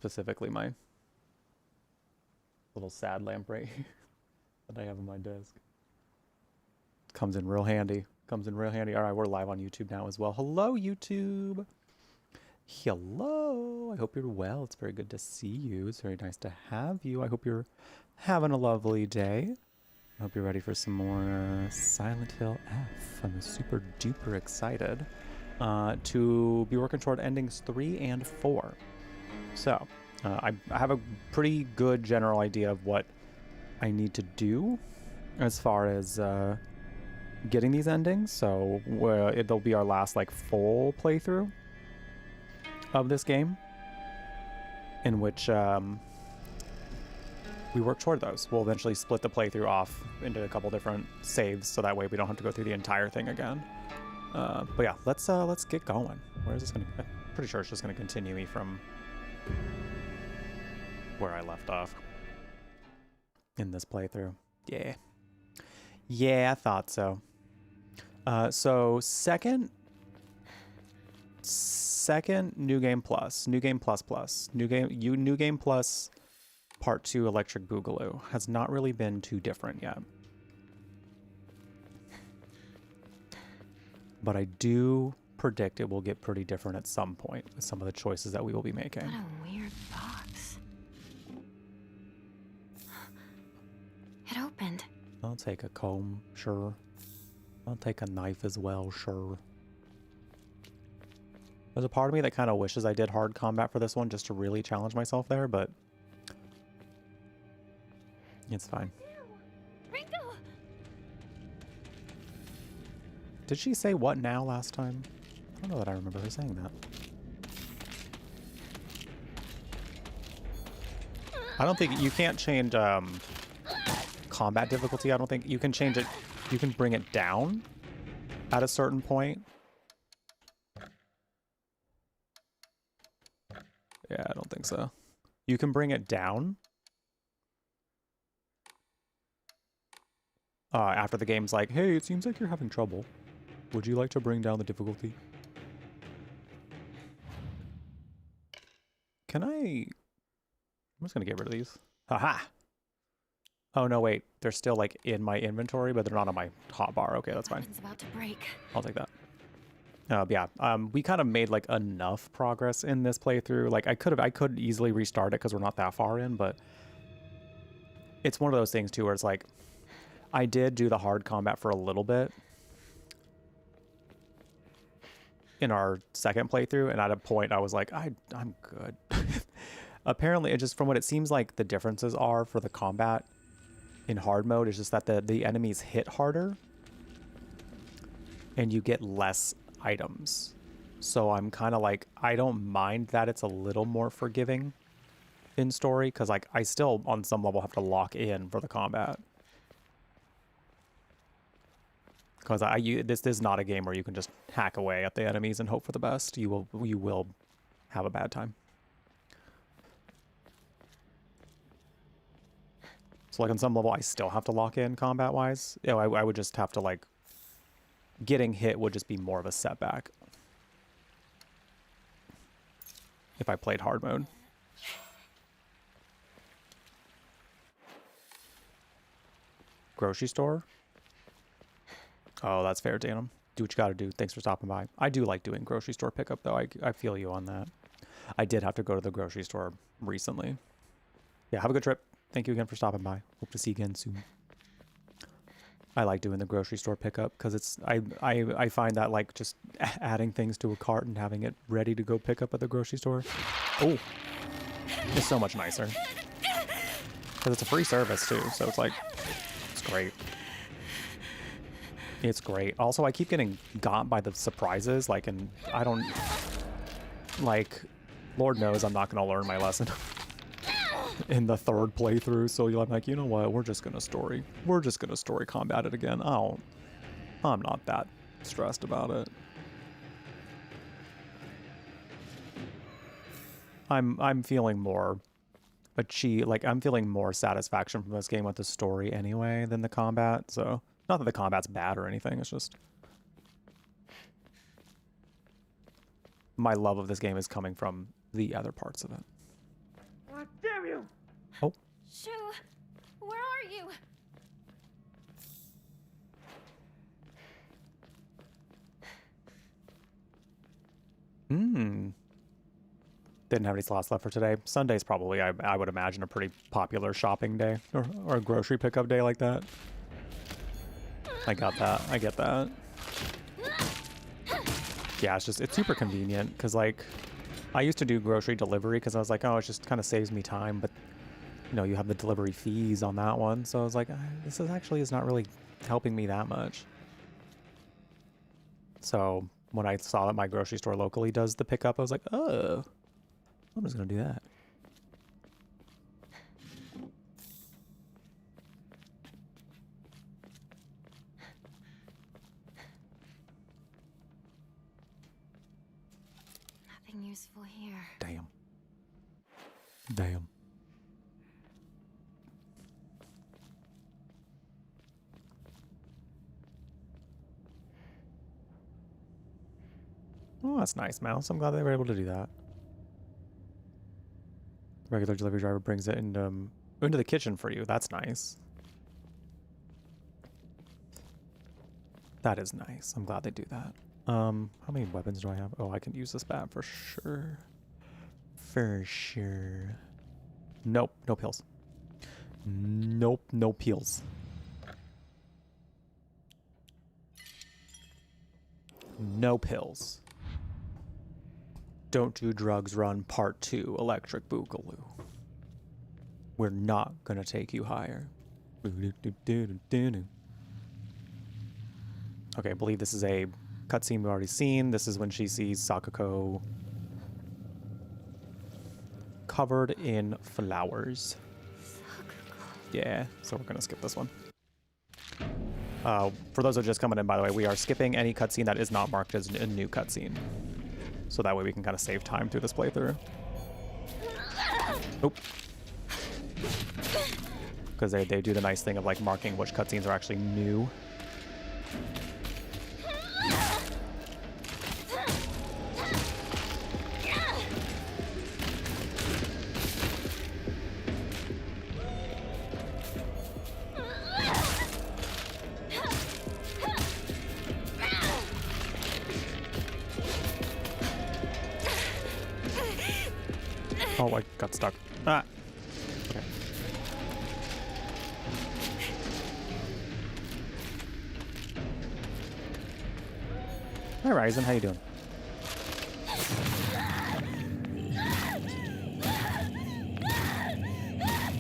specifically my little sad lamp right here that I have on my desk. Comes in real handy. Comes in real handy. All right, we're live on YouTube now as well. Hello, YouTube. Hello. I hope you're well. It's very good to see you. It's very nice to have you. I hope you're having a lovely day. I hope you're ready for some more Silent Hill F. I'm super duper excited to be working toward endings 3 and 4. So, I have a pretty good general idea of what I need to do as far as getting these endings. So, it'll be our last like full playthrough of this game, in which we work toward those. We'll eventually split the playthrough off into a couple different saves, so that way we don't have to go through the entire thing again. But yeah, let's get going. Where is this gonna? I'm pretty sure it's just gonna continue me from where I left off in this playthrough. Yeah, I thought so. So second new game plus, new game plus part 2 Electric Boogaloo has not really been too different yet. But I do predict it will get pretty different at some point with some of the choices that we will be making. What a weird box. It opened. I'll take a comb, sure. I'll take a knife as well, sure. There's a part of me that kind of wishes I did hard combat for this one just to really challenge myself there, but it's fine. Ringo! Did she say what now last time? I don't know that I remember her saying that. I don't think you can't change combat difficulty. I don't think you can change it. You can bring it down at a certain point. Yeah, I don't think so. You can bring it down after the game's like, hey, it seems like you're having trouble. Would you like to bring down the difficulty? Can I... I'm just gonna get rid of these. Haha! Oh, no, wait. They're still, like, in my inventory, but they're not on my hotbar. Okay, that's fine. It's about to break. I'll take that. Yeah, we kind of made, like, enough progress in this playthrough. Like, I could easily restart it because we're not that far in, but it's one of those things, too, where it's like, I did do the hard combat for a little bit in our second playthrough, and at a point I was like, I'm good. Apparently, it just from what it seems like the differences are for the combat in hard mode is just that the enemies hit harder and you get less items. So I'm kind of like, I don't mind that it's a little more forgiving in story, because like I still on some level have to lock in for the combat. Because this is not a game where you can just hack away at the enemies and hope for the best. You will have a bad time. So like on some level, I still have to lock in combat-wise. You know, I would just have to like, getting hit would just be more of a setback if I played hard mode. Grocery store? Oh, that's fair, Danum. Do what you gotta do. Thanks for stopping by. I do like doing grocery store pickup, though. I feel you on that. I did have to go to the grocery store recently. Yeah, have a good trip. Thank you again for stopping by. Hope to see you again soon. I like doing the grocery store pickup because it's I find that like just adding things to a cart and having it ready to go pick up at the grocery store. Oh, it's so much nicer because it's a free service too. So it's like, it's great. It's great. Also, I keep getting got by the surprises. Like, and I don't like. Lord knows I'm not gonna learn my lesson in the third playthrough. So I'm like, you know what? We're just gonna story combat it again. I'm not that stressed about it. I'm feeling more I'm feeling more satisfaction from this game with the story anyway than the combat. So not that the combat's bad or anything. It's just my love of this game is coming from the other parts of it. damn you! Oh. Shoo, where are you? Didn't have any slots left for today. Sunday's probably, I would imagine, a pretty popular shopping day or a grocery pickup day like that. I got that. I get that. Yeah, it's super convenient because, like, I used to do grocery delivery because I was like, oh, it just kind of saves me time. But, you know, you have the delivery fees on that one. So I was like, this is not really helping me that much. So when I saw that my grocery store locally does the pickup, I was like, oh, I'm just going to do that. Nothing useful here. Damn. Damn. Oh, that's nice, Mouse. I'm glad they were able to do that. Regular delivery driver brings it into the kitchen for you. That's nice. That is nice. I'm glad they do that. How many weapons do I have? Oh, I can use this bat for sure. For sure. Nope, no pills. Nope, no pills. No pills. Don't do drugs run part 2 electric boogaloo. We're not gonna take you higher. Okay, I believe this is a cutscene we've already seen. This is when she sees Sakako covered in flowers. Yeah, so we're gonna skip this one. For those who are just coming in, by the way, we are skipping any cutscene that is not marked as a new cutscene. So that way we can kind of save time through this playthrough. Nope. Because they do the nice thing of like marking which cutscenes are actually new. Oh, I got stuck. Ah. Okay. Hi, Ryzen. How you doing?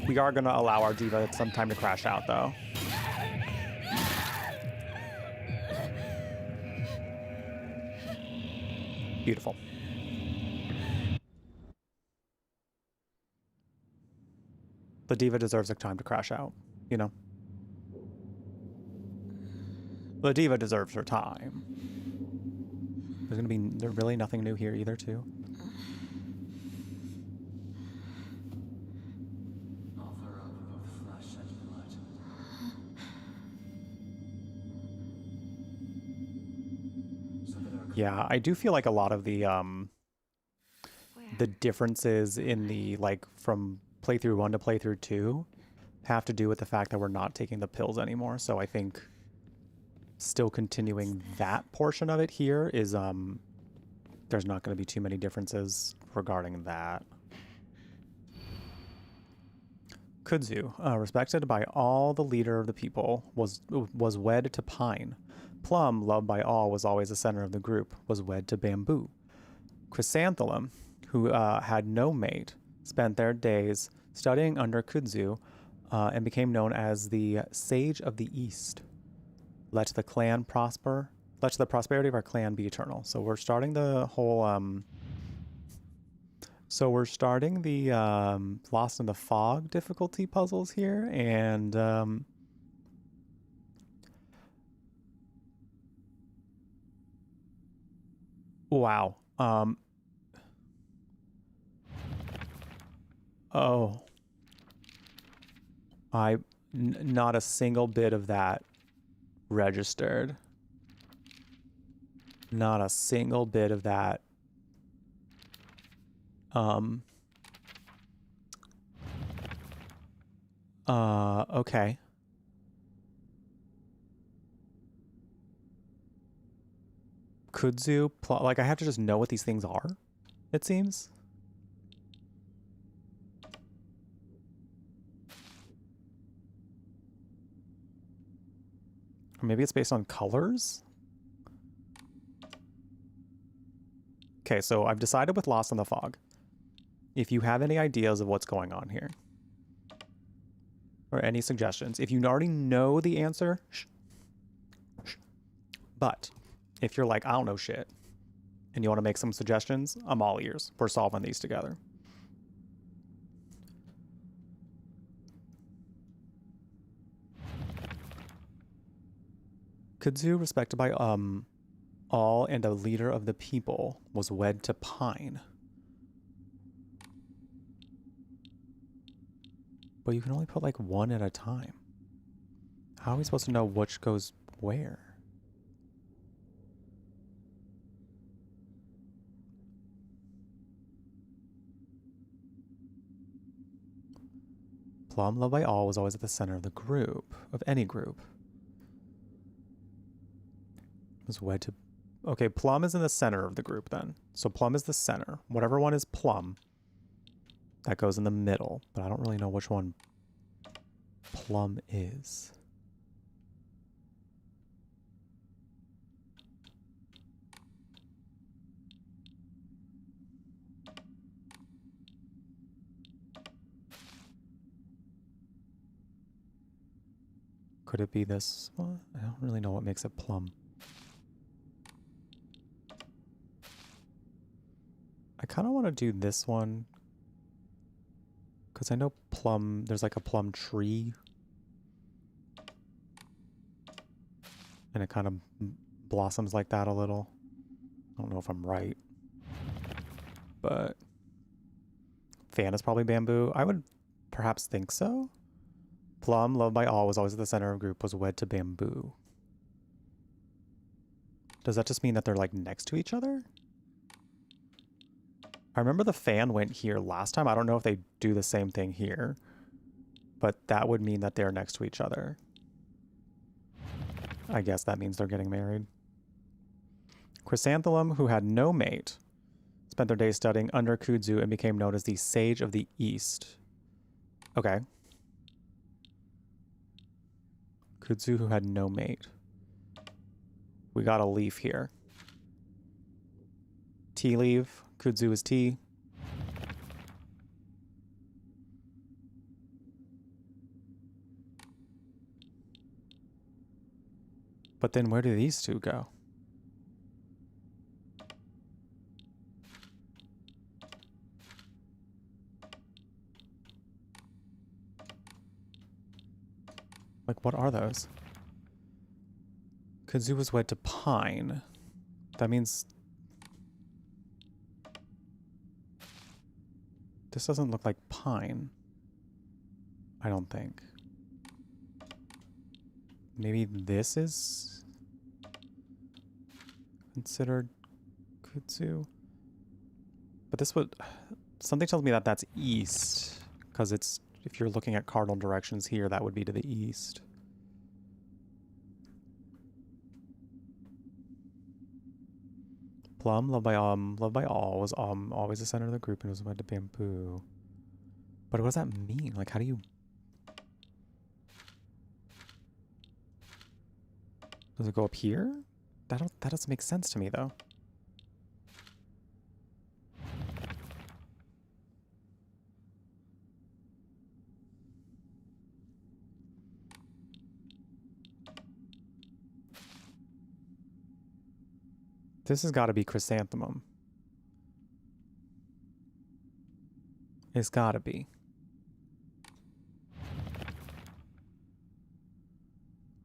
We are going to allow our diva some time to crash out, though. Beautiful. The diva deserves a time to crash out, you know? The diva deserves her time. There's really nothing new here either, too. Yeah, I do feel like a lot of the differences in the, like, from playthrough 1 to playthrough 2 have to do with the fact that we're not taking the pills anymore. So I think still continuing that portion of it here is, there's not going to be too many differences regarding that. Kudzu, respected by all, the leader of the people, was wed to Pine. Plum, loved by all, was always the center of the group, was wed to Bamboo. Chrysanthemum, who had no mate, spent their days studying under Kudzu and became known as the Sage of the East. Let the clan prosper. Let the prosperity of our clan be eternal. So we're starting the whole... Lost in the Fog difficulty puzzles here, and wow. Oh. Not a single bit of that registered. Not a single bit of that Okay. Kudzu, like I have to just know what these things are, it seems. Or maybe it's based on colors? Okay, so I've decided with Lost in the Fog. If you have any ideas of what's going on here, or any suggestions, if you already know the answer, but if you're like, I don't know shit, and you want to make some suggestions, I'm all ears. We're solving these together. Kudzu, respected by all and a leader of the people, was wed to Pine. But you can only put like one at a time. How are we supposed to know which goes where? Plum, loved by all, was always at the center of the group, of any group. Was wed to... Okay, Plum is in the center of the group then. So Plum is the center. Whatever one is Plum, that goes in the middle. But I don't really know which one Plum is. Could it be this one? I don't really know what makes it Plum. I kind of want to do this one because I know plum, there's like a plum tree and it kind of blossoms like that a little. I don't know if I'm right, but fan is probably bamboo. I would perhaps think so. Plum, loved by all, was always at the center of the group, was wed to bamboo. Does that just mean that they're like next to each other? I remember the fan went here last time. I don't know if they do the same thing here, but that would mean that they're next to each other. I guess that means they're getting married. Chrysanthemum, who had no mate, spent their days studying under Kudzu and became known as the Sage of the East. Okay. Kudzu, who had no mate. We got a leaf here. Tea leaf. Kudzu is tea. But then where do these two go? Like, what are those? Kudzu was wed to Pine. That means... This doesn't look like pine. I don't think. Maybe this is considered Kudzu. But this would... Something tells me that that's east. Because it's... If you're looking at cardinal directions here, that would be to the east. Plum, loved by all, was always the center of the group and was wed to bamboo. But what does that mean? Like, how do you... Does it go up here? That doesn't make sense to me, though. This has got to be chrysanthemum. It's got to be.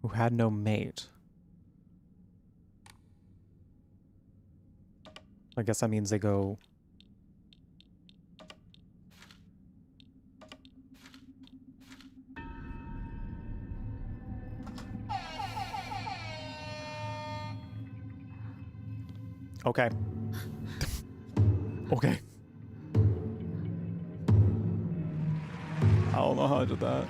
Who had no mate. I guess that means they go... Okay. Okay. don't know how I did that.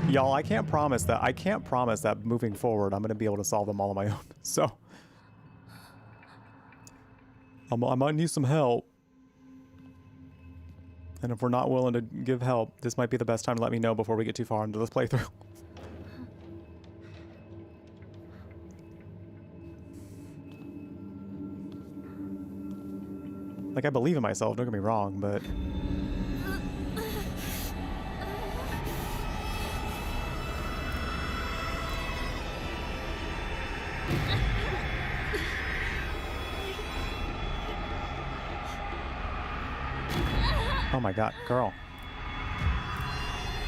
Y'all, I can't promise that. I can't promise that moving forward, I'm going to be able to solve them all on my own. So, I might need some help. And if we're not willing to give help, this might be the best time to let me know before we get too far into this playthrough. Like, I believe in myself, don't get me wrong, but... Oh my god, girl.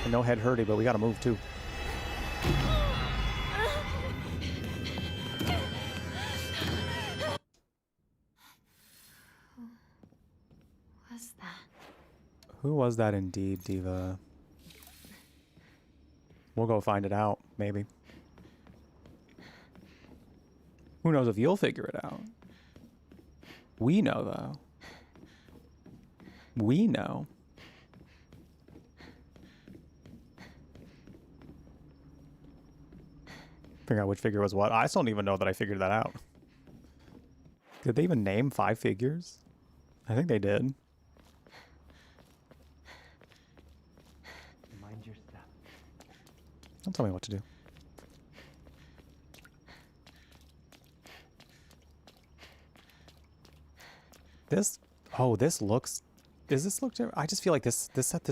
No head hurty, but we gotta move too. What's that? Who was that indeed, Diva? We'll go find it out, maybe. Who knows if you'll figure it out? We know, though. We know. Figure out which figure was what. I still don't even know that I figured that out. Did they even name 5 figures? I think they did. Mind your step. Don't tell me what to do. This, oh, this looks, does this look different? I just feel like this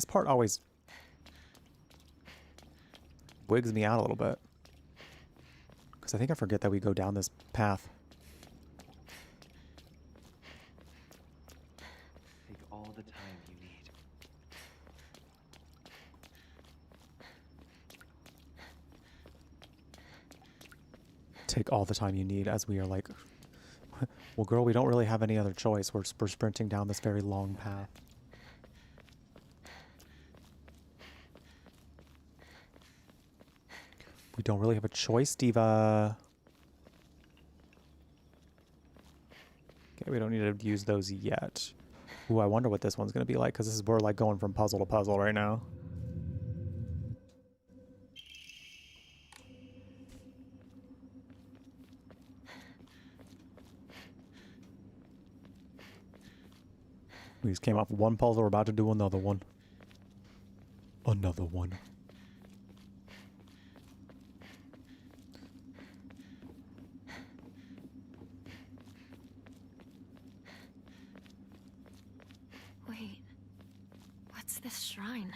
part always wigs me out a little bit. Because I think I forget that we go down this path. Take all the time you need. Take all the time you need, as we are like, well, girl, we don't really have any other choice. We're sprinting down this very long path. We don't really have a choice, Diva. Okay, we don't need to use those yet. Ooh, I wonder what this one's going to be like, because this is we're like going from puzzle to puzzle right now. We just came off one puzzle, we're about to do another one. Another one. Wait. What's this shrine?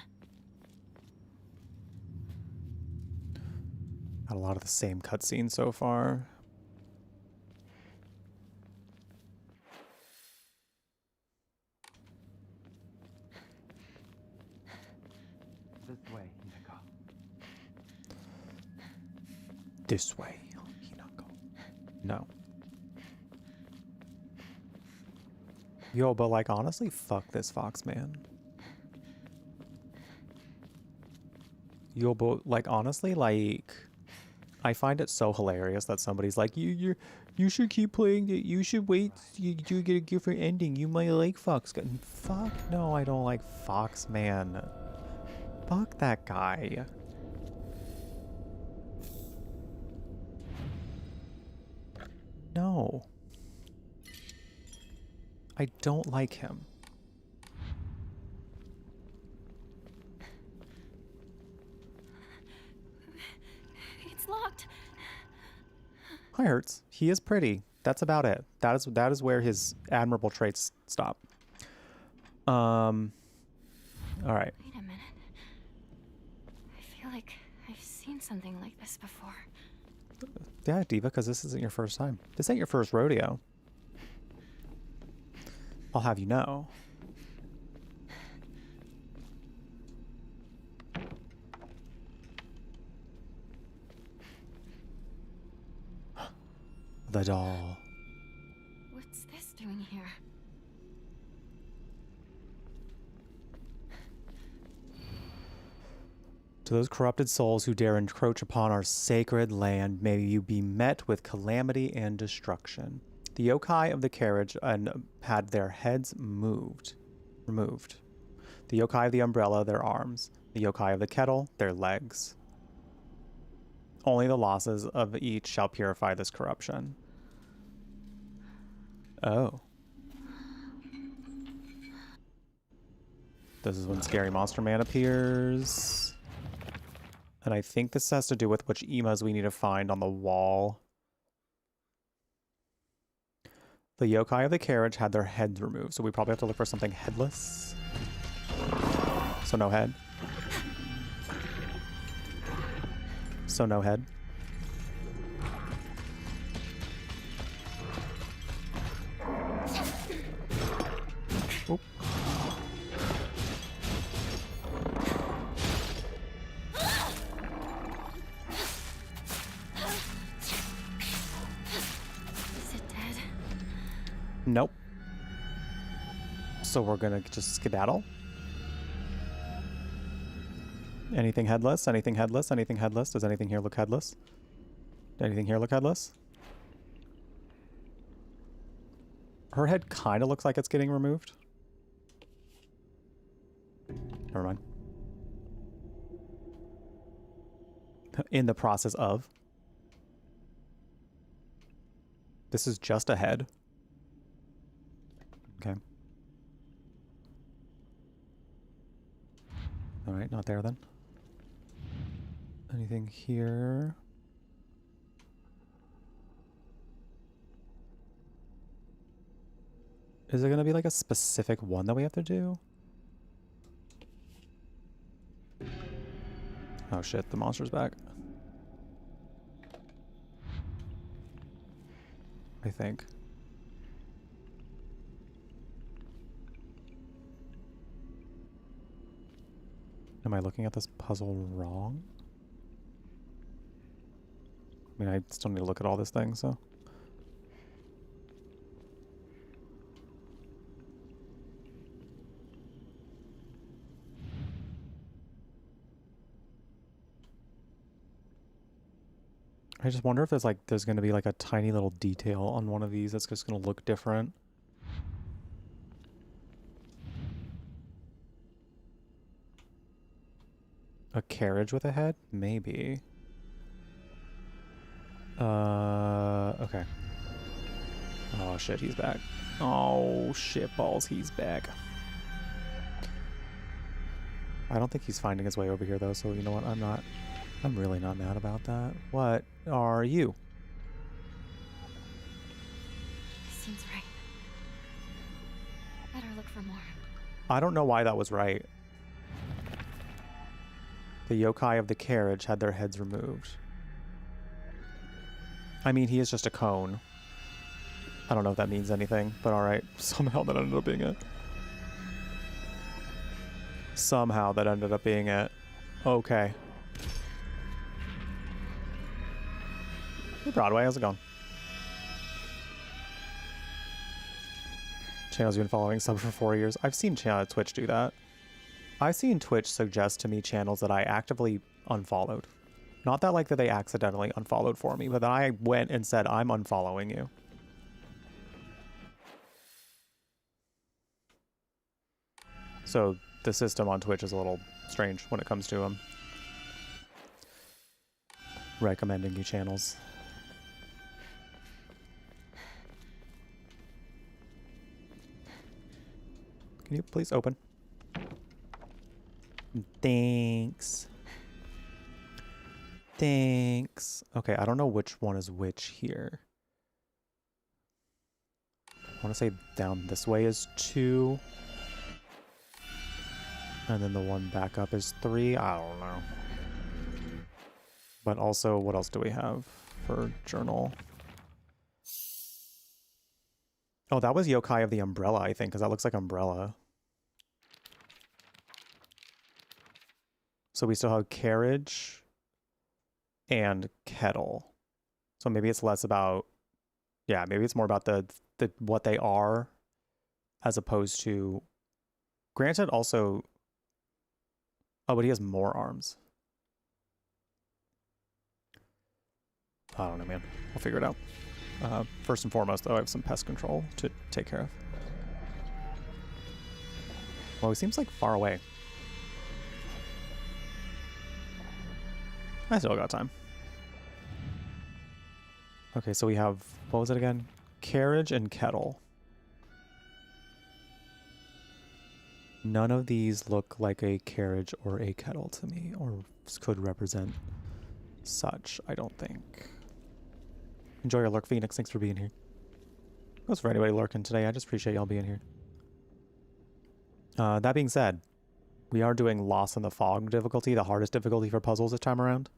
Got a lot of the same cutscenes so far. This way, Hinako. This way, Hinako. No. Yo, but like honestly, fuck this fox, man. Yo, but like honestly, like I find it so hilarious that somebody's like, you should keep playing it. You should wait. You get a different ending. You might like Fox. Fuck no, I don't like Fox, man. Fuck that guy. No. I don't like him. It's locked. Hi, Hurts. He is pretty. That's about it. That is where his admirable traits stop. All right. Wait a minute. I feel like I've seen something like this before. Yeah, Diva, because this isn't your first time. This ain't your first rodeo. I'll have you know. The doll. What's this doing here? To those corrupted souls who dare encroach upon our sacred land, may you be met with calamity and destruction. The yokai of the carriage had their heads removed. The yokai of the umbrella, their arms. The yokai of the kettle, their legs. Only the losses of each shall purify this corruption. Oh. This is when Scary Monster Man appears. And I think this has to do with which emas we need to find on the wall. The yokai of the carriage had their heads removed, so we probably have to look for something headless. So no head. So no head. Oop. Is it dead? Nope. So we're gonna just skedaddle. Anything headless? Anything headless? Anything headless? Does anything here look headless? Anything here look headless? Her head kind of looks like it's getting removed. Never mind. In the process of. This is just a head. Okay. All right, not there then. Anything here? Is it going to be like a specific one that we have to do? Oh shit, the monster's back. I think. Am I looking at this puzzle wrong? I mean, I still need to look at all this thing, so. I just wonder if there's going to be like a tiny little detail on one of these that's just going to look different. A carriage with a head? Maybe. Okay. Oh shit, he's back. Oh shit balls, he's back. I don't think he's finding his way over here though, so you know what, I'm really not mad about that. What are you? Seems right. Better look for more. I don't know why that was right. The yokai of the carriage had their heads removed. I mean, he is just a cone. I don't know if that means anything, but alright. Somehow that ended up being it. Somehow that ended up being it. Okay. Hey Broadway, how's it going? Channels you've been following, sub for 4 years. I've seen Twitch do that. I've seen Twitch suggest to me channels that I actively unfollowed. Not that like that they accidentally unfollowed for me, but that I went and said, I'm unfollowing you. So the system on Twitch is a little strange when it comes to recommending you channels. Can you please open? Thanks. Thanks. Okay, I don't know which one is which here. I want to say down this way is 2. And then the one back up is 3. I don't know. But also, what else do we have for journal? Oh, that was yokai of the umbrella, I think, because that looks like umbrella. So we still have carriage and kettle. So maybe it's less about, yeah, maybe it's more about the what they are as opposed to, granted also, oh, but he has more arms. I don't know, man. We'll figure it out. First and foremost, though, I have some pest control to take care of. Well, he seems like far away. I still got time. Okay, so we have, what was it again? Carriage and kettle. None of these look like a carriage or a kettle to me, or could represent such, I don't think. Enjoy your lurk, Phoenix. Thanks for being here. Thanks for anybody lurking today. I just appreciate y'all being here. That being said, we are doing Lost in the Fog difficulty, the hardest difficulty for puzzles this time around.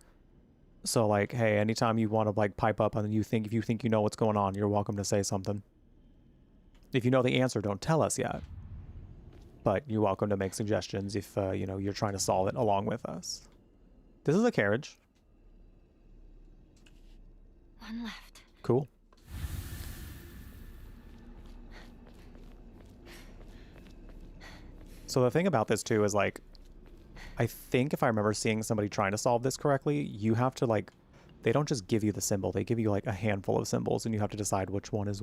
So, like, hey, anytime you want to, like, pipe up and if you think you know what's going on, you're welcome to say something. If you know the answer, don't tell us yet. But you're welcome to make suggestions if, you know, you're trying to solve it along with us. This is a carriage. One left. Cool. So the thing about this, too, is, like, I think if I remember seeing somebody trying to solve this correctly, you have to, like, they don't just give you the symbol. They give you, like, a handful of symbols, and you have to decide which one is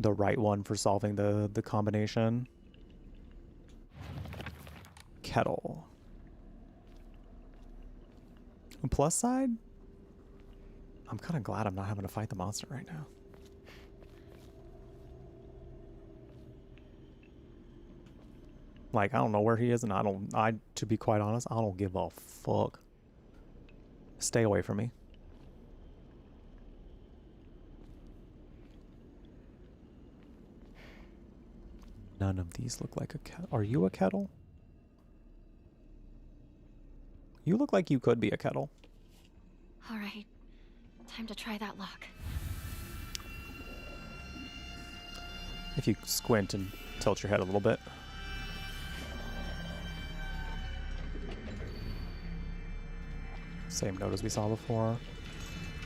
the right one for solving the combination. Kettle. Plus side, I'm kind of glad I'm not having to fight the monster right now. Like, I don't know where he is, and to be quite honest, I don't give a fuck. Stay away from me. None of these look like a kettle. Are you a kettle? You look like you could be a kettle. All right. Time to try that lock. If you squint and tilt your head a little bit. Same note as we saw before.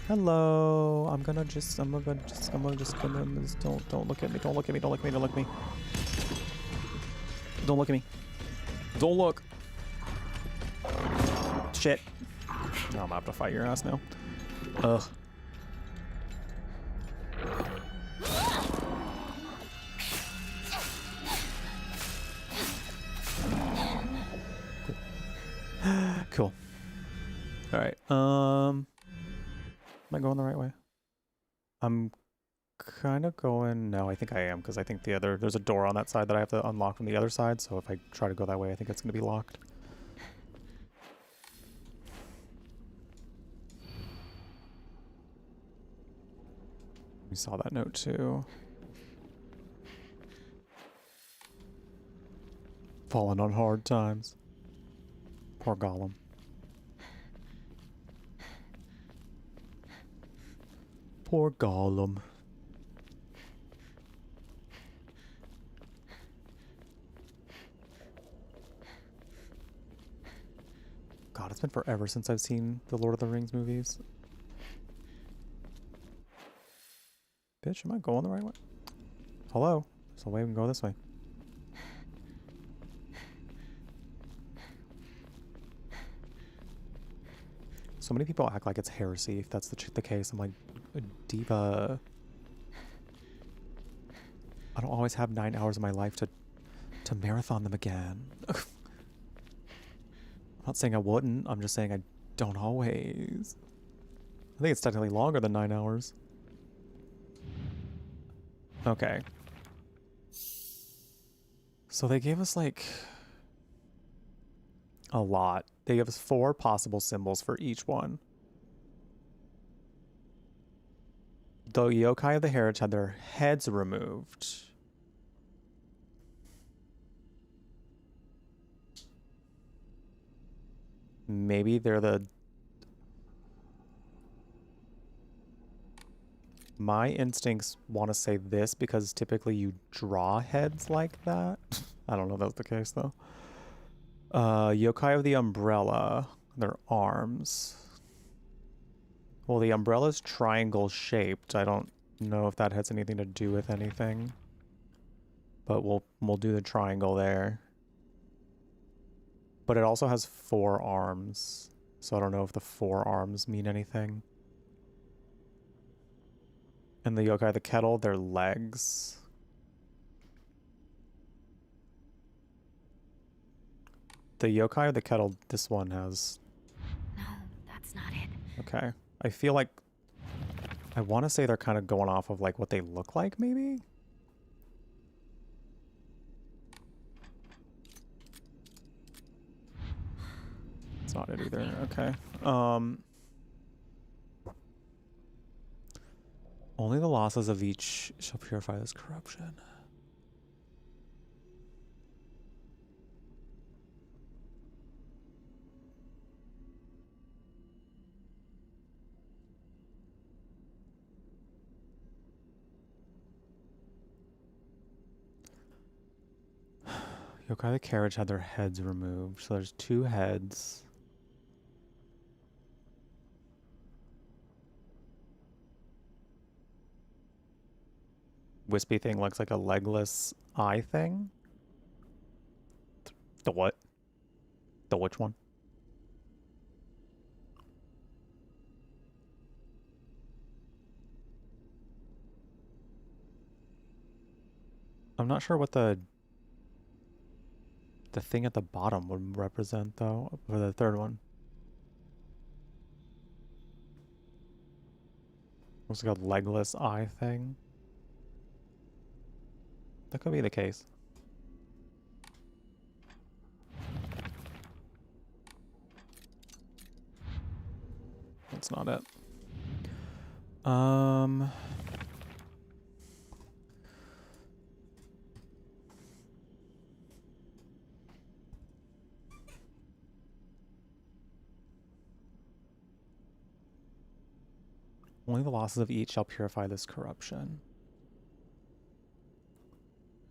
Hello. I'm gonna just don't look at me. Don't look at me. Don't look at me. Don't look at me. Don't look at me. Don't look. Shit. Oh, I'm gonna have to fight your ass now. Ugh. Cool. All right. Am I going the right way? I'm kind of going. No, I think I am, because I think there's a door on that side that I have to unlock from the other side. So if I try to go that way, I think it's going to be locked. We saw that note too. Falling on hard times. Poor Gollum. Poor Gollum. God, it's been forever since I've seen the Lord of the Rings movies. Bitch, am I going the right way? Hello? So way we can go this way. So many people act like it's heresy if that's the case. I'm like, Diva. I don't always have 9 hours of my life to marathon them again. I'm not saying I wouldn't. I'm just saying I don't always. I think it's technically longer than 9 hours. Okay. So they gave us like a lot. They gave us 4 possible symbols for each one. The yokai of the heritage had their heads removed. Maybe they're the... My instincts want to say this because typically you draw heads like that. I don't know if that's the case though. Yokai of the umbrella, their arms. Well, the umbrella's triangle shaped. I don't know if that has anything to do with anything. But we'll do the triangle there. But it also has 4 arms. So I don't know if the 4 arms mean anything. And the yokai of the kettle, their legs. The yokai of the kettle, this one has... No, that's not it. Okay. I feel like I want to say they're kind of going off of like what they look like, maybe? It's not it either. Okay. Only the losses of each shall purify this corruption. Yokai the carriage had their heads removed, so there's 2 heads. Wispy thing looks like a legless eye thing. The what? The which one? I'm not sure what the thing at the bottom would represent though for the third one. Looks like a legless eye thing. That could be the case. That's not it. Only the losses of each shall purify this corruption.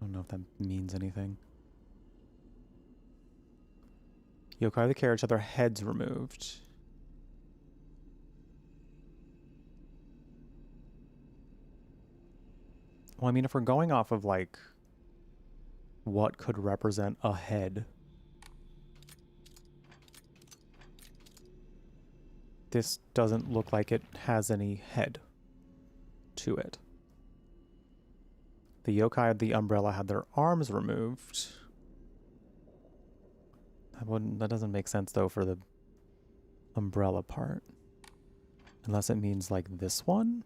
I don't know if that means anything. Yokai of the carriage had their heads removed. Well, I mean, if we're going off of, like, what could represent a head, this doesn't look like it has any head to it. The yokai of the umbrella had their arms removed. That doesn't make sense, though, for the umbrella part. Unless it means, like, this one?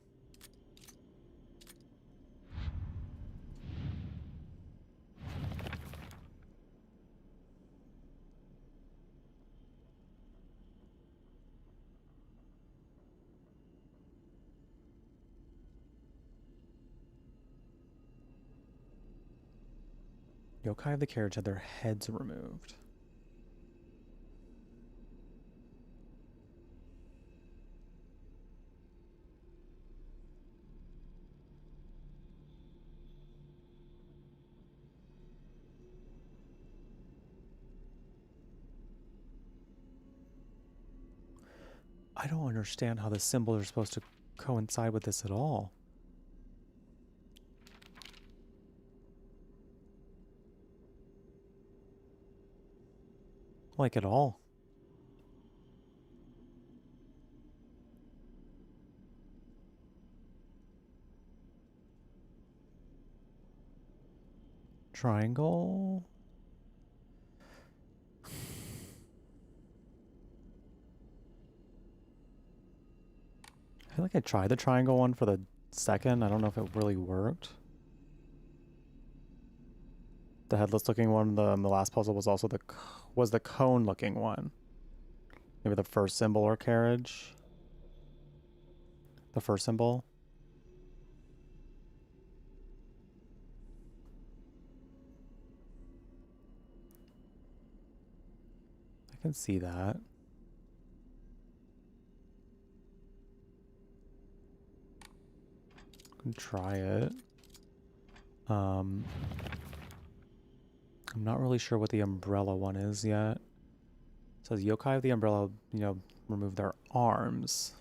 Yokai of the carriage had their heads removed. I don't understand how the symbols are supposed to coincide with this at all. Like at all. Triangle. I feel like I tried the triangle one for the second. I don't know if it really worked. The headless looking one, the last puzzle was also the cone looking one. Maybe the first symbol or carriage. The first symbol. I can see that. I can try it. I'm not really sure what the umbrella one is yet. It says yokai of the umbrella, remove their arms.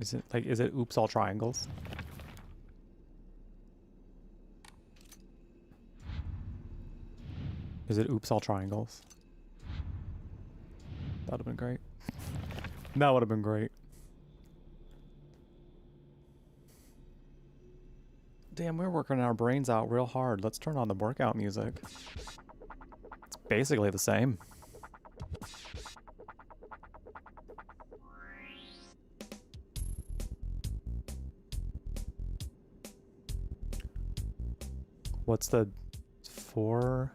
Is it oops all triangles? Is it oops all triangles? That would have been great. That would have been great. Damn, we're working our brains out real hard. Let's turn on the workout music. It's basically the same. What's the 4?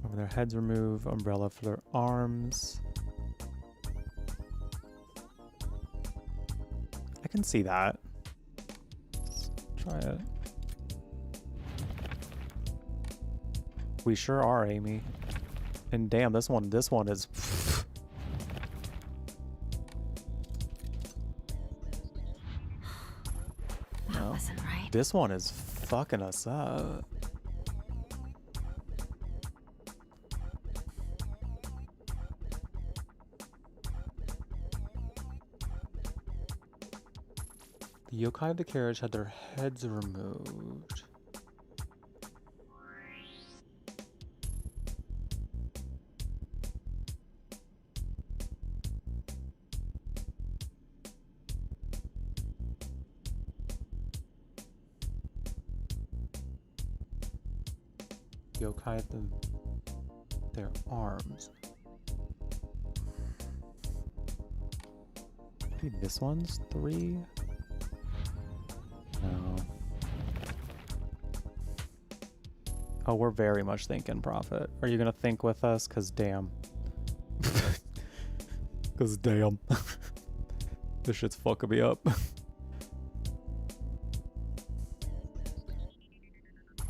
Over their heads remove, umbrella for their arms. I can see that. Try it. We sure are, Amy. And damn, this one is That wasn't right. this one is fucking us up. The yokai of the carriage had their heads removed. Yokai at their arms. Maybe this one's 3? No. Oh, we're very much thinking, Prophet. Are you gonna think with us? Cause damn. Cause damn. This shit's fucking me up.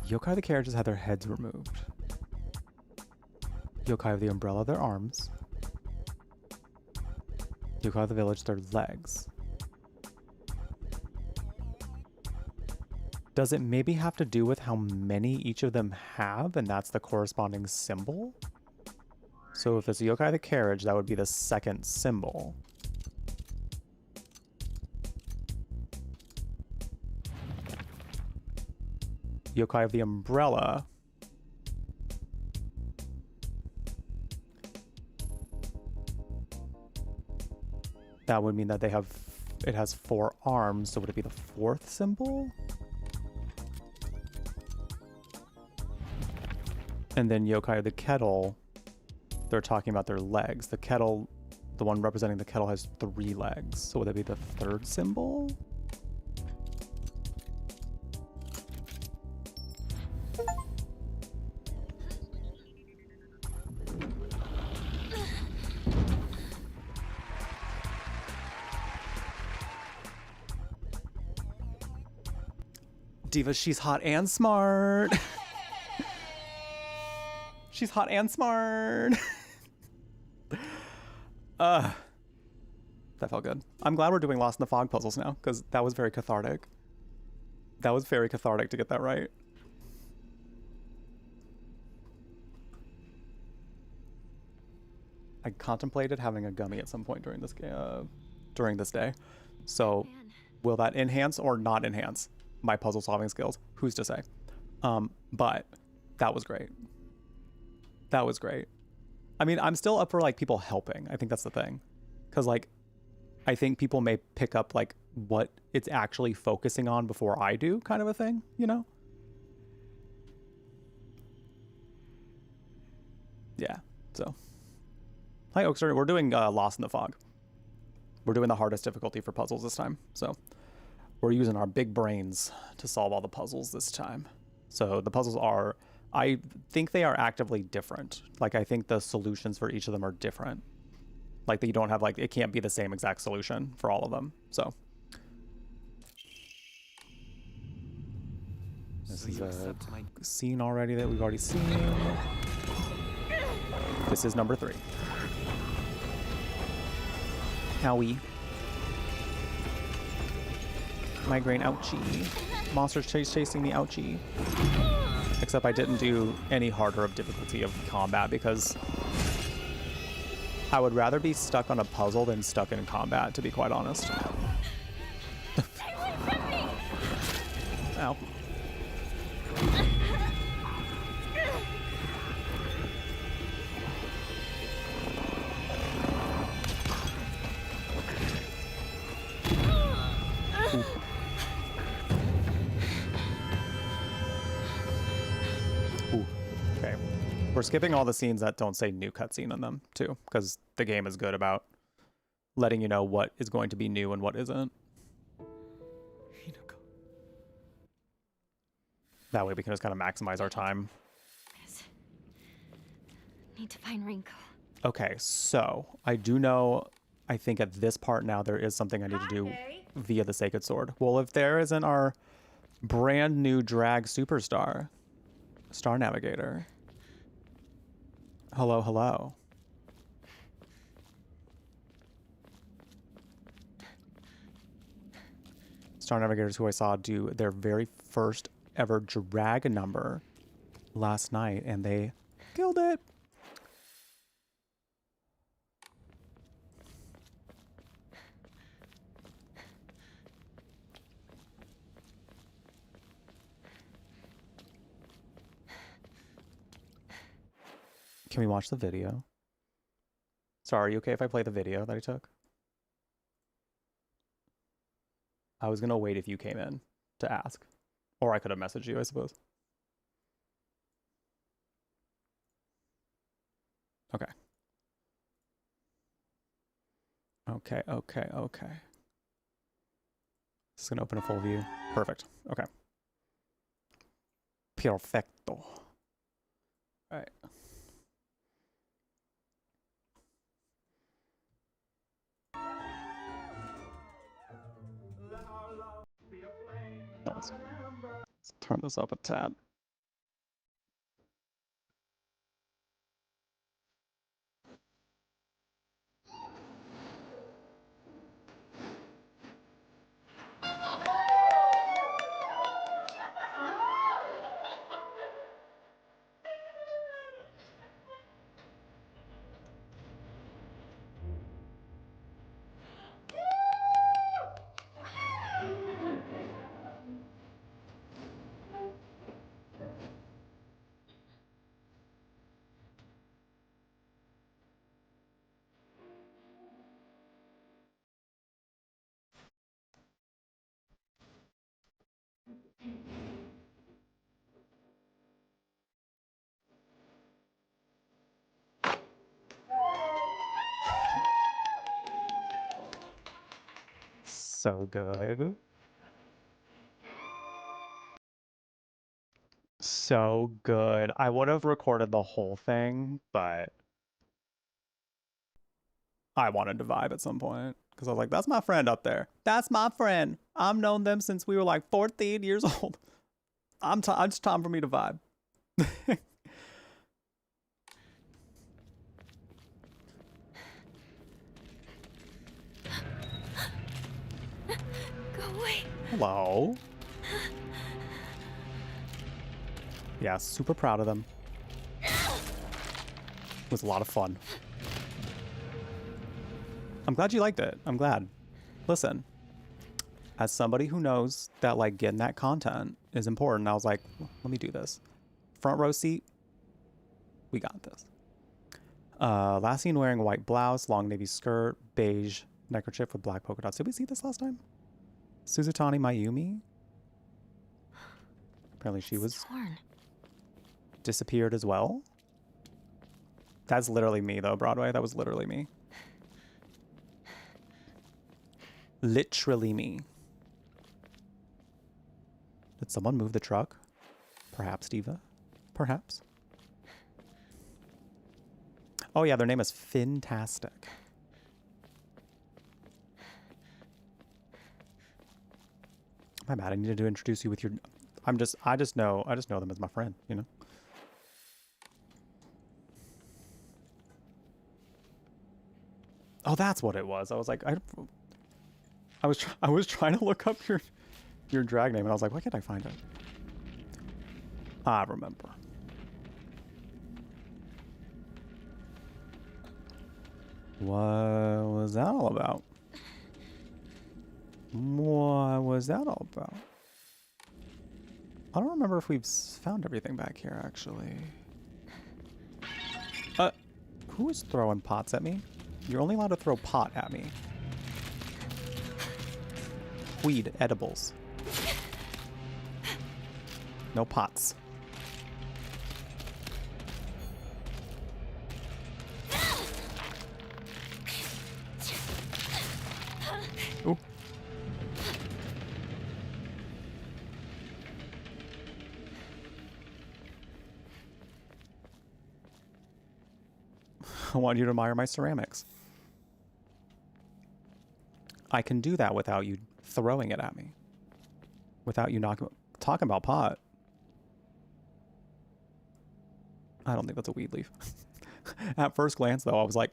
Yokai of the carriages had their heads removed. Yokai of the umbrella, their arms. Yokai of the village, their legs. Does it maybe have to do with how many each of them have, and that's the corresponding symbol? So if it's a yokai of the carriage, that would be the second symbol. Yokai of the umbrella. That would mean that it has 4 arms, so would it be the 4th symbol? And then yokai of the kettle, they're talking about their legs. The kettle, the one representing the kettle has 3 legs, so would that be the 3rd symbol? Diva, she's hot and smart. She's hot and smart. That felt good. I'm glad we're doing Lost in the Fog puzzles now, because that was very cathartic. That was very cathartic to get that right. I contemplated having a gummy at some point during this day. So, Man. will that enhance or not enhance my puzzle solving skills? Who's to say? But that was great. That was great. I mean, I'm still up for like people helping. I think that's the thing. Cause like, I think people may pick up like what it's actually focusing on before I do, kind of a thing, you know? Yeah, so. Hi, Oakster. We're doing Lost in the Fog. We're doing the hardest difficulty for puzzles this time. So we're using our big brains to solve all the puzzles this time. So the puzzles are, I think they are actively different. Like, I think the solutions for each of them are different. Like, that you don't have, like, it can't be the same exact solution for all of them. So this So is you a accept my scene already that we've already seen. This is number 3. Howie. Migraine, ouchie. Monsters chasing me, ouchie. Except I didn't do any harder of difficulty of combat because I would rather be stuck on a puzzle than stuck in combat, to be quite honest. Stay away from me! Ow. We're skipping all the scenes that don't say new cutscene in them, too, because the game is good about letting you know what is going to be new and what isn't. That way we can just kind of maximize our time. Yes. Need to find Rinko. Okay, so I do know, I think at this part now there is something I need to do via the Sacred Sword. Well, if there isn't our brand new drag superstar, Star Navigator. Hello, hello. Star Navigators who I saw do their very first ever drag number last night, and they killed it. Can we watch the video? Sorry, are you okay if I play the video that I took? I was gonna wait if you came in to ask. Or I could have messaged you, I suppose. Okay. Okay, okay, okay. Just gonna open a full view. Perfect. Okay. Perfecto. Alright. Let's turn this up a tad. So good. So good. I would have recorded the whole thing, but I wanted to vibe at some point because I was like, that's my friend up there. That's my friend. I've known them since we were like 14 years old. It's time for me to vibe. Go away. Hello. Yeah, super proud of them. It was a lot of fun. I'm glad you liked it. I'm glad. Listen, as somebody who knows that like getting that content is important, I was like, let me do this. Front row seat. We got this. Last seen wearing a white blouse, long navy skirt, beige neckerchief with black polka dots. Did we see this last time? Suzutani Mayumi? Apparently she was disappeared as well. That's literally me though, Broadway. That was literally me. Literally me. Did someone move the truck? Perhaps Diva? Perhaps. Oh yeah, their name is Fantastic. My bad. I needed to introduce you with your. I just know them as my friend. You know. Oh, that's what it was. I was like, I was trying to look up your drag name, and I was like, why can't I find it? I remember. What was that all about? What was that all about? I don't remember if we've found everything back here, actually. Who is throwing pots at me? You're only allowed to throw pot at me. Weed, edibles. No pots. I want you to admire my ceramics. I can do that without you throwing it at me. Without you talking about pot. I don't think that's a weed leaf. At first glance, though, I was like,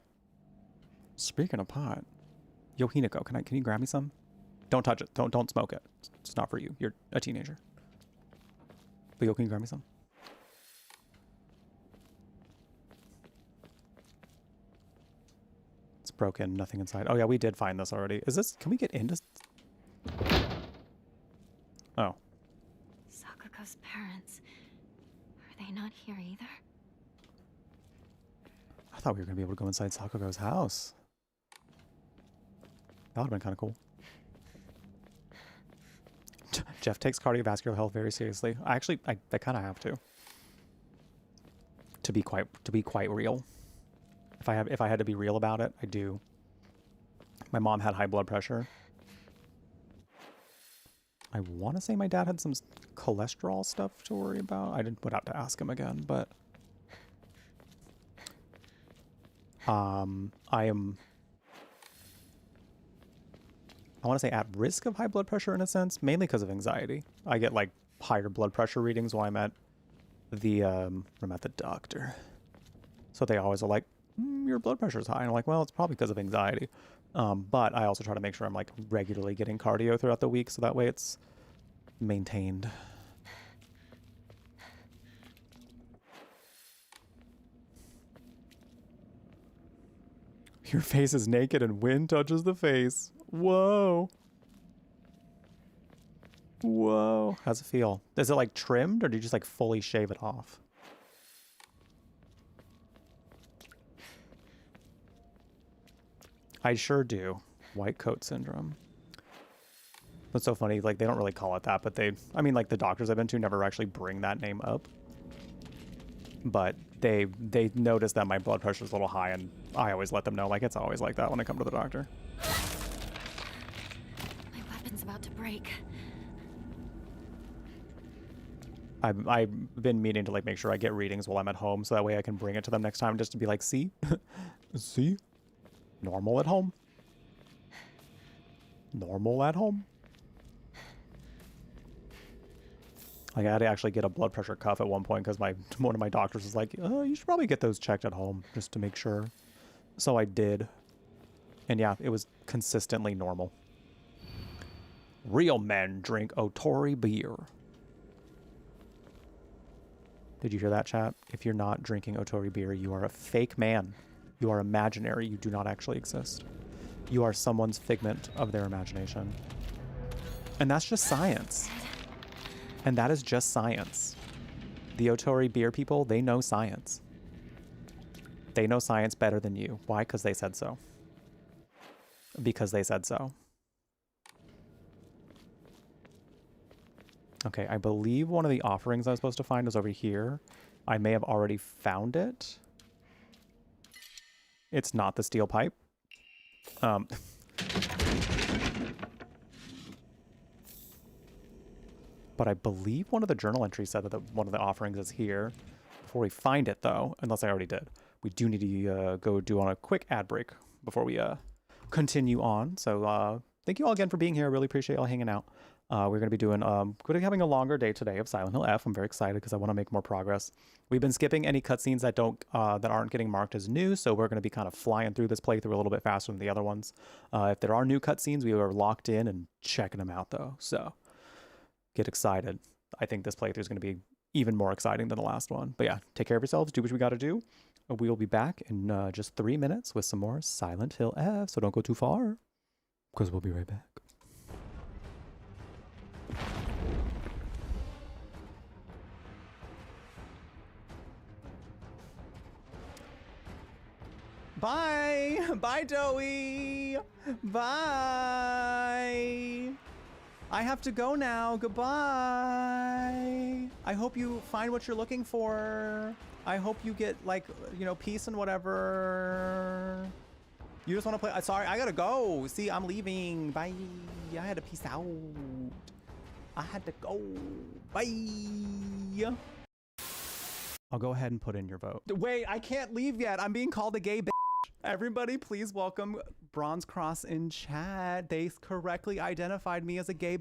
speaking of pot, yo, Hinako, can you grab me some? Don't touch it. Don't smoke it. It's not for you. You're a teenager. But yo, can you grab me some? It's broken. Nothing inside. Oh yeah, we did find this already. Is this? Can we get into? Oh. Sakuko's parents. Are they not here either? I thought we were gonna be able to go inside Sakuko's house. That would have been kind of cool. Jeff takes cardiovascular health very seriously. I kind of have to. To be quite real. If I had to be real about it, I do. My mom had high blood pressure. I want to say my dad had some cholesterol stuff to worry about. I would have to ask him again, but I want to say at risk of high blood pressure in a sense, mainly because of anxiety. I get like higher blood pressure readings while I'm at the doctor. So they always are like, your blood pressure is high. And I'm like, well, it's probably because of anxiety. But I also try to make sure I'm like regularly getting cardio throughout the week, so that way it's maintained. Your face is naked and wind touches the face. Whoa. Whoa. How's it feel? Is it like trimmed or do you just like fully shave it off? I sure do. White coat syndrome. That's so funny. Like, they don't really call it that, but I mean, like, the doctors I've been to never actually bring that name up. But they notice that my blood pressure is a little high, and I always let them know, like, it's always like that when I come to the doctor. My weapon's about to break. I've been meaning to, like, make sure I get readings while I'm at home, so that way I can bring it to them next time just to be like, see? See? Normal at home. Normal at home. Like, I had to actually get a blood pressure cuff at one point because one of my doctors was like, you should probably get those checked at home just to make sure. So I did. And yeah, it was consistently normal. Real men drink Otori beer. Did you hear that, chat? If you're not drinking Otori beer, you are a fake man. You are imaginary. You do not actually exist. You are someone's figment of their imagination. And that's just science. And that is just science. The Otori beer people, they know science. They know science better than you. Why? Because they said so. Because they said so. Okay, I believe one of the offerings I was supposed to find was over here. I may have already found it. It's not the steel pipe. But I believe one of the journal entries said that one of the offerings is here. Before we find it, though, unless I already did, we do need to go do on a quick ad break before we continue on. So thank you all again for being here. I really appreciate y'all hanging out. We're going to be doing, having a longer day today of Silent Hill F. I'm very excited because I want to make more progress. We've been skipping any cutscenes that aren't getting marked as new, so we're going to be kind of flying through this playthrough a little bit faster than the other ones. If there are new cutscenes, we are locked in and checking them out, though. So get excited. I think this playthrough is going to be even more exciting than the last one. But yeah, take care of yourselves. Do what we got to do. We will be back in just 3 minutes with some more Silent Hill F. So don't go too far, because we'll be right back. Bye! Bye, Joey! Bye! I have to go now. Goodbye! I hope you find what you're looking for. I hope you get, like, you know, peace and whatever. You just want to play? Sorry, I gotta go. See, I'm leaving. Bye. I had to peace out. I had to go. Bye. I'll go ahead and put in your vote. Wait, I can't leave yet. I'm being called a gay bitch. Everybody, please welcome Bronze Cross in chat. They correctly identified me as a gay.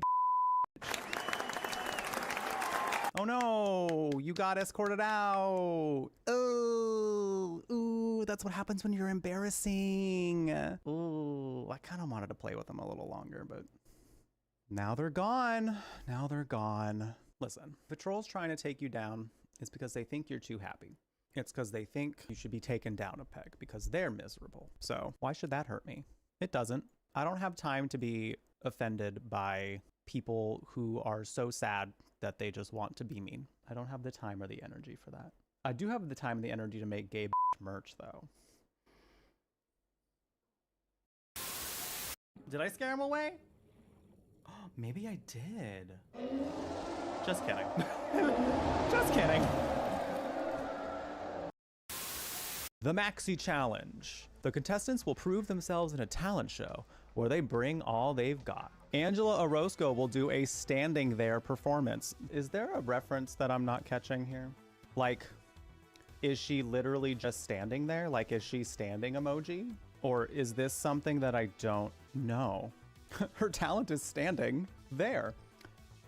Oh no, you got escorted out. Oh, ooh, that's what happens when you're embarrassing. Ooh, I kind of wanted to play with them a little longer, but now they're gone. Now they're gone. Listen, the trolls trying to take you down is because they think you're too happy. It's because they think you should be taken down a peg because they're miserable. So why should that hurt me? It doesn't. I don't have time to be offended by people who are so sad that they just want to be mean. I don't have the time or the energy for that. I do have the time and the energy to make gay merch though. Did I scare him away? Maybe I did. Just kidding. Just kidding. The Maxi Challenge. The contestants will prove themselves in a talent show where they bring all they've got. Angela Orozco will do a standing there performance. Is there a reference that I'm not catching here? Like, is she literally just standing there? Like, is she standing emoji? Or is this something that I don't know? Her talent is standing there.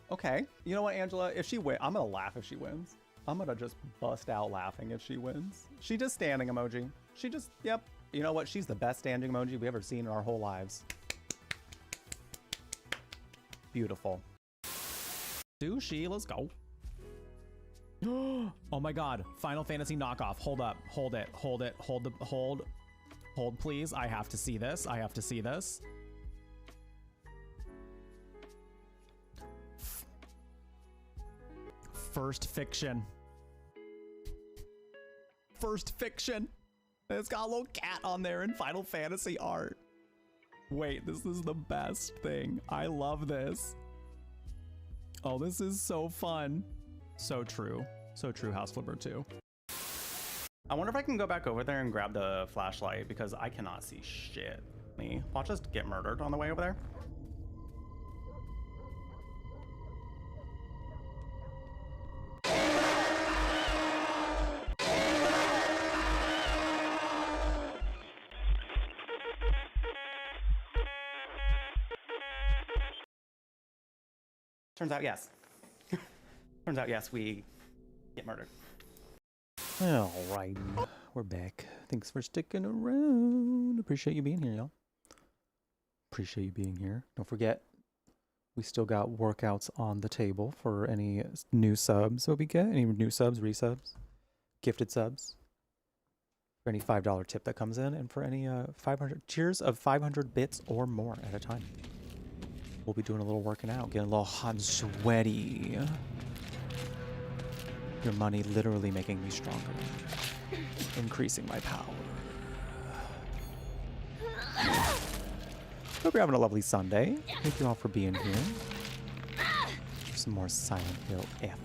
Okay, you know what, Angela? If she wins, I'm gonna laugh if she wins. I'm gonna just bust out laughing if she wins. She just standing emoji. She just, yep. You know what? She's the best standing emoji we've ever seen in our whole lives. Beautiful. Sushi, let's go. Oh my God, Final Fantasy knockoff. Hold up, hold it, hold it, hold please. I have to see this, I have to see this. First fiction. First fiction. It's got a little cat on there in Final Fantasy art. Wait, this is the best thing. I love this. Oh, this is so fun. So true. So true, House Flipper 2. I wonder if I can go back over there and grab the flashlight because I cannot see shit. Watch us get murdered on the way over there. Turns out, yes. Turns out, yes, we get murdered. All right, we're back. Thanks for sticking around. Appreciate you being here, y'all. Appreciate you being here. Don't forget, we still got workouts on the table for any new subs that we get. Any new subs, resubs, gifted subs. For any $5 tip that comes in, and for any 500 tiers of 500 bits or more at a time. We'll be doing a little working out, getting a little hot and sweaty. Your money literally making me stronger, increasing my power. Hope you're having a lovely Sunday. Thank you all for being here. Some more Silent Hill F.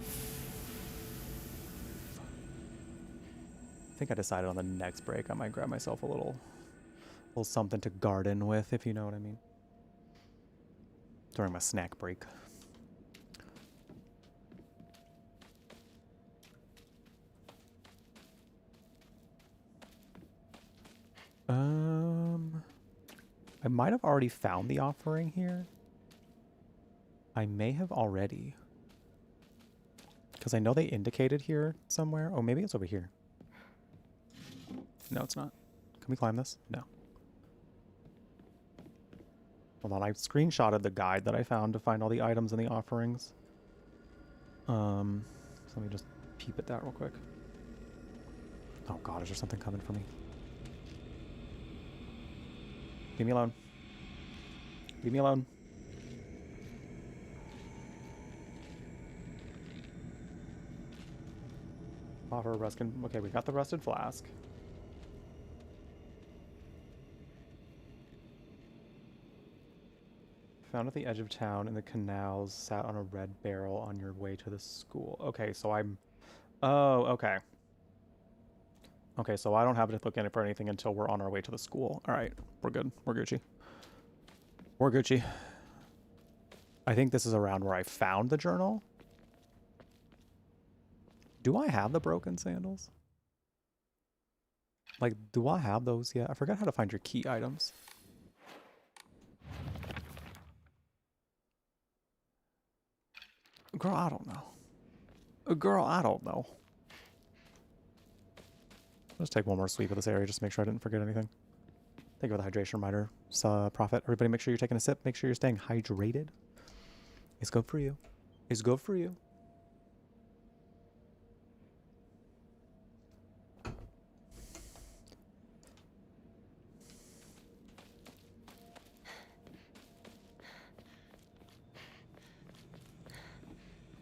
I think I decided on the next break I might grab myself a little something to garden with, if you know what I mean. During my snack break. I might have already found the offering here. I may have already. Because I know they indicated here somewhere. Oh, maybe it's over here. No, it's not. Can we climb this? No. Hold on, I screenshotted the guide that I found to find all the items and the offerings. So let me just peep at that real quick. Oh God, is there something coming for me? Leave me alone. Leave me alone. Offer a rusted. Okay, we got the rusted flask. Found at the edge of town in the canals, sat on a red barrel on your way to the school. Okay, so I'm... Oh, okay. Okay, so I don't have to look in it for anything until we're on our way to the school. All right, we're good. We're Gucci. We're Gucci. I think this is around where I found the journal. Do I have the broken sandals? Like, do I have those yet? I forgot how to find your key items. Girl, I don't know. Girl, I don't know. Let's take one more sweep of this area just to make sure I didn't forget anything. Thank you for the hydration reminder, Prophet. Everybody make sure you're taking a sip. Make sure you're staying hydrated. It's good for you. It's good for you.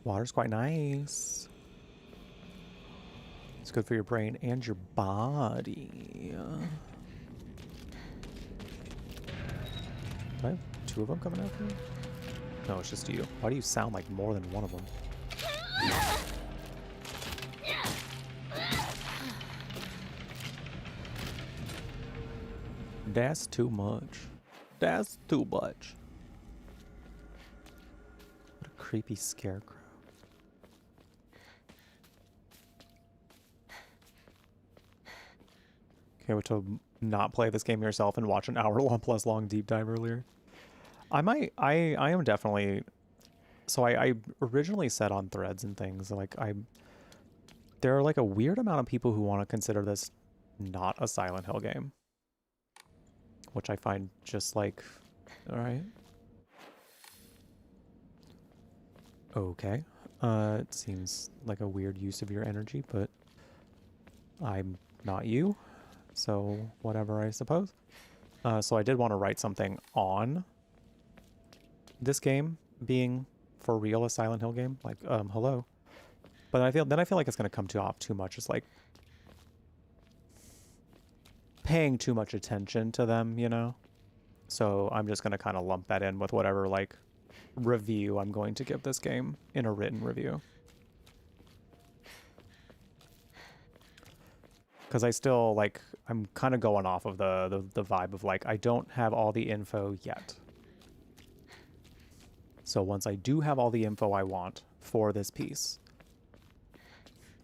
Water's quite nice. It's good for your brain and your body. Do I have two of them coming after me? No, it's just you. Why do you sound like more than one of them? That's too much. That's too much. What a creepy scarecrow. Okay, what to not play this game yourself and watch an hour plus long deep dive earlier. I am definitely, so I originally said on threads and things, like there are like a weird amount of people who want to consider this not a Silent Hill game. Which I find just like, alright. Okay. It seems like a weird use of your energy, but I'm not you. So whatever, I suppose. So I did want to write something on this game being for real a Silent Hill game, like hello. But I feel like it's going to come off too much. It's like paying too much attention to them, you know. So I'm just going to kind of lump that in with whatever like review I'm going to give this game in a written review. Because I still, like, I'm kind of going off of the vibe of, like, I don't have all the info yet. So once I do have all the info I want for this piece,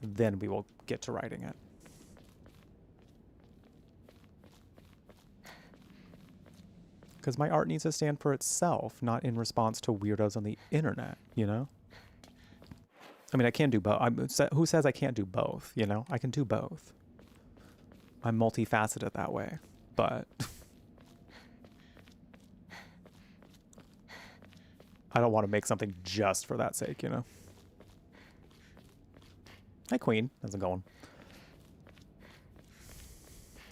then we will get to writing it. Because my art needs to stand for itself, not in response to weirdos on the internet, you know? I mean, I can do both. Who says I can't do both, you know? I can do both. I'm multifaceted that way, but I don't want to make something just for that sake, you know? Hi, Queen. How's it going?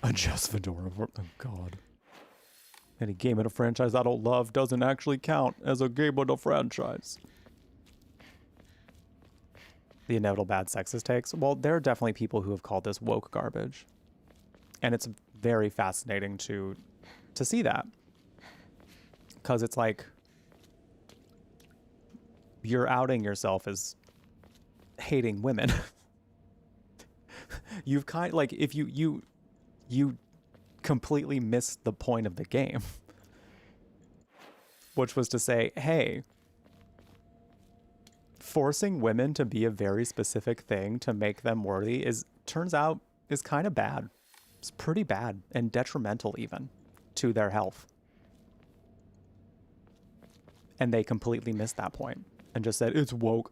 Adjust Fedora. Oh, God. Any game in a franchise I don't love doesn't actually count as a game in a franchise. The inevitable bad sexist takes. Well, there are definitely people who have called this woke garbage. And it's very fascinating to see that. Because it's like, you're outing yourself as hating women. You've kind of, like, if you completely missed the point of the game. Which was to say, hey, forcing women to be a very specific thing to make them worthy turns out is kind of bad. It's pretty bad and detrimental even to their health. And they completely missed that point and just said, it's woke.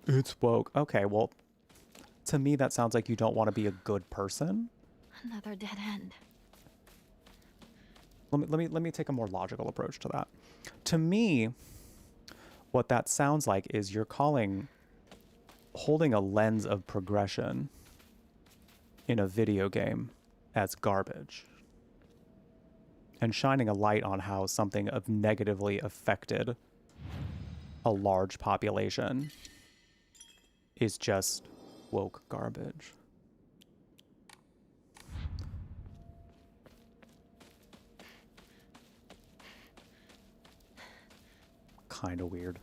It's woke. Okay, well, to me, that sounds like you don't want to be a good person. Another dead end. Let me take a more logical approach to that. To me, what that sounds like is you're holding a lens of progression in a video game as garbage and shining a light on how something have negatively affected a large population is just woke garbage. Kind of weird.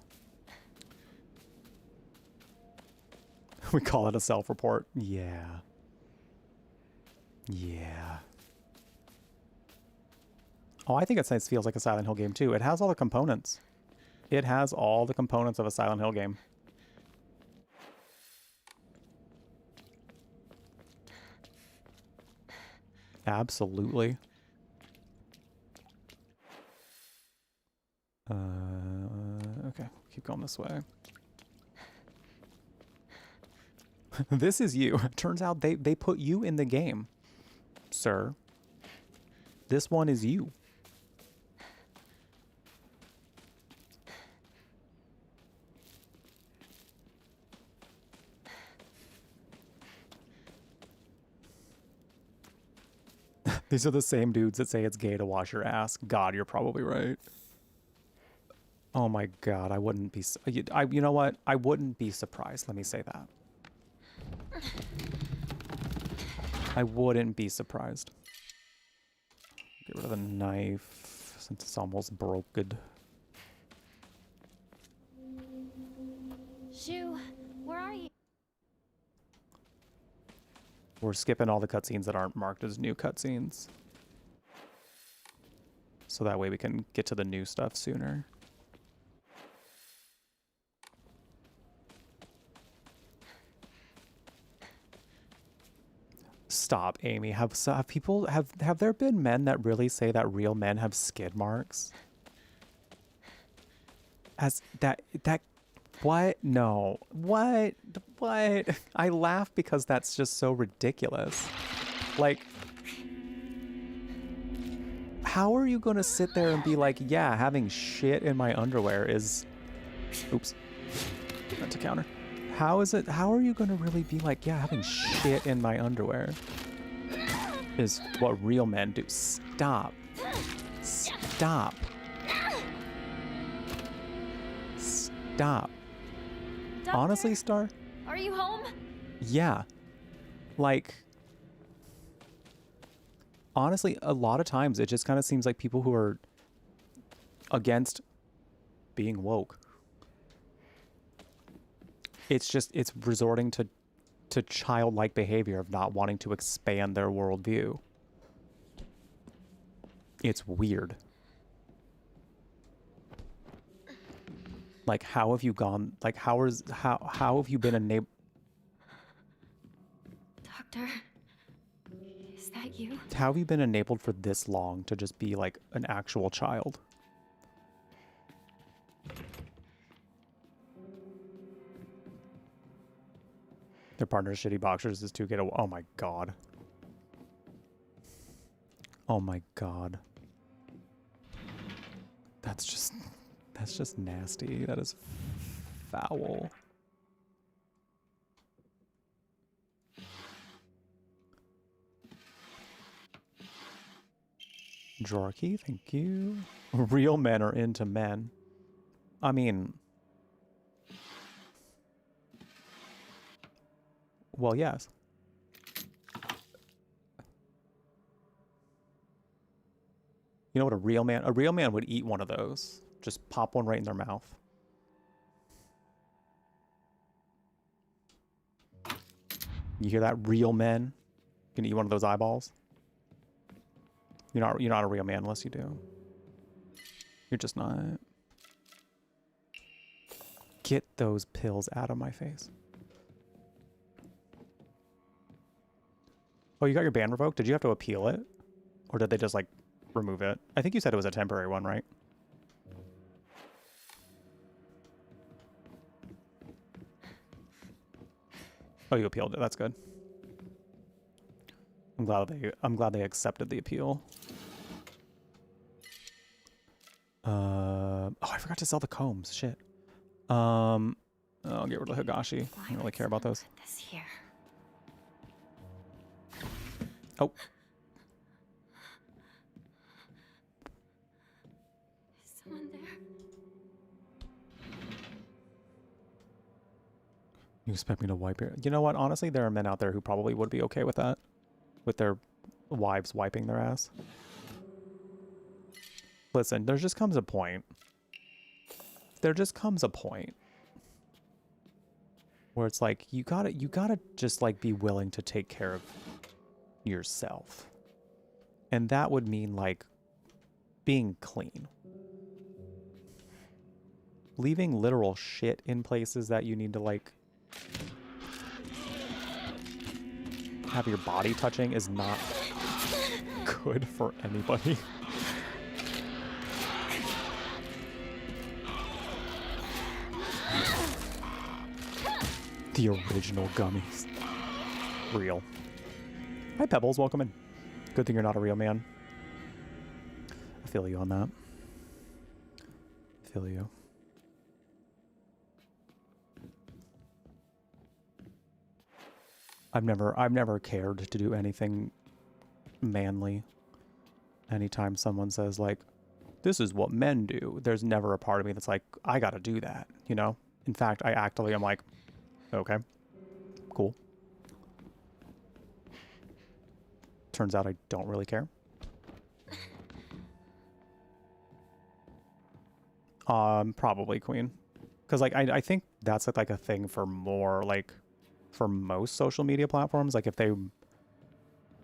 We call it a self-report. Yeah. Yeah. Oh, I think it feels like a Silent Hill game too. It has all the components. It has all the components of a Silent Hill game. Absolutely. Okay, keep going this way. This is you. Turns out they put you in the game, sir. This one is you. These are the same dudes that say it's gay to wash your ass. God, you're probably right. Oh my God, I wouldn't be... you know what? I wouldn't be surprised. Let me say that. I wouldn't be surprised. Get rid of the knife since it's almost broken. Shu, where are you? We're skipping all the cutscenes that aren't marked as new cutscenes. So that way we can get to the new stuff sooner. Stop, Amy. Have there been men that really say that real men have skid marks? As that what? No. What? I laugh because that's just so ridiculous. Like, how are you going to sit there and be like, yeah, having shit in my underwear is... Oops. Meant to counter. How are you going to really be like, yeah, having shit in my underwear is what real men do? Stop. Stop. Stop. Doctor, Honestly, Star? are you home? Yeah. Like, honestly, a lot of times it just kind of seems like people who are against being woke, it's resorting to childlike behavior of not wanting to expand their worldview. It's weird. Like, how have you gone, like, how have you been enabled? Doctor, is that you? How have you been enabled for this long to just be like an actual child? Their partner's shitty boxers is to get a... Oh my God. Oh my God. That's just nasty. That is foul. Drawer key, thank you. Real men are into men. I mean... Well, yes. You know what a real man would eat one of those. Just pop one right in their mouth. You hear that? Real men can eat one of those eyeballs. You're not a real man unless you do. You're just not. Get those pills out of my face. Oh, you got your ban revoked? Did you have to appeal it? Or did they just, like, remove it? I think you said it was a temporary one, right? Oh, you appealed it. That's good. I'm glad they accepted the appeal. Oh, I forgot to sell the combs. Shit. I'll get rid of Higashi. I don't really care about those. This here. Oh. Is someone there? You expect me to wipe your... You know what? Honestly, there are men out there who probably would be okay with that. With their wives wiping their ass. Listen, there just comes a point. There just comes a point where it's like, you gotta just, like, be willing to take care of yourself. And that would mean, like, being clean. Leaving literal shit in places that you need to, like, have your body touching is not... good for anybody. The original gummies. Real. Hi, Pebbles. Welcome in. Good thing you're not a real man. I feel you on that. I feel you. I've never cared to do anything manly. Anytime someone says like, this is what men do, there's never a part of me that's like, I gotta do that, you know? In fact, I actively am like, okay, cool. Turns out I don't really care. Probably Queen. Because like I think that's like a thing for more like for most social media platforms. Like if they can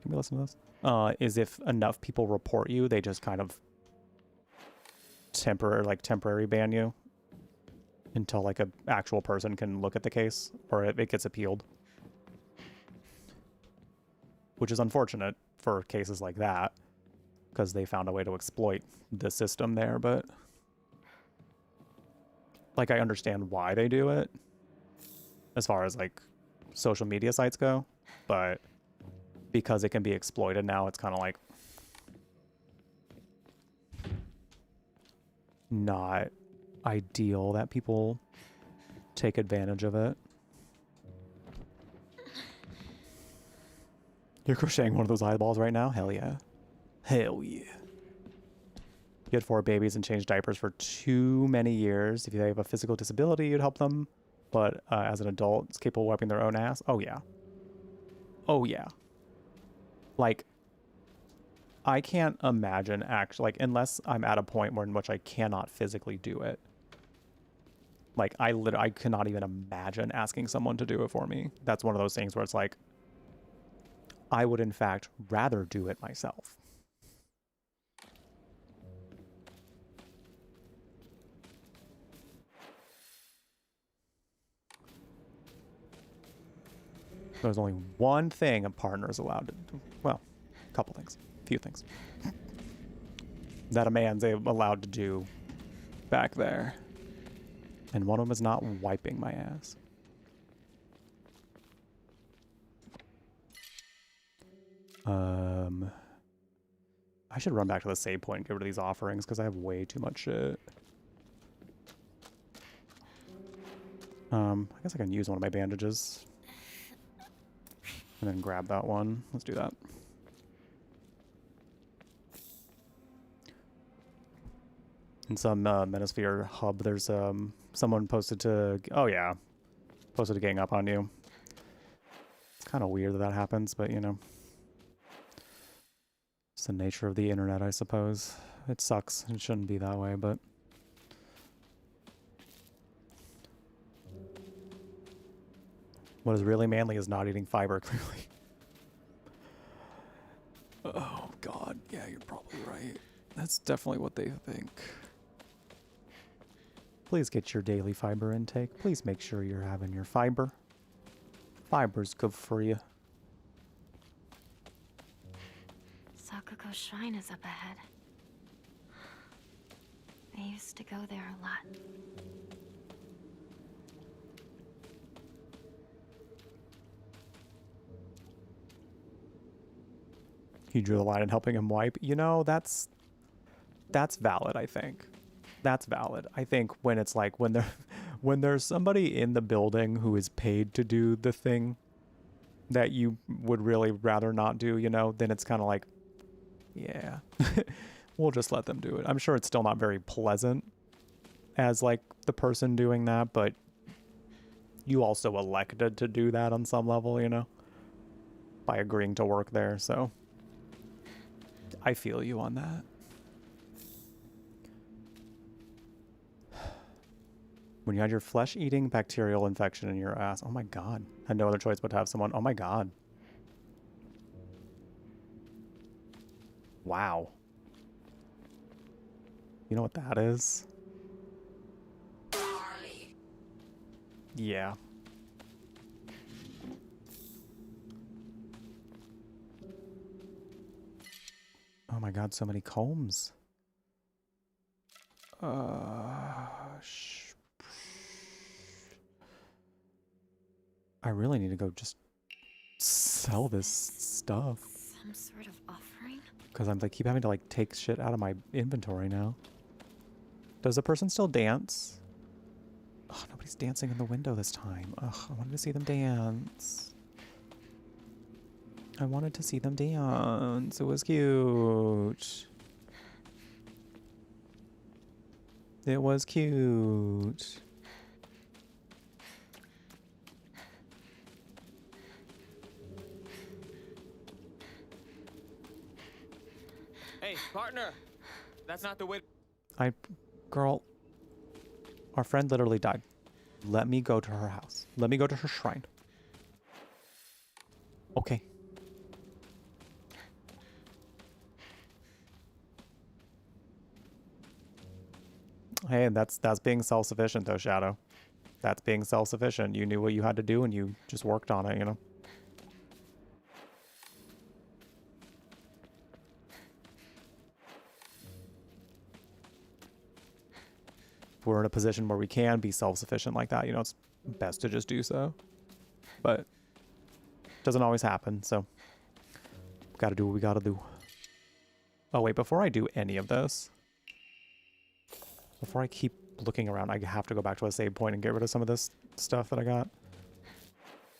we listen to this? Is if enough people report you, they just kind of temporary ban you until like an actual person can look at the case or it gets appealed. Which is unfortunate for cases like that because they found a way to exploit the system there, but like I understand why they do it as far as like social media sites go, but because it can be exploited now, it's kind of like not ideal that people take advantage of it. You're crocheting one of those eyeballs right now? Hell yeah. Hell yeah. You had 4 babies and changed diapers for too many years. If you have a physical disability, you'd help them. But as an adult, it's capable of wiping their own ass. Oh, yeah. Oh, yeah. Like, I can't imagine actually, like, unless I'm at a point where in which I cannot physically do it. Like, I cannot even imagine asking someone to do it for me. That's one of those things where it's like, I would, in fact, rather do it myself. There's only one thing a partner is allowed to do. Well, a couple things. A few things. That a man's allowed to do back there. And one of them is not wiping my ass. I should run back to the save point and get rid of these offerings because I have way too much shit. I guess I can use one of my bandages. And then grab that one. Let's do that. In some Metasphere hub, there's someone posted to... Oh, yeah. Posted to gang up on you. It's kind of weird that happens, but, you know. It's the nature of the internet, I suppose. It sucks. It shouldn't be that way, but... What is really manly is not eating fiber, clearly. Oh, God. Yeah, you're probably right. That's definitely what they think. Please get your daily fiber intake. Please make sure you're having your fiber. Fiber's good for you. Sakuko Shrine is up ahead. I used to go there a lot. He drew the line in helping him wipe. You know, that's valid, I think. That's valid. I think when it's like when there's somebody in the building who is paid to do the thing that you would really rather not do, you know, then it's kind of like, yeah, we'll just let them do it. I'm sure it's still not very pleasant as like the person doing that, but you also elected to do that on some level, you know, by agreeing to work there. So I feel you on that. When you had your flesh-eating bacterial infection in your ass. Oh my God. Had no other choice but to have someone. Oh my God. Wow. You know what that is? Yeah. Oh my god, so many combs. I really need to go just sell this stuff. Some sort of offering? Because I'm like keep having to like take shit out of my inventory now. Does the person still dance? Oh, nobody's dancing in the window this time. Ugh, I wanted to see them dance. I wanted to see them dance. It was cute. It was cute. Hey, partner! That's not the way. Girl, our friend literally died. Let me go to her house. Let me go to her shrine. Okay. Hey, that's being self-sufficient though, Shadow. That's being self-sufficient. You knew what you had to do and you just worked on it, you know? If we're in a position where we can be self-sufficient like that, you know, it's best to just do so. But it doesn't always happen, so gotta do what we gotta do. Oh wait, before I do any of this, before I keep looking around, I have to go back to a save point and get rid of some of this stuff that I got.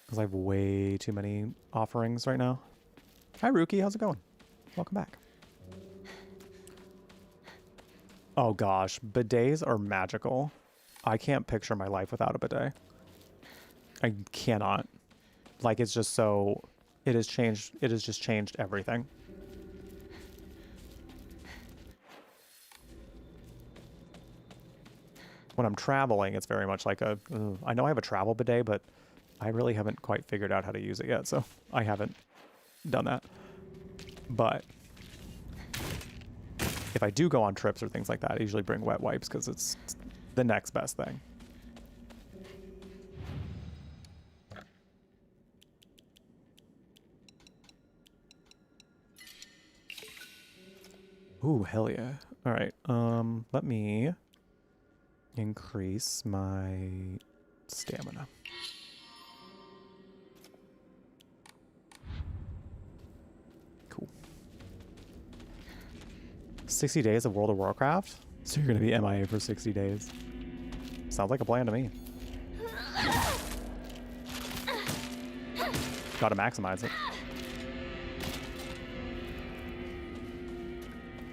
Because I have way too many offerings right now. Hi Ruki, how's it going? Welcome back. Oh gosh, bidets are magical. I can't picture my life without a bidet. I cannot. Like, it's just so... It has just changed everything. When I'm traveling, it's very much like a... I know I have a travel bidet, but I really haven't quite figured out how to use it yet, so I haven't done that. But if I do go on trips or things like that, I usually bring wet wipes because it's the next best thing. Ooh, hell yeah. All right, let me increase my stamina. Cool. 60 days of World of Warcraft? So you're gonna be MIA for 60 days. Sounds like a plan to me. Gotta maximize it.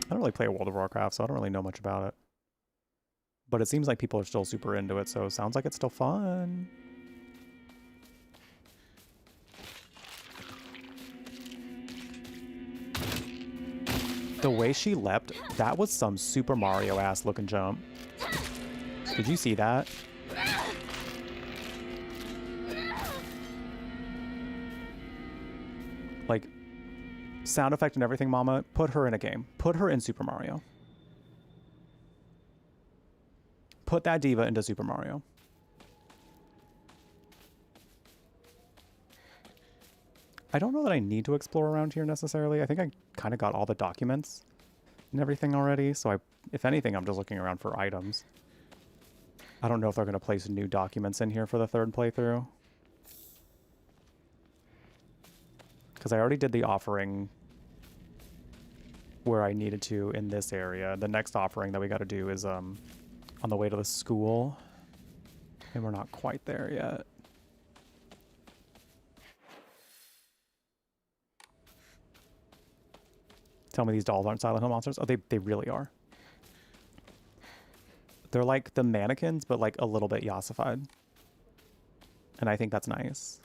I don't really play World of Warcraft, so I don't really know much about it. But it seems like people are still super into it, so it sounds like it's still fun. The way she leapt, that was some Super Mario-ass looking jump. Did you see that? Like, sound effect and everything, Mama. Put her in a game. Put her in Super Mario. Put that diva into Super Mario. I don't know that I need to explore around here necessarily. I think I kind of got all the documents and everything already. So if anything, I'm just looking around for items. I don't know if they're going to place new documents in here for the third playthrough. Because I already did the offering where I needed to in this area. The next offering that we got to do is on the way to the school. And we're not quite there yet. Tell me these dolls aren't Silent Hill monsters. Oh, they really are. They're like the mannequins, but like a little bit yassified. And I think that's nice.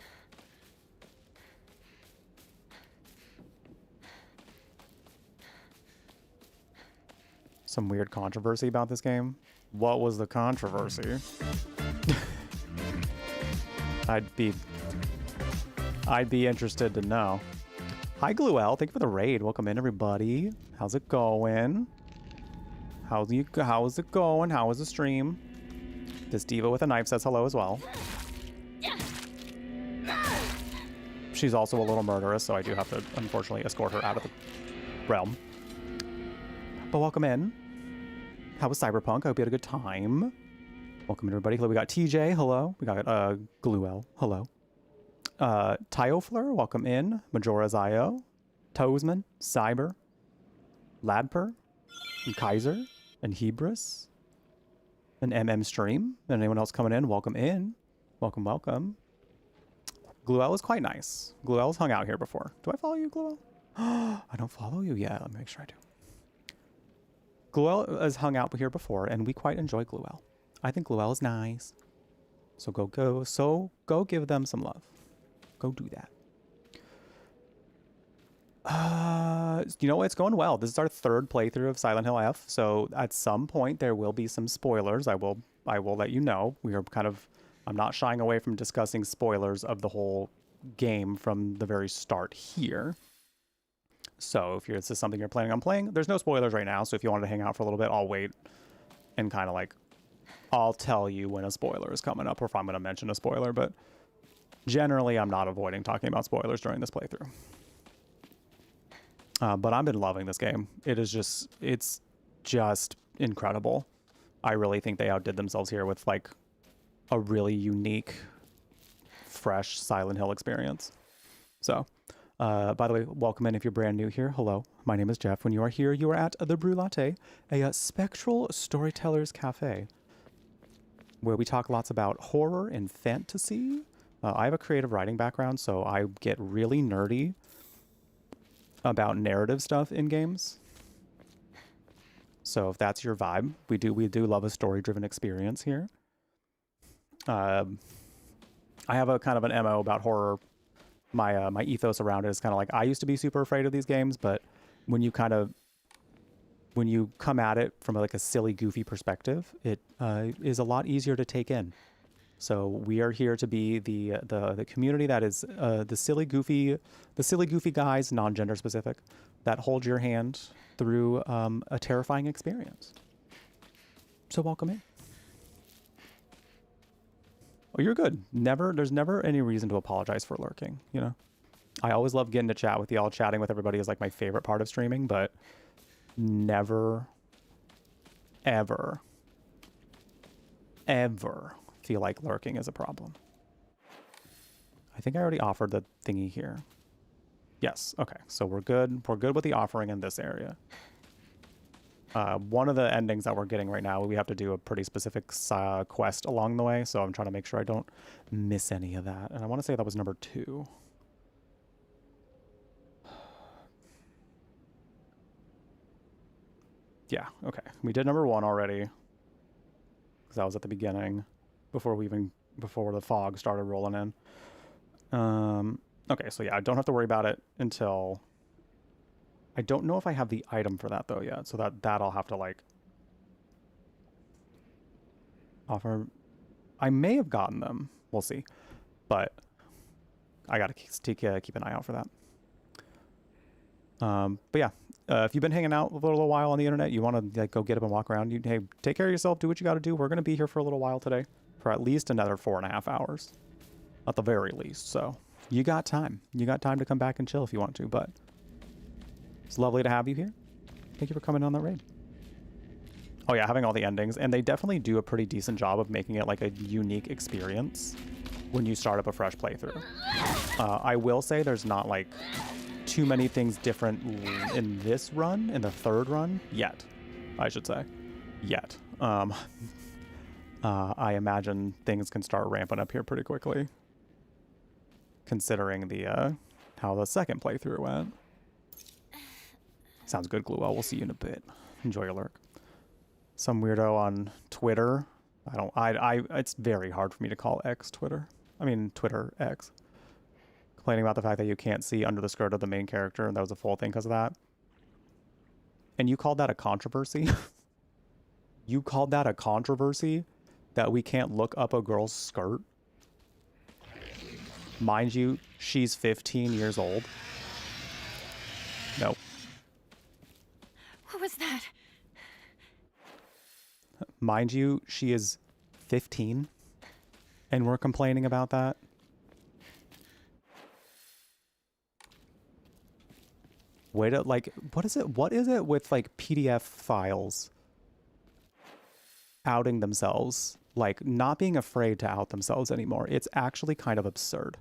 Some weird controversy about this game. What was the controversy? I'd be interested to know. Hi, Gluel. Thank you for the raid. Welcome in, everybody. How's it going? How's it going? How is the stream? This diva with a knife says hello as well. She's also a little murderous, so I do have to, unfortunately, escort her out of the realm. But welcome in. How was Cyberpunk? I hope you had a good time. Welcome everybody. Hello, we got TJ. Hello. We got Gluel. Hello. Tyofler. Welcome in. Majora's IO. Toesman. Cyber. Ladper. And Kaiser. And Hebris. And MM Stream. And anyone else coming in? Welcome in. Welcome, welcome. Gluel is quite nice. Gluel's hung out here before. Do I follow you, Gluel? I don't follow you yet. Let me make sure I do. Gluel has hung out here before, and we quite enjoy Gluel. I think Gluel is nice. So go give them some love. Go do that. You know what? It's going well. This is our third playthrough of Silent Hill F. So at some point there will be some spoilers. I will let you know. We are I'm not shying away from discussing spoilers of the whole game from the very start here. So if this is something you're planning on playing, there's no spoilers right now. So if you wanted to hang out for a little bit, I'll wait and kind of like, I'll tell you when a spoiler is coming up or if I'm going to mention a spoiler. But generally, I'm not avoiding talking about spoilers during this playthrough. But I've been loving this game. It's just incredible. I really think they outdid themselves here with like a really unique, fresh Silent Hill experience. So, by the way, welcome in if you're brand new here. Hello, my name is Jeff. When you are here, you are at the Brew Latte, a spectral storyteller's cafe, where we talk lots about horror and fantasy. I have a creative writing background, so I get really nerdy about narrative stuff in games. So if that's your vibe, we do love a story-driven experience here. I have a kind of an MO about horror. My ethos around it is kind of like, I used to be super afraid of these games, but when you come at it from like a silly, goofy perspective, it is a lot easier to take in. So we are here to be the community that is the silly goofy guys, non-gender specific, that hold your hand through a terrifying experience. So welcome in. Oh, you're good. There's never any reason to apologize for lurking, you know? I always love getting to chat with y'all. Chatting with everybody is like my favorite part of streaming, but never, ever, ever feel like lurking is a problem. I think I already offered the thingy here. Yes, okay. So we're good. We're good with the offering in this area. One of the endings that we're getting right now, we have to do a pretty specific quest along the way, so I'm trying to make sure I don't miss any of that. And I want to say that was number 2. Yeah, okay. We did number 1 already, because that was at the beginning, before the fog started rolling in. Okay, so yeah, I don't have to worry about it until... I don't know if I have the item for that though yet, so that I'll have to like offer. I may have gotten them. We'll see, but I gotta keep an eye out for that. But yeah, if you've been hanging out a little while on the internet, you want to like go get up and walk around. Hey, take care of yourself. Do what you got to do. We're gonna be here for a little while today, for at least another 4.5 hours, at the very least. So you got time. You got time to come back and chill if you want to, but. It's lovely to have you here. Thank you for coming on that raid. Oh yeah, having all the endings. And they definitely do a pretty decent job of making it like a unique experience when you start up a fresh playthrough. I will say there's not like too many things different in this run, in the third run, yet. I should say. Yet. I imagine things can start ramping up here pretty quickly, considering the how the second playthrough went. Sounds good, Gluel. We'll see you in a bit. Enjoy your lurk. Some weirdo on Twitter. It's very hard for me to call X Twitter. I mean, Twitter X. Complaining about the fact that you can't see under the skirt of the main character, and that was a full thing because of that. And you called that a controversy? You called that a controversy? That we can't look up a girl's skirt? Mind you, she's 15 years old. No. What was that? Mind you, she is 15, and we're complaining about that. Way to, like, what is it with, like, PDF files outing themselves? Like, not being afraid to out themselves anymore. It's actually kind of absurd.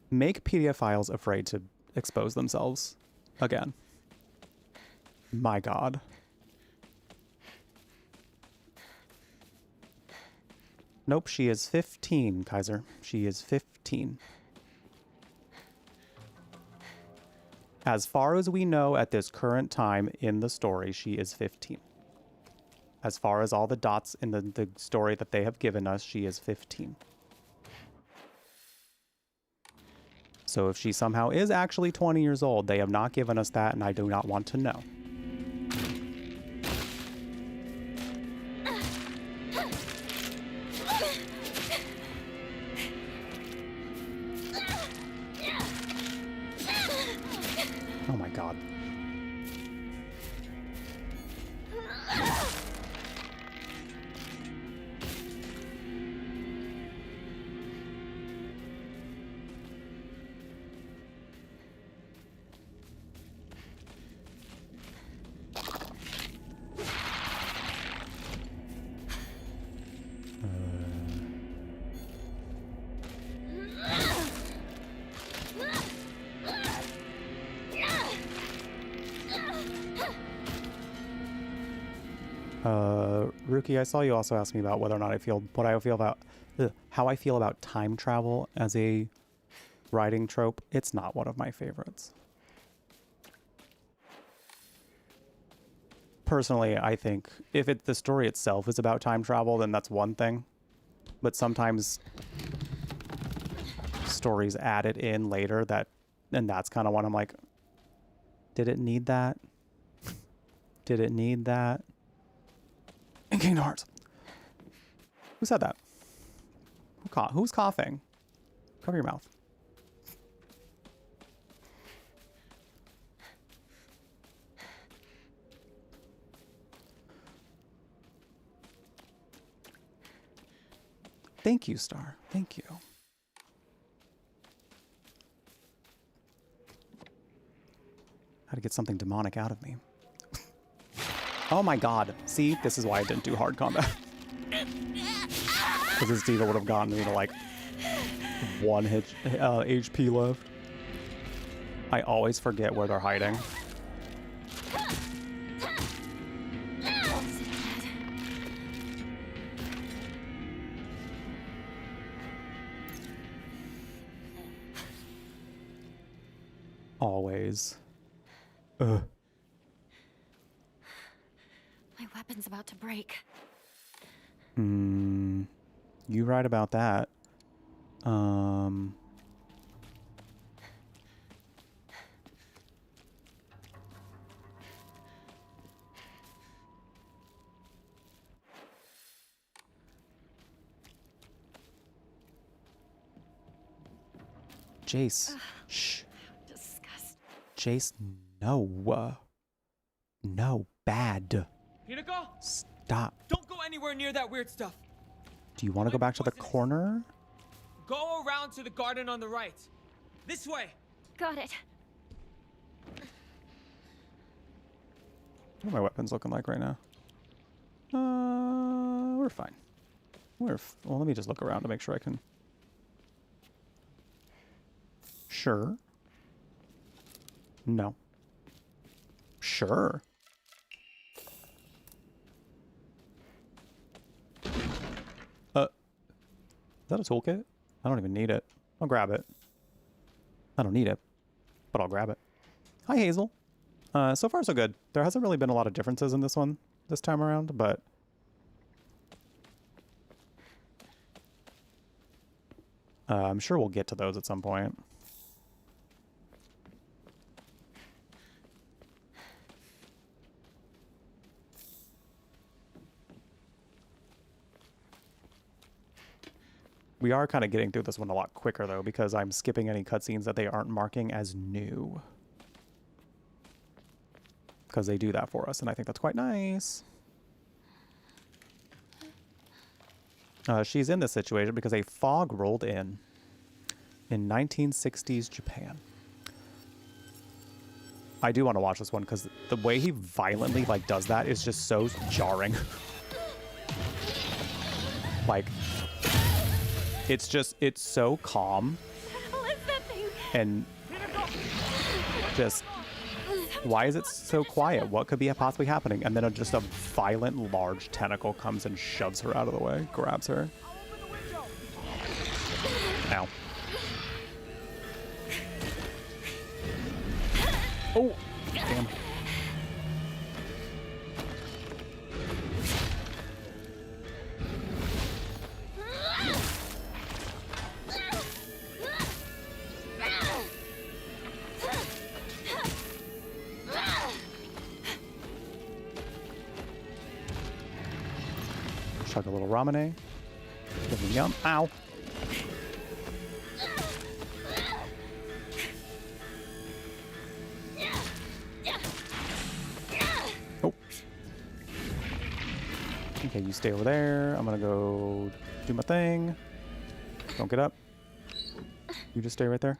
Make PDF files afraid to expose themselves again. My God. Nope, she is 15, Kaiser. She is 15. As far as we know at this current time in the story, she is 15. As far as all the dots in the story that they have given us, she is 15. So if she somehow is actually 20 years old, they have not given us that, and I do not want to know. Oh my God. Ruki, I saw you also ask me about whether or not how I feel about time travel as a writing trope. It's not one of my favorites. Personally, I think if the story itself is about time travel, then that's one thing. But sometimes stories add it in later and that's kind of when I'm like, did it need that? Did it need that? In Kingdom Hearts. Who said that? Who's coughing? Cover your mouth. Thank you, Star. Thank you. How to get something demonic out of me. Oh my God. See, this is why I didn't do hard combat. Because this diva would have gotten me to like 1 HP left. I always forget where they're hiding. Always. Ugh. My weapon's about to break. You right about that. Jace. Shh. Disgust. Jace, no. No, bad. Hinako? Stop. Don't go anywhere near that weird stuff. Do you want to go back to the corner? Go around to the garden on the right. This way. Got it. What are my weapons looking like right now? We're fine. Well, let me just look around to make sure I can. Sure. No. Sure. Is that a toolkit? I don't even need it. I'll grab it. I don't need it, but I'll grab it. Hi, Hazel. So far, so good. There hasn't really been a lot of differences in this one this time around, but I'm sure we'll get to those at some point. We are kind of getting through this one a lot quicker, though, because I'm skipping any cutscenes that they aren't marking as new. Because they do that for us, and I think that's quite nice. She's in this situation because a fog rolled in. in 1960s Japan. I do want to watch this one because the way he violently like does that is just so jarring. Like, it's so calm What is that thing? and just, why is it so quiet? What could be possibly happening? And then just a violent large tentacle comes and shoves her out of the way, grabs her. Ow. Oh, damn. Chug a little ramune. Give me yum. Ow. Oh. Okay, you stay over there. I'm gonna go do my thing. Don't get up. You just stay right there.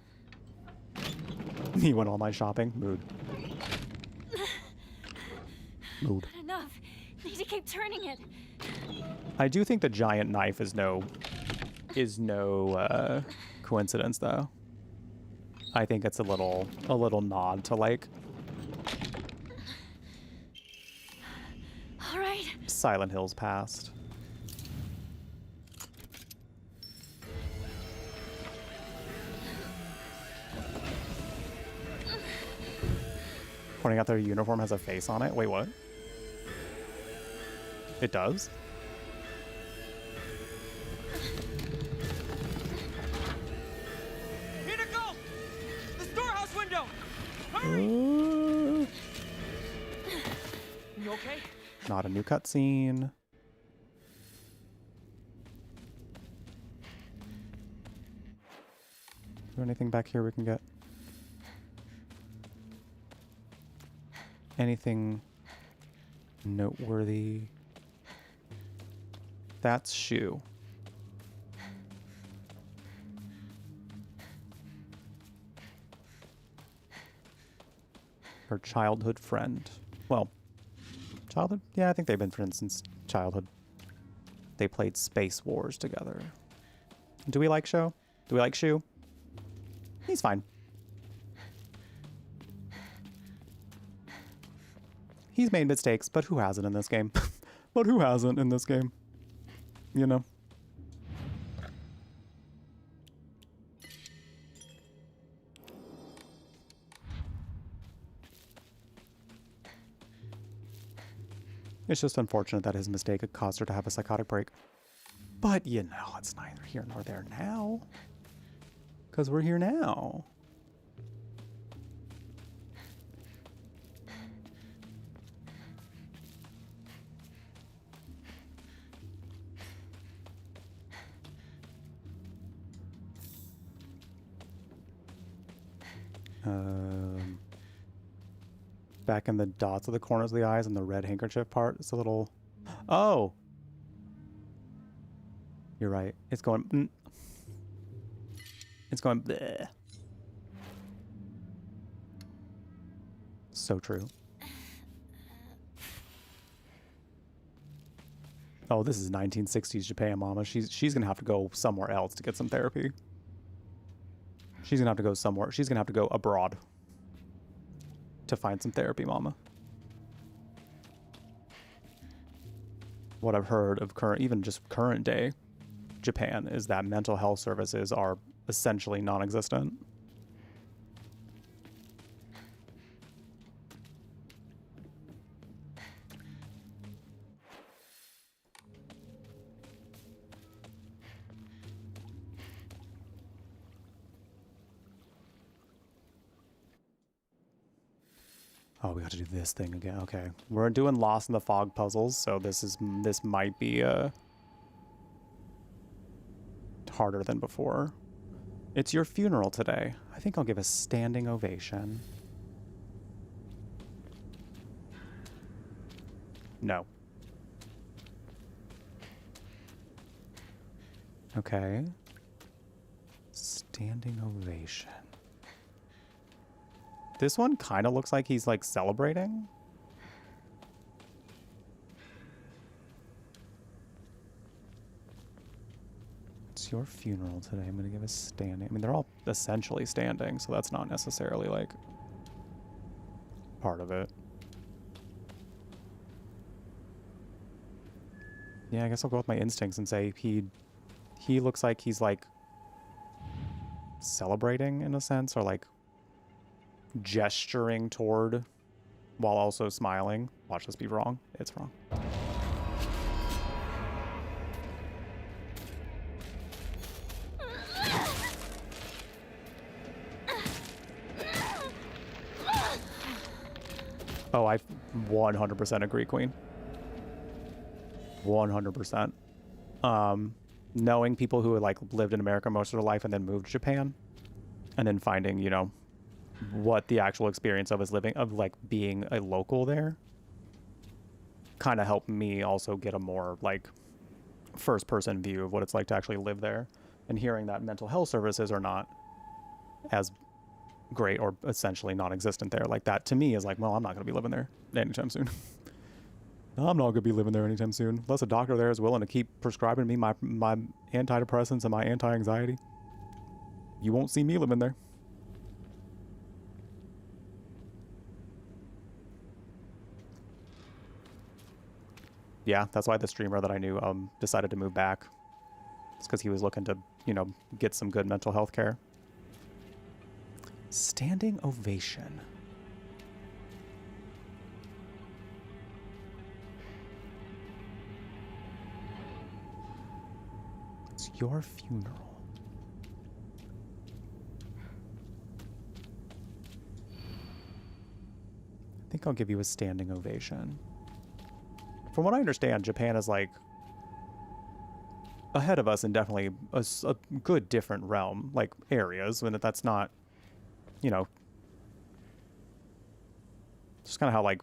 He went all my shopping. Mood. Mood. Not enough. Need to keep turning it. I do think the giant knife is no coincidence though. I think it's a little nod to like All right. Silent Hill's past. Pointing out their uniform has a face on it. Wait, what? It does? Here to go! The storehouse window! Hurry! You okay? Not a new cutscene. Is there anything back here we can get? Anything noteworthy? That's Shu. Her childhood friend. Well, childhood? Yeah, I think they've been friends since childhood. They played Space Wars together. Do we like Shu? Do we like Shu? He's fine. He's made mistakes, but who hasn't in this game? But who hasn't in this game? You know? It's just unfortunate that his mistake had caused her to have a psychotic break. But, you know, it's neither here nor there now. Because we're here now. Back in the dots of the corners of the eyes and the red handkerchief part, it's a little... Oh! You're right. It's going... Mm. It's going... Bleh. So true. Oh, this is 1960s Japan, Mama. She's gonna have to go somewhere else to get some therapy. She's gonna have to go somewhere. She's gonna have to go abroad to find some therapy, Mama. What I've heard of even just current day Japan is that mental health services are essentially non-existent. Oh, we got to do this thing again. Okay. We're doing Lost in the Fog puzzles, so this might be harder than before. It's your funeral today. I think I'll give a standing ovation. No. Okay. Standing ovation. This one kind of looks like he's like celebrating. It's your funeral today. I'm going to give a standing. I mean, they're all essentially standing, so that's not necessarily like part of it. Yeah, I guess I'll go with my instincts and say he looks like he's like celebrating in a sense, or like gesturing toward while also smiling. Watch this be wrong. It's wrong. Oh, I 100% agree, Queen. 100%. Knowing people who had like lived in America most of their life and then moved to Japan, and then finding, you know, what the actual experience of like being a local there, kind of helped me also get a more like first person view of what it's like to actually live there. And hearing that mental health services are not as great or essentially non-existent there, like that to me is like, well, I'm not going to be living there anytime soon. I'm not going to be living there anytime soon unless a doctor there is willing to keep prescribing me my antidepressants and my anti-anxiety. You won't see me living there. Yeah, that's why the streamer that I knew decided to move back. It's because he was looking to, you know, get some good mental health care. Standing ovation. It's your funeral. I think I'll give you a standing ovation. From what I understand, Japan is like ahead of us in definitely a good different realm, like areas, when that's not, you know, just kind of how like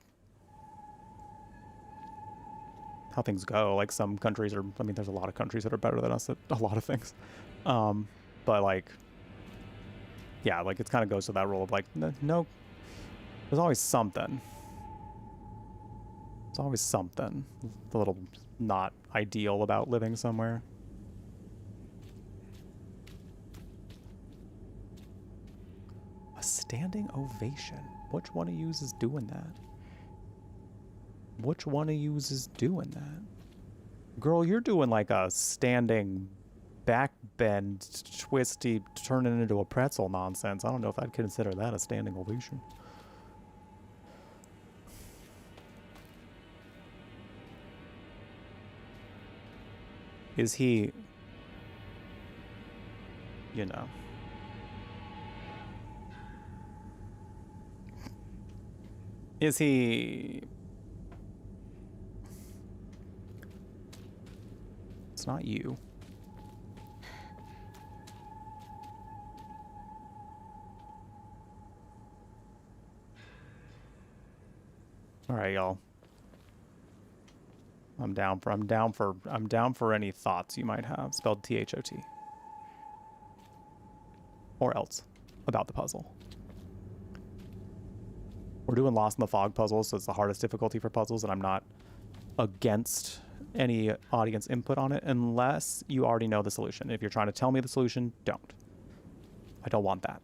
how things go. Like some countries are, I mean, there's a lot of countries that are better than us at a lot of things, but like, yeah, like it kind of goes to that role of like, no, there's always something. There's always something a little not ideal about living somewhere. A standing ovation. Which one of yous is doing that? Which one of yous is doing that? Girl, you're doing like a standing backbend, twisty, turning into a pretzel nonsense. I don't know if I'd consider that a standing ovation. Is he, you know, is he, it's not you. All right, y'all. I'm down for any thoughts you might have, spelled T-H-O-T. Or else, about the puzzle. We're doing Lost in the Fog puzzles, so it's the hardest difficulty for puzzles, and I'm not against any audience input on it unless you already know the solution. If you're trying to tell me the solution, don't. I don't want that.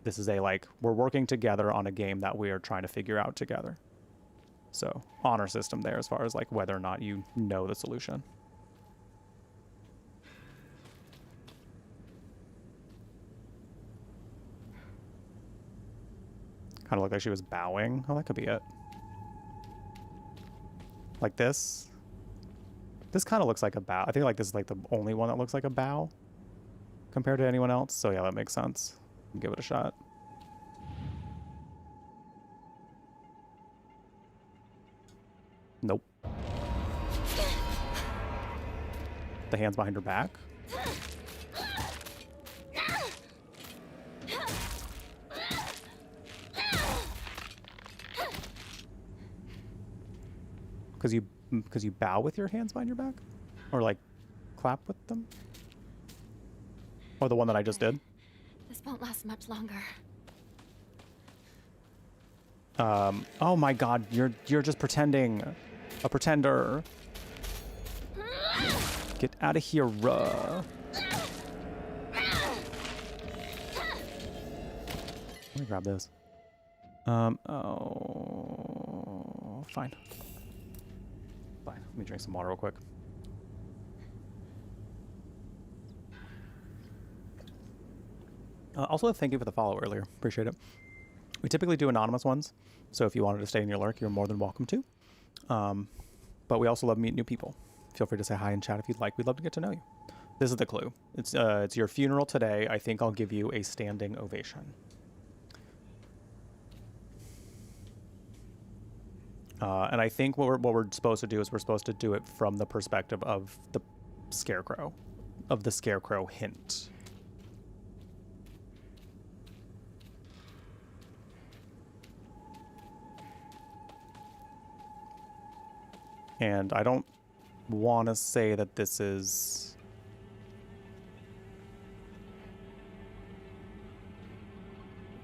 This is a, like, we're working together on a game that we are trying to figure out together. So, honor system there as far as like whether or not you know the solution. Kind of looked like she was bowing. Oh, that could be it. Like this. This kind of looks like a bow. I think like this is like the only one that looks like a bow compared to anyone else. So yeah, that makes sense. Give it a shot. Nope. The hands behind her back. Because you bow with your hands behind your back, or like clap with them. Or the one that I just did. This won't last much longer. Oh my god, you're just pretending. A pretender. Get out of here, Let me grab this. Oh, fine. Fine, let me drink some water real quick. Also, thank you for the follow earlier. Appreciate it. We typically do anonymous ones, so if you wanted to stay in your lurk, you're more than welcome to. But we also love meeting new people. Feel free to say hi in chat if you'd like. We'd love to get to know you. This is the clue. It's your funeral today. I think I'll give you a standing ovation. And I think what we're supposed to do is we're supposed to do it from the perspective of the scarecrow, of the scarecrow hint. And I don't want to say that this is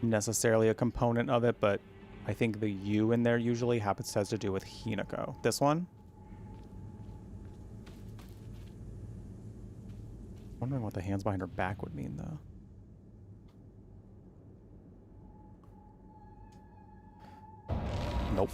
necessarily a component of it, but I think the U in there usually has to do with Hinako. This one? Wondering what the hands behind her back would mean, though. Nope.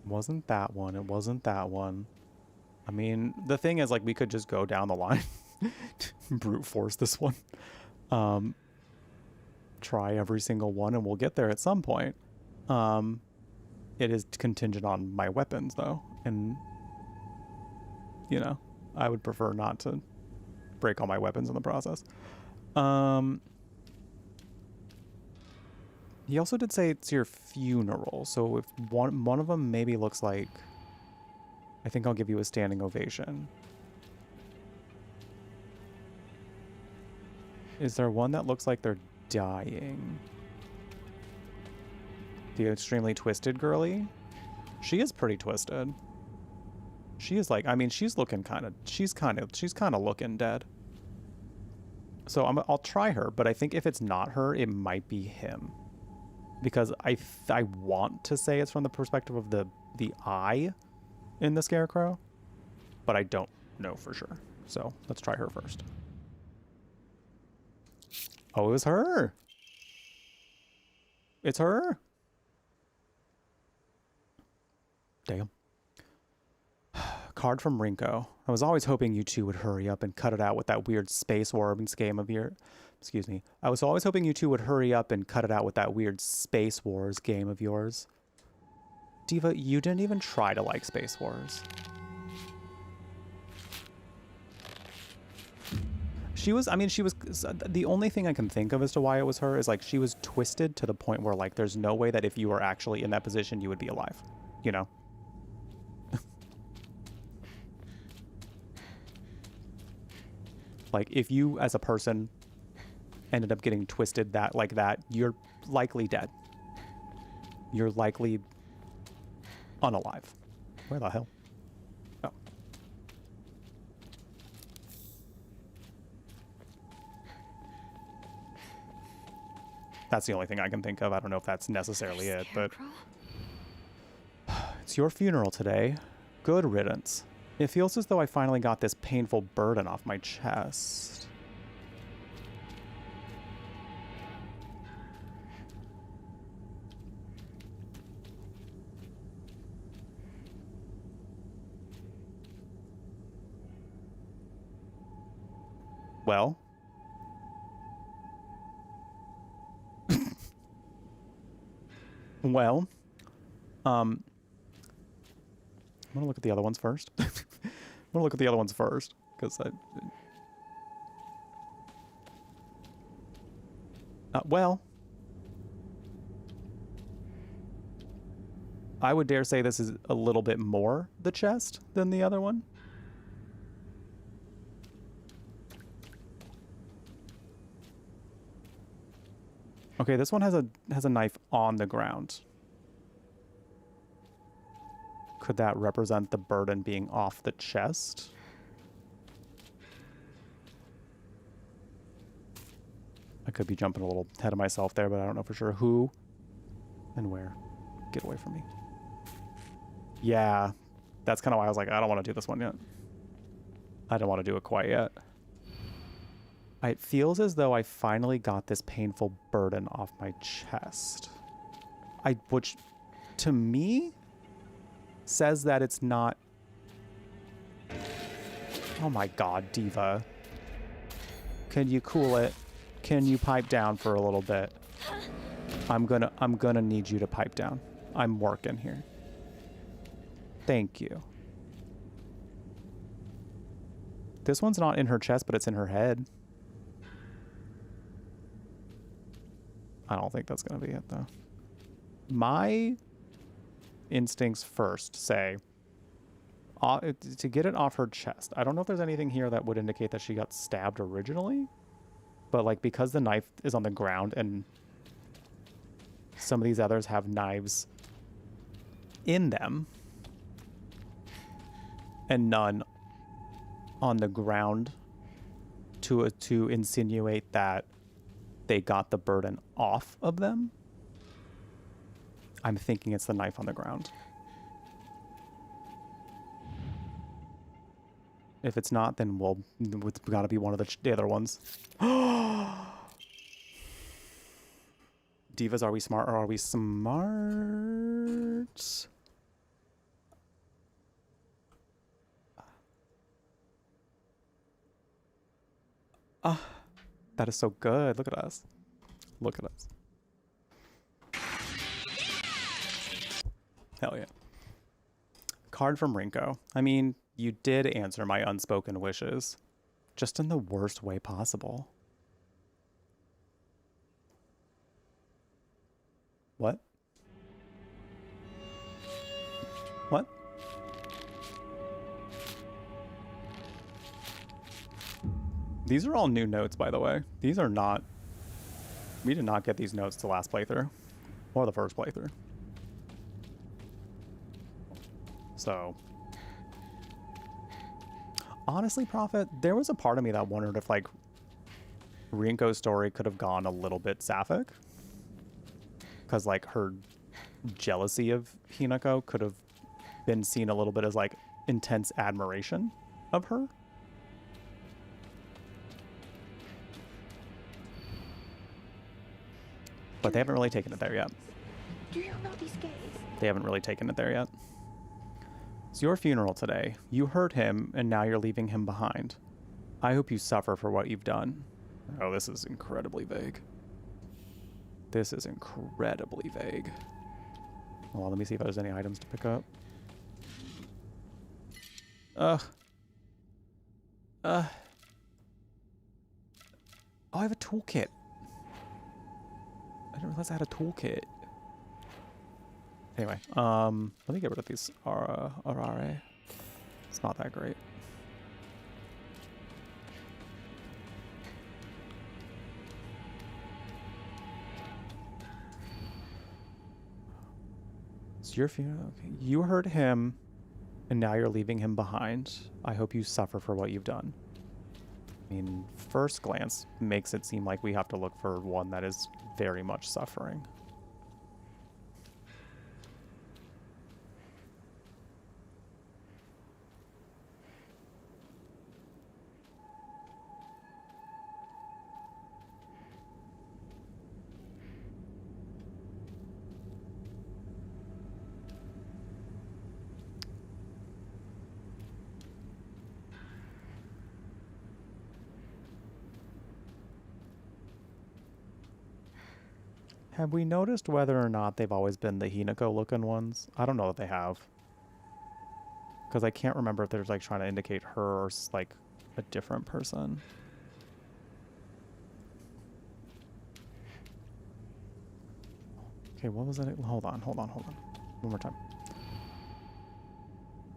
Wasn't that one. It wasn't that one. I mean, the thing is, like, we could just go down the line. Brute force this one. Try every single one and we'll get there at some point. It is contingent on my weapons, though. And, you know, I would prefer not to break all my weapons in the process. He also did say it's your funeral, so if one of them maybe looks like, I think I'll give you a standing ovation. Is there one that looks like they're dying? The extremely twisted girly? She is pretty twisted. She is like, I mean, she's looking she's kind of looking dead. So I'll try her, but I think if it's not her, it might be him. Because I want to say it's from the perspective of the eye in the scarecrow, but I don't know for sure. So let's try her first. Oh, it was her. It's her. Damn. Card from Rinko. I was always hoping you two would hurry up and cut it out with that weird space orb game of your... Excuse me. I was always hoping you two would hurry up and cut it out with that weird Space Wars game of yours. Diva, you didn't even try to like Space Wars. She was, I mean, she was, the only thing I can think of as to why it was her is like she was twisted to the point where like there's no way that if you were actually in that position you would be alive, you know? Like if you as a person ended up getting twisted like that, you're likely dead. You're likely unalive. Where the hell? Oh. That's the only thing I can think of. I don't know if that's necessarily it, but... It's your funeral today. Good riddance. It feels as though I finally got this painful burden off my chest. Well, well, I'm gonna look at the other ones first. I'm gonna look at the other ones first because Well, I would dare say this is a little bit more the chest than the other one. Okay, this one has a knife on the ground. Could that represent the burden being off the chest? I could be jumping a little ahead of myself there, but I don't know for sure who and where. Get away from me. Yeah, that's kind of why I was like, I don't want to do this one yet. I don't want to do it quite yet. It feels as though I finally got this painful burden off my chest. Which, to me, says that it's not... Oh my god, Diva. Can you cool it? Can you pipe down for a little bit? I'm gonna need you to pipe down. I'm working here. Thank you. This one's not in her chest, but it's in her head. I don't think that's gonna be it, though. My instincts first say to get it off her chest. I don't know if there's anything here that would indicate that she got stabbed originally, but like because the knife is on the ground and some of these others have knives in them and none on the ground to insinuate that they got the burden off of them, I'm thinking it's the knife on the ground. If it's not, then it's got to be one of the other ones. Divas, are we smart or are we smart? That is so good. Look at us. Look at us. Hell yeah. Card from Rinko. I mean, you did answer my unspoken wishes. Just in the worst way possible. What? What? These are all new notes, by the way. These are not... We did not get these notes to last playthrough. Or the first playthrough. So... Honestly, Prophet, there was a part of me that wondered if, like, Rinko's story could have gone a little bit sapphic. Because, like, her jealousy of Hinako could have been seen a little bit as, like, intense admiration of her. But they haven't really taken it there yet. Do you know these gays? They haven't really taken it there yet. It's your funeral today. You hurt him, and now you're leaving him behind. I hope you suffer for what you've done. Oh, this is incredibly vague. This is incredibly vague. Well, let me see if there's any items to pick up. Oh, I have a toolkit. I didn't realize I had a toolkit. Anyway, let me get rid of these Arare. It's not that great. It's your funeral. Okay. You hurt him, and now you're leaving him behind. I hope you suffer for what you've done. I mean, first glance makes it seem like we have to look for one that is very much suffering. Have we noticed whether or not they've always been the Hinako-looking ones? I don't know if they have. Because I can't remember if they're like trying to indicate her or like a different person. Okay, what was that? Hold on. One more time.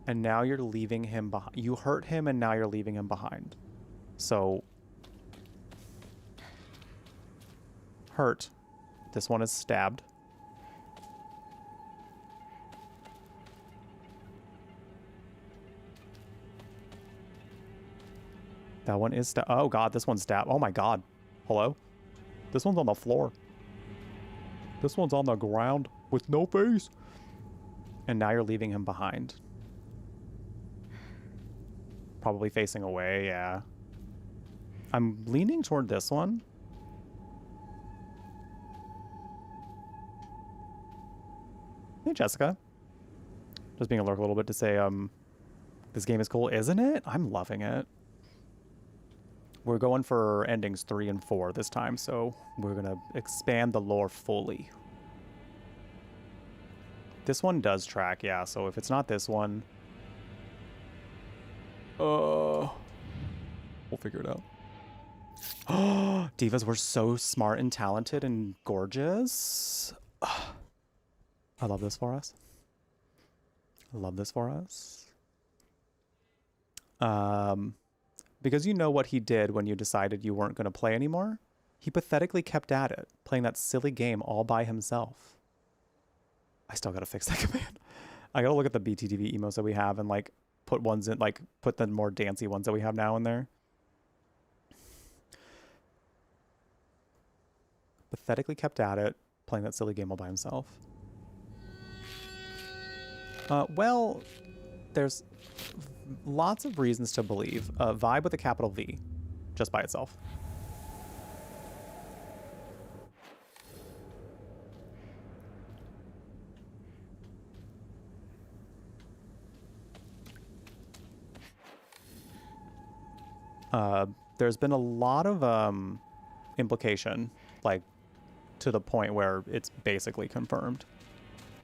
And now you're leaving him behind. You hurt him and now you're leaving him behind. So... hurt. This one is stabbed. That one is stabbed. Oh god, this one's stabbed. Oh my god. Hello? This one's on the floor. This one's on the ground with no face. And now you're leaving him behind. Probably facing away, yeah. I'm leaning toward this one. Hey, Jessica. Just being a lurk a little bit to say, this game is cool, isn't it? I'm loving it. We're going for endings 3 and 4 this time, so we're gonna expand the lore fully. This one does track, yeah, so if it's not this one... we'll figure it out. Divas were so smart and talented and gorgeous. I love this for us. I love this for us. Because you know what he did when you decided you weren't going to play anymore? He pathetically kept at it, playing that silly game all by himself. I still gotta fix that command. I gotta look at the BTTV emotes that we have and like put ones in, like put the more dancey ones that we have now in there. Pathetically kept at it, playing that silly game all by himself. Well, there's lots of reasons to believe. Vibe with a capital V, just by itself. There's been a lot of implication, like to the point where it's basically confirmed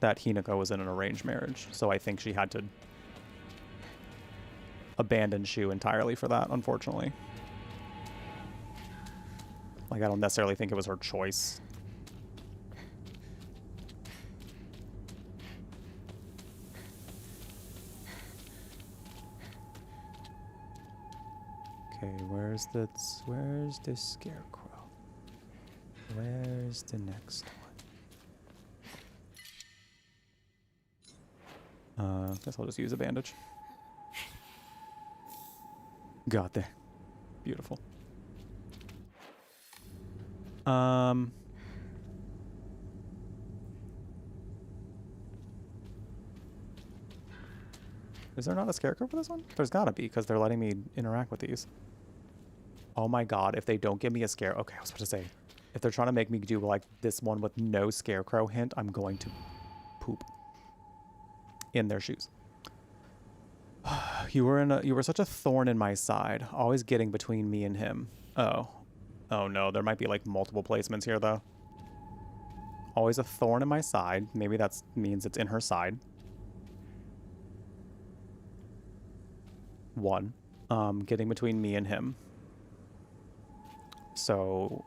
that Hinako was in an arranged marriage. So I think she had to abandon Shu entirely for that, unfortunately. Like, I don't necessarily think it was her choice. Okay, where's the scarecrow? Where's the next one? Guess I'll just use a bandage. Got there. Beautiful. Is there not a scarecrow for this one? There's gotta be, because they're letting me interact with these. Oh my god, if they don't give me a scare... Okay, I was about to say, if they're trying to make me do like this one with no scarecrow hint, I'm going to poop in their shoes. You were such a thorn in my side, always getting between me and him. Oh no, there might be like multiple placements here though. Always a thorn in my side. Maybe that means it's in her side. One, getting between me and him. So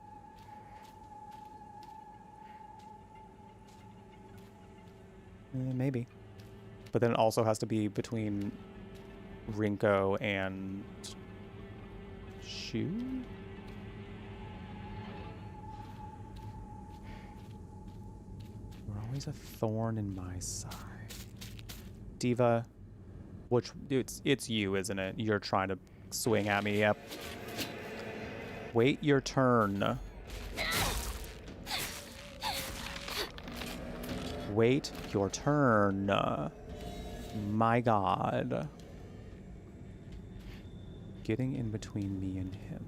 maybe, but then it also has to be between Rinko and Shu? You're always a thorn in my side. Diva, which it's you, isn't it? You're trying to swing at me. Yep. Wait your turn. Wait your turn. My god. Getting in between me and him.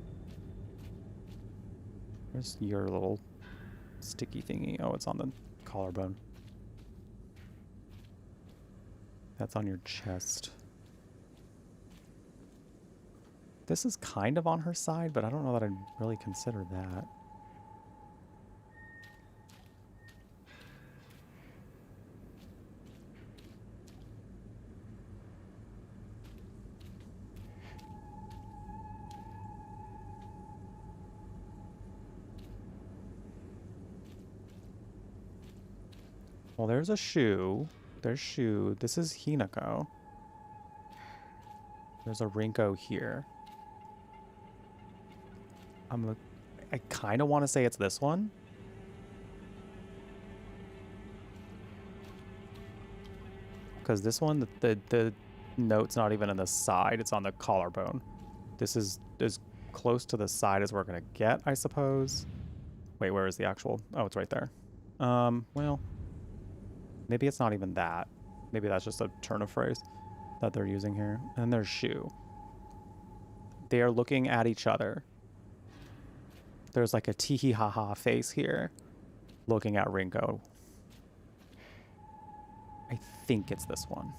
Where's your little sticky thingy? Oh, it's on the collarbone. That's on your chest. This is kind of on her side, but I don't know that I'd really consider that. Well, there's a shoe. There's shoe. This is Hinako. There's a Rinko here. I kind of want to say it's this one. Because this one, the note's not even on the side. It's on the collarbone. This is as close to the side as we're going to get, I suppose. Wait, where is the actual? Oh, it's right there. Well, maybe it's not even that. Maybe that's just a turn of phrase that they're using here. And there's shoe. They are looking at each other. There's like a tee ha ha face here looking at Rinko. I think it's this one.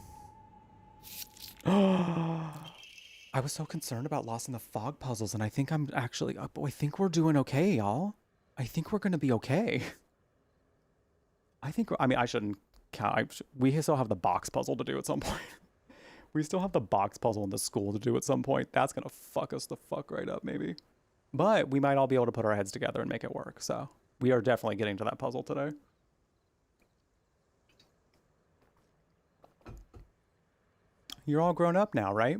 I was so concerned about Lost in the Fog puzzles, and I think I'm actually... I think we're doing okay, y'all. I think we're going to be okay. I mean, I shouldn't count. We still have the box puzzle to do at some point. We still have the box puzzle in the school to do at some point. That's going to fuck us the fuck right up, maybe. But we might all be able to put our heads together and make it work. So we are definitely getting to that puzzle today. You're all grown up now, right?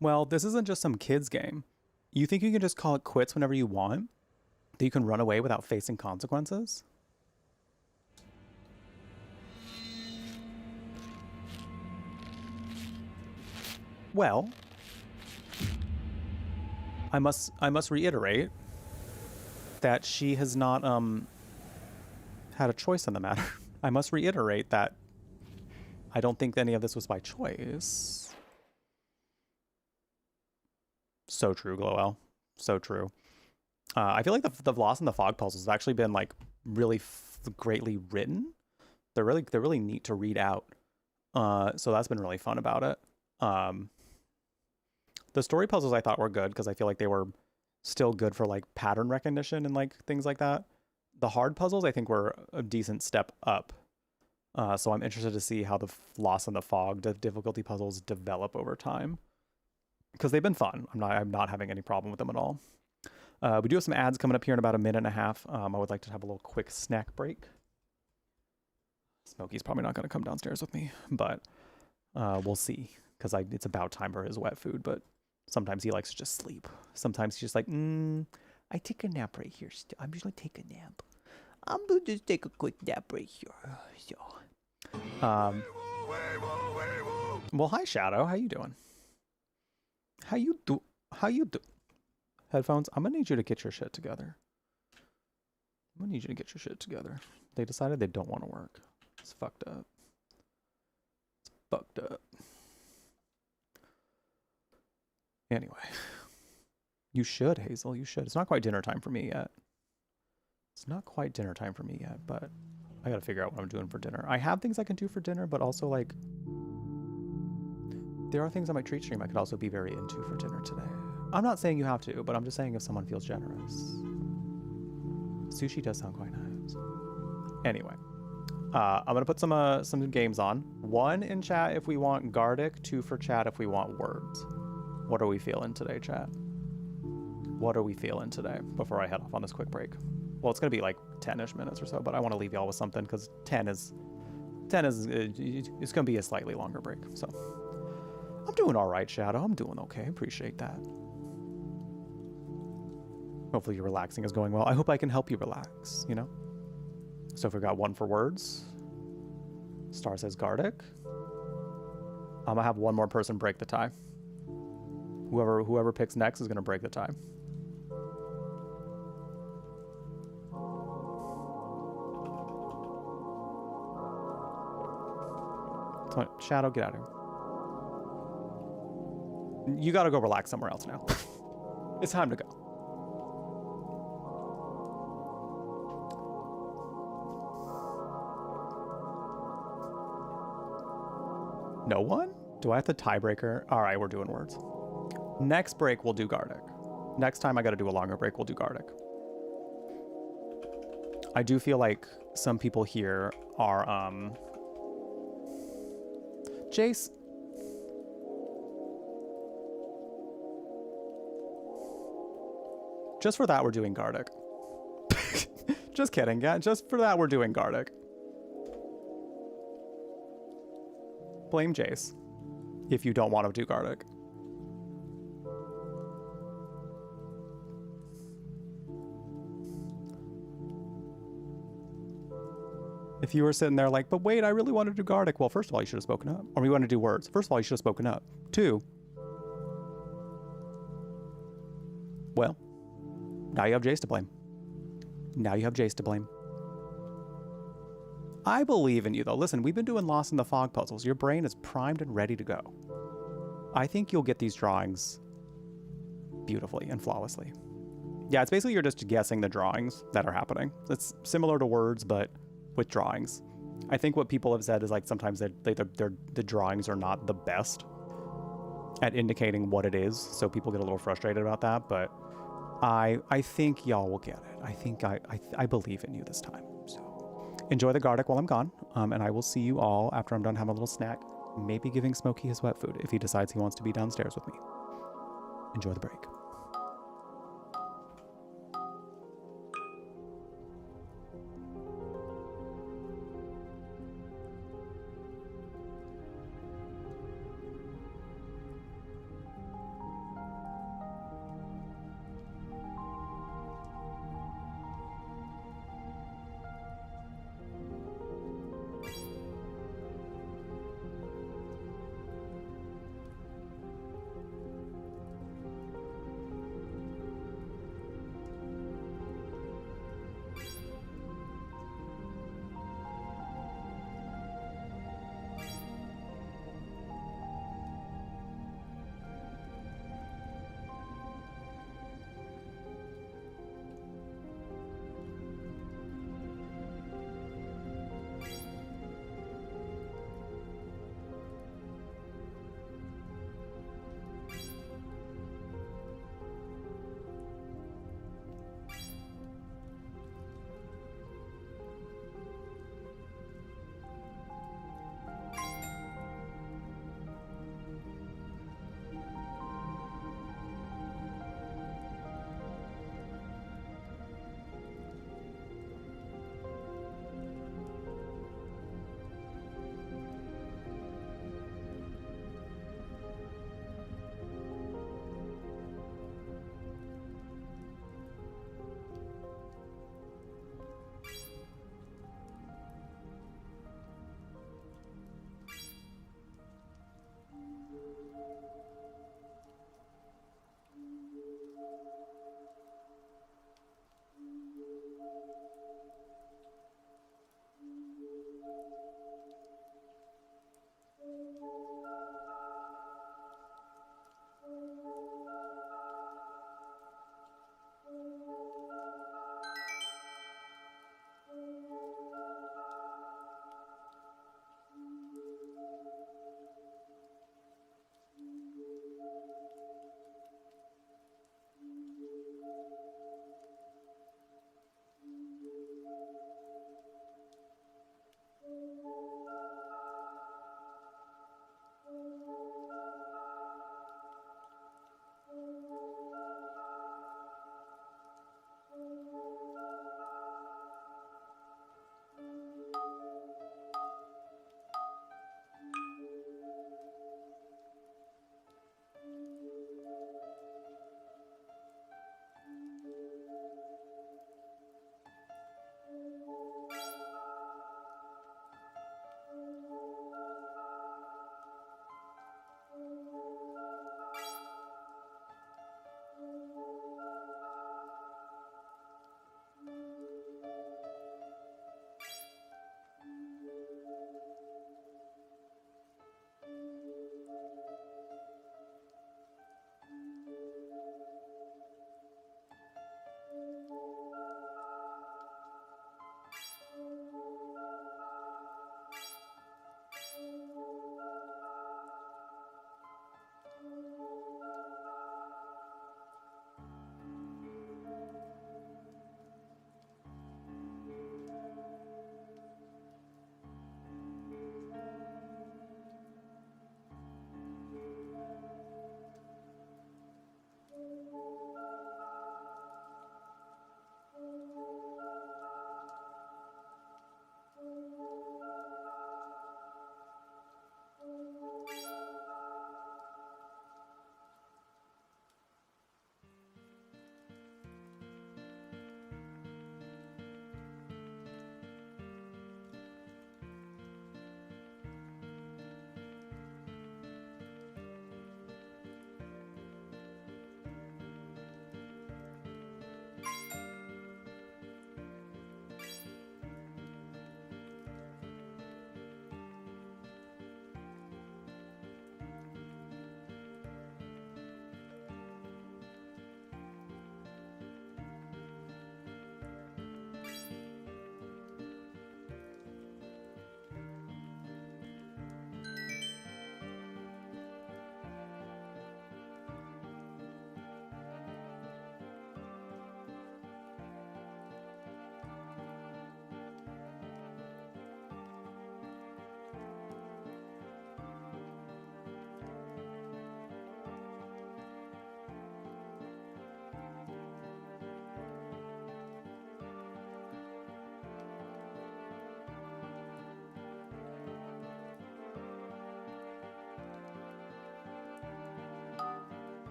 Well, this isn't just some kids game. You think you can just call it quits whenever you want? That you can run away without facing consequences? Well, I must reiterate that she has not had a choice in the matter. I must reiterate that I don't think any of this was by choice. So true, Glowell. So true. I feel like the Lost in the Fog puzzles have actually been like really greatly written. They're really neat to read out. So that's been really fun about it. The story puzzles I thought were good because I feel like they were still good for like pattern recognition and like things like that. The hard puzzles I think were a decent step up. So I'm interested to see how the Lost in the Fog difficulty puzzles develop over time because they've been fun. I'm not having any problem with them at all. We do have some ads coming up here in about a minute and a half. I would like to have a little quick snack break. Smokey's probably not going to come downstairs with me, but we'll see because it's about time for his wet food. But sometimes he likes to just sleep. Sometimes he's just like, I take a nap right here. I'm just going to take a nap. I'm going to just take a quick nap right here. So, well, hi, Shadow. How you doing? How you do? Headphones, I'm going to need you to get your shit together. I'm going to need you to get your shit together. They decided they don't want to work. It's fucked up. It's fucked up. Anyway. You should, Hazel. You should. It's not quite dinner time for me yet. It's not quite dinner time for me yet, but I got to figure out what I'm doing for dinner. I have things I can do for dinner, but also, like, there are things on my treat stream I could also be very into for dinner today. I'm not saying you have to, but I'm just saying if someone feels generous. Sushi does sound quite nice. Anyway, I'm going to put some games on. 1 in chat if we want Gardic, 2 for chat if we want words. What are we feeling today, chat? What are we feeling today before I head off on this quick break? Well, it's going to be like 10-ish minutes or so, but I want to leave y'all with something because 10 is it's going to be a slightly longer break. So I'm doing all right, Shadow. I'm doing okay. Appreciate that. Hopefully your relaxing is going well. I hope I can help you relax, you know? So if we got 1 for words, Star says Gardic. I'm going to have 1 more person break the tie. Whoever picks next is going to break the tie. Shadow, get out of here. You got to go relax somewhere else now. It's time to go. No one? Do I have to tiebreaker? All right, we're doing words. Next break, we'll do Gardic. Next time I got to do a longer break, we'll do Gardic. I do feel like some people here are, Jace. Just for that, we're doing Gardic. Just kidding. Yeah, just for that, we're doing Gardic. blame Jace if you don't want to do Gardic. If you were sitting there like, but wait, I really want to do Gardic. Well, first of all, you should have spoken up. Or we want to do words. First of all, you should have spoken up. 2, well, now you have Jace to blame. Now you have Jace to blame. I believe in you, though. Listen, we've been doing Lost in the Fog puzzles. Your brain is primed and ready to go. I think you'll get these drawings beautifully and flawlessly. Yeah, it's basically you're just guessing the drawings that are happening. It's similar to words, but with drawings. I think what people have said is like sometimes the drawings are not the best at indicating what it is, so people get a little frustrated about that, but I think y'all will get it. I think I believe in you this time. So enjoy the Gardic while I'm gone, and I will see you all after I'm done having a little snack, maybe giving Smokey his wet food if he decides he wants to be downstairs with me. Enjoy the break.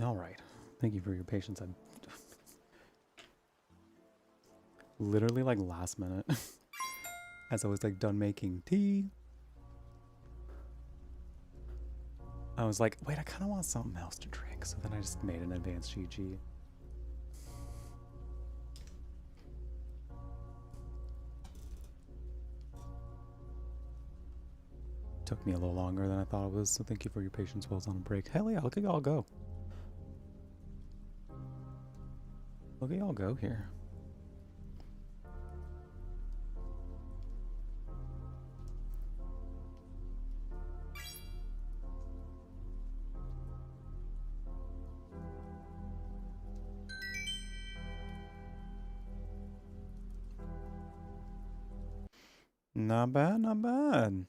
All right. Thank you for your patience. I'm literally like last minute. as I was like done making tea. I was like, wait, I kind of want something else to drink. So then I just made an advanced GG. Took me a little longer than I thought it was, so thank you for your patience while I was on a break. Hell yeah, look at y'all go. Look at y'all go here. Not bad, not bad.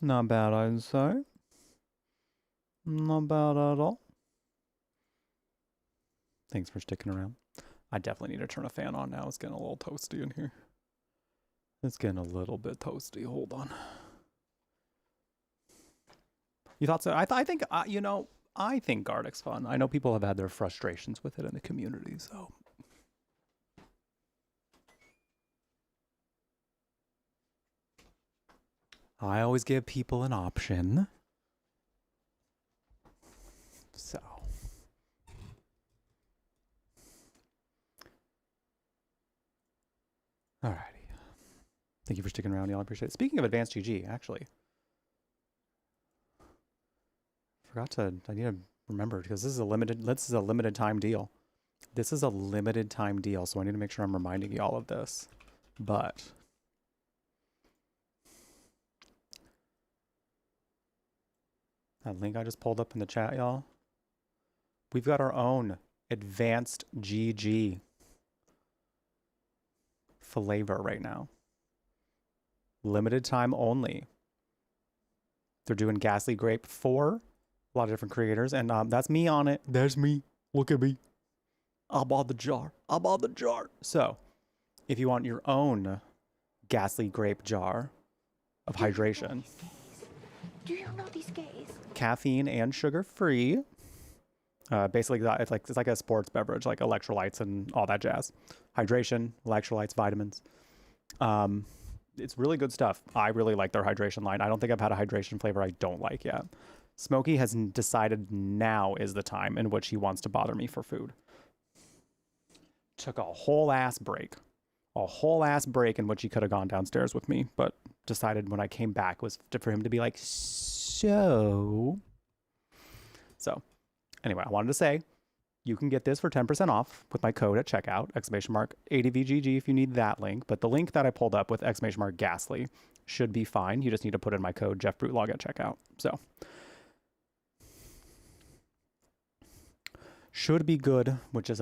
Not bad, I'd say. Not bad at all. Thanks for sticking around. I definitely need to turn a fan on now. It's getting a little toasty in here. It's getting a little bit toasty. Hold on. You thought so? I think, you know, I think Gartic's fun. I know people have had their frustrations with it in the community, so. I always give people an option. So. Alrighty. Thank you for sticking around, y'all. I appreciate it. Speaking of advanced GG, actually. I need to remember because this is a limited time deal. This is a limited time deal, so I need to make sure I'm reminding y'all of this. But that link I just pulled up in the chat, y'all. We've got our own advanced GG flavor right now. Limited time only. They're doing Ghastly Grape for a lot of different creators, and that's me on it. There's me. Look at me. I bought the jar. I bought the jar. So, if you want your own Ghastly Grape jar of hydration, Do you know these gays? caffeine and sugar free. Basically, it's like a sports beverage, like electrolytes and all that jazz. Hydration, electrolytes, vitamins. It's really good stuff. I really like their hydration line. I don't think I've had a hydration flavor I don't like yet. Smokey has decided now is the time in which he wants to bother me for food. Took a whole ass break. A whole ass break in which he could have gone downstairs with me, but decided when I came back was for him to be like, so. Anyway, I wanted to say, you can get this for 10% off with my code at checkout, !ADVGG if you need that link. But the link that I pulled up with !Ghastly should be fine. You just need to put in my code jeffbrutlag at checkout. So. Should be good, which is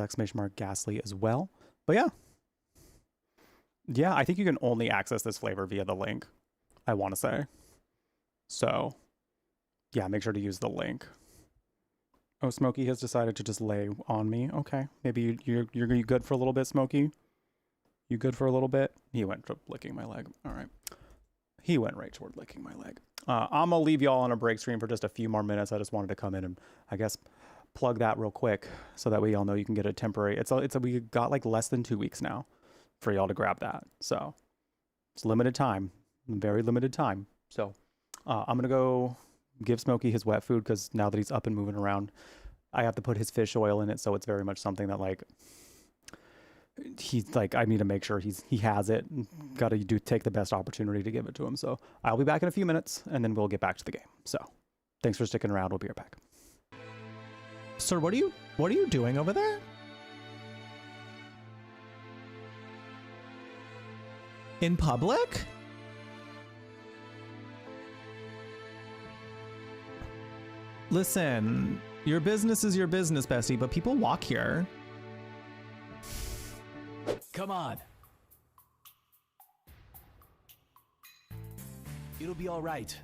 !Ghastly as well. But yeah. Yeah, I think you can only access this flavor via the link, I want to say. So, yeah, make sure to use the link. Oh, Smokey has decided to just lay on me. Okay, maybe you're good for a little bit, Smokey? You good for a little bit? He went to licking my leg. All right. He went right toward licking my leg. I'm going to leave y'all on a break stream for just a few more minutes. I just wanted to come in and, I guess, plug that real quick so that way y'all know you can get a temporary. We got like less than 2 weeks now for y'all to grab that. So it's limited time, very limited time. So I'm going to go give Smokey his wet food because now that he's up and moving around, I have to put his fish oil in it. So it's very much something that like, he's like, I need to make sure he has it. Got to take the best opportunity to give it to him. So I'll be back in a few minutes and then we'll get back to the game. So thanks for sticking around. We'll be right back. Sir, what are you doing over there? In public? Listen, your business is your business, bestie, but people walk here. Come on. It'll be all right.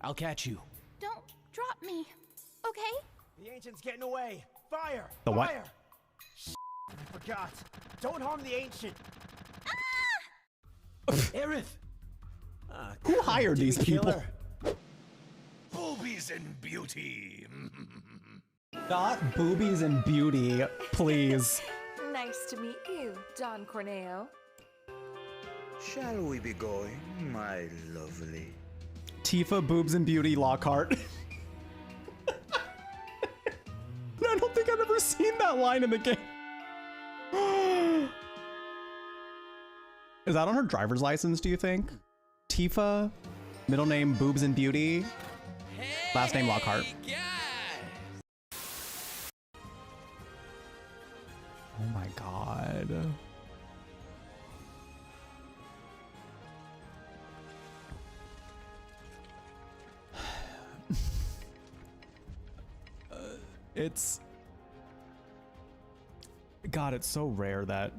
I'll catch you. Don't drop me, okay? The ancient's getting away. Fire! The what? Fire! I forgot. Don't harm the ancient. Aerith! Who hired these people? Boobies and beauty. Not boobies and beauty, please. Nice Nice to meet you, Don Corneo. Shall we be going, my lovely? Tifa, boobs, and beauty, Lockhart. I don't think I've ever seen that line in the game. Is that on her driver's license, do you think? Tifa, middle name boobs and beauty, last name Lockhart. Oh my god. It's... God, it's so rare that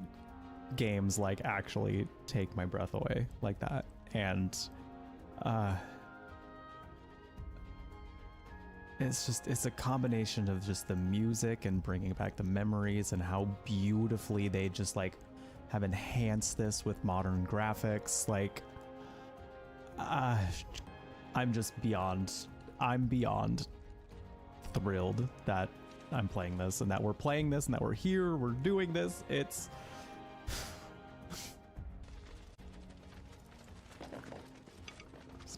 games like actually take my breath away like that. And it's a combination of just the music and bringing back the memories and how beautifully they just like have enhanced this with modern graphics. Like I'm beyond thrilled that I'm playing this and that we're playing this and that we're here, we're doing this. It's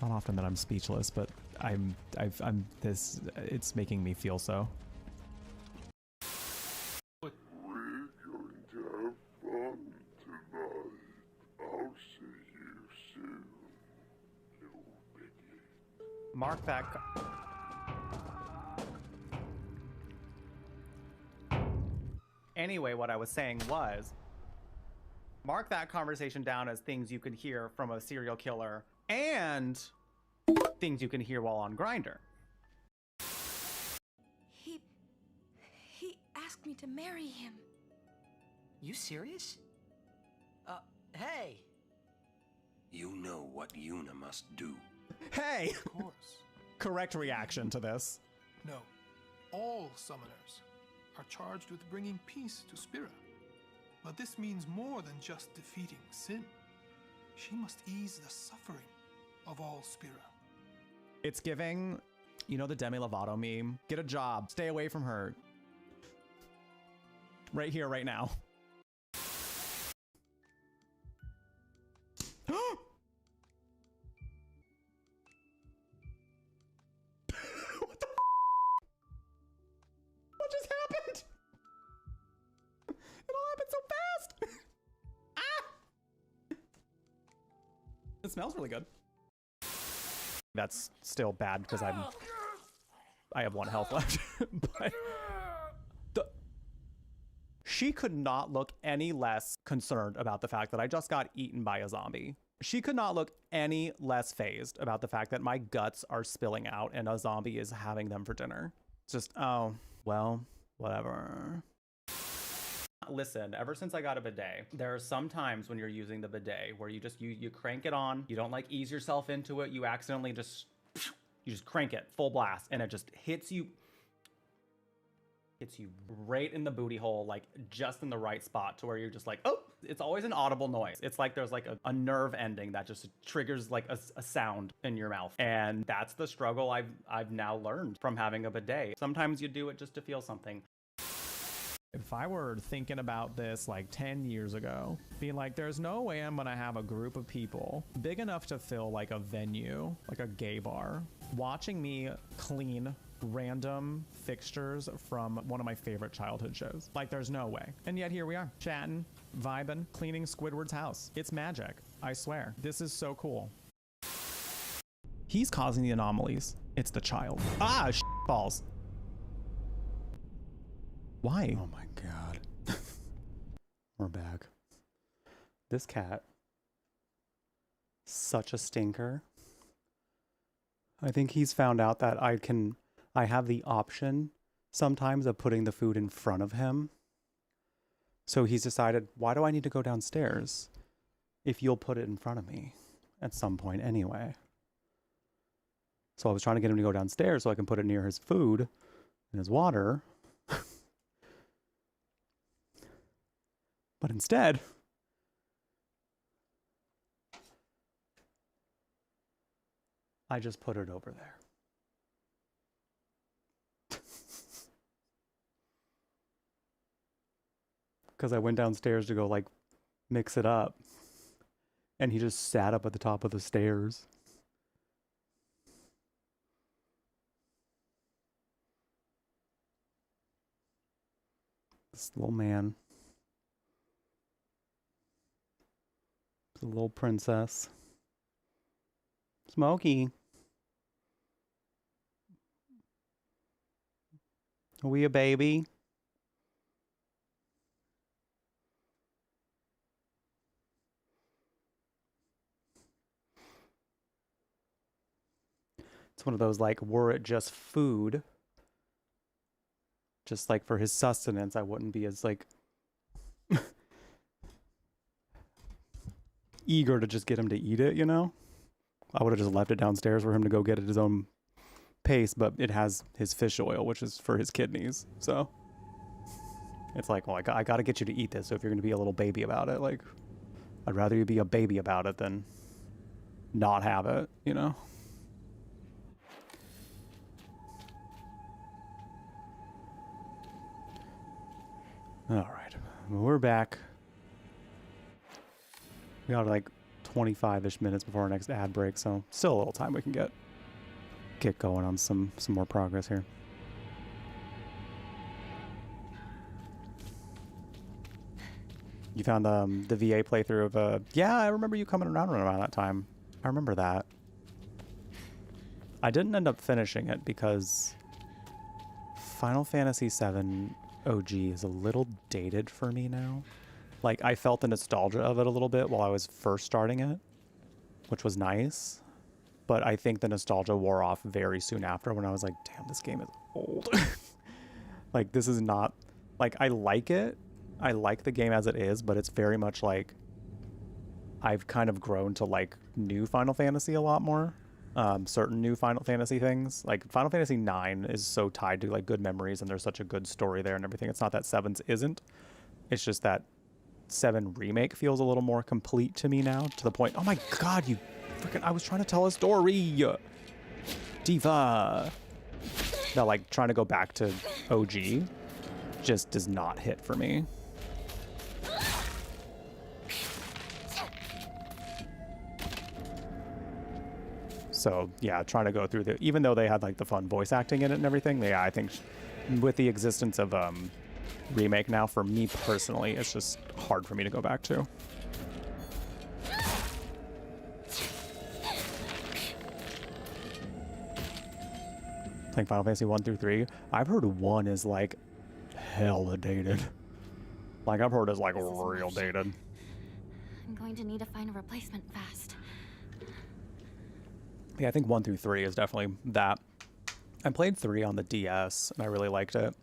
not often that I'm speechless, but it's making me feel so. We're going to have fun tonight. I'll see you soon, little piggy. Mark that. Anyway, what I was saying was, mark that conversation down as things you could hear from a serial killer and things you can hear while on Grindr. He asked me to marry him. You serious? Hey. You know what Yuna must do. Hey! Of course. Correct reaction to this. No. All summoners are charged with bringing peace to Spira. But this means more than just defeating sin. She must ease the suffering of all Spira. It's giving, you know, the Demi Lovato meme. Get a job. Stay away from her. Right here, right now. What the What just happened? It all happened so fast. Ah! It smells really good. That's still bad because I have 1 health left. But she could not look any less concerned about the fact that I just got eaten by a zombie. She could not look any less phased about the fact that my guts are spilling out and a zombie is having them for dinner. It's just, oh, well, whatever. Listen, ever since I got a bidet, there are some times when you're using the bidet where you just, you crank it on, you don't like ease yourself into it, you accidentally just crank it full blast and it just hits you right in the booty hole, like just in the right spot to where you're just like, oh, it's always an audible noise. It's like there's like a nerve ending that just triggers like a sound in your mouth. And that's the struggle I've now learned from having a bidet. Sometimes you do it just to feel something. If I were thinking about this like 10 years ago, being like, there's no way I'm gonna have a group of people big enough to fill like a venue, like a gay bar, watching me clean random fixtures from one of my favorite childhood shows. Like, there's no way. And yet here we are, chatting, vibing, cleaning Squidward's house. It's magic, I swear. This is so cool. He's causing the anomalies. It's the child. Ah, balls. Why? Oh my god. We're back. This cat, such a stinker. I think he's found out that I have the option sometimes of putting the food in front of him. So he's decided, why do I need to go downstairs if you'll put it in front of me at some point anyway? So I was trying to get him to go downstairs so I can put it near his food and his water. But instead, I just put it over there. because I went downstairs to go like mix it up, and he just sat up at the top of the stairs. This little man. The little princess. Smokey. Are we a baby? It's one of those like, were it just food, just like for his sustenance, I wouldn't be as like eager to just get him to eat it, you know? I would have just left it downstairs for him to go get at his own pace, but it has his fish oil, which is for his kidneys. So it's like, well, I got to get you to eat this. So if you're going to be a little baby about it, like, I'd rather you be a baby about it than not have it, you know? All right, we're back. We got like 25-ish minutes before our next ad break, so still a little time we can get going on some more progress here. You found the VA playthrough of yeah, I remember you coming around that time. I remember that. I didn't end up finishing it because Final Fantasy VII OG is a little dated for me now. Like, I felt the nostalgia of it a little bit while I was first starting it, which was nice. But I think the nostalgia wore off very soon after when I was like, damn, this game is old. Like, this is not... Like, I like it. I like the game as it is, but it's very much like... I've kind of grown to like new Final Fantasy a lot more. Certain new Final Fantasy things. Like, Final Fantasy IX is so tied to like good memories and there's such a good story there and everything. It's not that 7's isn't. It's just that 7 Remake feels a little more complete to me now, to the point, oh my god, you freaking, I was trying to tell a story, diva. Now, like, trying to go back to OG just does not hit for me. So yeah, trying to go through the, even though they had like the fun voice acting in it and everything, yeah, I think with the existence of Remake now, for me personally, it's just hard for me to go back to. Playing Final Fantasy 1 through 3, I've heard 1 is like hella dated. Like, I've heard it's like real dated. I'm going to need to find a replacement fast. Yeah, I think 1 through 3 is definitely that. I played 3 on the DS and I really liked it.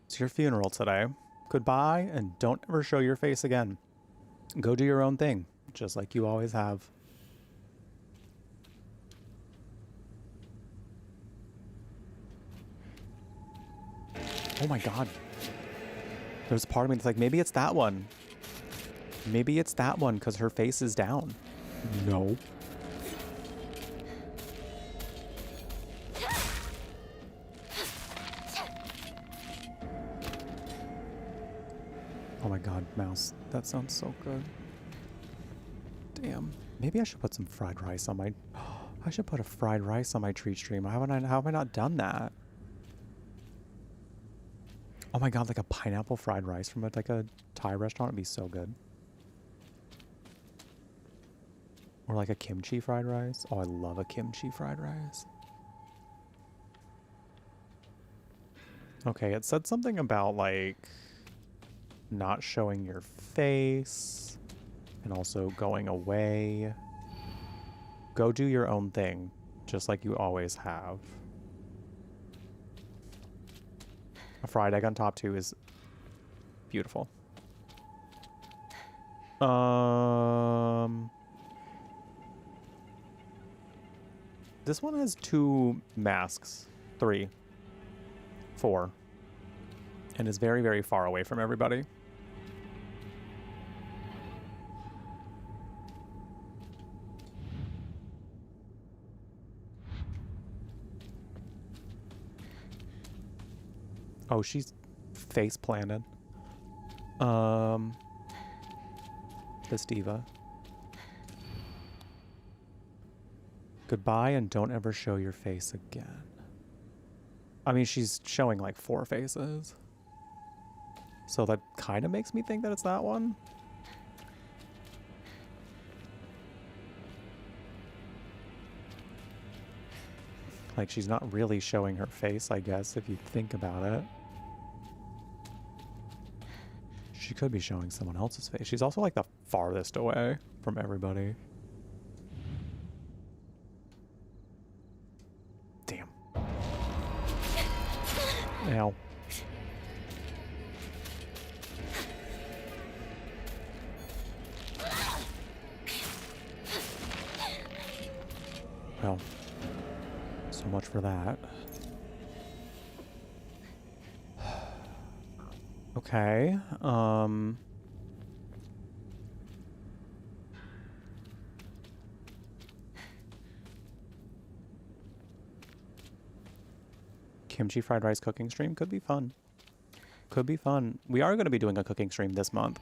It's your funeral today. Goodbye, and don't ever show your face again. Go do your own thing, just like you always have. Oh my god. There's a part of me that's like, maybe it's that one. Maybe it's that one, because her face is down. No. Oh my god, mouse. That sounds so good. Damn. Maybe I should put some fried rice on my... I should put a fried rice on my treat stream. How have I not done that? Oh my god, like a pineapple fried rice from like a Thai restaurant would be so good. Or like a kimchi fried rice. Oh, I love a kimchi fried rice. Okay, it said something about like not showing your face and also going away. Go do your own thing, just like you always have. A fried egg on top too is beautiful. This one has 2 masks, 3, 4, and is very, very far away from everybody. Oh, she's face planted. This diva. Goodbye and don't ever show your face again. I mean, she's showing like 4 faces. So that kind of makes me think that it's that one. Like, she's not really showing her face, I guess, if you think about it. She could be showing someone else's face. She's also like the farthest away from everybody. Damn. Ow. Well, so much for that. Okay, kimchi fried rice cooking stream could be fun. Could be fun. We are going to be doing a cooking stream this month.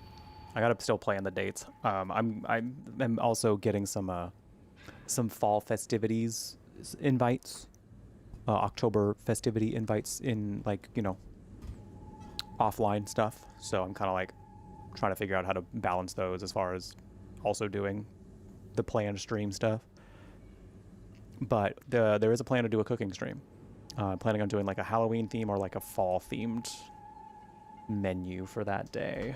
I gotta still plan the dates. I'm also getting some fall festivities invites, October festivity invites in, like, you know, offline stuff. So I'm kind of like trying to figure out how to balance those as far as also doing the planned stream stuff. But there is a plan to do a cooking stream. I'm planning on doing like a Halloween theme or like a fall themed menu for that day.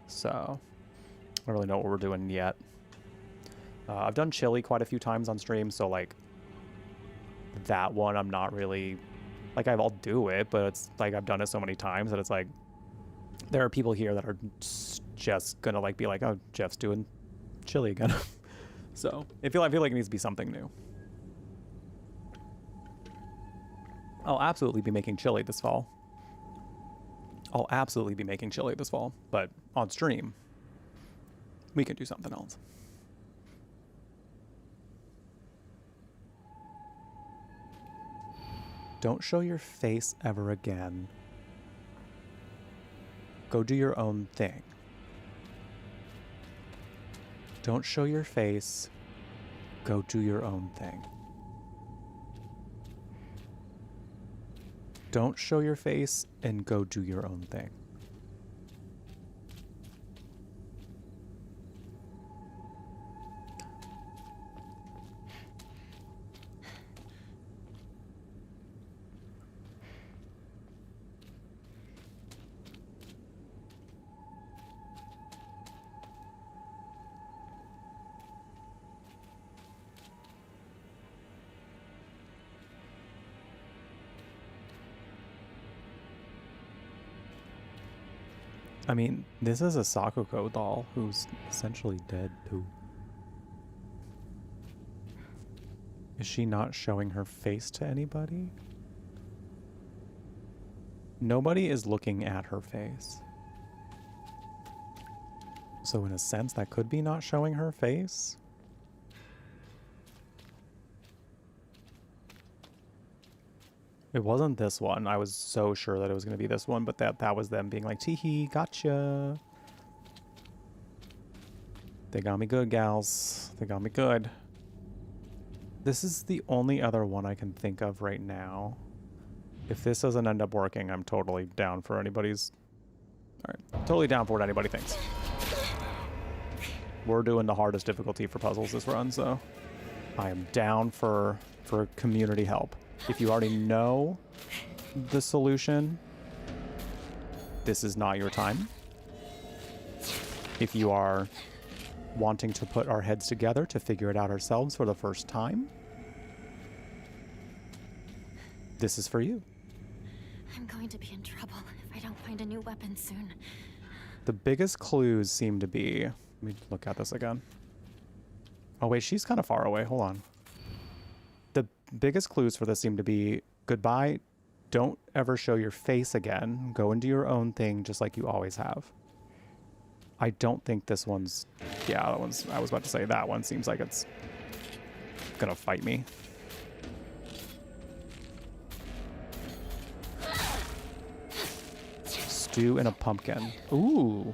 So I don't really know what we're doing yet. I've done chili quite a few times on stream, so like that one I'm not really like, I'll do it, but it's like I've done it so many times that it's like there are people here that are just gonna like be like, oh, Jeff's doing chili again. So I feel like it needs to be something new. I'll absolutely be making chili this fall. I'll absolutely be making chili this fall, but on stream we can do something else. Don't show your face ever again. Go do your own thing. Don't show your face. Go do your own thing. Don't show your face and go do your own thing. I mean, this is a Sakuko doll who's essentially dead too. Is she not showing her face to anybody? Nobody is looking at her face. So in a sense, that could be not showing her face. It wasn't this one. I was so sure that it was going to be this one, but that was them being like, teehee, gotcha. They got me good, gals. They got me good. This is the only other one I can think of right now. If this doesn't end up working, I'm totally down for anybody's... Alright, totally down for what anybody thinks. We're doing the hardest difficulty for puzzles this run, so I am down for community help. If you already know the solution, this is not your time. If you are wanting to put our heads together to figure it out ourselves for the first time, this is for you. I'm going to be in trouble if I don't find a new weapon soon. The biggest clues seem to be... Let me look at this again. Oh wait, she's kind of far away. Hold on. The biggest clues for this seem to be goodbye, don't ever show your face again, go and do your own thing just like you always have. I don't think this one's... Yeah, that one's... I was about to say that one seems like it's gonna fight me. stew in a pumpkin. Ooh.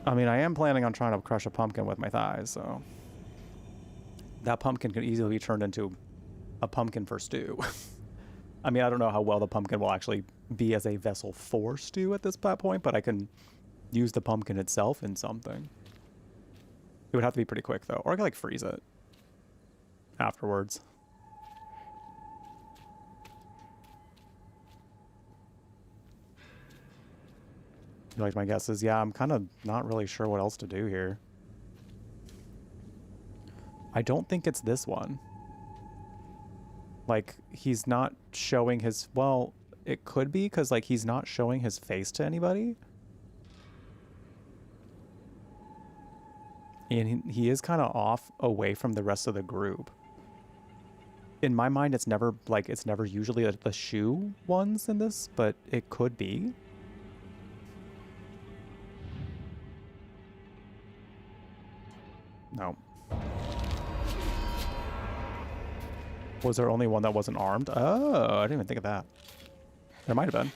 I mean, I am planning on trying to crush a pumpkin with my thighs, so that pumpkin could easily be turned into a pumpkin for stew. I mean, I don't know how well the pumpkin will actually be as a vessel for stew at this point, but I can use the pumpkin itself in something. It would have to be pretty quick, though. Or I could, like, freeze it afterwards. You like my guesses? Yeah, I'm kind of not really sure what else to do here. I don't think it's this one. Like, he's not showing his... Well, it could be, because, like, he's not showing his face to anybody. And he is kind of off away from the rest of the group. In my mind, it's never, like, it's never usually the shoe ones in this, but it could be. No. Was there only one that wasn't armed? Oh, I didn't even think of that. There might have been.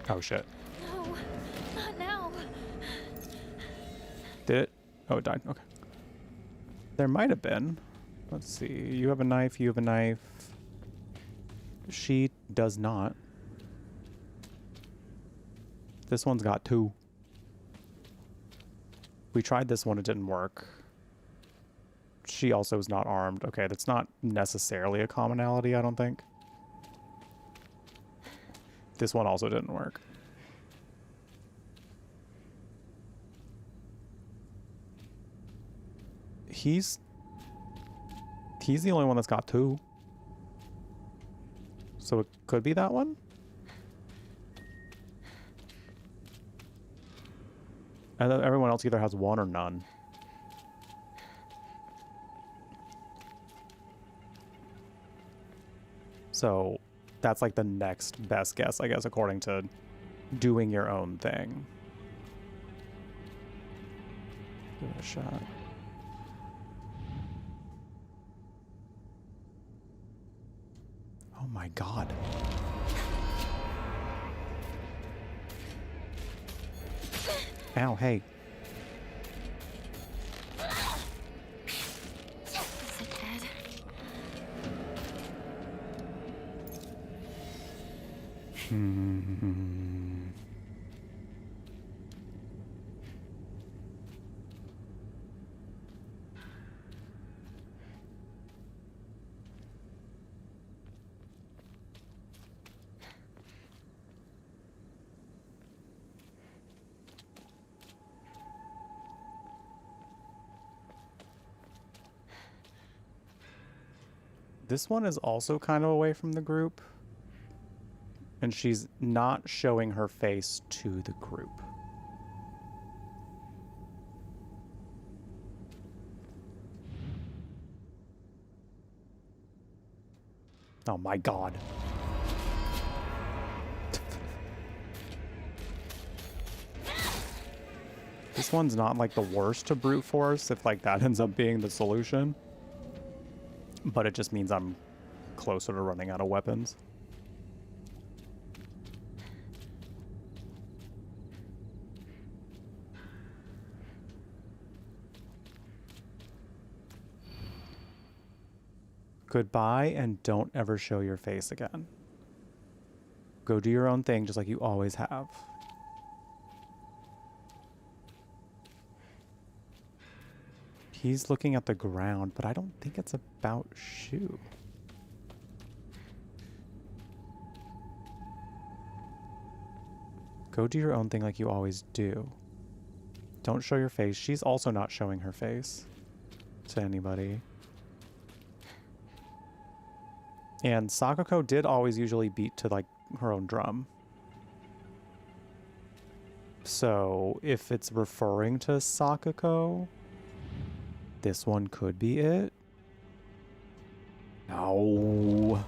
Oh, shit. No, not now. Did it? Oh, it died. Okay. There might have been. Let's see. You have a knife. You have a knife. She does not. This one's got 2. We tried this one. It didn't work. She also is not armed. Okay, that's not necessarily a commonality, I don't think. This one also didn't work. He's the only one that's got 2. So it could be that one? And then everyone else either has 1 or none. So that's like the next best guess, I guess, according to doing your own thing. Give it a shot. Oh my god. Ow, hey. Is it dead? This one is also kind of away from the group. And she's not showing her face to the group. Oh my god. This one's not like the worst to brute force if like that ends up being the solution. But it just means I'm closer to running out of weapons. Goodbye and don't ever show your face again. Go do your own thing just like you always have. He's looking at the ground, but I don't think it's about shoe. Go do your own thing like you always do. Don't show your face. She's also not showing her face to anybody. And Sakako did always usually beat to like her own drum. So if it's referring to Sakako, this one could be it. No.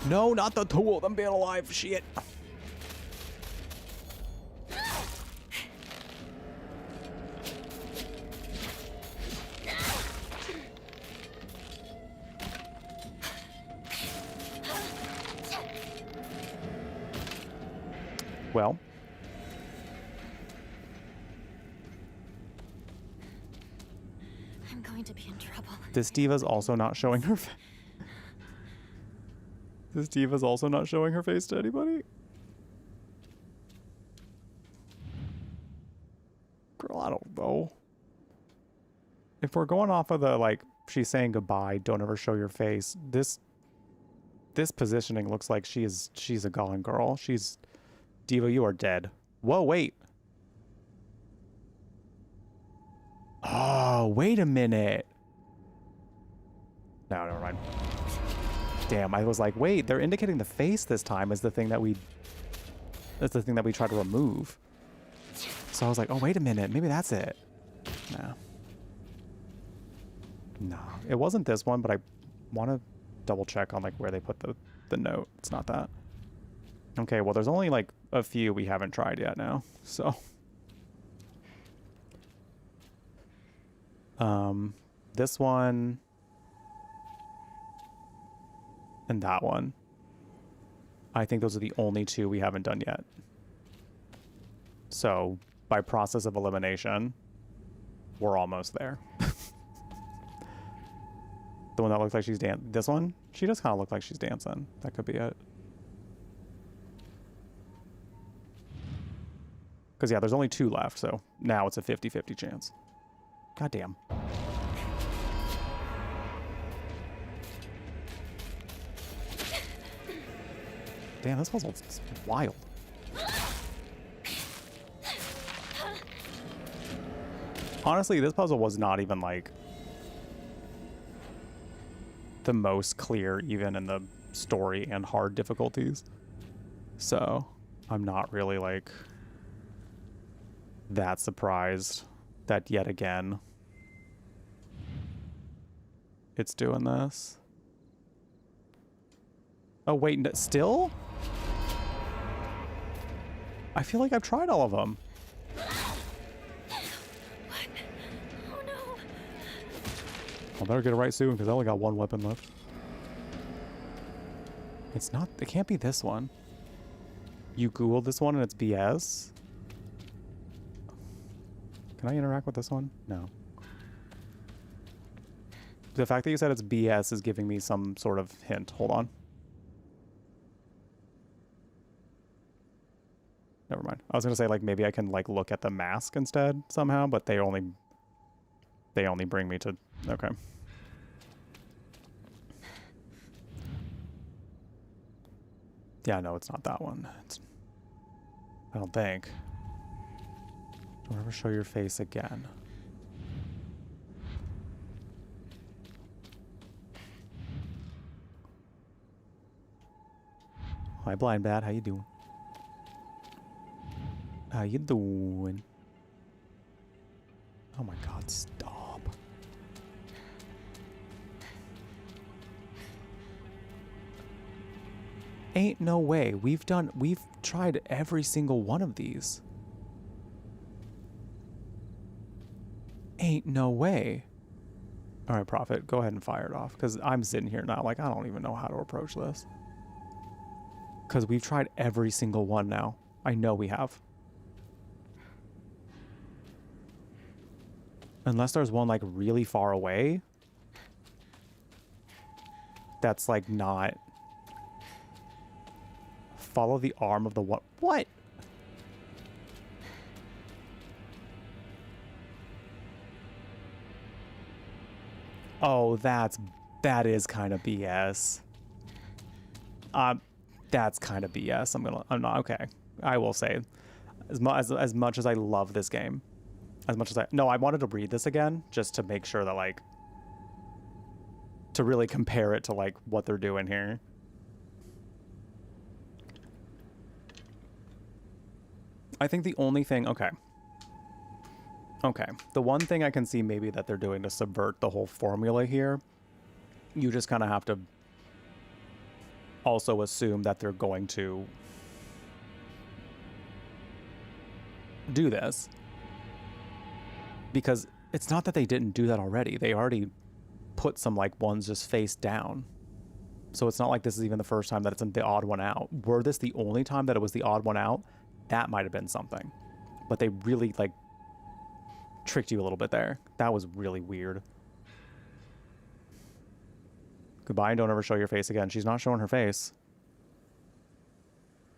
No, not the 2 of them being alive. Shit. Well. I'm going to be in trouble. This diva's also not showing her face. This diva's also not showing her face to anybody. Girl, I don't know. If we're going off of the, like, she's saying goodbye, don't ever show your face, this positioning looks like she's a gone girl. Diva, you are dead. Whoa, wait. Oh, wait a minute. No, never mind. Damn, I was like, wait, they're indicating the face this time as the thing that that's the thing that we try to remove. So I was like, oh, wait a minute, maybe that's it. No, it wasn't this one, but I want to double check on like where they put the note. It's not that. Okay, well, there's only like a few we haven't tried yet now, so. This one and that one. I think those are the only two we haven't done yet. So, by process of elimination, we're almost there. The one that looks like she's dancing. This one? She does kind of look like she's dancing. That could be it. Because, yeah, there's only two left, so now it's a 50-50 chance. God damn. Damn, this puzzle's wild. Honestly, this puzzle was not even, like, the most clear, even in the story and hard difficulties. So, I'm not really, like, that surprised that yet again it's doing this. Oh, wait, still? I feel like I've tried all of them. What? Oh no. I better get it right soon because I only got one weapon left. It's not, it can't be this one. You Googled this one and it's BS? Can I interact with this one? No. The fact that you said it's BS is giving me some sort of hint. Hold on. Never mind. I was gonna say like maybe I can like look at the mask instead somehow, but they only bring me to okay. Yeah, no, it's not that one. I don't think. Don't ever show your face again. Hi, Blind Bat. How you doing? How you doing? Oh my God, stop. Ain't no way. We've tried every single one of these. Ain't no way. All right, Prophet, go ahead and fire it off because I'm sitting here now like I don't even know how to approach this. Because we've tried every single one now. I know we have. Unless there's one like really far away. That's like not. Follow the arm of the what? What? Oh, that is kind of BS. That's kind of BS. I'm not okay. I will say, as much as I love this game, as much as I wanted to read this again just to make sure that like to really compare it to like what they're doing here. I think the only thing, okay, the one thing I can see maybe that they're doing to subvert the whole formula here, you just kind of have to also assume that they're going to do this. Because it's not that they didn't do that already. They already put some like ones just face down. So it's not like this is even the first time that it's the odd one out. Were this the only time that it was the odd one out, that might have been something. But they really, like, tricked you a little bit there. That was really weird. Goodbye and don't ever show your face again. She's not showing her face.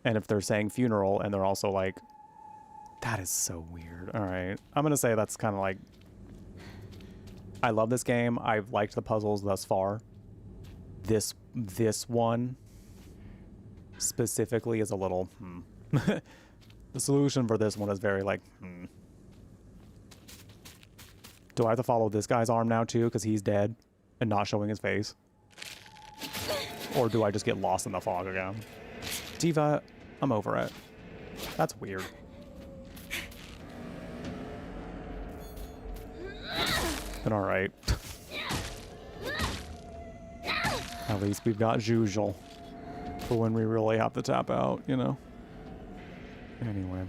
And if they're saying funeral and they're also like, that is so weird. All right. I'm going to say that's kind of like, I love this game. I've liked the puzzles thus far. This one specifically is a little, The solution for this one is very like, Do I have to follow this guy's arm now too because he's dead and not showing his face? Or do I just get lost in the fog again? Diva, I'm over it. That's weird. But alright. At least we've got Jujul for when we really have to tap out, you know? Anyway.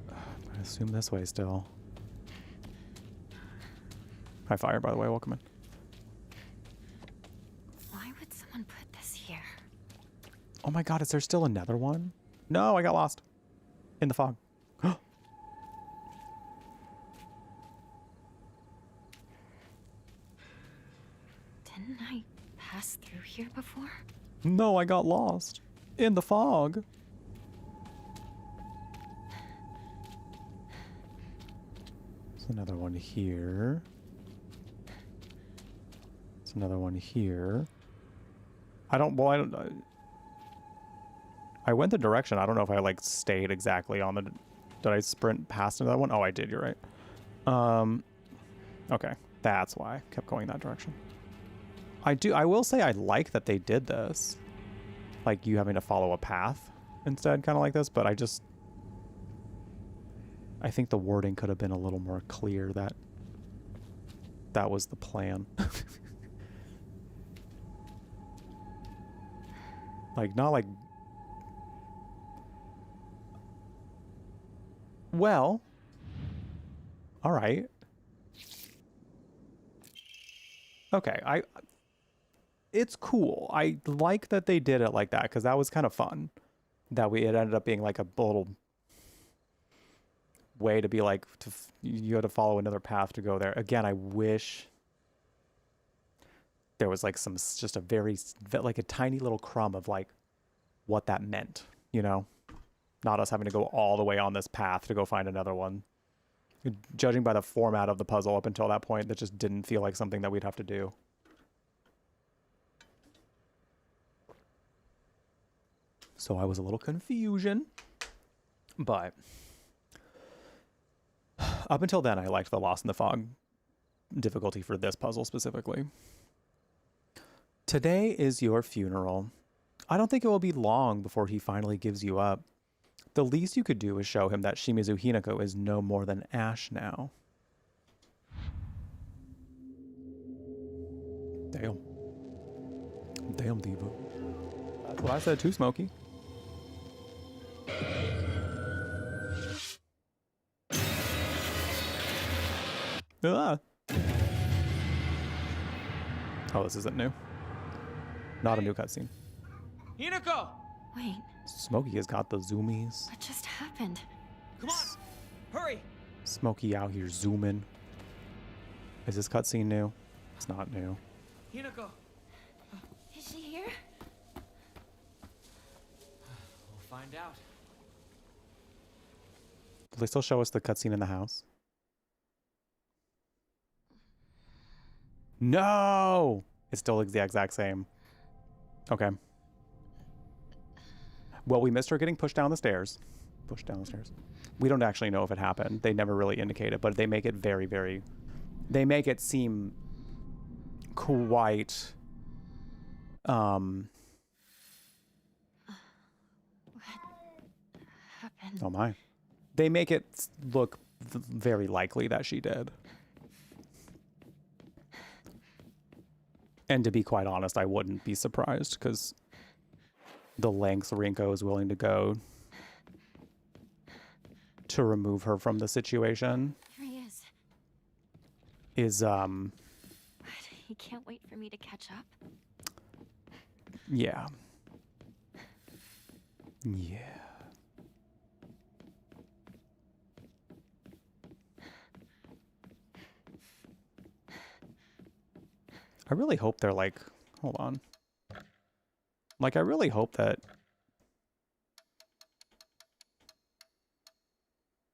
I assume this way still. Hi, Fire, by the way. Welcome in. Why would someone put this here? Oh my god, is there still another one? No, I got lost. In the fog. Didn't I pass through here before? No, I got lost. In the fog. There's another one here. There's another one here. I went the direction. I don't know if I like stayed exactly on the... Did I sprint past another one? Oh, I did. You're right. Okay. That's why I kept going that direction. I will say I like that they did this. Like you having to follow a path instead, kind of like this, but I think the wording could have been a little more clear that that was the plan. Like, not like... Well. Alright. Okay, it's cool. I like that they did it like that, because that was kind of fun. It ended up being like a little way to be like, you had to follow another path to go there. Again, I wish there was like just a very, like a tiny little crumb of like what that meant, you know? Not us having to go all the way on this path to go find another one. Judging by the format of the puzzle up until that point, that just didn't feel like something that we'd have to do. So I was a little confusion, but up until then, I liked the Lost in the Fog difficulty for this puzzle specifically. Today is your funeral. I don't think it will be long before he finally gives you up. The least you could do is show him that Shimizu Hinako is no more than ash now. Damn. Damn, Diva. That's what I said too, Smokey. Ah. Oh, this isn't new. Not a new cutscene. Hinako! Wait. Smokey has got the zoomies. What just happened? Come on! Hurry! Smokey out here zooming. Is this cutscene new? It's not new. Hinako! Is she here? We'll find out. Will they still show us the cutscene in the house? No! It's still the exact same. Okay. Well, we missed her getting pushed down the stairs. Pushed down the stairs. We don't actually know if it happened. They never really indicate it, but they make it very, very... They make it seem quite... What happened? Oh my. They make it look very likely that she did. And to be quite honest, I wouldn't be surprised, because the lengths Rinko is willing to go to remove her from the situation Here he is What? He can't wait for me to catch up? yeah. Yeah. I really hope they're like, hold on. Like, I really hope that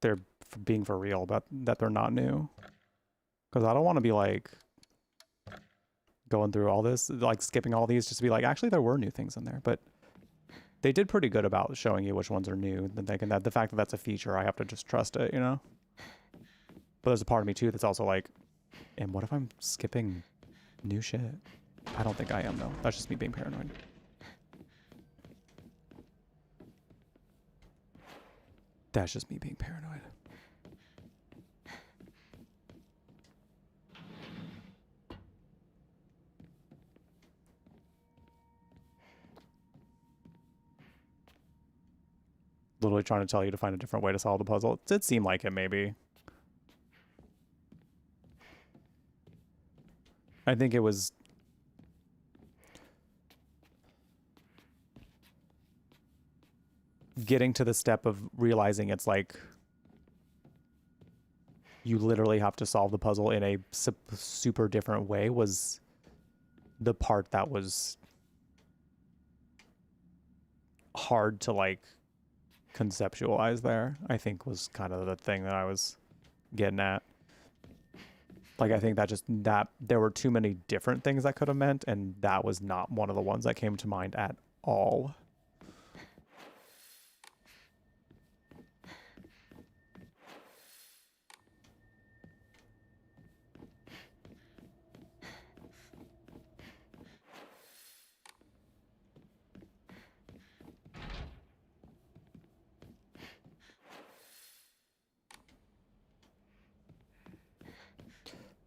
they're being for real, but that they're not new. Because I don't want to be like going through all this, like skipping all these just to be like, actually, there were new things in there. But they did pretty good about showing you which ones are new. And thinking that the fact that that's a feature, I have to just trust it, you know? But there's a part of me too that's also like, and what if I'm skipping new shit? I don't think I am though. That's just me being paranoid. That's just me being paranoid. Literally trying to tell you to find a different way to solve the puzzle. It did seem like it, maybe. I think it was... getting to the step of realizing it's like... you literally have to solve the puzzle in a super different way was the part that was hard to, like, conceptualize there, I think was kind of the thing that I was getting at. Like, I think that there were too many different things that could have meant, and that was not one of the ones that came to mind at all.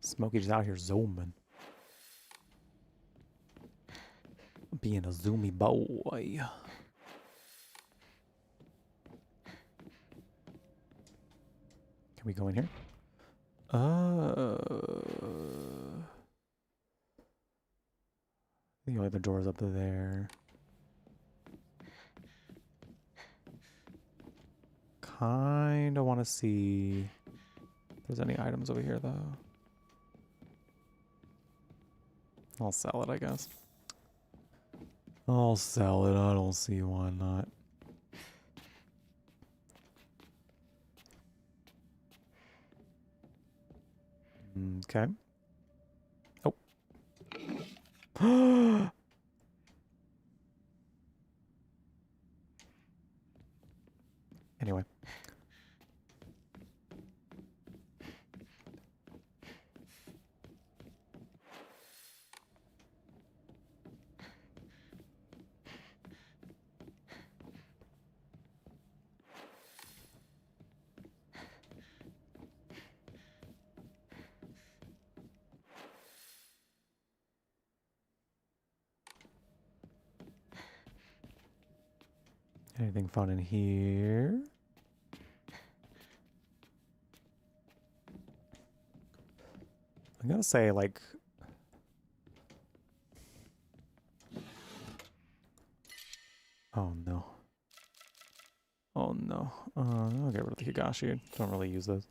Smokey's out here zooming. Being a zoomy boy. Can we go in here? The other door's up there. Kinda want to see if there's any items over here, though. I'll sell it, I guess. I'll sell it. I don't see why not. Okay. Oh. Anyway. Anything fun in here? I'm gonna say, like... oh, no. Oh, no. I'll get rid of the Higashi. Don't really use those.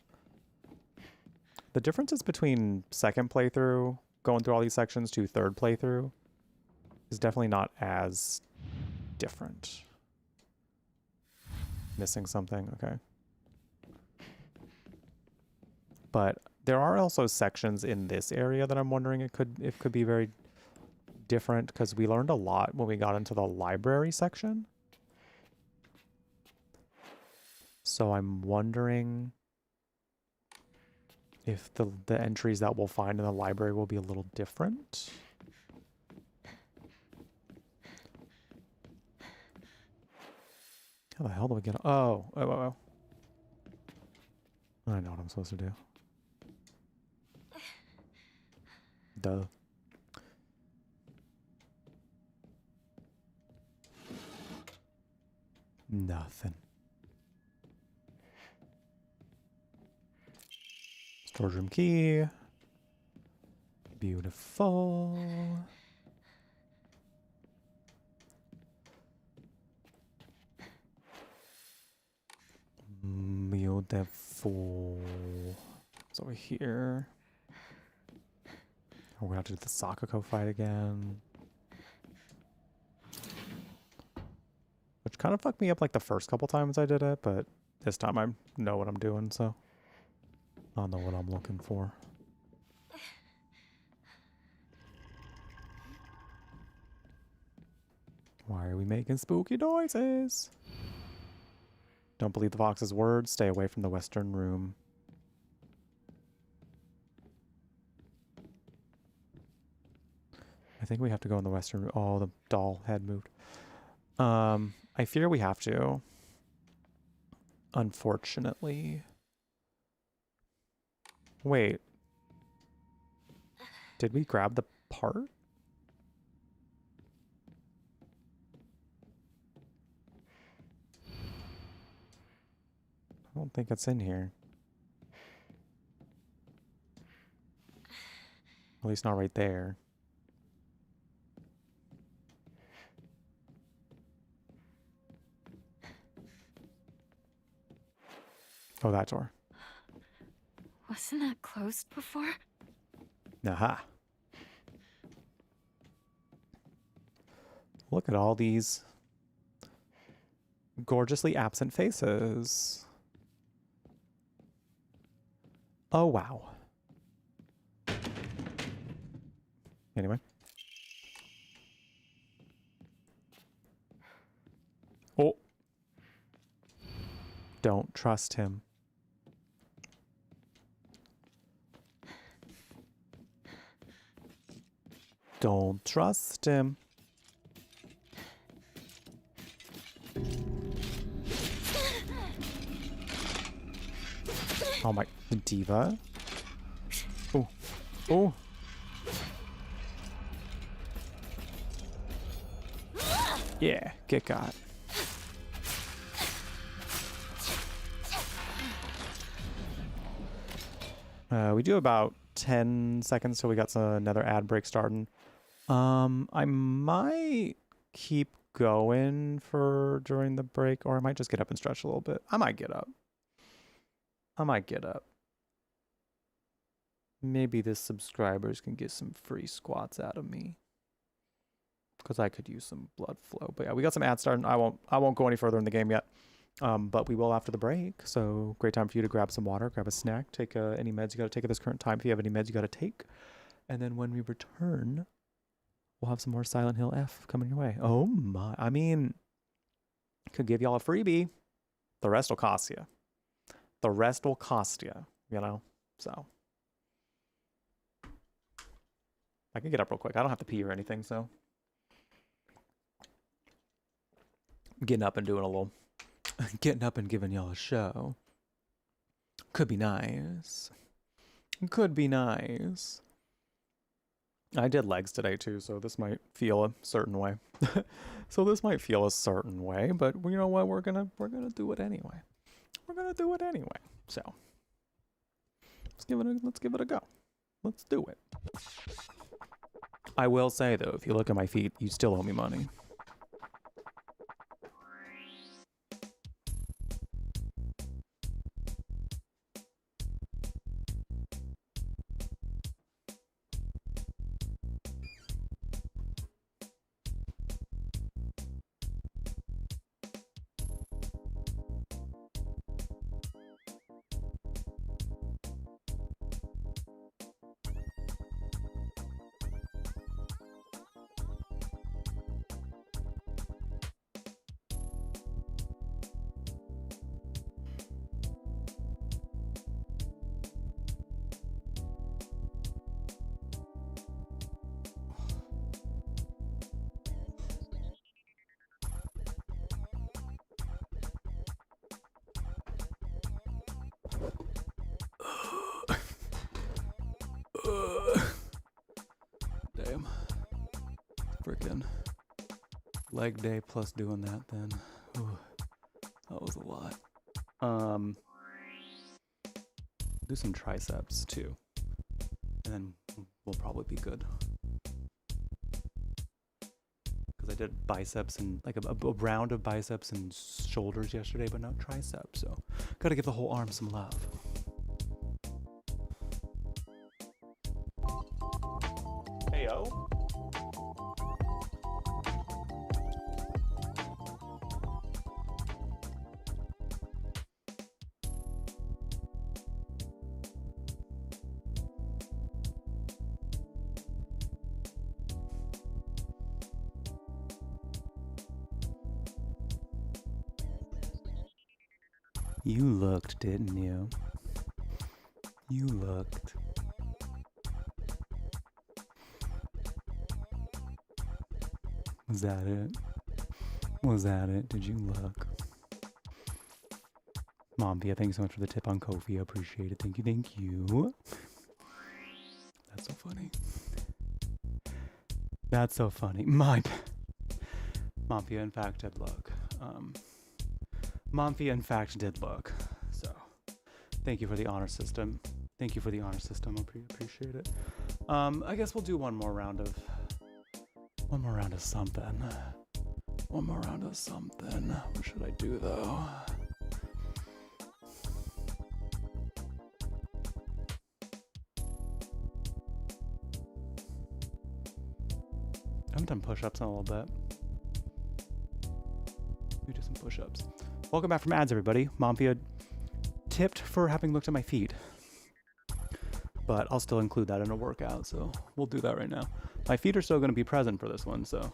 The differences between second playthrough, going through all these sections, to third playthrough, is definitely not as different. Missing something? Okay. But there are also sections in this area that I'm wondering if could be very different, because we learned a lot when we got into the library section. So I'm wondering if the entries that we'll find in the library will be a little different. How the hell do we get... oh. I know what I'm supposed to do. Duh. Nothing. Storage room key. Beautiful. the fool. It's over here. We're gonna have to do the Sakako fight again. Which kind of fucked me up like the first couple times I did it, but this time I know what I'm doing, so I'll know what I'm looking for. Why are we making spooky noises? Don't believe the fox's words. Stay away from the western room. I think we have to go in the western room. Oh, the doll head moved. I fear we have to. Unfortunately. Wait. Did we grab the part? I don't think it's in here. At least not right there. Oh, that door. Wasn't that closed before? Aha. Look at all these gorgeously absent faces. Oh, wow. Anyway. Oh. Don't trust him. Don't trust him. Oh my, diva. Oh, oh. Yeah, get got. We do about 10 seconds till we got another ad break starting. I might keep going for during the break, or I might just get up and stretch a little bit. I might get up. Maybe the subscribers can get some free squats out of me, because I could use some blood flow. But yeah, we got some ads starting. I won't go any further in the game yet, but we will after the break. So great time for you to grab some water, grab a snack, take any meds you got to take at this current time. If you have any meds you got to take, and then when we return, we'll have some more Silent Hill F coming your way. Oh my! I mean, could give y'all a freebie. The rest will cost you. The rest will cost you. You know, so. I can get up real quick. I don't have to pee or anything, so. Getting up and doing a little. Getting up and giving y'all a show. Could be nice. Could be nice. I did legs today too, so this might feel a certain way. But you know what? We're gonna do it anyway. We're gonna do it anyway. So let's give it a go. Let's do it. I will say though, if you look at my feet, you still owe me money. Damn. Frickin' leg day plus doing that then. Ooh, that was a lot. Do some triceps too. And then we'll probably be good. Because I did biceps and like a round of biceps and shoulders yesterday, but not triceps. So gotta give the whole arm some love. Hey yo. You looked, didn't you? You looked. Was that it? Was that it? Did you look? Mom, Pia, thank you so much for the tip on Kofi. I appreciate it. Thank you, thank you. That's so funny. That's so funny. Mom, Pia, in fact, did look. Momfia, in fact, did look. So, thank you for the honor system. Thank you for the honor system. I appreciate it. I guess we'll do one more round of something. One more round of something. What should I do though? I haven't done push-ups in a little bit. We do some push-ups. Welcome back from ads, everybody. Momfia tipped for having looked at my feet. But I'll still include that in a workout, so we'll do that right now. My feet are still going to be present for this one, so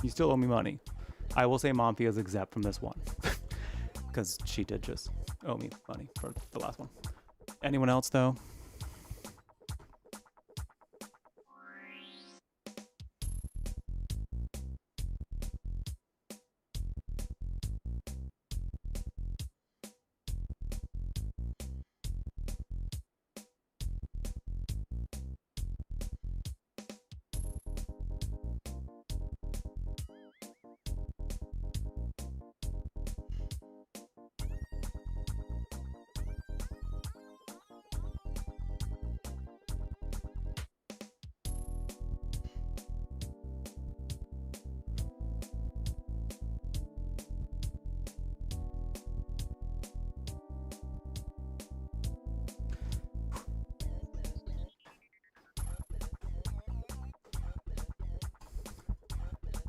you still owe me money. I will say Momfia is exempt from this one because she did just owe me money for the last one. Anyone else, though?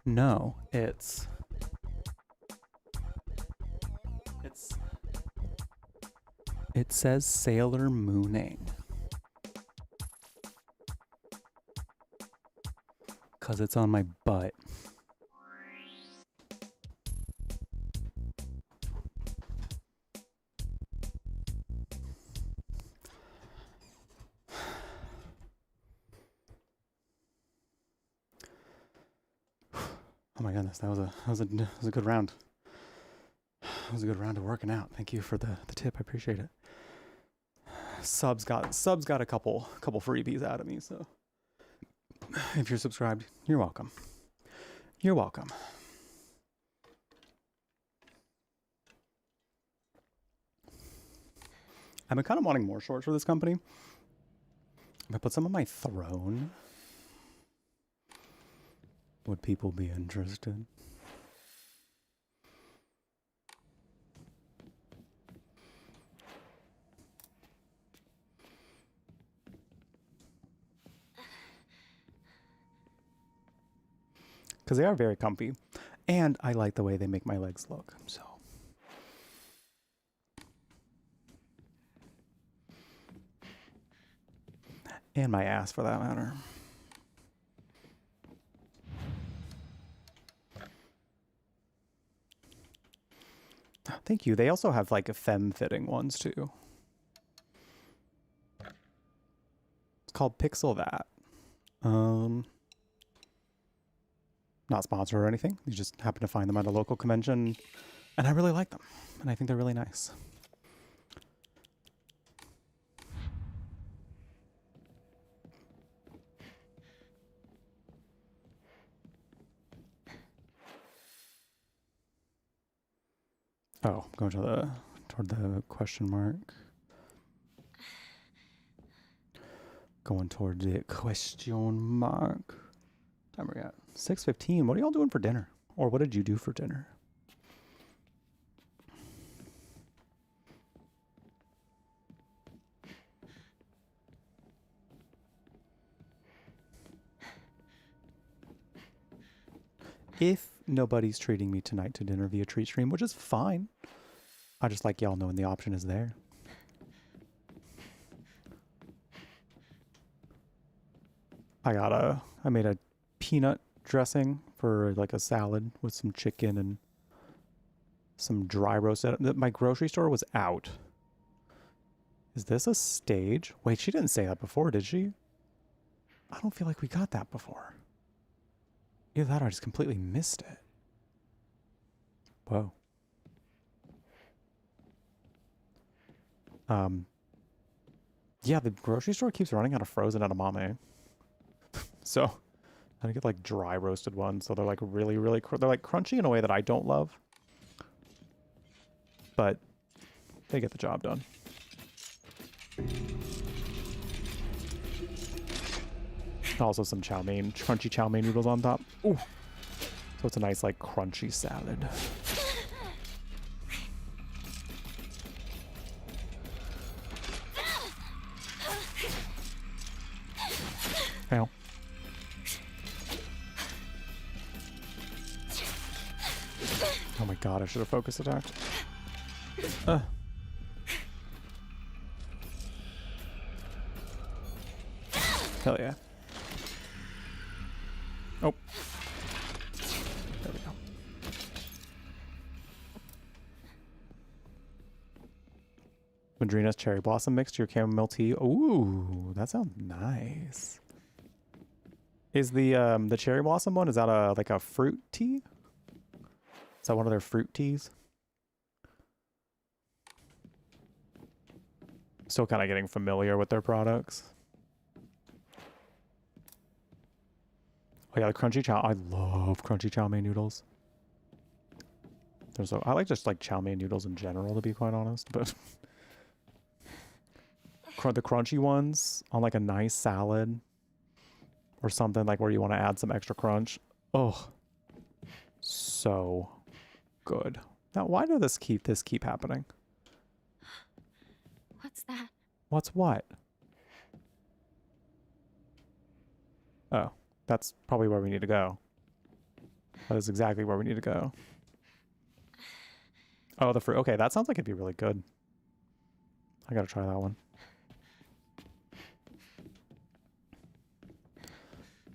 No, it says Sailor Mooning. Cause it's on my butt. Oh my goodness, that was a good round. That was a good round of working out. Thank you for the tip. I appreciate it. Subs got a couple freebies out of me, so if you're subscribed, you're welcome. You're welcome. I've been kind of wanting more shorts for this company. I'm gonna put some on my throne. Would people be interested? Because they are very comfy. And I like the way they make my legs look, so. And my ass, for that matter. Thank you. They also have like a femme-fitting ones too. It's called Pixel That. Not sponsored or anything. You just happen to find them at a local convention, and I really like them, and I think they're really nice. Oh, going to toward the question mark. Going toward the question mark. time are we at? 6:15. What are y'all doing for dinner? Or what did you do for dinner? If nobody's treating me tonight to dinner via treat stream, which is fine. I just like y'all knowing the option is there. I made a peanut dressing for like a salad with some chicken and some dry roasted. My grocery store was out. Is this a stage? Wait, she didn't say that before, did she? I don't feel like we got that before. Either that or I just completely missed it. Whoa. Yeah, the grocery store keeps running out of frozen edamame. So, I get like dry roasted ones. So they're like really, really, they're like crunchy in a way that I don't love. But they get the job done. Also some chow mein, crunchy chow mein noodles on top. Ooh. So it's a nice like crunchy salad. Ow. Oh my god, I should have focus attacked. Hell yeah. Oh. There we go. Madrina's cherry blossom mix to your chamomile tea. Ooh, that sounds nice. Is the cherry blossom one, is that a like a fruit tea? Is that one of their fruit teas? Still kind of getting familiar with their products. Oh yeah, the crunchy chow. I love crunchy chow mein noodles. I like just like chow mein noodles in general, to be quite honest. But the crunchy ones on like a nice salad or something like where you want to add some extra crunch. Oh, so good. Now, why does this keep happening? What's that? What's what? Oh, that's probably where we need to go. That is exactly where we need to go. Oh, the fruit. Okay, that sounds like it'd be really good. I gotta try that one.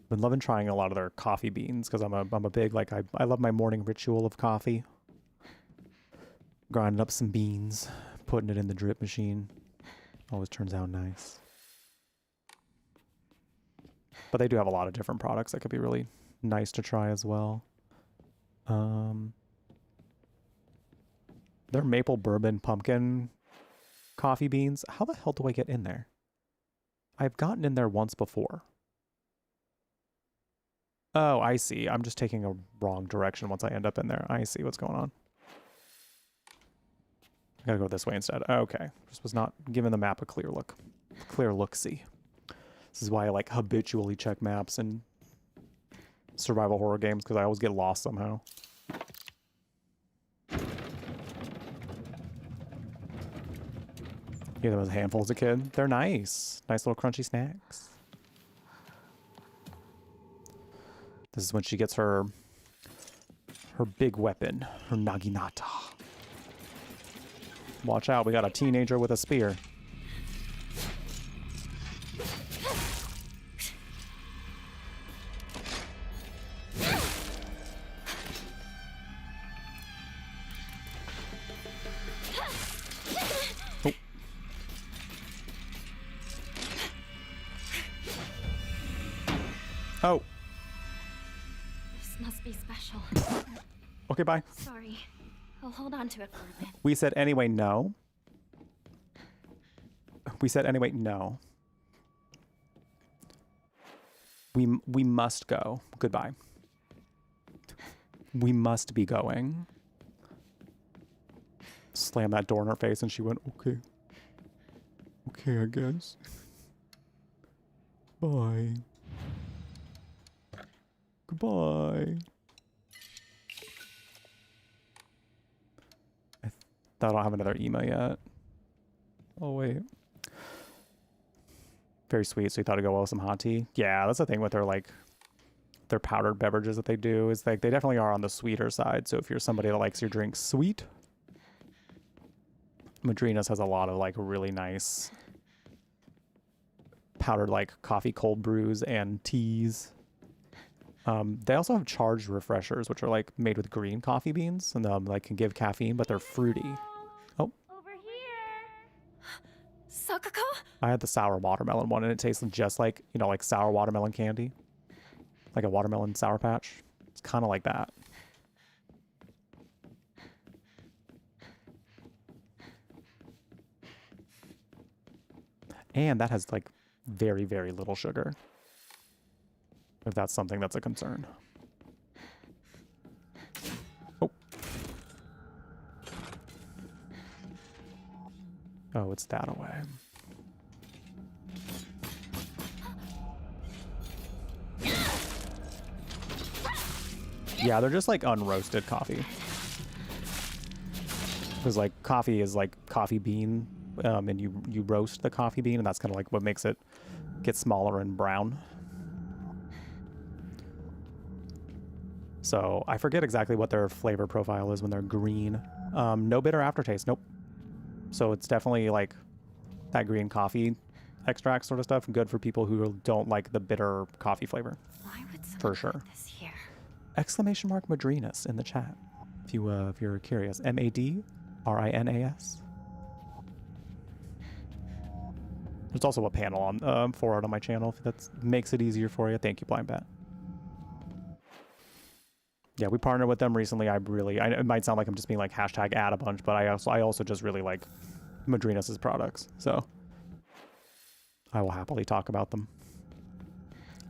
Been loving trying a lot of their coffee beans because I'm a big like I love my morning ritual of coffee. Grinding up some beans, putting it in the drip machine. Always turns out nice. But they do have a lot of different products that could be really nice to try as well. Their maple bourbon pumpkin coffee beans. How the hell do I get in there? I've gotten in there once before. Oh, I see. I'm just taking a wrong direction once I end up in there. I see what's going on. I gotta go this way instead. Okay. Just was not giving the map a clear look. Clear look-see. This is why I like habitually check maps in survival horror games, because I always get lost somehow. Yeah, those handfuls a kid. They're nice. Nice little crunchy snacks. This is when she gets her big weapon, her naginata. Watch out, we got a teenager with a spear. Oh. This must be special. Okay, bye. Sorry. I'll hold on to it for a bit. We said anyway, no. We said anyway, no. We must go. Goodbye. We must be going. Slam that door in her face and she went, okay. Okay, I guess. Bye. Bye. I don't have another email yet. Oh, wait. Very sweet, so you thought it'd go well with some hot tea? Yeah, that's the thing with their powdered beverages that they do, is like they definitely are on the sweeter side. So if you're somebody that likes your drink sweet, Madrina's has a lot of like really nice powdered like coffee cold brews and teas. They also have charged refreshers, which are like made with green coffee beans and like can give caffeine, but they're fruity. Oh, Over here. Sakako? I had the sour watermelon one, and it tastes just like, you know, like sour watermelon candy, like a watermelon Sour Patch. It's kind of like that. And that has like very, very little sugar, if that's something that's a concern. Oh. Oh, it's that away. Yeah, they're just like unroasted coffee. Because like coffee is like coffee bean, and you roast the coffee bean, and that's kind of like what makes it get smaller and brown. So I forget exactly what their flavor profile is when they're green. No bitter aftertaste, nope. So it's definitely like that green coffee extract sort of stuff. Good for people who don't like the bitter coffee flavor. Why would someone For sure. put this here? Exclamation mark Madrinas in the chat, if you're curious. MADRINAS. There's also a panel on for art on my channel if that makes it easier for you. Thank you, Blind Bat. Yeah, we partnered with them recently. It might sound like I'm just being like hashtag ad a bunch, but I also just really like Madrinas' products. So I will happily talk about them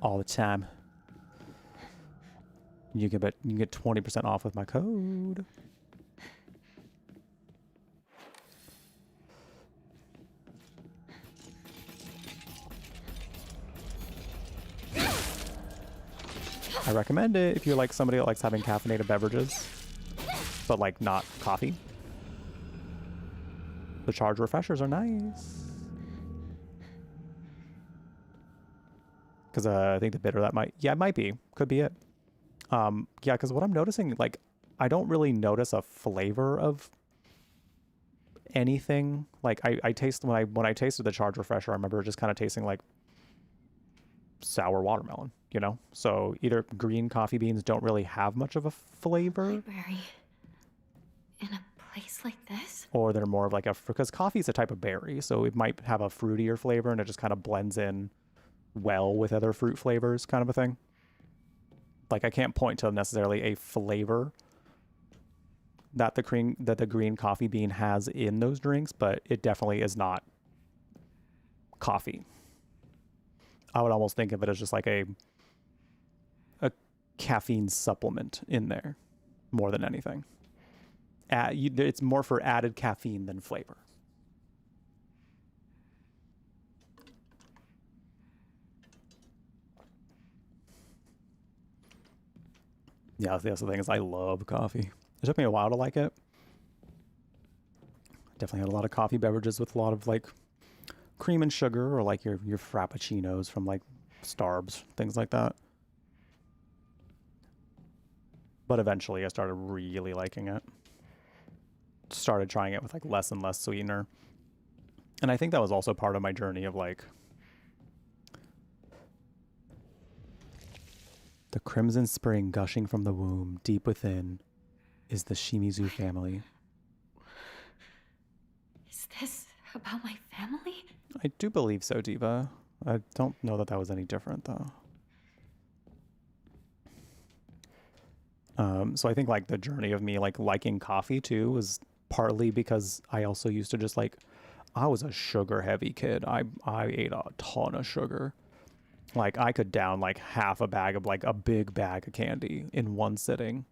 all the time. You can get 20% off with my code. I recommend it if you're like somebody that likes having caffeinated beverages, but like not coffee. The charged refreshers are nice. Because I think the bitter that might, yeah, it might be, could be it. Yeah, because what I'm noticing, like, I don't really notice a flavor of anything. Like, I taste when I tasted the charged refresher, I remember just kind of tasting like sour watermelon, you know? So either green coffee beans don't really have much of a flavor. Berry. In a place like this? Or they're more of like because coffee is a type of berry, so it might have a fruitier flavor and it just kind of blends in well with other fruit flavors, kind of a thing. Like I can't point to necessarily a flavor that the green coffee bean has in those drinks, but it definitely is not coffee. I would almost think of it as just like a caffeine supplement in there more than anything. It's more for added caffeine than flavor. Yeah, that's the thing is I love coffee. It took me a while to like it. Definitely had a lot of coffee beverages with a lot of like cream and sugar, or like your frappuccinos from like Starbucks, things like that. But eventually I started really liking it. Started trying it with like less and less sweetener. And I think that was also part of my journey of like the crimson spring gushing from the womb deep within is the Shimizu family. Is this about my family? I do believe so, Diva. I don't know that was any different though. So I think like the journey of me like liking coffee too was partly because I also used to just like, I was a sugar heavy kid. I ate a ton of sugar. Like I could down like half a bag of like a big bag of candy in one sitting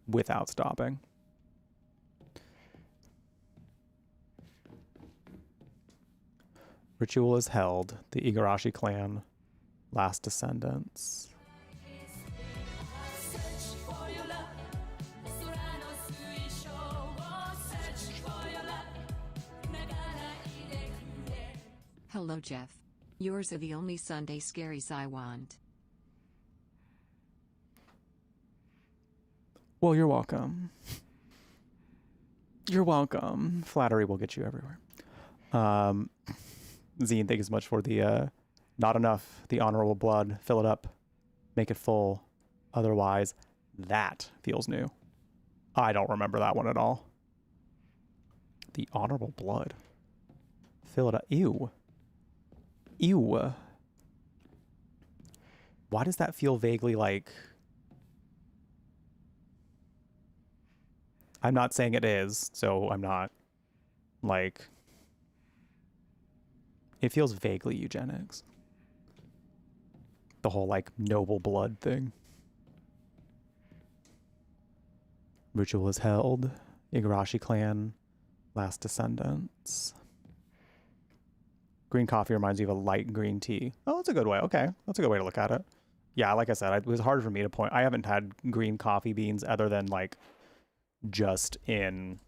without stopping. Ritual is held. The Igarashi clan, last descendants. Hello, Jeff. Yours are the only Sunday scaries I want. Well, you're welcome. You're welcome. Flattery will get you everywhere. Zine, thank you so much for the not enough, the honorable blood. Fill it up. Make it full. Otherwise, that feels new. I don't remember that one at all. The honorable blood. Fill it up. Ew. Ew. Why does that feel vaguely like... I'm not saying it is, so I'm not, like... It feels vaguely eugenics. The whole, like, noble blood thing. Ritual is held. Igarashi clan. Last descendants. Green coffee reminds you of a light green tea. Oh, that's a good way. Okay. That's a good way to look at it. Yeah, like I said, it was hard for me to point. I haven't had green coffee beans other than, like, just in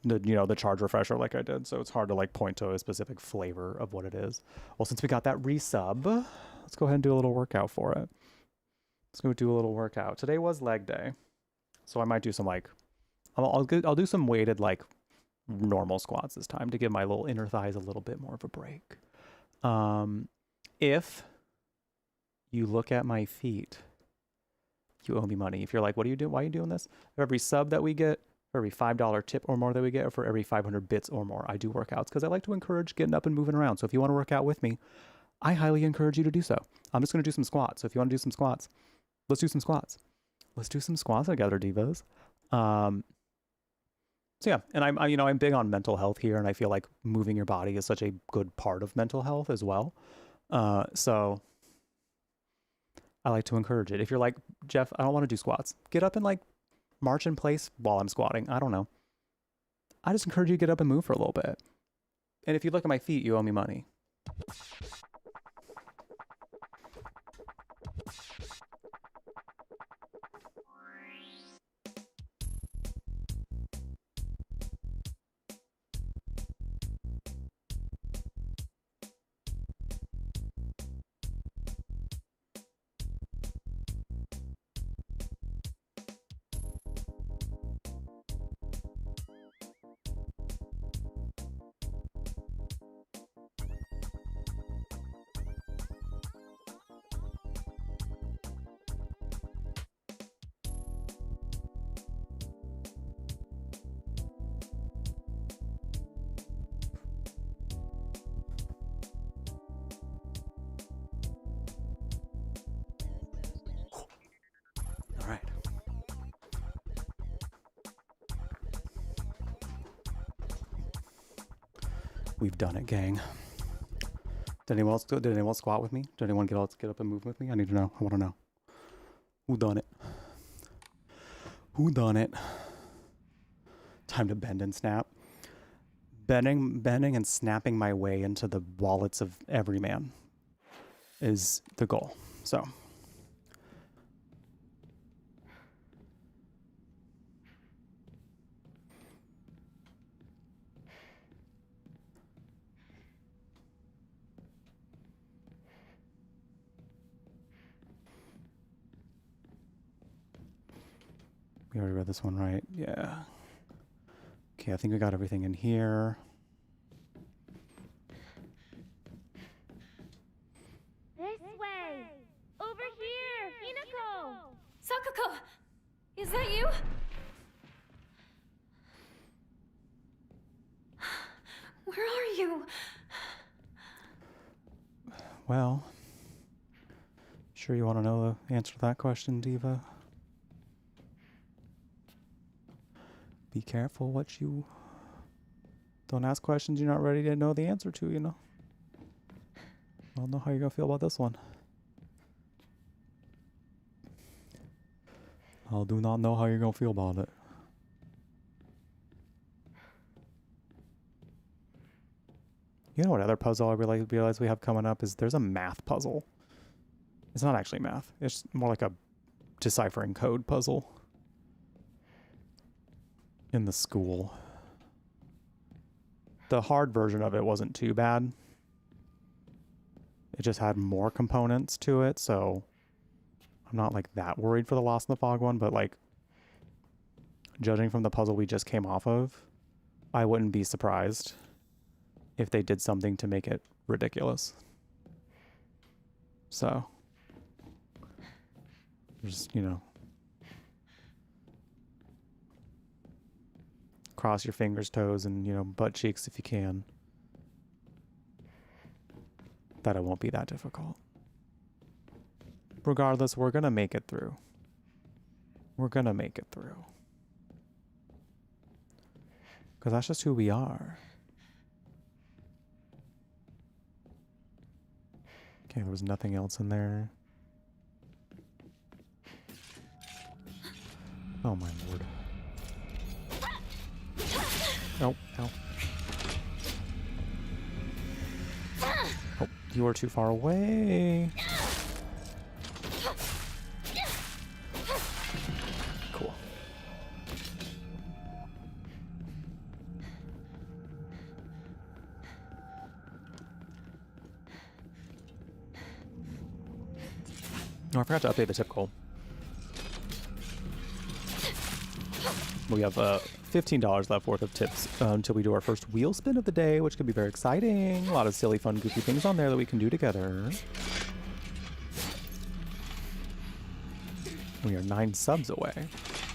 the, you know, the charge refresher like I did. So it's hard to, like, point to a specific flavor of what it is. Well, since we got that resub, let's go ahead and do a little workout for it. Let's go do a little workout. Today was leg day. So I might do some, like, I'll do some weighted, like, normal squats this time to give my little inner thighs a little bit more of a break. If you look at my feet, you owe me money. If you're like, what are you doing? Why are you doing this? For every sub that we get, for every $5 tip or more that we get, or for every 500 bits or more, I do workouts because I like to encourage getting up and moving around. So if you want to work out with me, I highly encourage you to do so. I'm just going to do some squats. So if you want to do some squats, let's do some squats. Let's do some squats together, divas. So yeah, and I'm big on mental health here, and I feel like moving your body is such a good part of mental health as well. So I like to encourage it. If you're like, Jeff, I don't want to do squats, get up and, like, march in place while I'm squatting. I don't know. I just encourage you to get up and move for a little bit. And if you look at my feet, you owe me money. We've done it, gang. Did anyone else squat with me? Did anyone get up and move with me? I need to know. I want to know. Who done it? Who done it? Time to bend and snap. Bending and snapping my way into the wallets of every man is the goal. So. We already read this one, right? Yeah. Okay, I think we got everything in here. This way! Over here! Hinako! Sakuko! Is that you? Where are you? Well, sure you want to know the answer to that question, Diva? Be careful what you... Don't ask questions you're not ready to know the answer to, you know? I don't know how you're going to feel about this one. I do not know how you're going to feel about it. You know what other puzzle I realize we have coming up is there's a math puzzle. It's not actually math. It's more like a deciphering code puzzle. In the school. The hard version of it wasn't too bad. It just had more components to it, so I'm not like that worried for the Lost in the Fog one, but like judging from the puzzle we just came off of, I wouldn't be surprised if they did something to make it ridiculous. So, just, you know, cross your fingers, toes, and, you know, butt cheeks if you can. That it won't be that difficult. Regardless, we're gonna make it through. We're gonna make it through. Because that's just who we are. Okay, there was nothing else in there. Oh my lord. Oh, ow. Oh, you are too far away. Cool. Oh, I forgot to update the tip goal. We have $15 left worth of tips until we do our first wheel spin of the day, which could be very exciting. A lot of silly, fun, goofy things on there that we can do together. We are 9 subs away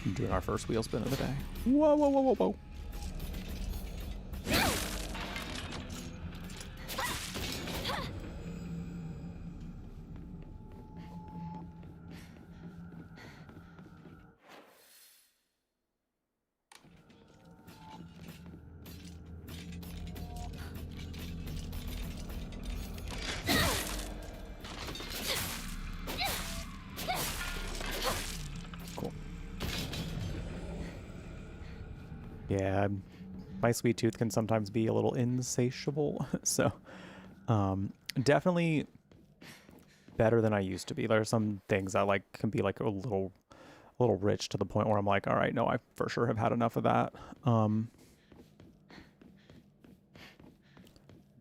from doing our first wheel spin of the day. Whoa, whoa, whoa, whoa, whoa. Yeah, my sweet tooth can sometimes be a little insatiable, so definitely better than I used to be. There are some things that like can be like a little rich to the point where I'm like, all right, no, I for sure have had enough of that.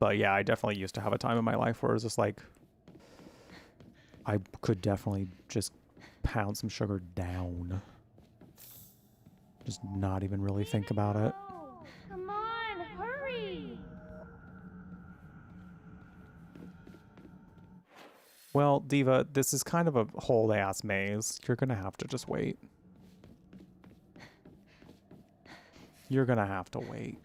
But yeah, I definitely used to have a time in my life where it was just like I could definitely just pound some sugar down. Just not even really think about it. Come on, hurry! Well, Diva, this is kind of a whole-ass maze. You're gonna have to just wait. You're gonna have to wait.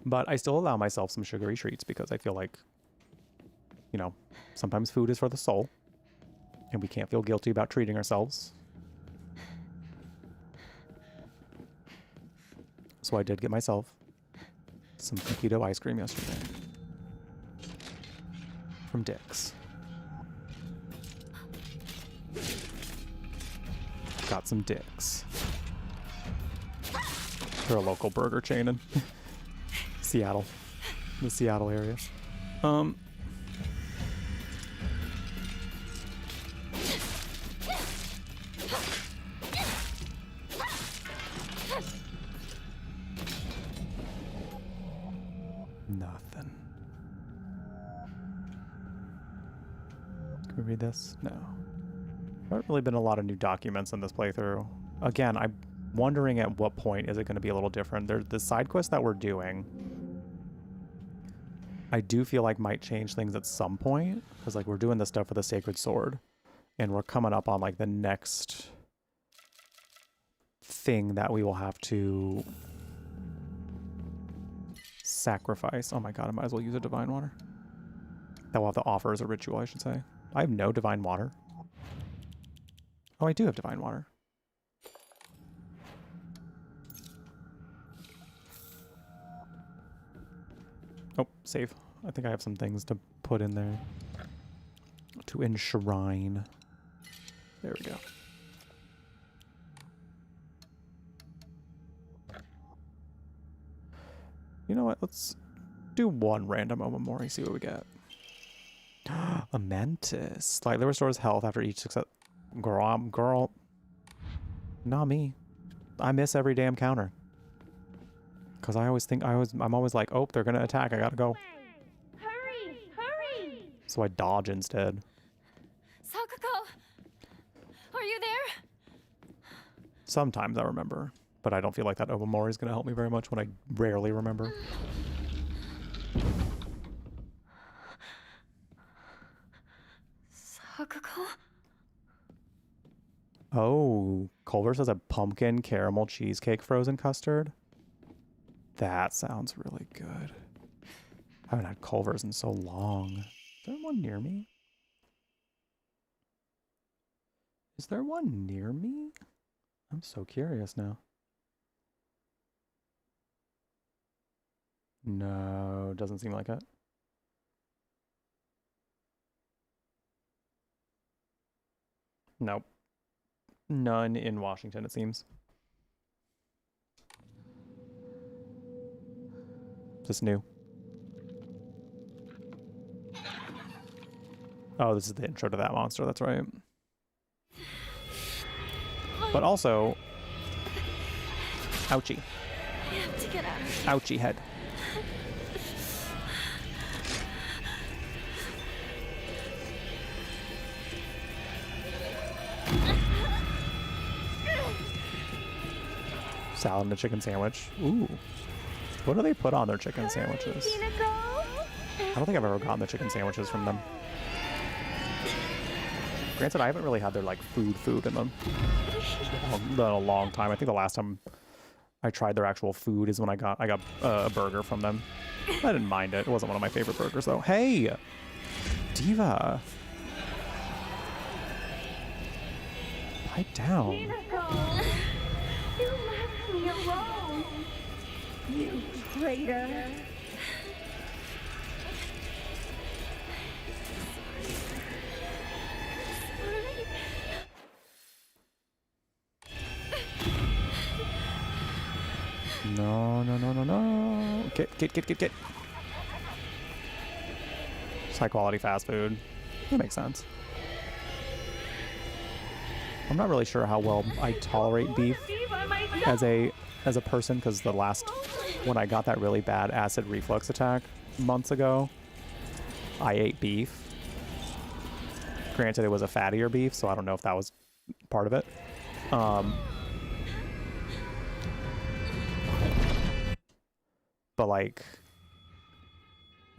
But I still allow myself some sugary treats because I feel like, you know, sometimes food is for the soul. And we can't feel guilty about treating ourselves. So I did get myself some Coquito ice cream yesterday. From Dick's. Got some Dick's. They're a local burger chain in Seattle. The Seattle area. Nothing. Can we read this? No. There haven't really been a lot of new documents in this playthrough. Again, I'm wondering at what point is it going to be a little different. There's the side quest that we're doing. I do feel like might change things at some point. Because like we're doing the stuff for the Sacred Sword. And we're coming up on like the next thing that we will have to sacrifice. Oh my god, I might as well use a divine water. That we'll have to offer as a ritual, I should say. I have no divine water. Oh, I do have divine water. Oh, save. I think I have some things to put in there to enshrine. There we go. You know what? Let's do one random Omamori, see what we get. A Mantis. Slightly restores health after each success. Girl. Not me. I miss every damn counter. Because I'm always like, oh, they're gonna attack. I gotta go. Hurry! Hurry! So I dodge instead. Sakuko! Are you there? Sometimes I remember, but I don't feel like that Obamori is gonna help me very much when I rarely remember. Sakuko? Oh, Culver says a pumpkin caramel cheesecake frozen custard. That sounds really good. I haven't had Culver's in so long. Is there one near me? Is there one near me? I'm so curious now. No, doesn't seem like it. Nope. None in Washington, it seems. Is this new? Oh, this is the intro to that monster, that's right. But also... Ouchie. I have to get out of here. Ouchie head. Salad and a chicken sandwich. Ooh. What do they put on their chicken sandwiches? I don't think I've ever gotten the chicken sandwiches from them. Granted, I haven't really had their like food in them in a long time. I think the last time I tried their actual food is when I got a burger from them. I didn't mind it. It wasn't one of my favorite burgers though. Hey, Diva, pipe down. You left me alone. You traitor. No, no, no, no, no. Get. It's high quality fast food. That makes sense. I'm not really sure how well I tolerate beef as a person, because when I got that really bad acid reflux attack months ago, I ate beef. Granted, it was a fattier beef, so I don't know if that was part of it. But like,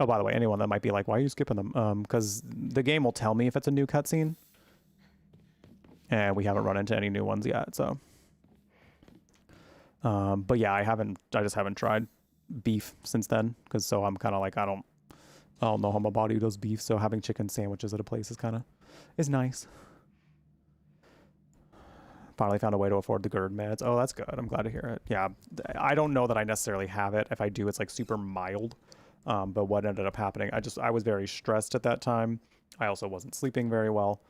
oh, by the way, anyone that might be like, why are you skipping them? Because the game will tell me if it's a new cutscene, and we haven't run into any new ones yet. So, but yeah, I just haven't tried beef since then, because so I'm kind of like, I don't know how my body does beef. So having chicken sandwiches at a place is nice. Finally found a way to afford the GERD meds. Oh, that's good. I'm glad to hear it. Yeah, I don't know that I necessarily have it. If I do, it's like super mild. But what ended up happening, I was very stressed at that time. I also wasn't sleeping very well.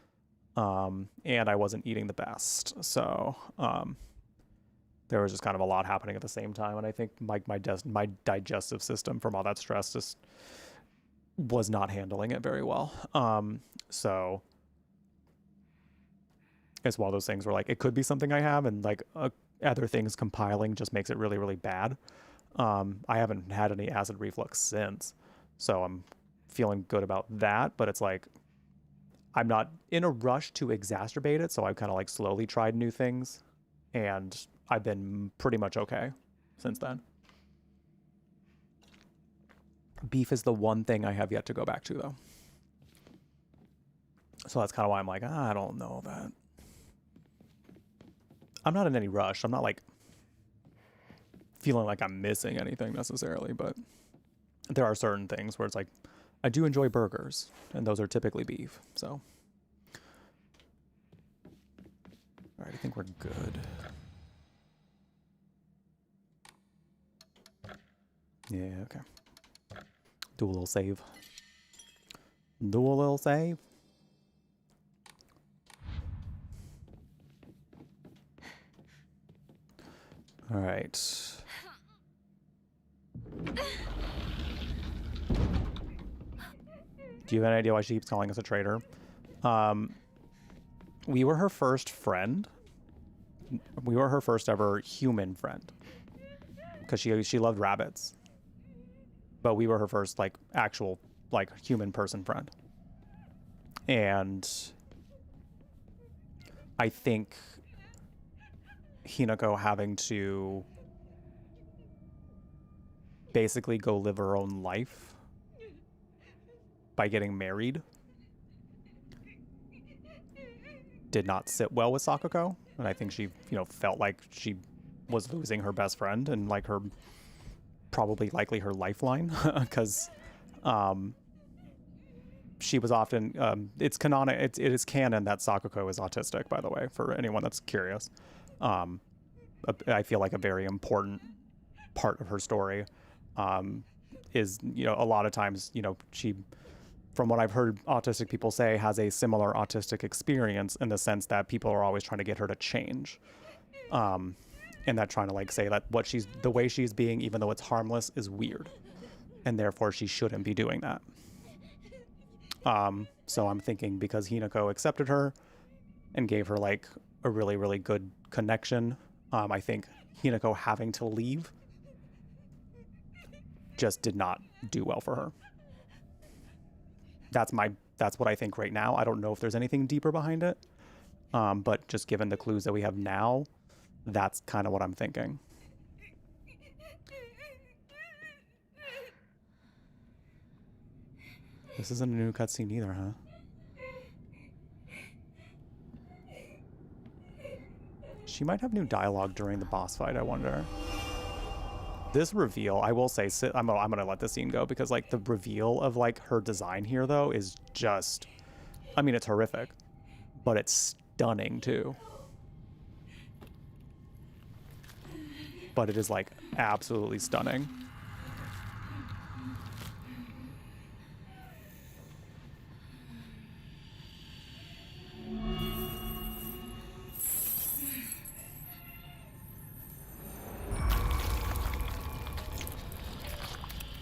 And I wasn't eating the best. So there was just kind of a lot happening at the same time. And I think my digestive system from all that stress just was not handling it very well. So it's one of those things where like it could be something I have, and like other things compiling just makes it really, really bad. I haven't had any acid reflux since, so I'm feeling good about that. But it's like I'm not in a rush to exacerbate it, so I've kind of like slowly tried new things, and I've been pretty much okay since then. Beef is the one thing I have yet to go back to, though. So that's kind of why I'm like, I don't know that. I'm not in any rush. I'm not like feeling like I'm missing anything necessarily, but there are certain things where it's like, I do enjoy burgers, and those are typically beef, so. All right, I think we're good. Yeah, okay. Do a little save. Do a little save. All right. Do you have any idea why she keeps calling us a traitor? We were her first friend. We were her first ever human friend. because she loved rabbits. But we were her first like actual like human person friend. And I think Hinako having to basically go live her own life by getting married did not sit well with Sakuko, and I think she, felt like she was losing her best friend and like her likely her lifeline, because she was often it is canon that Sakuko is autistic, by the way, for anyone that's curious. I feel like a very important part of her story is, a lot of times, she, from what I've heard autistic people say, has a similar autistic experience in the sense that people are always trying to get her to change. And that trying to like say that the way she's being, even though it's harmless, is weird. And therefore she shouldn't be doing that. So I'm thinking because Hinako accepted her and gave her like a really, really good connection, I think Hinako having to leave just did not do well for her. That's what I think right now. I don't know if there's anything deeper behind it. But just given the clues that we have now, that's kind of what I'm thinking. This isn't a new cutscene either, huh? She might have new dialogue during the boss fight, I wonder. This reveal, I will say, I'm gonna let the scene go because like the reveal of like her design here though is just, I mean, it's horrific, but it's stunning too. But it is like absolutely stunning.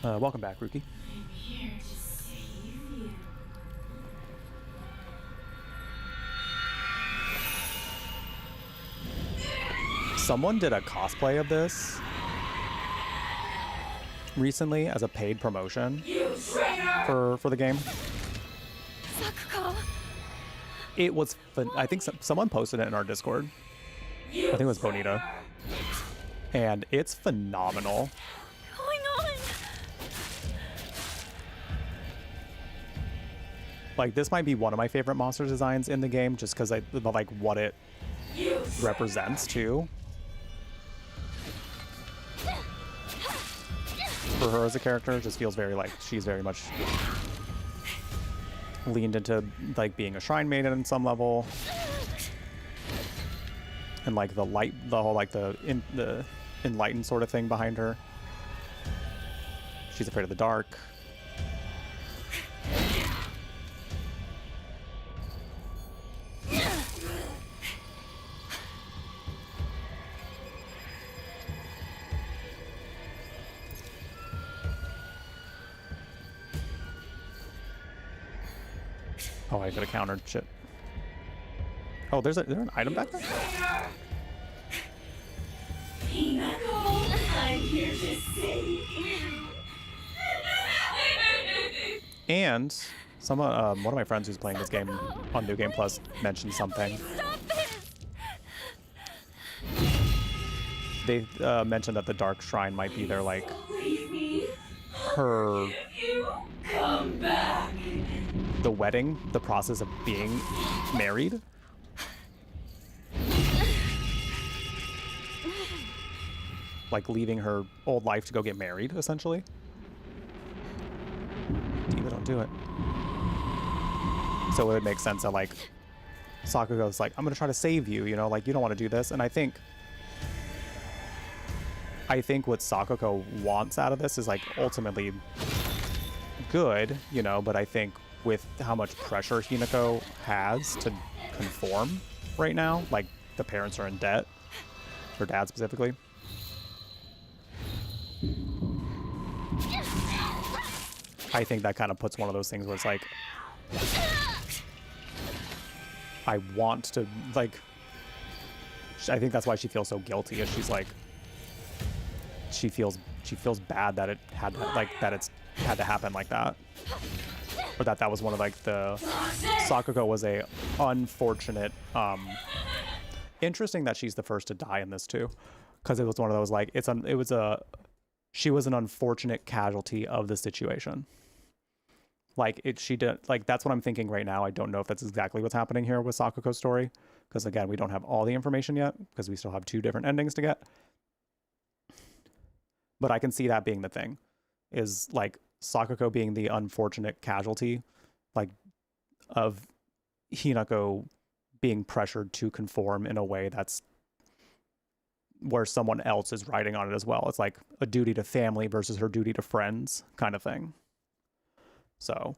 Welcome back, Ruki. I'm here to save you. Someone did a cosplay of this recently as a paid promotion for the game. Sakuko. It was fun. I think someone posted it in our Discord. I think it was Bonita. And it's phenomenal. Like, this might be one of my favorite monster designs in the game, just because I like what it represents too. For her as a character, it just feels very like she's very much leaned into like being a shrine maiden in some level, and like the whole like the enlightened sort of thing behind her. She's afraid of the dark. Oh, I could have countered shit. Oh, is there an item back there? Hinako, I'm here to save you. And someone, one of my friends who's playing this game on New Game Plus mentioned something. They mentioned that the Dark Shrine might be their like her. Come back. The wedding, the process of being married. Like leaving her old life to go get married, essentially. Diva, don't do it. So it would make sense that like Sakugo's like, I'm gonna try to save you, like you don't want to do this. And I think what Sakugo wants out of this is like ultimately good, but I think with how much pressure Hinako has to conform right now, like the parents are in debt, her dad specifically. I think that kind of puts one of those things where it's like, I want to, like, I think that's why she feels so guilty, is she's like, she feels bad that it had to, like that it's had to happen like that, or that was one of like the Sakuko was a unfortunate. Interesting that she's the first to die in this too, because it was one of those like she was an unfortunate casualty of the situation. Like she did, like that's what I'm thinking right now. I don't know if that's exactly what's happening here with Sakuko's story, because again, we don't have all the information yet, because we still have 2 different endings to get. But I can see that being the thing, is like Sakuko being the unfortunate casualty, like of Hinako being pressured to conform in a way that's where someone else is riding on it as well. It's like a duty to family versus her duty to friends kind of thing. So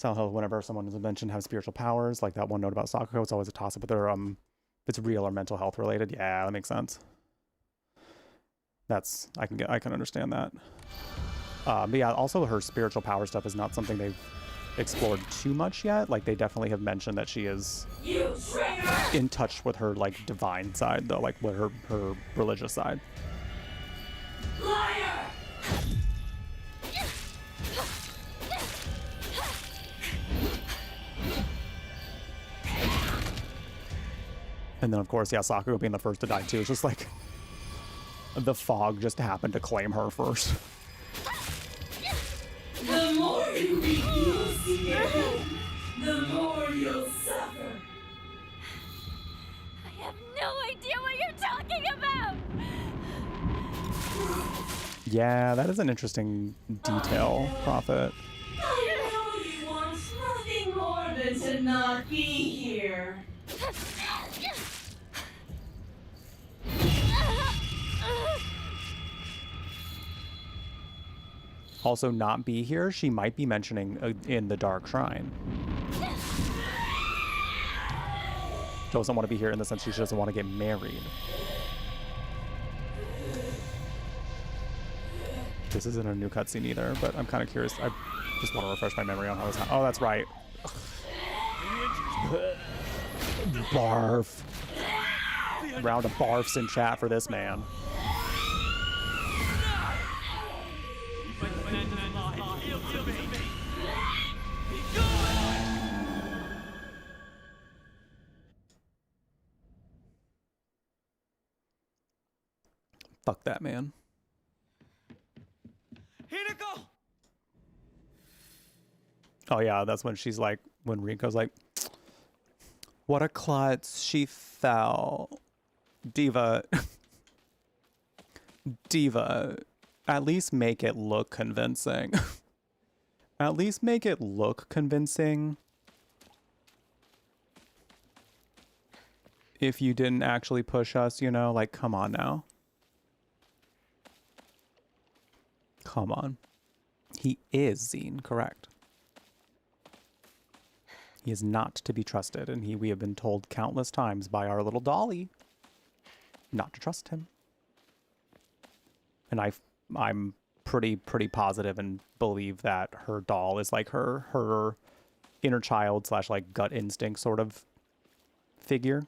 whenever someone is mentioned have spiritual powers, like that one note about Sakuko, it's always a toss up, but they're if it's real or mental health related. Yeah, that makes sense. I can understand that. But yeah, also her spiritual power stuff is not something they've explored too much yet. Like they definitely have mentioned that she is in touch with her like divine side though, like with her religious side. Liar! And then of course, yeah, Sakuko being the first to die too. It's just like the fog just happened to claim her first. The more you refuse to get in, the more you'll suffer. I have no idea what you're talking about! Yeah, that is an interesting detail, Prophet. I know you want nothing more than to not be here. Also not be here, she might be mentioning in the Dark Shrine. Doesn't want to be here in the sense she doesn't want to get married. This isn't a new cutscene either, but I'm kind of curious. I just want to refresh my memory on how this happened. Oh, that's right. Barf. Round of barfs in chat for this man. Fuck that man. Hinako! Oh yeah, that's when she's like, when Rinko's like, what a klutz, she fell. Diva. Diva, at least make it look convincing. At least make it look convincing. If you didn't actually push us, you know, like, come on now. Come on. He is Zine, correct. He is not to be trusted, and we have been told countless times by our little dolly not to trust him. And I'm pretty positive and believe that her doll is like her inner child / like gut instinct sort of figure.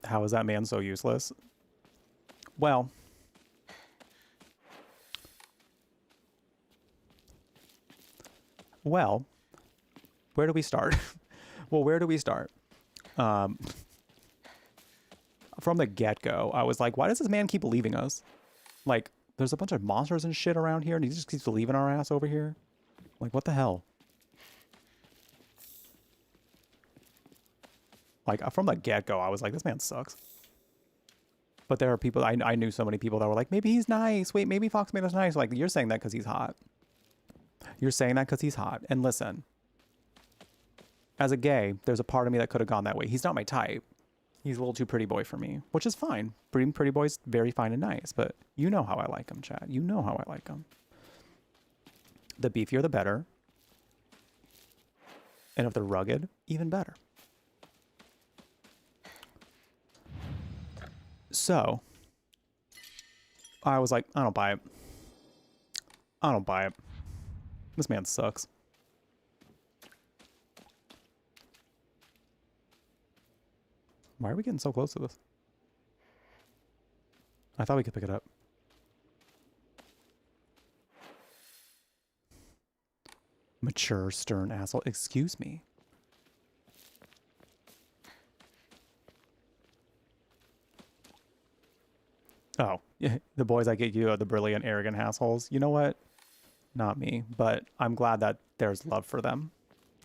How is that man so useless? Well, where do we start? Well, where do we start? From the get-go, I was like, why does this man keep leaving us? Like, there's a bunch of monsters and shit around here, and he just keeps leaving our ass over here? Like, what the hell? Like, from the get-go, I was like, this man sucks. But there are people, I knew so many people that were like, maybe he's nice. Wait, maybe Fox made us nice. Like, you're saying that because he's hot. You're saying that because he's hot. And listen, as a gay, there's a part of me that could have gone that way. He's not my type. He's a little too pretty boy for me, which is fine. Pretty boy's very fine and nice, but you know how I like him, Chad. You know how I like him. The beefier, the better. And if they're rugged, even better. So, I was like, I don't buy it. I don't buy it. This man sucks. Why are we getting so close to this? I thought we could pick it up. Mature, stern asshole. Excuse me. Oh, yeah, the boys I get you are the brilliant, arrogant assholes. You know what? Not me, but I'm glad that there's love for them.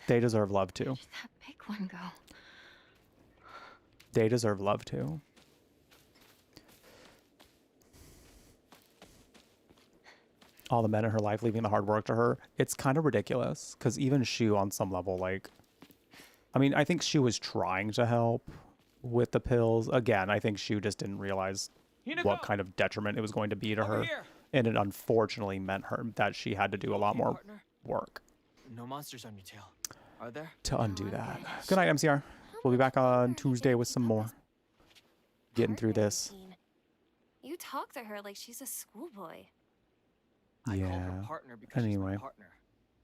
They deserve love too. Where did that big one go? They deserve love too. All the men in her life leaving the hard work to her. It's kind of ridiculous because even Shu on some level, like, I mean, I think Shu was trying to help with the pills. Again, I think Shu just didn't realize what kind of detriment it was going to be to her. And it unfortunately meant her that she had to do a lot more work. No monsters on your tail, are there? To undo that. Good night, MCR. We'll be back on Tuesday with some more. Getting through this. You talk to her like she's a schoolboy. I call her Yeah. partner because she's Anyway. my partner.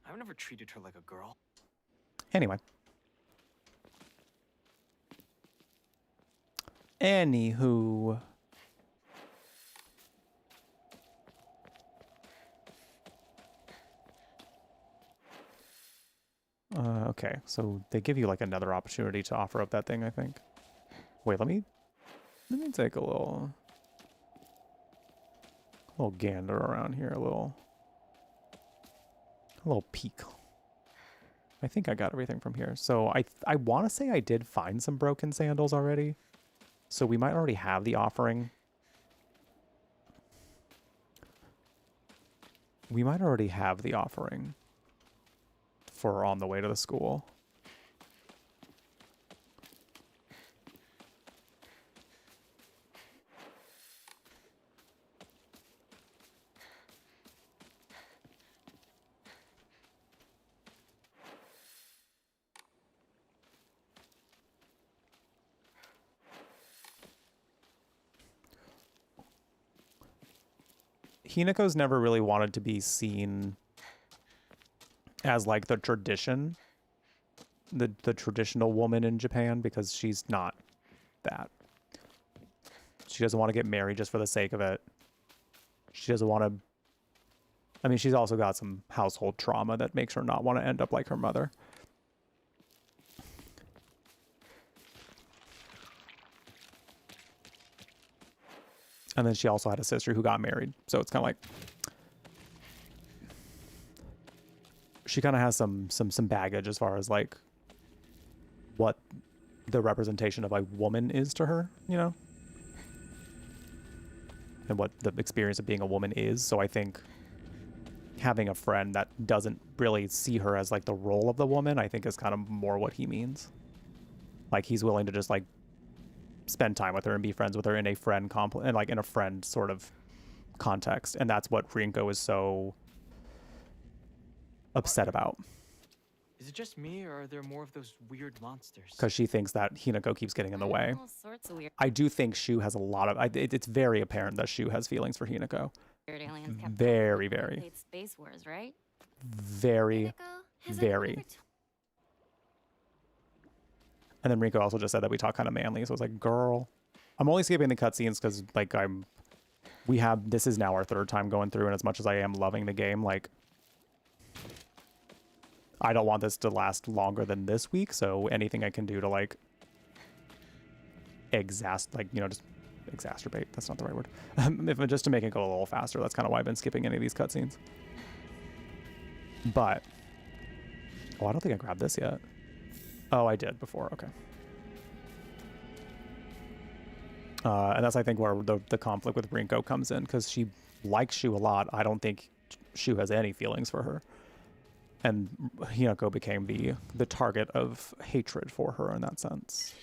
I've never treated her like a girl. Anyway. Anywho. Okay, so they give you like another opportunity to offer up that thing, I think. Wait, let me take a little gander around here, a little peek. I think I got everything from here. So I want to say I did find some broken sandals already. So we might already have the offering. We might already have the offering for on the way to the school. Hinako's never really wanted to be seen as like the tradition, the traditional woman in Japan, because she's not that. She doesn't want to get married just for the sake of it. She doesn't want to, I mean, she's also got some household trauma that makes her not want to end up like her mother. And then she also had a sister who got married. So it's kind of like, she kind of has some baggage as far as like what the representation of a woman is to her, you know? And what the experience of being a woman is. So I think having a friend that doesn't really see her as like the role of the woman, I think is kind of more what he means. Like he's willing to just like spend time with her and be friends with her in a friend and like in a friend sort of context. And that's what Rinko is so upset about. Is it just me, or are there more of those weird monsters? Because she thinks that Hinako keeps getting in the way. All sorts of weird I do think Shu has a lot of... it's very apparent that Shu has feelings for Hinako. aliens kept Very, calling very. it Space Wars, right? Very, Has very. anyone ever And then Rinko also just said that we talk kind of manly, so I was like, girl. I'm only skipping the cutscenes because, like, this is now our third time going through, and as much as I am loving the game, like, I don't want this to last longer than this week, so anything I can do to, like, just exacerbate, that's not the right word. Just to make it go a little faster, that's kind of why I've been skipping any of these cutscenes. But, oh, I don't think I grabbed this yet. Oh, I did before, okay. And that's, I think, where the conflict with Rinko comes in, because she likes Shu a lot. I don't think Shu has any feelings for her. And Hinako became the target of hatred for her in that sense.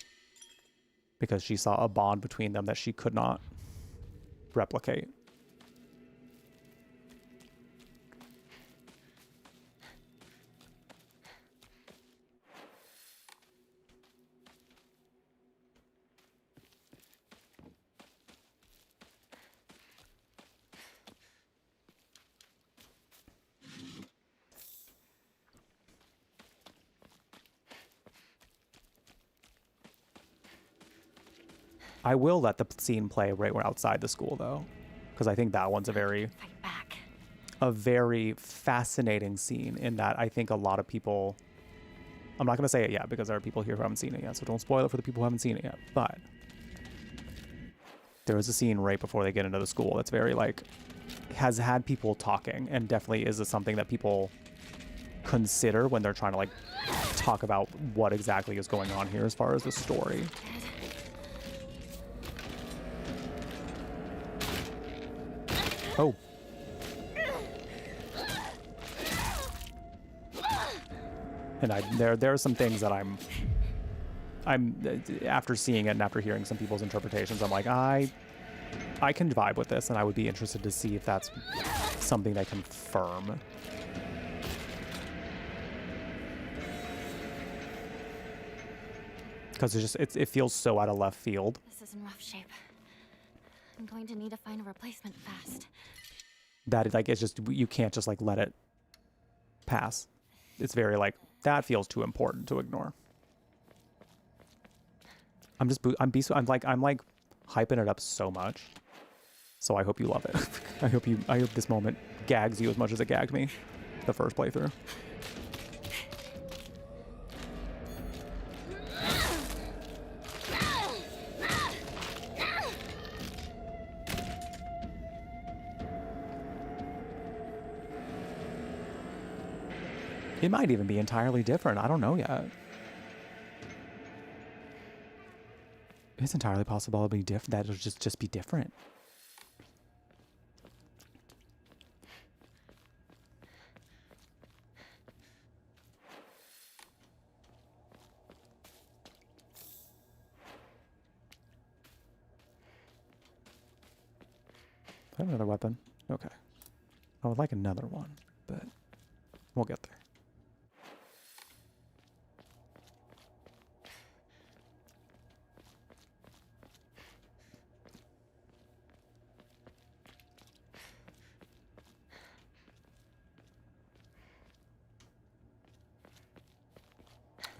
Because she saw a bond between them that she could not replicate. I will let the scene play right outside the school though, because I think that one's a very fascinating scene in that I think a lot of people, I'm not going to say it yet because there are people here who haven't seen it yet, so don't spoil it for the people who haven't seen it yet, but there is a scene right before they get into the school that's very like, has had people talking and definitely is something that people consider when they're trying to like talk about what exactly is going on here as far as the story. Oh. And there are some things that I'm after seeing it and after hearing some people's interpretations, I'm like, I can vibe with this, and I would be interested to see if that's something they confirm. Because it feels so out of left field. This is in rough shape. I'm going to need to find a replacement fast. That like it's just, you can't just like let it pass. It's very like, that feels too important to ignore. I'm like hyping it up so much. So I hope you love it. I hope this moment gags you as much as it gagged me the first playthrough. It might even be entirely different. I don't know yet. It's entirely possible it'll be different. That it'll just be different. I have another weapon. Okay. I would like another one, but we'll get there.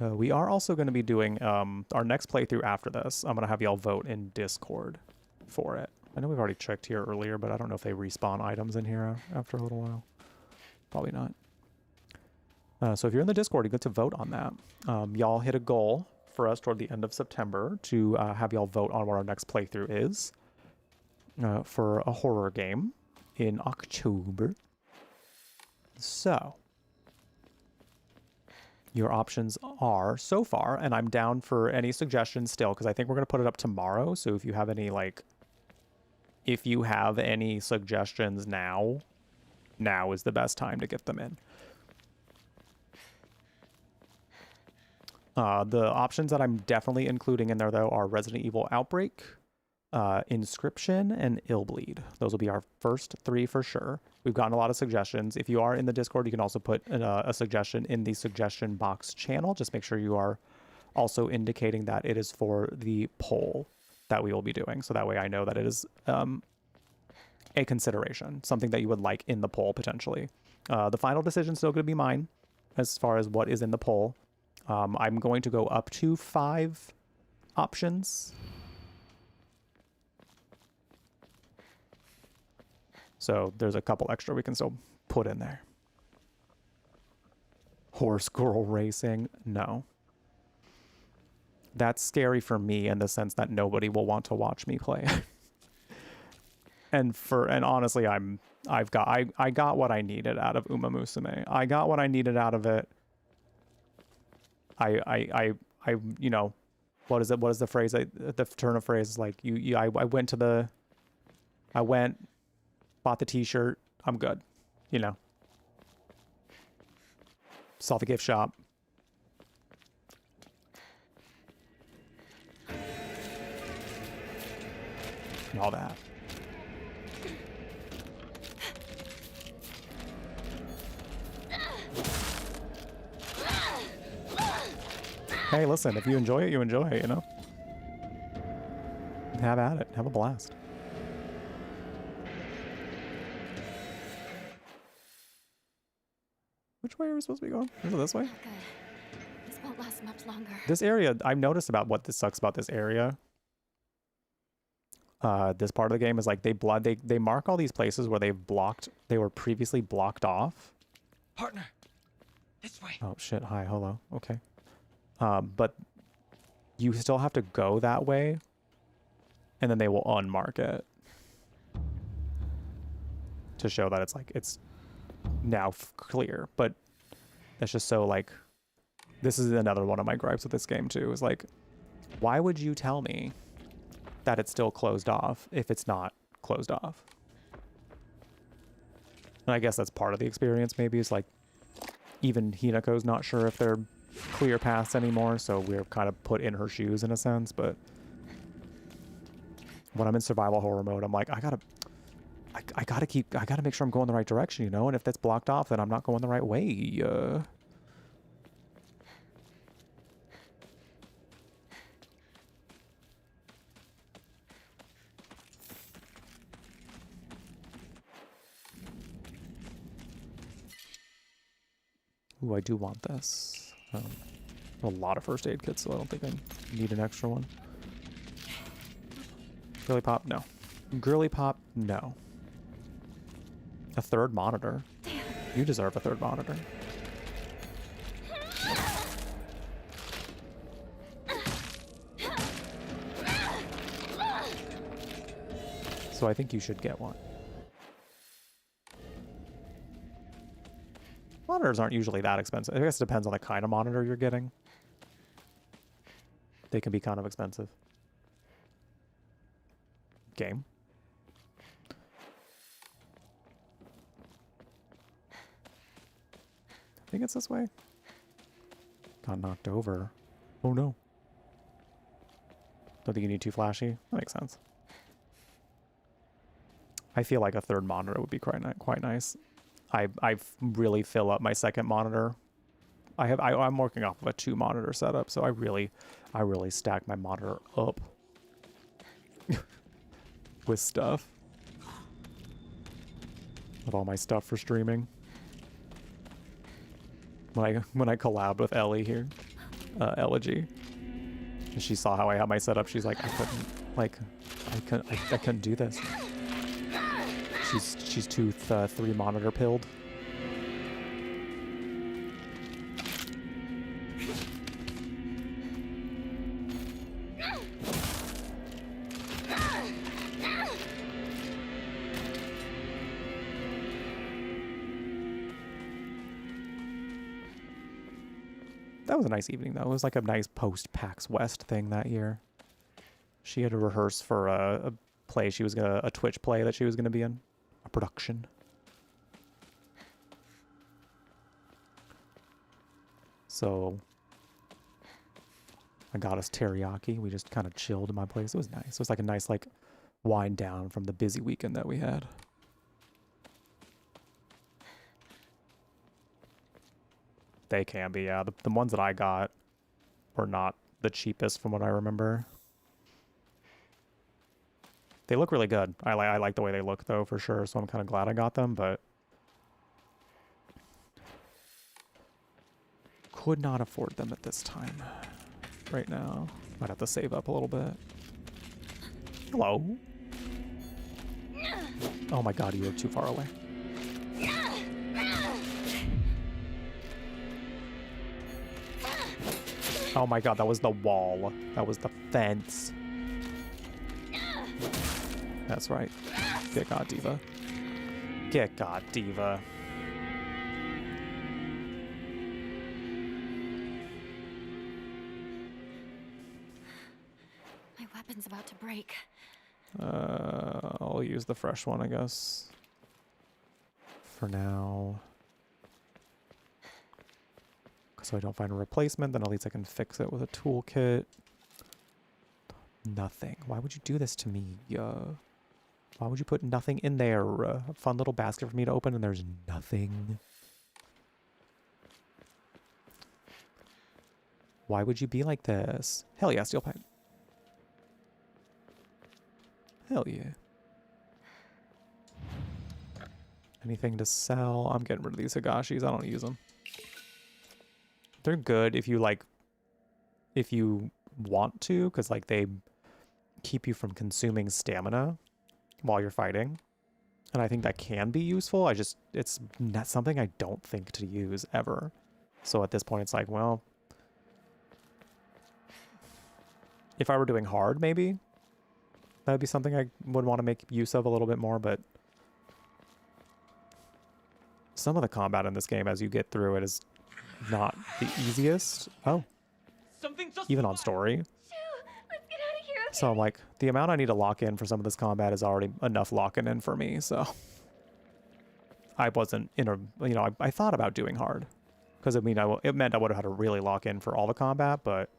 We are also going to be doing our next playthrough after this. I'm going to have y'all vote in Discord for it. I know we've already checked here earlier, but I don't know if they respawn items in here after a little while. Probably not. So if you're in the Discord, you get to vote on that. Y'all hit a goal for us toward the end of September to have y'all vote on what our next playthrough is for a horror game in October. So your options are so far, and I'm down for any suggestions still, because I think we're going to put it up tomorrow. So if you have any, like, if you have any suggestions now is the best time to get them in. The options that I'm definitely including in there, though, are Resident Evil Outbreak, Inscription, and Illbleed. Those will be our first three for sure. We've gotten a lot of suggestions. If you are in the Discord, you can also put a suggestion in the suggestion box channel. Just make sure you are also indicating that it is for the poll that we will be doing. So that way I know that it is a consideration, something that you would like in the poll potentially. The final decision is still going to be mine as far as what is in the poll. I'm going to go up to 5 options. So there's a couple extra we can still put in there. Horse girl racing? No. That's scary for me in the sense that nobody will want to watch me play. and honestly, I got what I needed out of Uma Musume. I got what I needed out of it. I you know, what is the phrase? The turn of phrase is like I went, bought the t-shirt, I'm good, you know. Saw the gift shop. And all that. Hey, listen, if you enjoy it, you enjoy it, you know? Have at it. Have a blast. Which way are we supposed to be going? Is it this way? Not good. This won't last much longer. This area, I've noticed about what this sucks about this area this part of the game is like they mark all these places where they were previously blocked off. Partner, this way. Oh shit, hi, hello, okay. But you still have to go that way, and then they will unmark it to show that it's like, it's now clear. But that's just so like, this is another one of my gripes with this game too, is like, why would you tell me that it's still closed off if it's not closed off? And I guess that's part of the experience maybe, is like, even Hinako's not sure if they're clear paths anymore, so we're kind of put in her shoes in a sense. But when I'm in survival horror mode, I'm like, I gotta make sure I'm going the right direction, you know? And if that's blocked off, then I'm not going the right way. Ooh, I do want this. A lot of first aid kits, so I don't think I need an extra one. Girly pop, no. Girly pop, no. A third monitor. You deserve a third monitor. So I think you should get one. Monitors aren't usually that expensive. I guess it depends on the kind of monitor you're getting. They can be kind of expensive. Game. I think it's this way. Got knocked over. Oh no. Don't think you need too flashy. That makes sense. I feel like a third monitor would be quite nice. I really fill up my second monitor. I'm working off of a 2 monitor setup, so I really stack my monitor up with stuff. With all my stuff for streaming. When I collabed with Ellie here, Elegy, and she saw how I had my setup, she's like, I couldn't do this. She's 3 monitor pilled. That was a nice evening though. It was like a nice post-PAX West thing that year. She had to rehearse for a play she was gonna, a Twitch play that she was gonna be in. A production. So I got us teriyaki. We just kind of chilled in my place. It was nice. It was like a nice like wind down from the busy weekend that we had. They can be, yeah. The ones that I got were not the cheapest from what I remember. They look really good. I like the way they look though, for sure. So I'm kind of glad I got them, but could not afford them at this time. Right now, might have to save up a little bit. Hello. Oh my god, you are too far away. Oh my god, that was the wall. That was the fence. That's right. Get God, Diva. Get God, Diva. My weapon's about to break. I'll use the fresh one, I guess. For now. So I don't find a replacement, then at least I can fix it with a toolkit. Nothing. Why would you do this to me? Why would you put nothing in there? A fun little basket for me to open and there's nothing. Why would you be like this? Hell yeah, steel pipe. Hell yeah. Anything to sell? I'm getting rid of these higashis. I don't use them. They're good if you like, if you want to, because like they keep you from consuming stamina while you're fighting. And I think that can be useful. It's not something I don't think to use ever. So at this point, it's like, well, if I were doing hard, maybe that would be something I would want to make use of a little bit more. But some of the combat in this game, as you get through it, is not the easiest. Oh, even on story. Let's get out of here, okay? So like the amount I need to lock in for some of this combat is already enough locking in for me. So I wasn't in a, you know, I thought about doing hard because it meant I would have had to really lock in for all the combat, but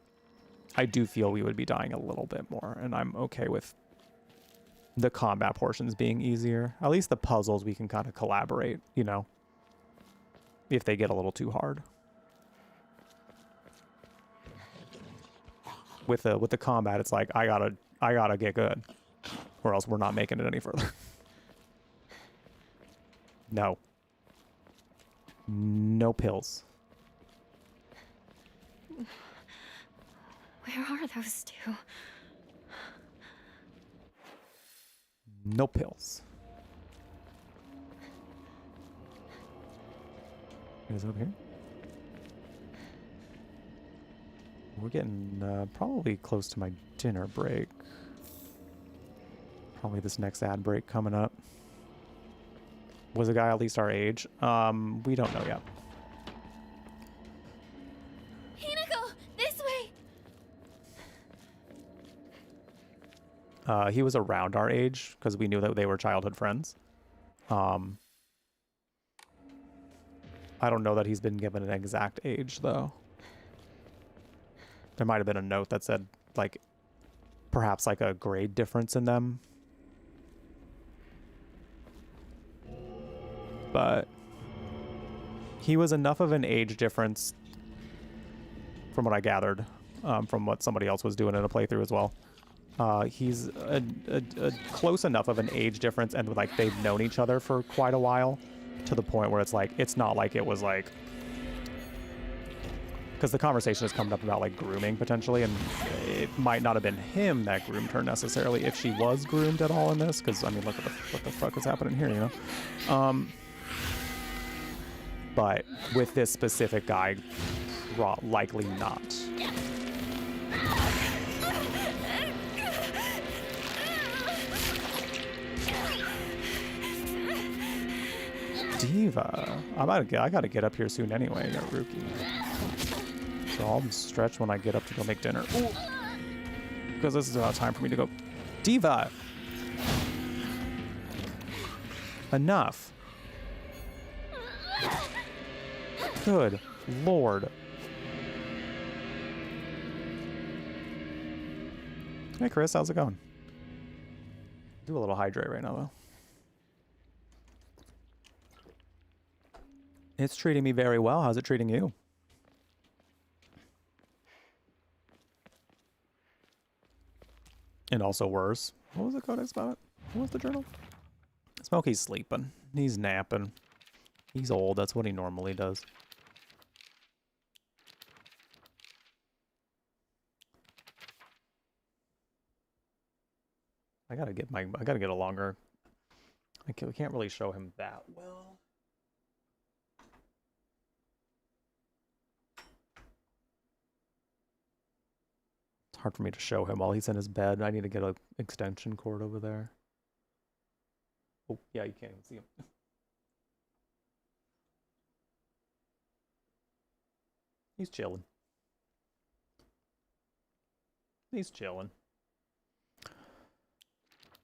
I do feel we would be dying a little bit more, and I'm okay with the combat portions being easier. At least the puzzles we can kind of collaborate, you know, if they get a little too hard. With the combat, it's like I gotta get good, or else we're not making it any further. No. No pills. Where are those two? No pills. Is it up here? We're getting probably close to my dinner break. Probably this next ad break coming up. Was a guy at least our age? We don't know yet. Hinako, this way. He was around our age because we knew that they were childhood friends. I don't know that he's been given an exact age though. There might have been a note that said like perhaps like a grade difference in them. But he was enough of an age difference from what I gathered, from what somebody else was doing in a playthrough as well. He's a close enough of an age difference, and like they've known each other for quite a while, to the point where it's like, it's not like it was like, because the conversation has come up about like grooming potentially, and it might not have been him that groomed her necessarily, if she was groomed at all in this, because I mean, look at what the fuck is happening here, you know? But with this specific guy, likely not. Diva. I gotta get up here soon anyway, Rookie. So I'll stretch when I get up to go make dinner. Ooh. Because this is about time for me to go. Diva! Enough. Good Lord. Hey Chris, how's it going? Do a little hydrate right now though. It's treating me very well. How's it treating you? And also worse. What was the codex about it? What was the journal? Smokey's sleeping. He's napping. He's old. That's what he normally does. I gotta get a longer. We can't really show him that well. It's hard for me to show him while he's in his bed. I need to get an extension cord over there. Oh, yeah, you can't even see him. He's chilling. He's chilling.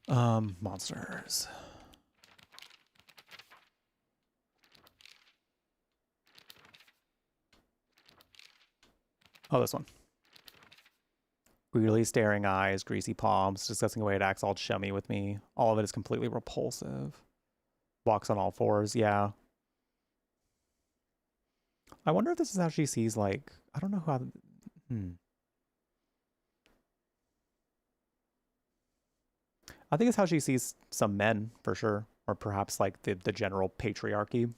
Monsters. Oh, this one. Really staring eyes, greasy palms, discussing a way it acts all chummy with me. All of it is completely repulsive. Walks on all fours, yeah. I wonder if this is how she sees, like, I don't know how... I think it's how she sees some men, for sure. Or perhaps, like, the general patriarchy.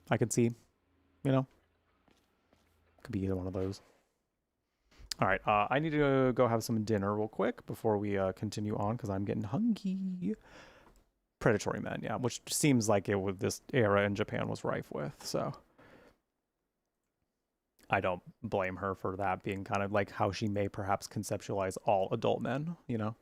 I could see, you know? Could be either one of those. All right, I need to go have some dinner real quick before we continue on because I'm getting hungry. Predatory men, yeah, which seems like it would this era in Japan was rife with, so I don't blame her for that being kind of like how she may perhaps conceptualize all adult men, you know.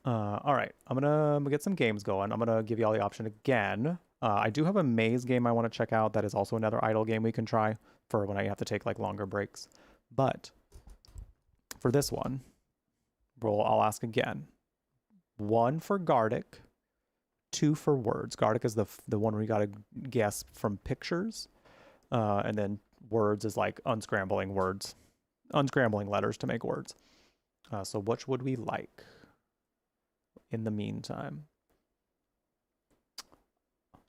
All right, I'm gonna get some games going. I'm gonna give you all the option again. I do have a maze game I want to check out that is also another idle game we can try for when I have to take like longer breaks. But for this one, I'll ask again. 1 for Gardic, 2 for words. Gardic is the one where you gotta guess from pictures, and then words is like unscrambling words, unscrambling letters to make words. So which would we like? In the meantime,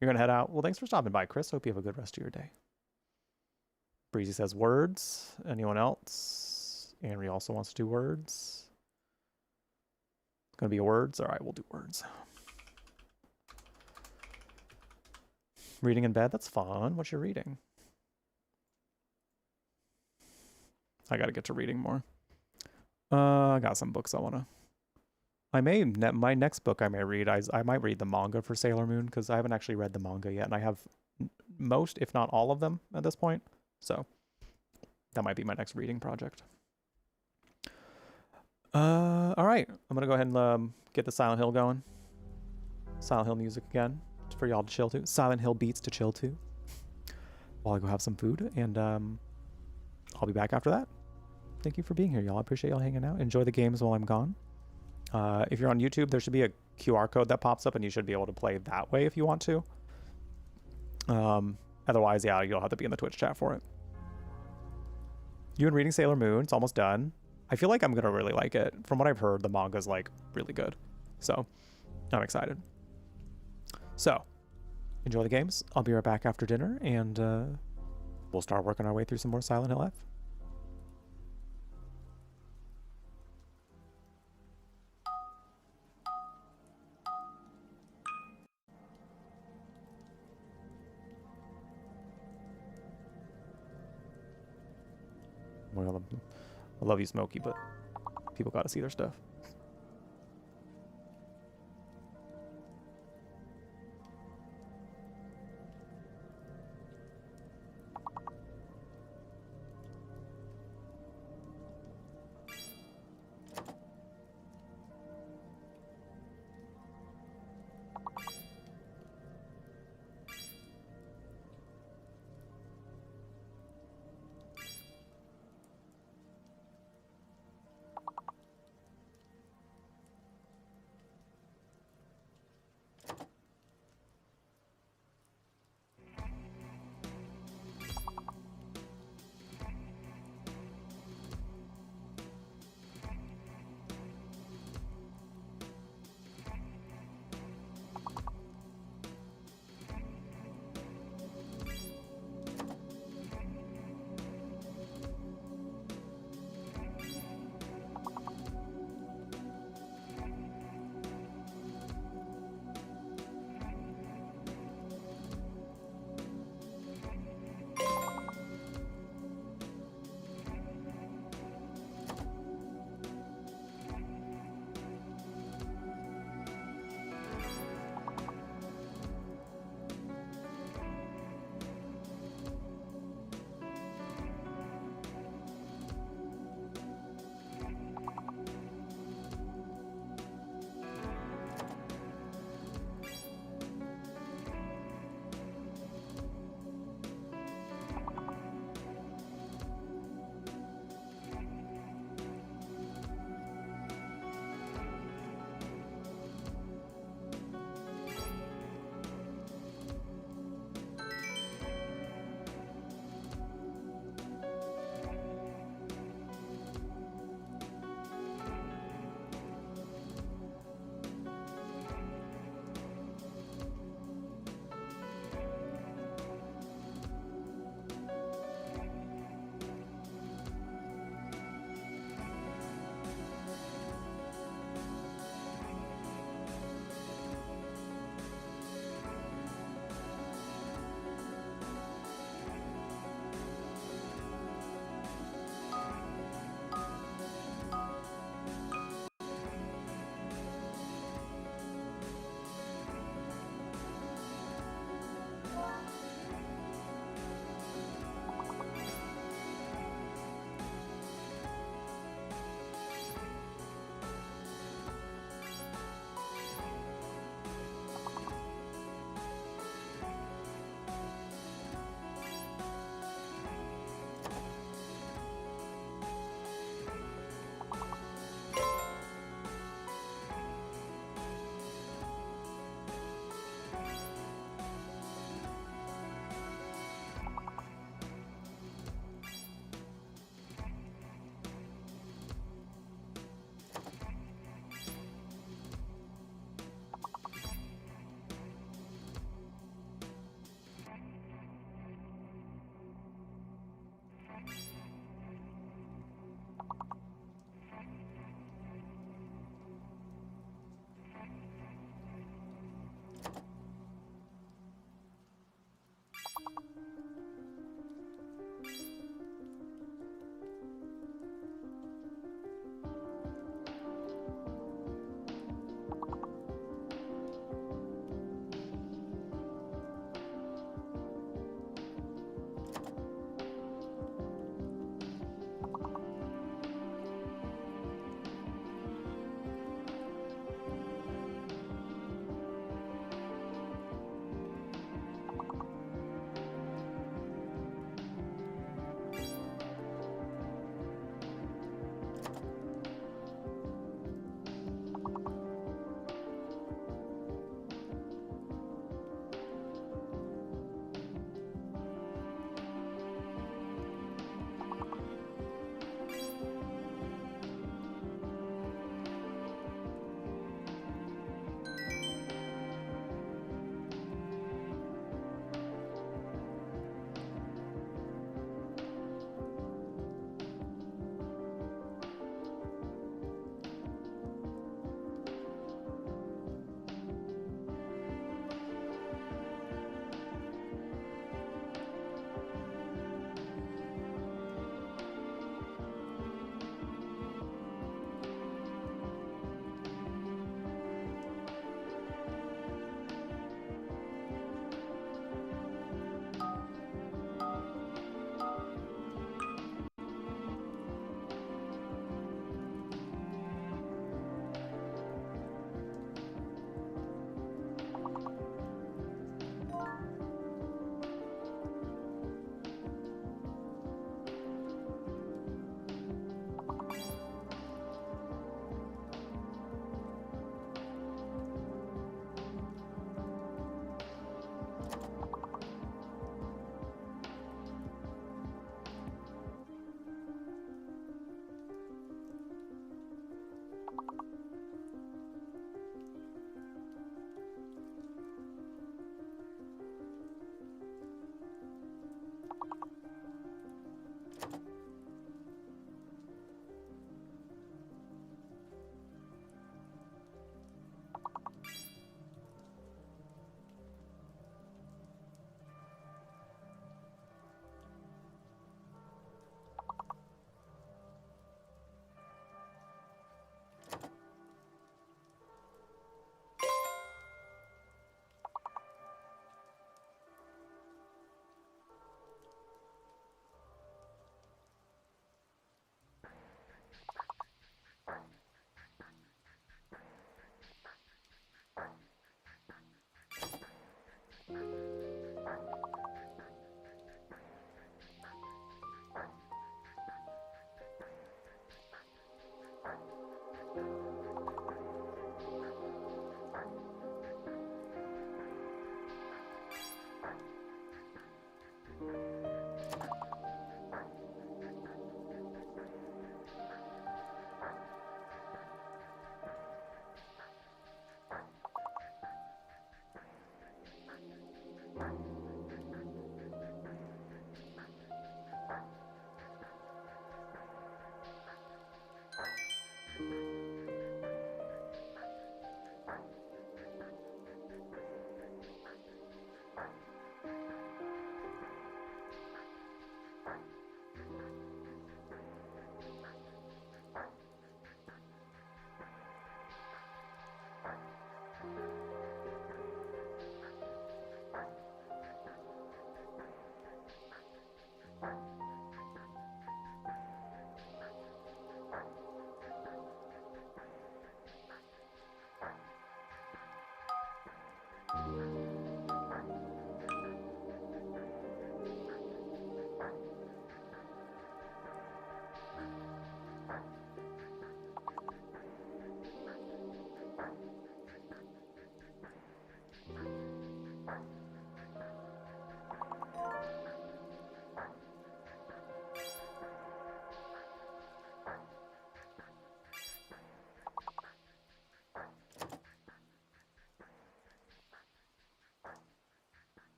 you're gonna head out. Well, thanks for stopping by, Chris. Hope you have a good rest of your day. Breezy says words. Anyone else? Henry also wants to do words. It's gonna be words. All right, we'll do words. Reading in bed. That's fun. What you reading? I gotta get to reading more. I got some books I wanna. My next book I may read, I might read the manga for Sailor Moon because I haven't actually read the manga yet, and I have most, if not all of them at this point. So that might be my next reading project. All right, I'm gonna go ahead and get the Silent Hill going. Silent Hill music again for y'all to chill to. Silent Hill beats to chill to. While I go have some food, and I'll be back after that. Thank you for being here, y'all. I appreciate y'all hanging out. Enjoy the games while I'm gone. If you're on YouTube, there should be a QR code that pops up and you should be able to play that way if you want to. Otherwise, yeah, you'll have to be in the Twitch chat for it. You've been reading Sailor Moon. It's almost done. I feel like I'm going to really like it. From what I've heard, the manga's like really good. So I'm excited. So enjoy the games. I'll be right back after dinner and we'll start working our way through some more Silent Hill F. Well, I love you, Smokey, but people got to see their stuff.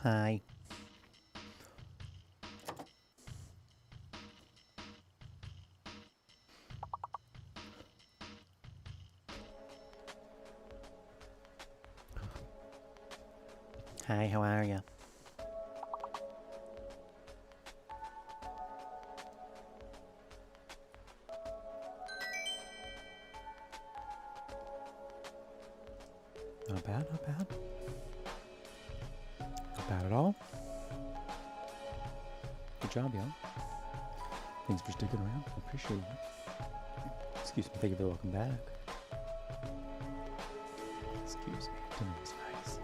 Hi. Hi, how are you? Not bad, not bad. Not bad at all. Good job, y'all. Thanks for sticking around. I appreciate it. Excuse me, thank you for welcome back. Excuse me. Dinner was nice.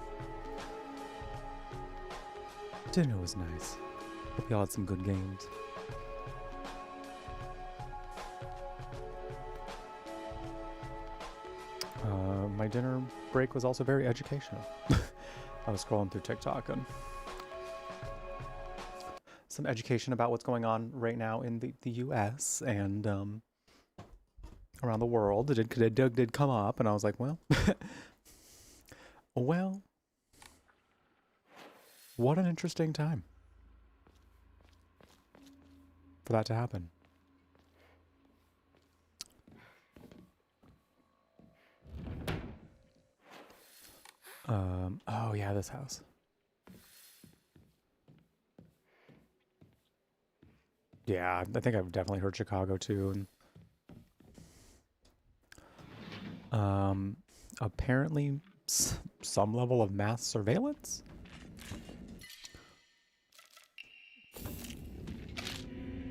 Dinner was nice. Hope y'all had some good games. My dinner break was also very educational. I was scrolling through TikTok and some education about what's going on right now in the US and around the world. It did come up, and I was like, well, well, what an interesting time for that to happen. Oh yeah, this house. Yeah, I think I've definitely heard Chicago too. And apparently some level of mass surveillance.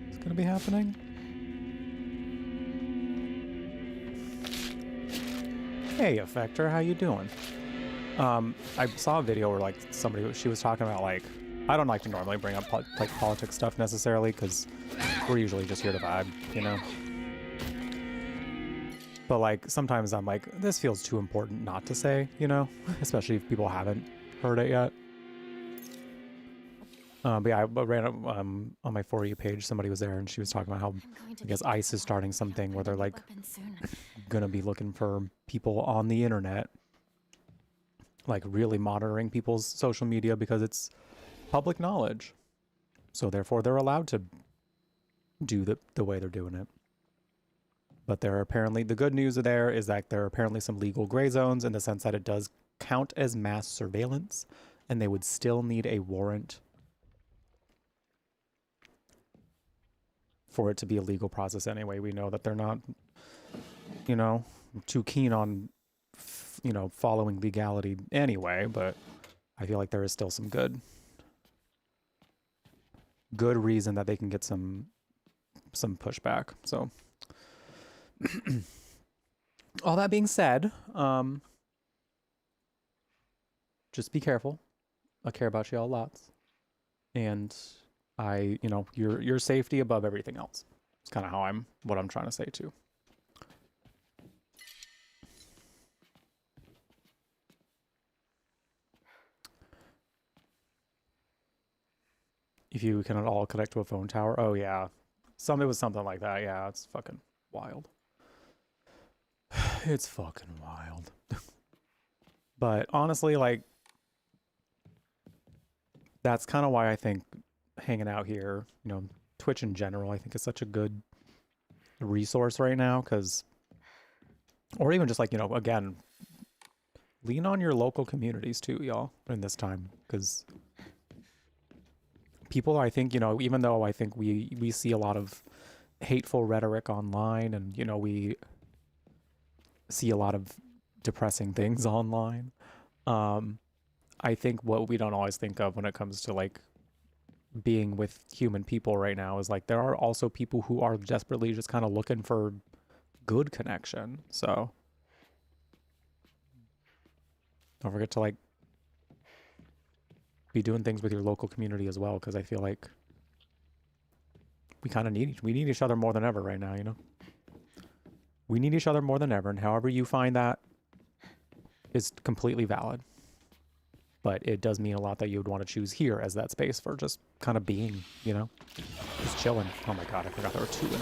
It's gonna be happening. Hey, Effector, how you doing? I saw a video where like she was talking about like, I don't like to normally bring up like politics stuff necessarily because we're usually just here to vibe, you know? But like sometimes I'm like, this feels too important not to say, you know? Especially if people haven't heard it yet. But yeah, I ran up on my For You page, somebody was there and she was talking about how I guess ICE is starting something where they're like gonna be looking for people on the internet, like really monitoring people's social media because it's public knowledge. So therefore they're allowed to do the way they're doing it. But there are apparently, the good news there is that there are apparently some legal gray zones in the sense that it does count as mass surveillance and they would still need a warrant for it to be a legal process anyway. We know that they're not, you know, too keen on, you know, following legality anyway, but I feel like there is still some good reason that they can get some pushback. So all that being said, just be careful. I care about y'all lots. And you know, your safety above everything else. It's kind of what I'm trying to say too. If you can all connect to a phone tower. Oh yeah. It was something like that. Yeah, it's fucking wild. It's fucking wild. But honestly, like, that's kind of why I think hanging out here, you know, Twitch in general, I think is such a good resource right now, or even just like, you know, again, lean on your local communities too, y'all, in this time, because people, I think, you know, even though I think we see a lot of hateful rhetoric online and, you know, we see a lot of depressing things online, I think what we don't always think of when it comes to like being with human people right now is like there are also people who are desperately just kind of looking for good connection. So don't forget to like be doing things with your local community as well, because I feel like we kind of need each other more than ever right now, you know? We need each other more than ever, and however you find that is completely valid. But it does mean a lot that you would want to choose here as that space for just kind of being, you know, just chilling. Oh my god, I forgot there were two in there.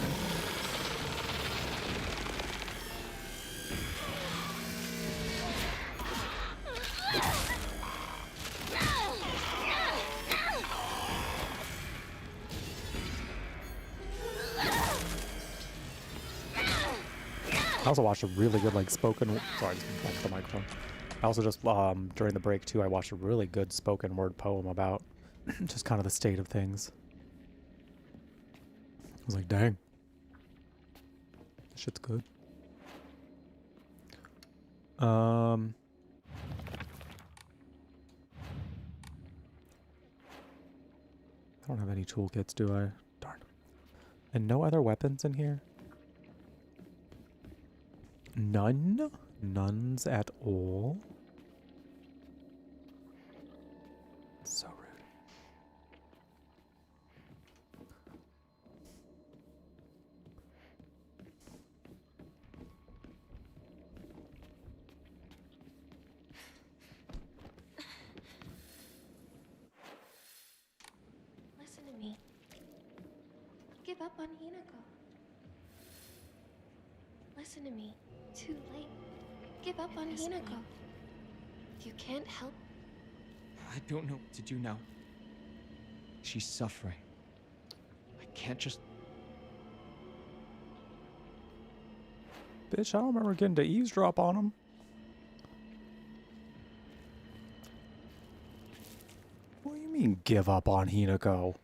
also watched a really good like spoken. Sorry, I just bumped the microphone. I also just during the break too, I watched a really good spoken word poem about just kind of the state of things. I was like, dang, this shit's good. I don't have any toolkits, do I? Darn. And no other weapons in here? None? Nuns at all? So rude. Listen to me. Give up on Hinako. Listen to me. Too late. Give up on Hinako. You can't help. I don't know what to do now. She's suffering. I can't just... Bitch, I don't remember getting to eavesdrop on him. What do you mean, give up on Hinako?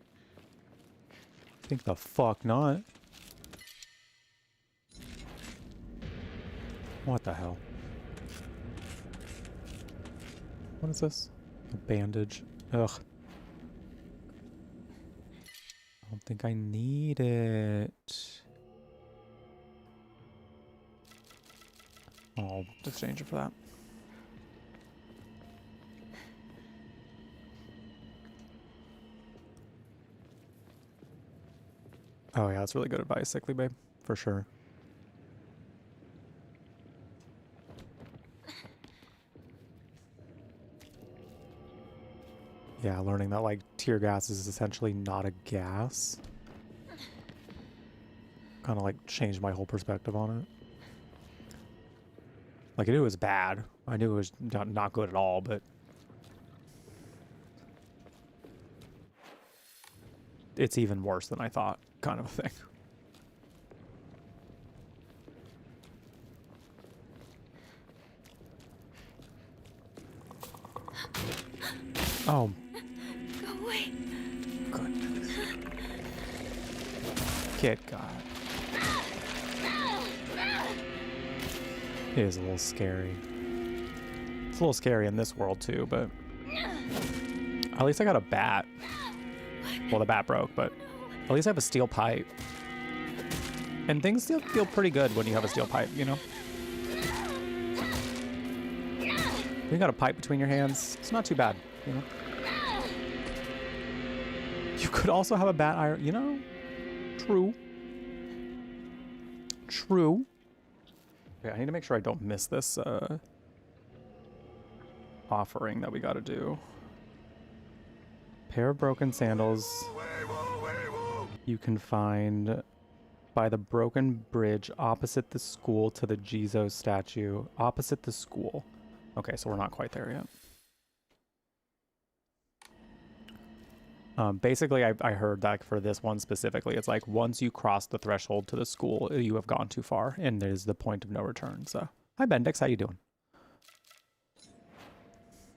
Think the fuck not. What the hell? What is this? A bandage. Ugh. I don't think I need it. I'll exchange it for that. Oh yeah, that's really good advice, Sickly Babe. For sure. Yeah, learning that like tear gas is essentially not a gas. Kind of like changed my whole perspective on it. Like I knew it was bad. I knew it was not good at all, but it's even worse than I thought, kind of a thing. Oh. Go away. Goodness. Kid God. It is a little scary. It's a little scary in this world too, but at least I got a bat. Well, the bat broke, but at least I have a steel pipe. And things still feel pretty good when you have a steel pipe, you know? You got a pipe between your hands, it's not too bad, you know? You could also have a bat iron, you know? True. True. Okay, I need to make sure I don't miss this offering that we gotta do. Pair of broken sandals you can find by the broken bridge opposite the school to the Jizo statue. Opposite the school. Okay, so we're not quite there yet. Basically, I heard that for this one specifically, it's like once you cross the threshold to the school, you have gone too far, and there's the point of no return. So, hi Bendix, how you doing?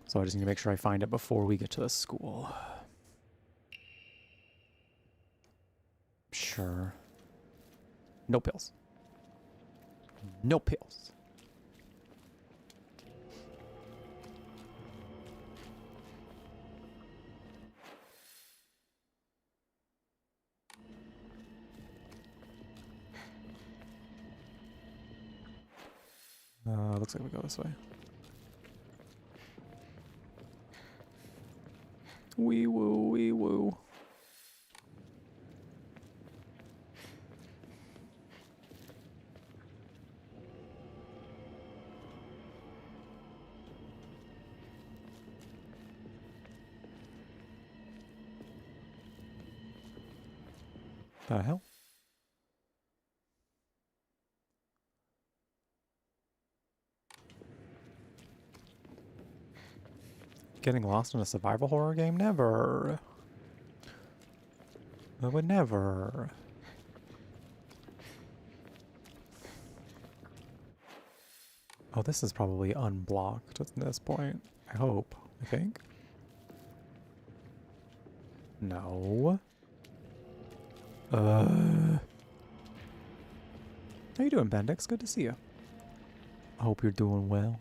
So I just need to make sure I find it before we get to the school. Sure. No pills. No pills. Looks like we go this way. Wee woo, wee woo. The hell? Getting lost in a survival horror game? Never. I would never. Oh, this is probably unblocked at this point. I hope. I think. No. How you doing, Bendix? Good to see you. I hope you're doing well.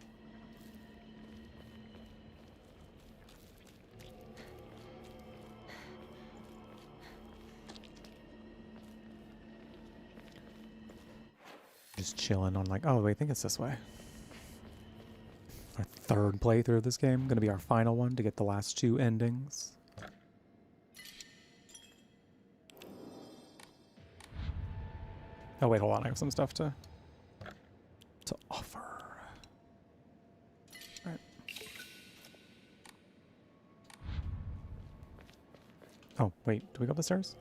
Just chilling on like, oh, wait, I think it's this way. Our third playthrough of this game. Gonna be our final one to get the last 2 endings. Oh, wait, hold on. I have some stuff to offer. All right. Oh, wait. Do we go up the stairs?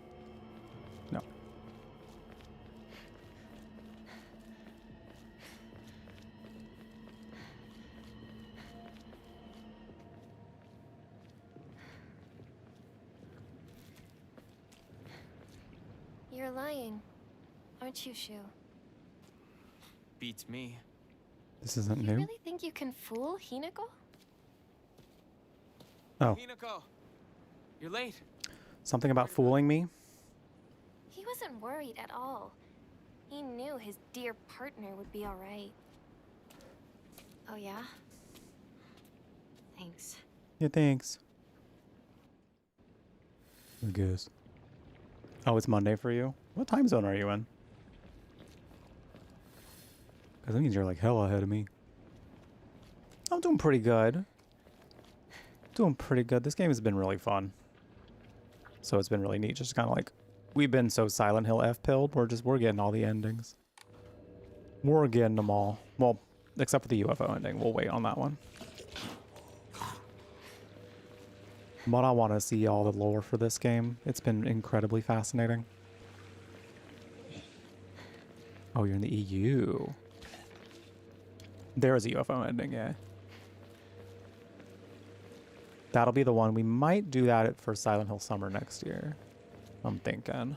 No. You're lying, aren't you, Shu? Beats me. This isn't You new. really think you can fool Hinako? Oh. Hinako, you're late. Something about fooling me? He wasn't worried at all. He knew his dear partner would be all right. Oh, yeah? Thanks. Yeah, thanks. I guess. Oh, it's Monday for you? What time zone are you in? Because that means you're like hella ahead of me. I'm doing pretty good. Doing pretty good. This game has been really fun. So it's been really neat. Just kind of like, we've been so Silent Hill F-pilled. We're getting all the endings. We're getting them all. Well, except for the UFO ending. We'll wait on that one. But I want to see all the lore for this game. It's been incredibly fascinating. Oh, you're in the EU. There is a UFO ending, yeah. That'll be the one. We might do that for Silent Hill Summer next year. I'm thinking.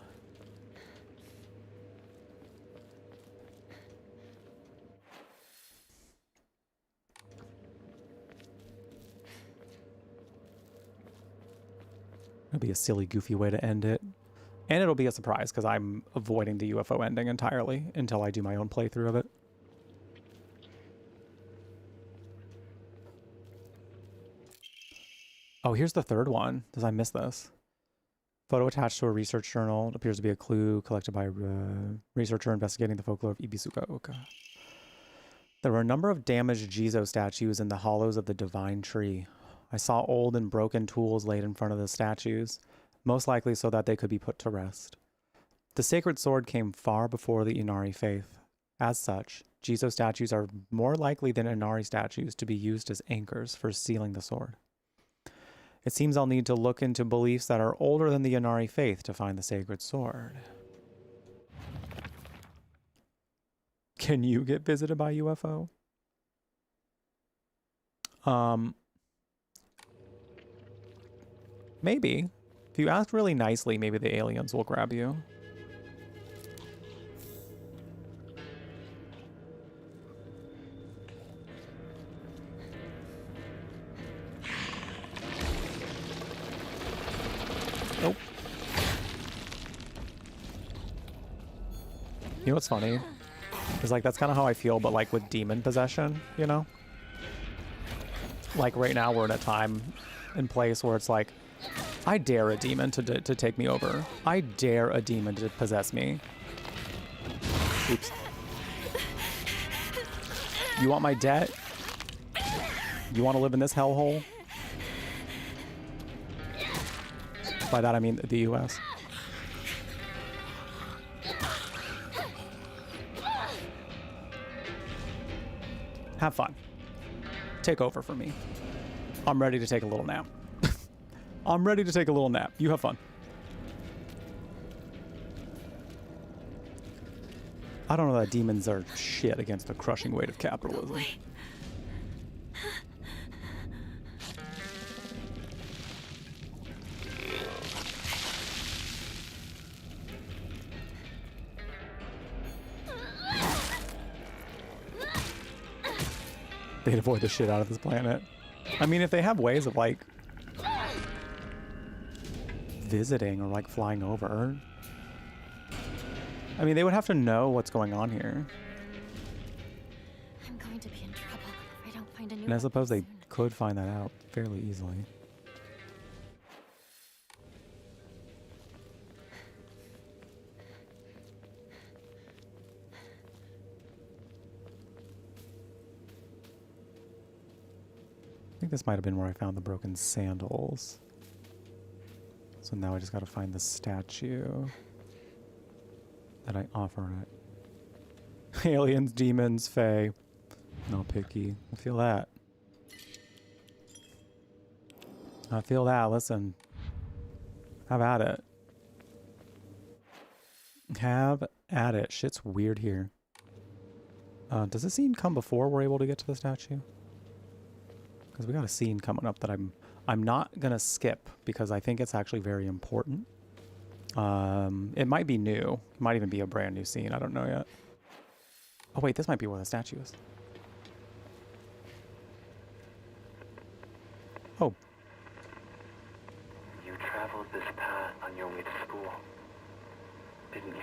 It'll be a silly, goofy way to end it. And it'll be a surprise because I'm avoiding the UFO ending entirely until I do my own playthrough of it. Oh, here's the third one. Did I miss this? Photo attached to a research journal. It appears to be a clue collected by a researcher investigating the folklore of Ibisuka Oka. There were a number of damaged Jizo statues in the hollows of the divine tree. I saw old and broken tools laid in front of the statues, most likely so that they could be put to rest. The sacred sword came far before the Inari faith. As such, Jizo statues are more likely than Inari statues to be used as anchors for sealing the sword. It seems I'll need to look into beliefs that are older than the Inari faith to find the sacred sword. Can you get visited by UFO? Maybe. If you ask really nicely, maybe the aliens will grab you. Nope. You know what's funny? Is like that's kind of how I feel, but like with demon possession, you know? Like right now we're in a time and place where it's like, I dare a demon to take me over. I dare a demon to possess me. Oops. You want my debt? You want to live in this hellhole? By that I mean the US. Have fun. Take over for me. I'm ready to take a little nap. I'm ready to take a little nap. You have fun. I don't know that demons are shit against the crushing weight of capitalism. They'd avoid the shit out of this planet. I mean, if they have ways of, like, visiting or, like, flying over. I mean, they would have to know what's going on here. I'm going to be in trouble if I don't find a new And I weapon suppose they soon. could find that out fairly easily. I think this might have been where I found the broken sandals. So now I just gotta find the statue that I offer it. Aliens, demons, fae. Not picky. I feel that. I feel that. Listen. Have at it. Have at it. Shit's weird here. Does the scene come before we're able to get to the statue? Because we got a scene coming up that I'm not gonna skip because I think it's actually very important. It might be new. It might even be a brand new scene. I don't know yet. Oh wait, this might be where the statue is. Oh. You traveled this path on your way to school, didn't you?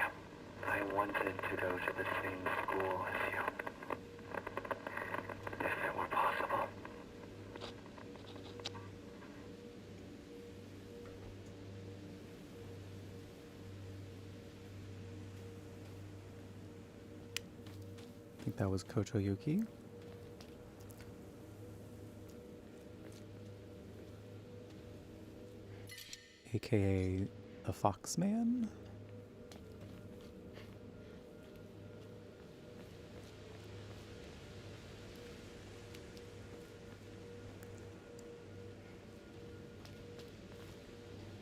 I wanted to go to the same school as you. If it were possible. I think that was Kochoyuki. AKA the Foxman.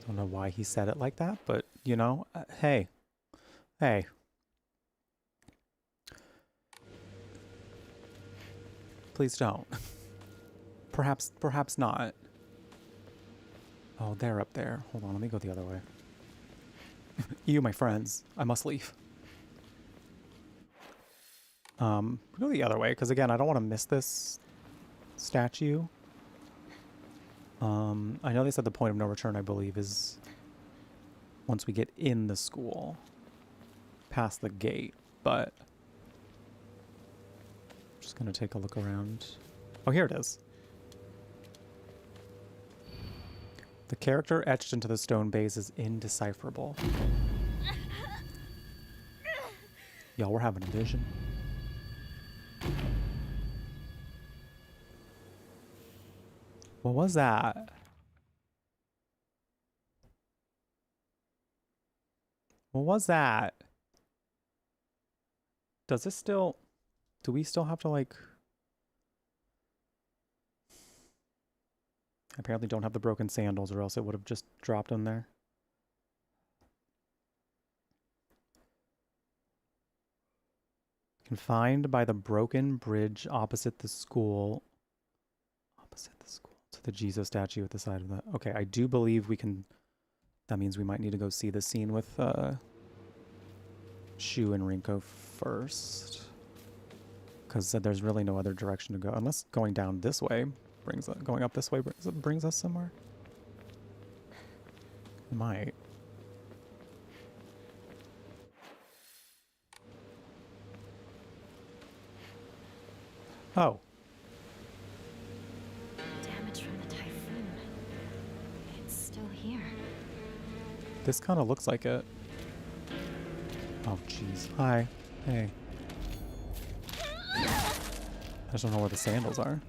Don't know why he said it like that, but you know, hey. Hey. Please don't. Perhaps not. Oh, they're up there. Hold on, let me go the other way. You, my friends, I must leave. Go the other way, because again, I don't want to miss this statue. I know they said the point of no return, I believe, is once we get in the school, past the gate, but I'm just gonna take a look around. Oh, here it is. The character etched into the stone base is indecipherable. Y'all, we're having a vision. What was that? What was that? Does this still... Do we still have to, like... I apparently don't have the broken sandals, or else it would have just dropped them there. Confined by the broken bridge opposite the school. Opposite the school. To the Jesus statue at the side of that. Okay, I do believe we can... That means we might need to go see the scene with Shu and Rinko first. Because there's really no other direction to go. Unless going down this way brings us... Going up this way brings us somewhere. It might. Oh. Damage from the typhoon. It's still here. This kind of looks like it. Oh, jeez. Hi. Hey. I just don't know where the sandals are.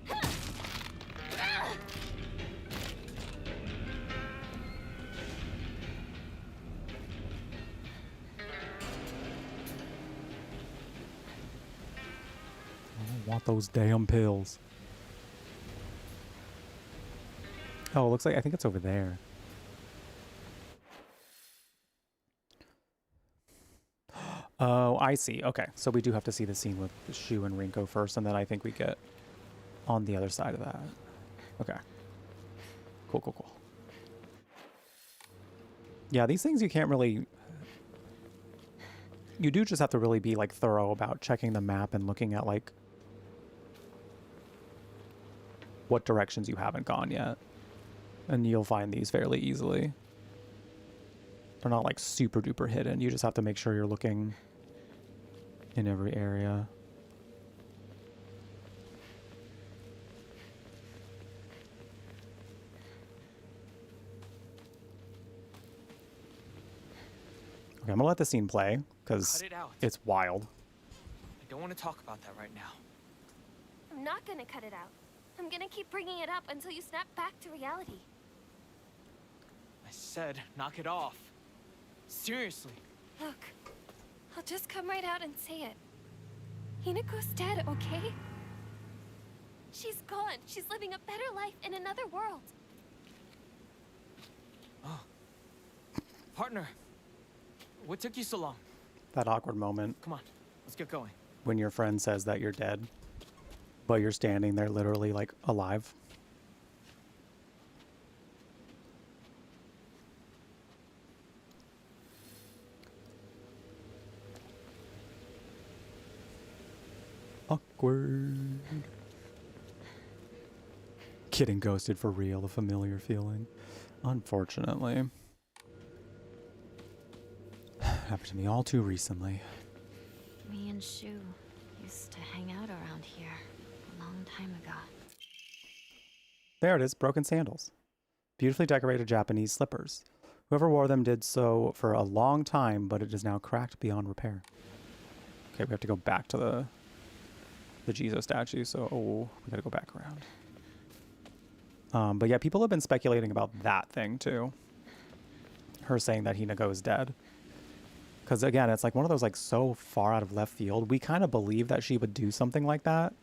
I don't want those damn pills. Oh, it looks like... I think it's over there. Oh, I see. Okay, so we do have to see the scene with Shu and Rinko first, and then I think we get on the other side of that. Okay. Cool, cool, cool. Yeah, these things you can't really... You do just have to really be, like, thorough about checking the map and looking at, like... what directions you haven't gone yet. And you'll find these fairly easily. They're not like super duper hidden. You just have to make sure you're looking in every area. Okay, I'm gonna let the scene play because it's wild. I don't want to talk about that right now. I'm not gonna cut it out. I'm gonna keep bringing it up until you snap back to reality. I said, knock it off. Seriously. Look, I'll just come right out and say it. Hinako's dead, okay? She's gone. She's living a better life in another world. Oh. Partner, what took you so long? That awkward moment. Come on, let's get going. When your friend says that you're dead, but you're standing there literally like alive. Awkward. Getting ghosted for real, a familiar feeling. Unfortunately. Happened to me all too recently. Me and Shu used to hang out around here a long time ago. There it is, broken sandals. Beautifully decorated Japanese slippers. Whoever wore them did so for a long time, but it is now cracked beyond repair. Okay, we have to go back to the Jizo statue, so we gotta go back around. But yeah, people have been speculating about that thing too. Her saying that Hinako is dead. Because again, it's like one of those like so far out of left field. We kind of believe that she would do something like that.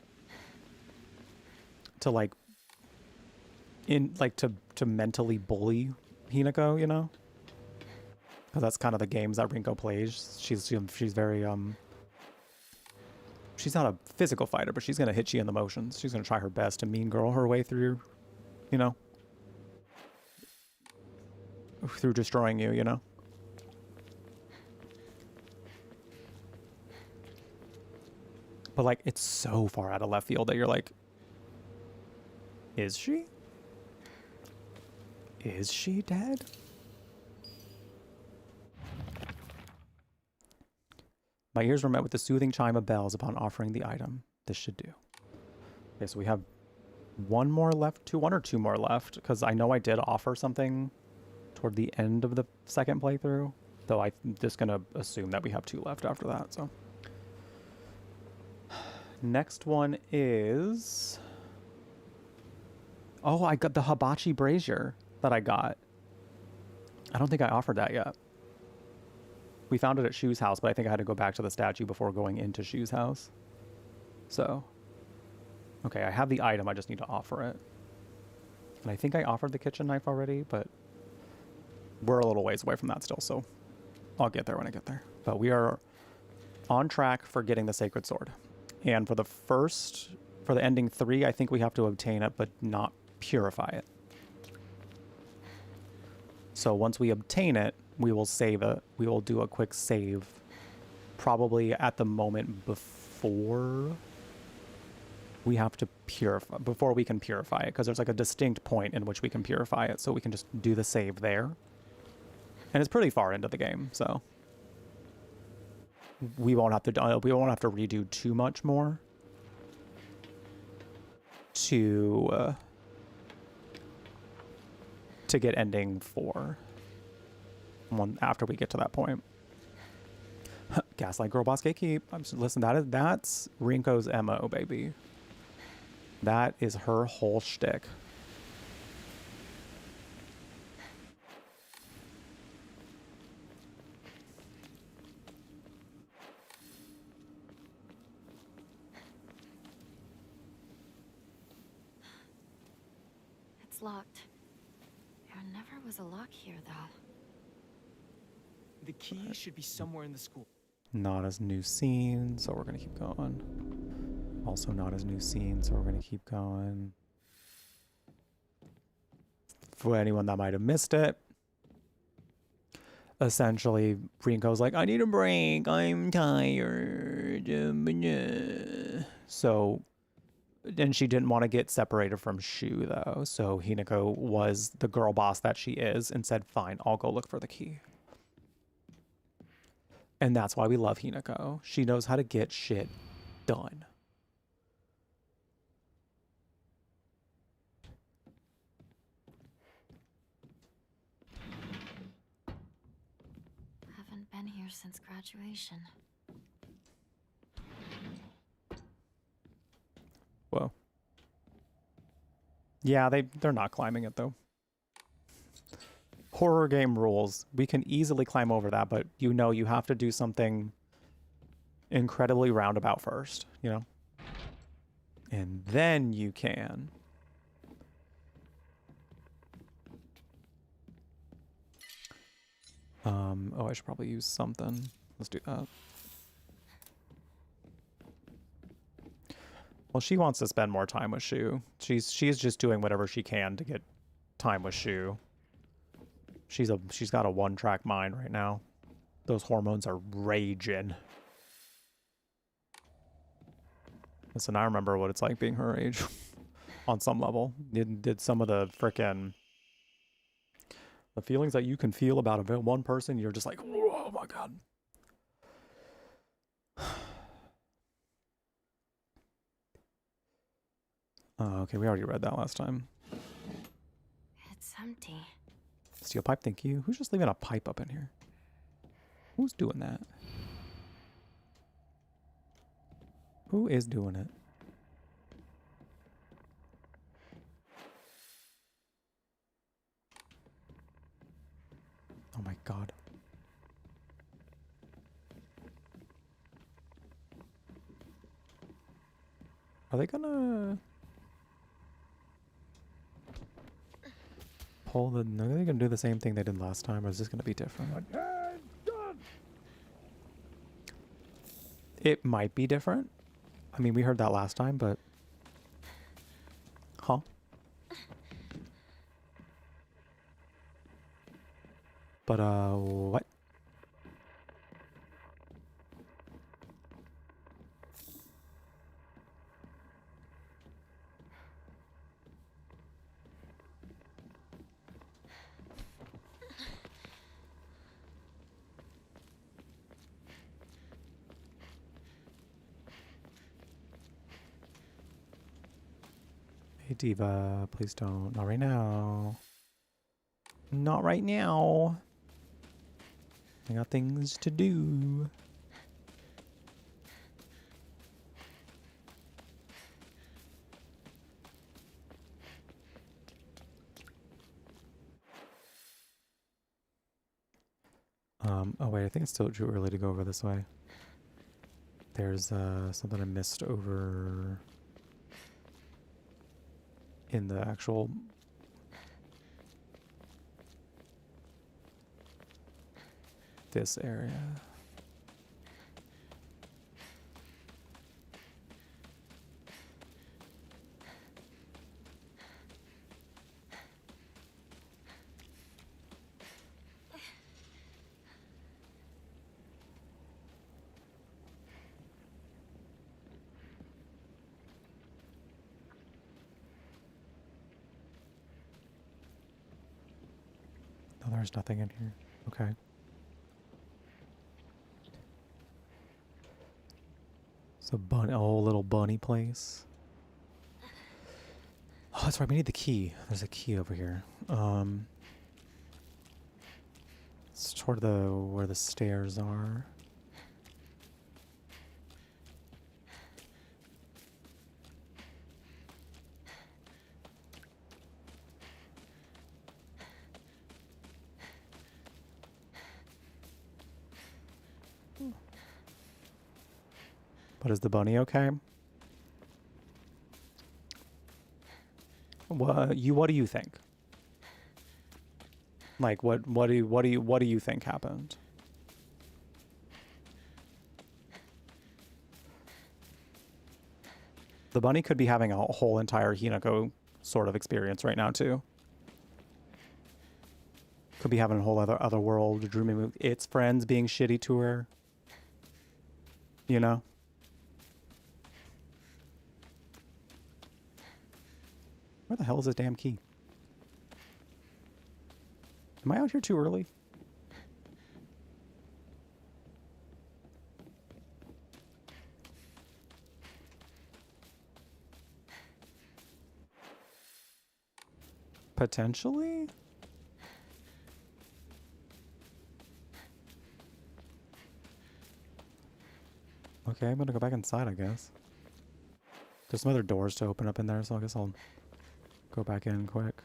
To like, to mentally bully Hinako, you know? Because that's kind of the games that Rinko plays. She's very, she's not a physical fighter, but she's going to hit you in the motions. She's going to try her best to mean girl her way through, you know? Through destroying you, you know? But like, it's so far out of left field that you're like, is she? Is she dead? My ears were met with the soothing chime of bells upon offering the item. This should do. Okay, so we have one more left, one or two more left, because I know I did offer something toward the end of the second playthrough, though I'm just going to assume that we have two left after that, so. Next one is... Oh, I got the hibachi brazier that I got. I don't think I offered that yet. We found it at Shu's house, but I think I had to go back to the statue before going into Shu's house. So, okay, I have the item, I just need to offer it. And I think I offered the kitchen knife already, but we're a little ways away from that still, so I'll get there when I get there. But we are on track for getting the sacred sword. And for the ending 3, I think we have to obtain it, but not purify it. So once we obtain it, we will save it. We will do a quick save, probably at the moment before we have to purify, before we can purify it, because there's like a distinct point in which we can purify it, so we can just do the save there. And it's pretty far into the game, so we won't have to redo too much more to get ending 4 after we get to that point. Gaslight Girl Boss Gatekeep. Listen, that's Rinko's MO, baby. That is her whole shtick. It's locked. There never was a lock here, though. The key should be somewhere in the school. Not as new scene, so we're going to keep going. Also not as new scene, so we're going to keep going. For anyone that might have missed it, essentially, Rinko's like, I need a break, I'm tired. So And she didn't want to get separated from Shu, though. So Hinako was the girl boss that she is and said, fine, I'll go look for the key. And that's why we love Hinako. She knows how to get shit done. Haven't been here since graduation. Whoa. Yeah, they're not climbing it, though. Horror game rules. We can easily climb over that, but you know you have to do something incredibly roundabout first, you know? And then you can. Oh, I should probably use something. Let's do that. Well, she wants to spend more time with Shu. She's just doing whatever she can to get time with Shu. She's got a one-track mind right now. Those hormones are raging. Listen, I remember what it's like being her age on some level. Did some of the frickin' the feelings that you can feel about one person, you're just like, oh my god. Oh, okay, we already read that last time. It's empty. Steel pipe, thank you. Who's just leaving a pipe up in here? Who's doing that? Who is doing it? Oh my god. Are they gonna pull the... Are they gonna do the same thing they did last time, or is this gonna be different? It might be different. I mean, we heard that last time, but... Huh? But, what? Hey, Diva, please don't. Not right now. Not right now. I got things to do. Oh wait, I think it's still too early to go over this way. There's something I missed over in the actual this area. No, there's nothing in here. Okay. It's a bunny, a whole little bunny place. Oh, that's right. We need the key. There's a key over here. It's toward the where the stairs are. But is the bunny okay? What do you think? Like what do you think happened? The bunny could be having a whole entire Hinako sort of experience right now too. Could be having a whole other world, dreaming with its friends being shitty to her. You know? Where the hell is this damn key? Am I out here too early? Potentially? Okay, I'm gonna go back inside, I guess. There's some other doors to open up in there, so I guess I'll go back in quick.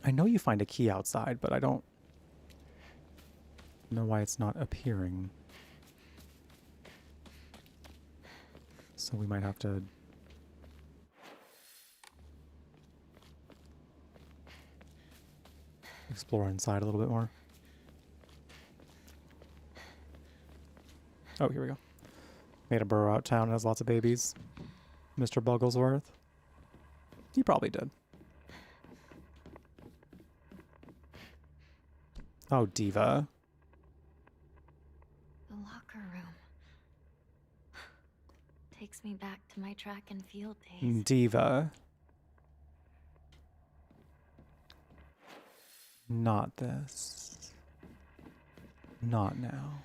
I know you find a key outside, but I don't know why it's not appearing. So we might have to... explore inside a little bit more. Oh, here we go. Made a burrow out town, has lots of babies. Mr. Bugglesworth. He probably did. Oh, Diva. The locker room. Takes me back to my track and field days. Diva. Not this. Not now.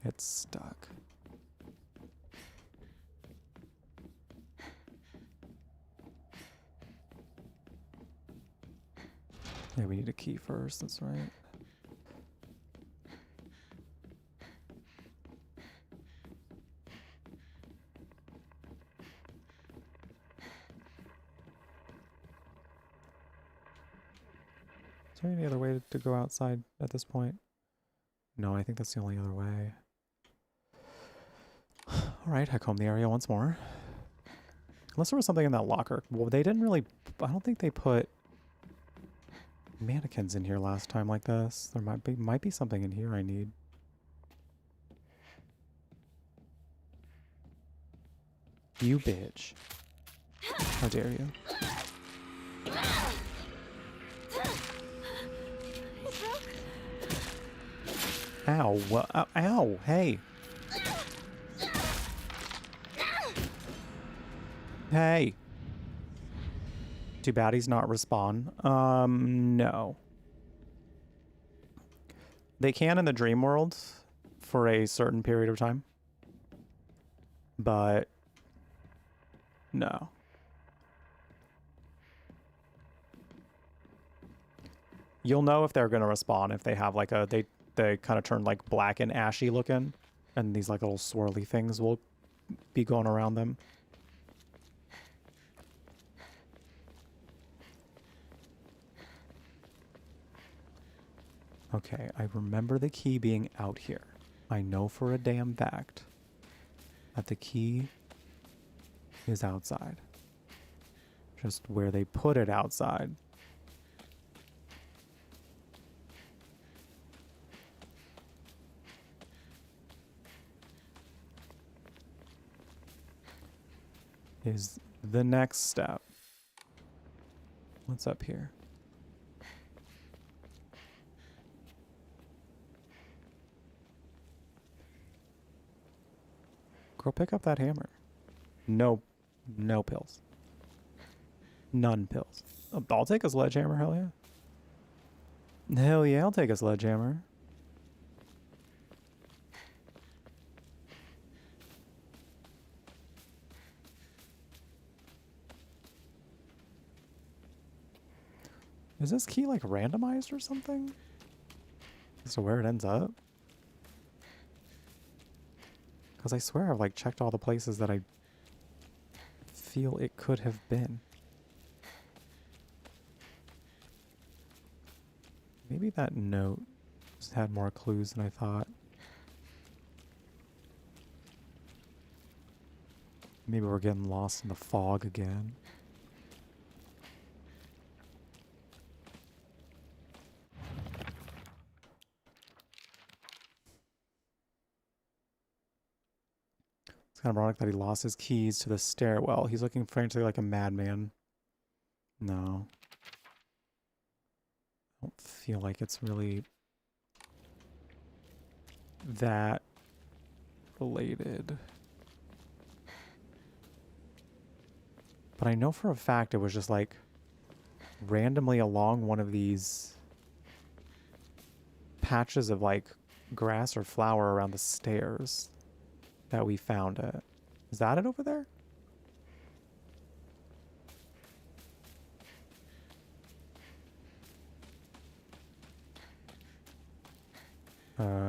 It's stuck. Yeah, we need a key first, that's right. Is there any other way to go outside at this point? No, I think that's the only other way. Alright, I comb the area once more. Unless there was something in that locker. Well, they didn't really... I don't think they put mannequins in here last time like this. There might be something in here I need. You bitch. How dare you. Ow. Ow, ow. Hey. Hey. Too bad he's not respawn. No. They can in the dream world for a certain period of time. But no. You'll know if they're going to respawn if they have like a they kind of turn like black and ashy looking, and these like little swirly things will be going around them. Okay, I remember the key being out here. I know for a damn fact that the key is outside. Just where they put it outside. Is the next step. What's up here? Go pick up that hammer. No pills. None pills. I'll take a sledgehammer, hell yeah. Hell yeah, I'll take a sledgehammer. Is this key like randomized or something? As to where it ends up? Because I swear I've like checked all the places that I feel it could have been. Maybe that note just had more clues than I thought. Maybe we're getting lost in the fog again. It's kind of ironic that he lost his keys to the stairwell. He's looking frantically like a madman. No. don't feel like it's really that related. But I know for a fact it was just like randomly along one of these patches of like grass or flower around the stairs that we found it. Is that it over there?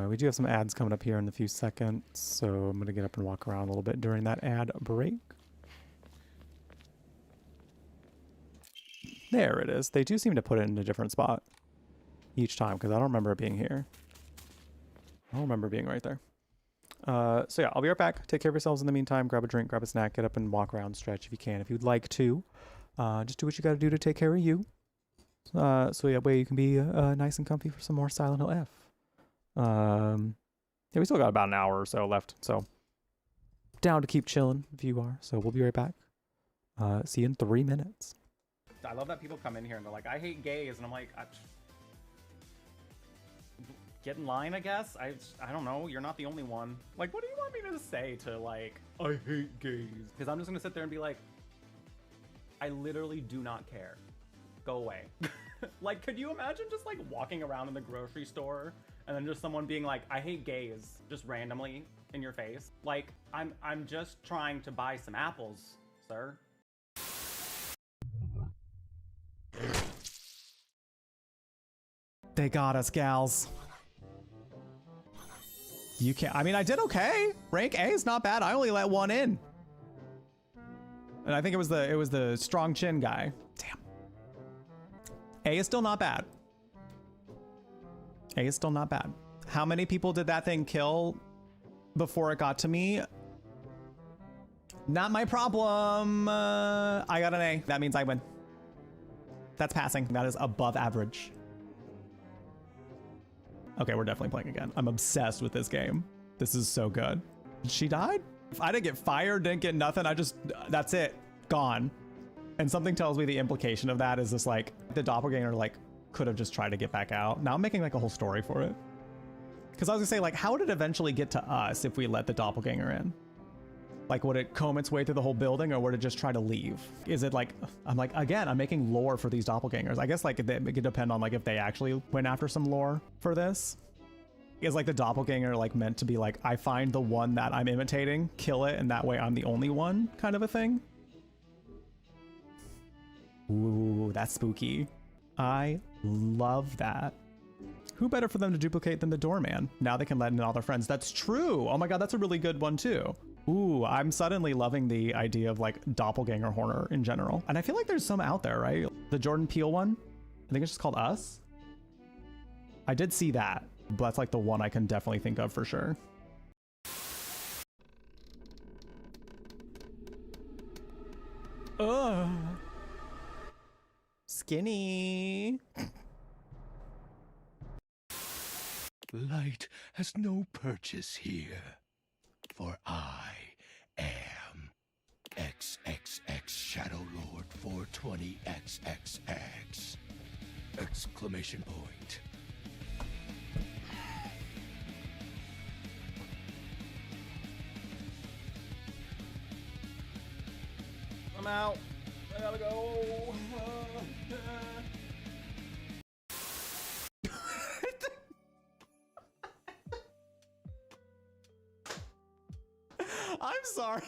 We do have some ads coming up here in a few seconds, so I'm going to get up and walk around a little bit during that ad break. There it is. They do seem to put it in a different spot each time, because I don't remember it being here. I don't remember it being right there. So yeah, I'll be right back. Take care of yourselves in the meantime. Grab a drink, grab a snack, get up and walk around, stretch if you can. If you'd like to, just do what you got to do to take care of you. So yeah, way you can be nice and comfy for some more Silent Hill F. Yeah, we still got about an hour or so left, so down to keep chilling if you are. So we'll be right back. See you in 3 minutes. I love that people come in here and they're like, I hate gays, and I'm like, get in line, I guess. I don't know. You're not the only one. Like, what do you want me to say to like, I hate gays? Because I'm just gonna sit there and be like, I literally do not care. Go away. Like, could you imagine just like walking around in the grocery store and then just someone being like, I hate gays, just randomly in your face? Like, I'm just trying to buy some apples, sir. They got us, gals. You can't. I mean, I did okay. Rank A is not bad. I only let one in, and I think it was the strong chin guy. Damn. A is still not bad. A is still not bad. How many people did that thing kill before it got to me? Not my problem. I got an A. That means I win. That's passing. That is above average. Okay, we're definitely playing again. I'm obsessed with this game. This is so good. She died? If I didn't get fired, didn't get nothing, that's it. Gone. And something tells me the implication of that is just like, the doppelganger like could have just tried to get back out. Now I'm making like a whole story for it. Because I was gonna say, like, how would it eventually get to us if we let the doppelganger in? Like, would it comb its way through the whole building, or would it just try to leave? Is it like, I'm like, again, I'm making lore for these doppelgangers. I guess like it could depend on like if they actually went after some lore for this. Is like the doppelganger like meant to be like, I find the one that I'm imitating, kill it, and that way I'm the only one kind of a thing? Ooh, that's spooky. I love that. Who better for them to duplicate than the doorman? Now they can let in all their friends. That's true. Oh my god, that's a really good one too. Ooh, I'm suddenly loving the idea of like doppelganger horror in general. And I feel like there's some out there, right? The Jordan Peele one, I think it's just called Us. I did see that, but that's like the one I can definitely think of for sure. Ugh. Skinny. Light has no purchase here, for I am XXX Shadow Lord 420XXX! Exclamation point. I'm out. I gotta go. I'm sorry.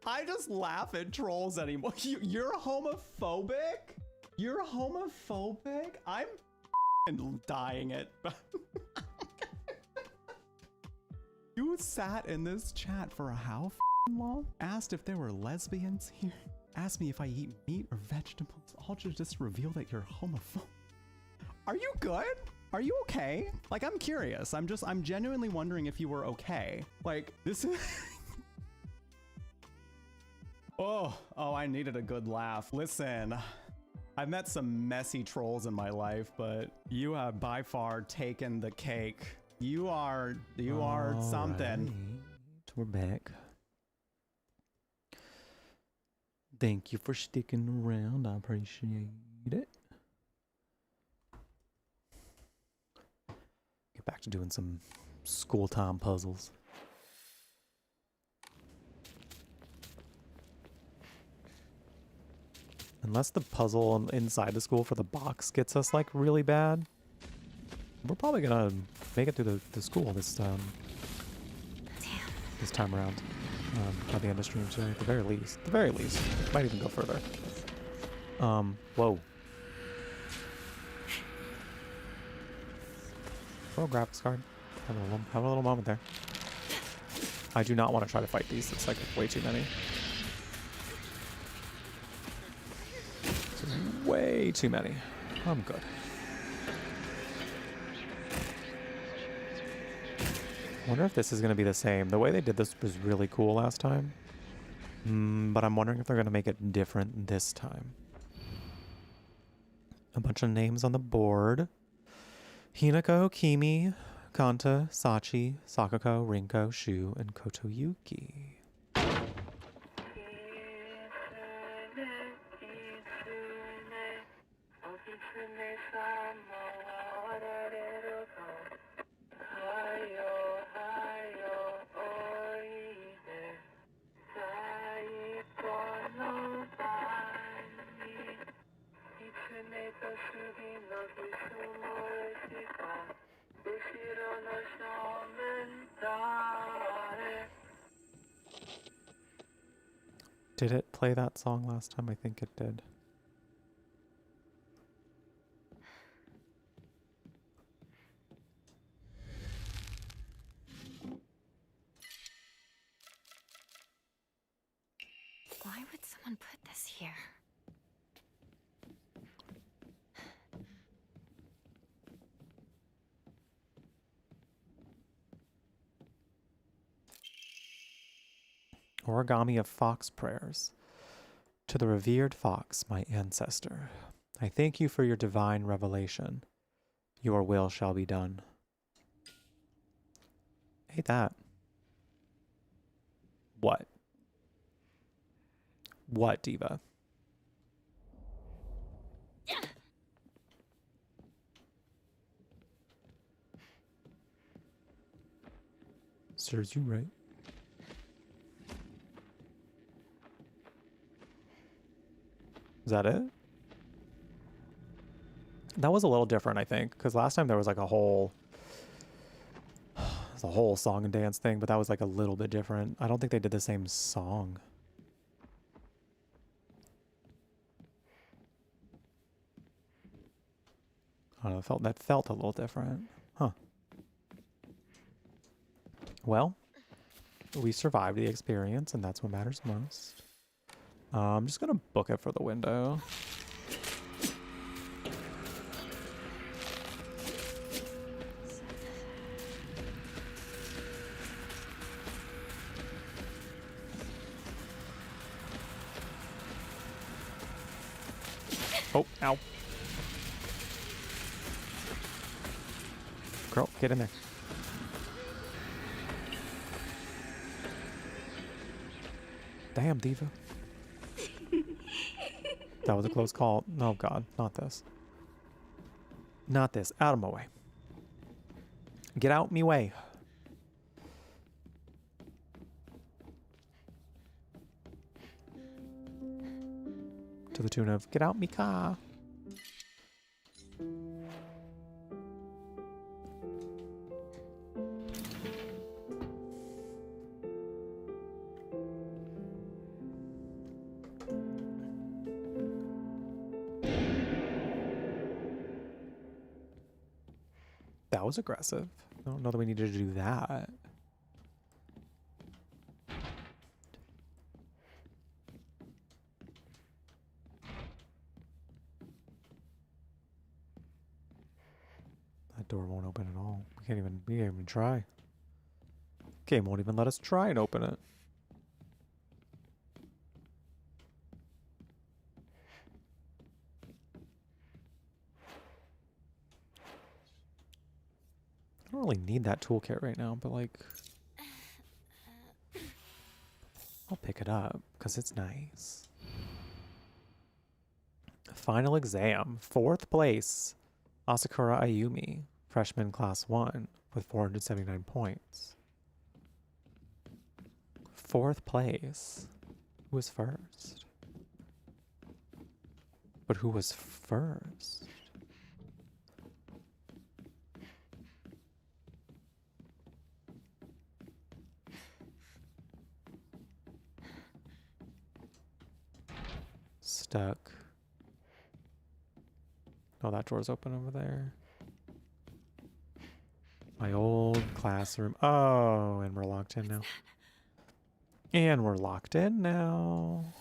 I just laugh at trolls anymore. You're homophobic? You're homophobic? I'm dying it. You sat in this chat for how long? Asked if there were lesbians here. Asked me if I eat meat or vegetables. All to just reveal that you're homophobic. Are you good? Are you okay? Like, I'm curious. I'm genuinely wondering if you were okay. Like, this is... Oh, I needed a good laugh. Listen, I've met some messy trolls in my life, but you have by far taken the cake. You are something. Right. We're back. Thank you for sticking around. I appreciate it. to doing some school time puzzles. Unless the puzzle inside the school for the box gets us like really bad, we're probably gonna make it through the school this time around. By the end of stream today, at the very least. At the very least. Might even go further. Whoa. Oh, graphics card. Have a little moment there. I do not want to try to fight these. It's like way too many. It's way too many. I'm good. I wonder if this is going to be the same. The way they did this was really cool last time. But I'm wondering if they're going to make it different this time. A bunch of names on the board. Hinako, Kimi, Kanta, Sachi, Sakako, Rinko, Shu, and Kotoyuki. Did it play that song last time? I think it did. Why would someone put this here? Origami of fox prayers. To the revered fox, my ancestor, I thank you for your divine revelation. Your will shall be done. Hey, that. What? What, Diva? Serves you right. Is that it? That was a little different, I think, because last time there was like a whole song and dance thing, but that was like a little bit different. I don't think they did the same song. I don't know, that felt a little different. Huh. Well, we survived the experience, and that's what matters most. I'm just gonna book it for the window. Oh, ow. Girl, get in there. Damn, Diva. That was a close call. Oh, God. Not this. Not this. Out of my way. Get out me way. To the tune of, get out me car. That was aggressive. I don't know that we needed to do that. That door won't open at all. We can't even try. Game won't even let us try and open it. I don't really need that toolkit right now, but like, I'll pick it up because it's nice. Final exam, 4th place, Asakura Ayumi. Freshman class 1 with 479 points. 4th place. Who was first? But who was first? Stuck. Oh, that door's open over there. My old classroom. Oh, and we're locked in now. And we're locked in now.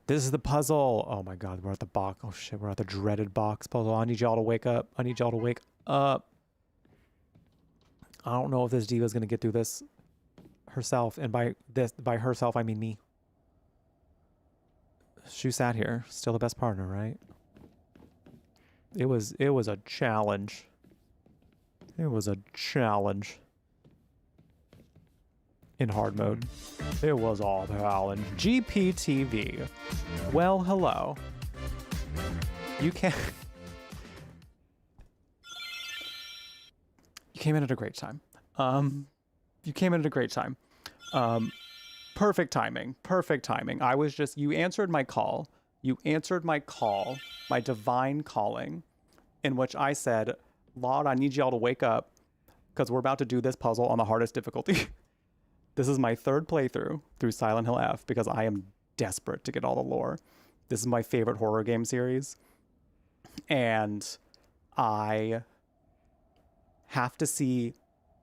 This is the puzzle. Oh my god, we're at the box. Oh shit, we're at the dreaded box puzzle. I need y'all to wake up. I need y'all to wake up. I don't know if this diva's gonna get through this herself. And by herself, I mean me. She sat here. Still the best partner, right? It was a challenge. It was a challenge. In hard mode. It was all challenge. GPTV. Well, hello. You came in at a great time. You came in at a great time. Perfect timing. Perfect timing. I was just, you answered my call. You answered my call, my divine calling, in which I said, Lord, I need y'all to wake up because we're about to do this puzzle on the hardest difficulty. This is my 3rd playthrough through Silent Hill F because I am desperate to get all the lore. This is my favorite horror game series. And I have to see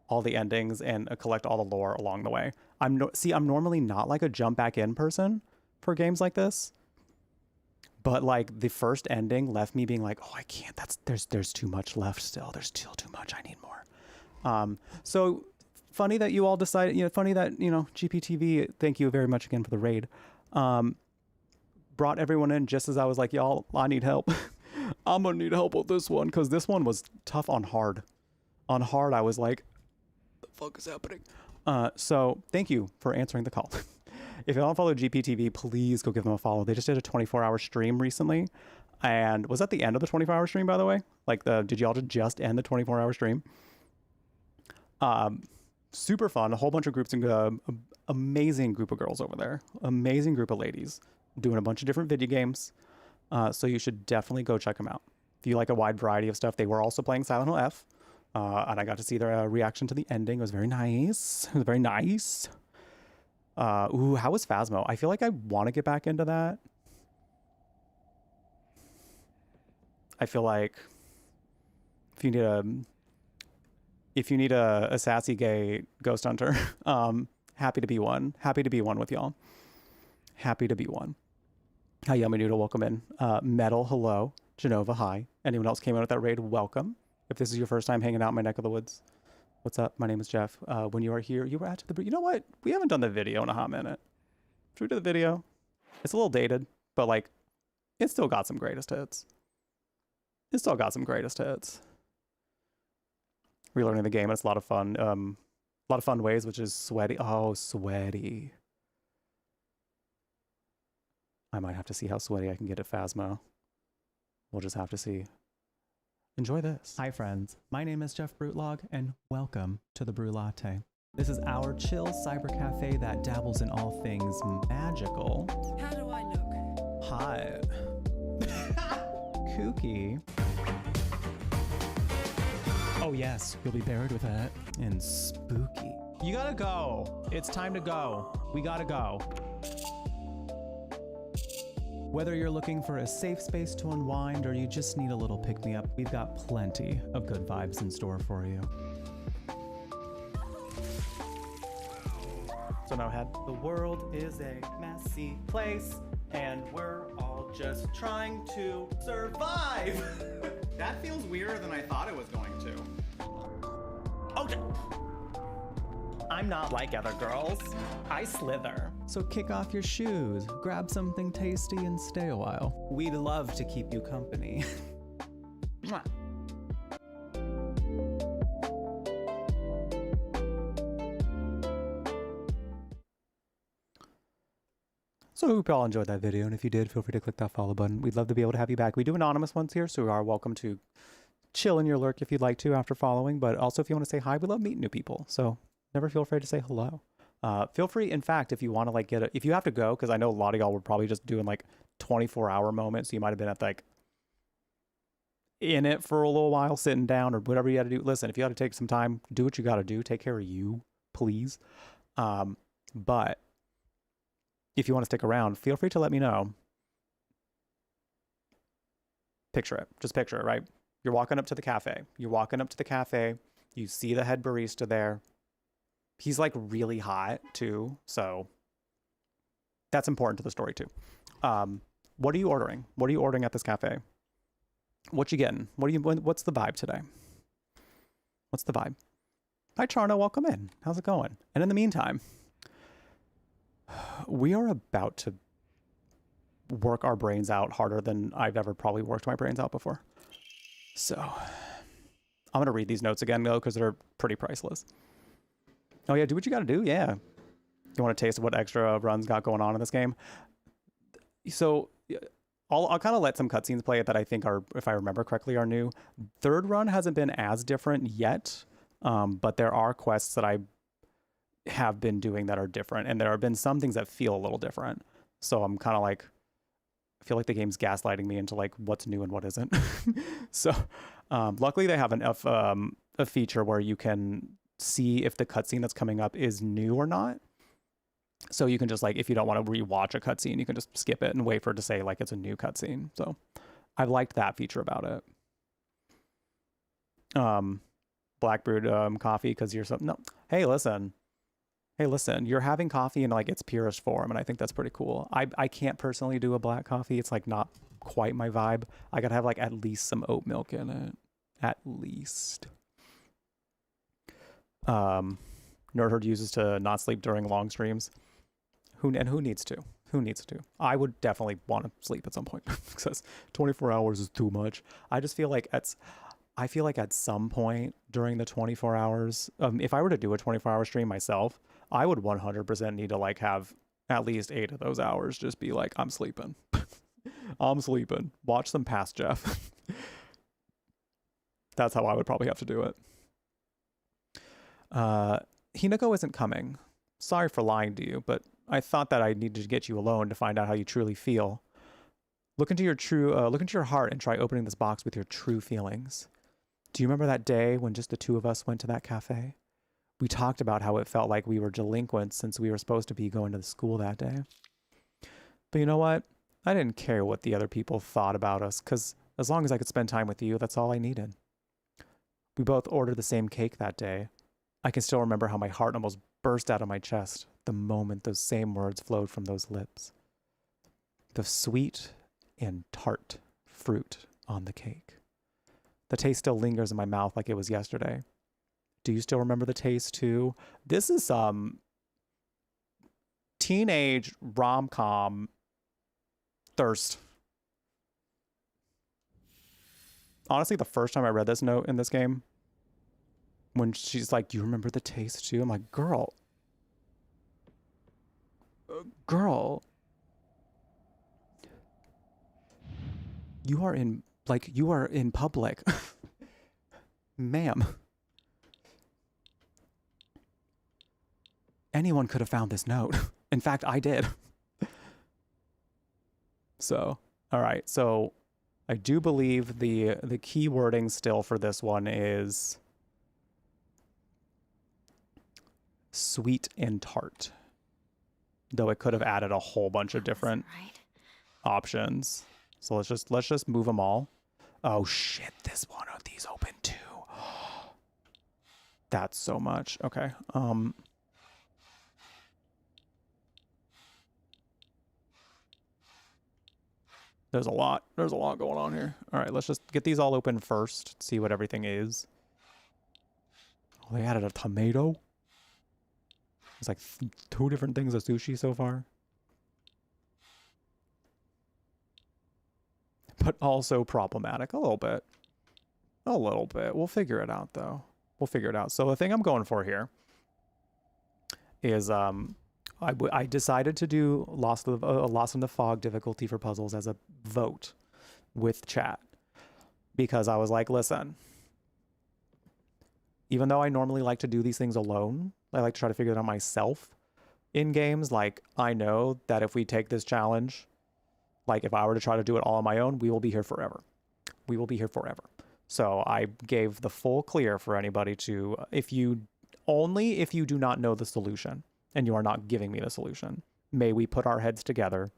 all the endings and collect all the lore along the way. I'm normally not like a jump back in person for games like this. But like the first ending left me being like, oh, I can't. There's too much left still. There's still too much. I need more. So funny that you all decided, funny that, GPTV, thank you very much again for the raid. Brought everyone in just as I was like, y'all, I need help. I'm gonna need help with this one because this one was tough on hard. On hard, I was like, the fuck is happening? So thank you for answering the call. If you don't follow GPTV, please go give them a follow. They just did a 24-hour stream recently. And was that the end of the 24-hour stream, by the way? Like, did y'all just end the 24-hour stream? Super fun. A whole bunch of groups and amazing group of girls over there. Amazing group of ladies doing a bunch of different video games. So you should definitely go check them out. If you like a wide variety of stuff, they were also playing Silent Hill F. And I got to see their reaction to the ending. It was very nice. It was very nice. Ooh, how was Phasmo? I feel like I want to get back into that. I feel like if you need a sassy gay ghost hunter, happy to be one. Happy to be one with y'all. Happy to be one. Hi, Yummy Noodle, welcome in. Metal, hello. Genova, hi. Anyone else came in with that raid, welcome. If this is your first time hanging out in my neck of the woods, what's up? My name is Jeff. When you are here, you were at the... You know what? We haven't done the video in a hot minute. Should we do the video? It's a little dated, but like, it still got some greatest hits. It still got some greatest hits. Relearning the game, it's a lot of fun. A lot of fun ways, which is sweaty. Oh, sweaty. I might have to see how sweaty I can get at Phasmo. We'll just have to see. Enjoy this. Hi friends, my name is jeffbrutlag and welcome to the Brew Latte. This is our chill cyber cafe that dabbles in all things magical. How do I look? Hot. Kooky. Oh yes, you'll be buried with that. And spooky. You gotta go. It's time to go. We gotta go. Whether you're looking for a safe space to unwind or you just need a little pick-me-up, we've got plenty of good vibes in store for you. So no head. The world is a messy place, and we're all just trying to survive. That feels weirder than I thought it was going to. Okay. I'm not like other girls. I slither. So kick off your shoes, grab something tasty, and stay a while. We'd love to keep you company. Mwah. So I hope you all enjoyed that video, and if you did, feel free to click that follow button. We'd love to be able to have you back. We do anonymous ones here, so you are welcome to chill in your lurk if you'd like to after following, but also if you want to say hi, we love meeting new people. So never feel afraid to say hello. Feel free, in fact, if you want to like if you have to go, because I know a lot of y'all were probably just doing like 24-hour moments, so you might have been at like in it for a little while, sitting down or whatever you had to do. Listen, if you had to take some time, do what you got to do. Take care of you, please. But if you want to stick around, feel free to let me know. Picture it. Just picture it, right? You're walking up to the cafe. You see the head barista there. He's like really hot too, so that's important to the story too. What are you ordering? What are you ordering at this cafe? What you getting? What's the vibe today? What's the vibe? Hi Charno, welcome in. How's it going? And in the meantime, we are about to work our brains out harder than I've ever probably worked my brains out before. So I'm going to read these notes again though, because they're pretty priceless. Oh yeah, do what you got to do. Yeah. You want to taste what extra runs got going on in this game? So I'll kind of let some cutscenes play that I think are, if I remember correctly, are new. Third run hasn't been as different yet, but there are quests that I have been doing that are different, and there have been some things that feel a little different. So I'm kind of like, I feel like the game's gaslighting me into like what's new and what isn't. So luckily they have a feature where you can see if the cutscene that's coming up is new or not. So you can just like, if you don't want to rewatch a cutscene, you can just skip it and wait for it to say like it's a new cutscene. So I've liked that feature about it. Black brewed coffee because you're no. Hey, listen, you're having coffee in like its purest form, and I think that's pretty cool. I can't personally do a black coffee. It's like not quite my vibe. I gotta have like at least some oat milk in it, at least. Nerdherd uses to not sleep during long streams. Who needs to? Who needs to? I would definitely want to sleep at some point because 24 hours is too much. I just feel like at some point during the 24 hours, if I were to do a 24-hour stream myself, I would 100% need to like have at least 8 of those hours just be like, I'm sleeping. I'm sleeping. Watch some Past Jeff. That's how I would probably have to do it. Hinako isn't coming. Sorry for lying to you, but I thought that I needed to get you alone to find out how you truly feel. Look into your heart and try opening this box with your true feelings. Do you remember that day when just the two of us went to that cafe? We talked about how it felt like we were delinquents since we were supposed to be going to the school that day. But you know what? I didn't care what the other people thought about us, because as long as I could spend time with you, that's all I needed. We both ordered the same cake that day. I can still remember how my heart almost burst out of my chest the moment those same words flowed from those lips. The sweet and tart fruit on the cake. The taste still lingers in my mouth like it was yesterday. Do you still remember the taste too? This is teenage rom-com thirst. Honestly, the first time I read this note in this game, when she's like, do you remember the taste too? I'm like, girl, you are in public. Ma'am. Anyone could have found this note. In fact, I did. So, all right. So I do believe the key wording still for this one is sweet and tart. Though it could have added a whole bunch of different options. So let's just move them all. Oh shit, this one of these open too. That's so much. Okay. There's a lot going on here. All right, let's just get these all open first, see what everything is. Oh, they added a tomato. It's like 2 different things of sushi so far. But also problematic a little bit. A little bit. We'll figure it out though. We'll figure it out. So the thing I'm going for here is I decided to do Lost in the Fog difficulty for puzzles as a vote with chat. because I was like, listen, even though I normally like to do these things alone, I like to try to figure it out myself in games. Like, I know that if we take this challenge, like if I were to try to do it all on my own, we will be here forever. We will be here forever. So I gave the full clear for anybody to, if you do not know the solution and you are not giving me the solution, may we put our heads together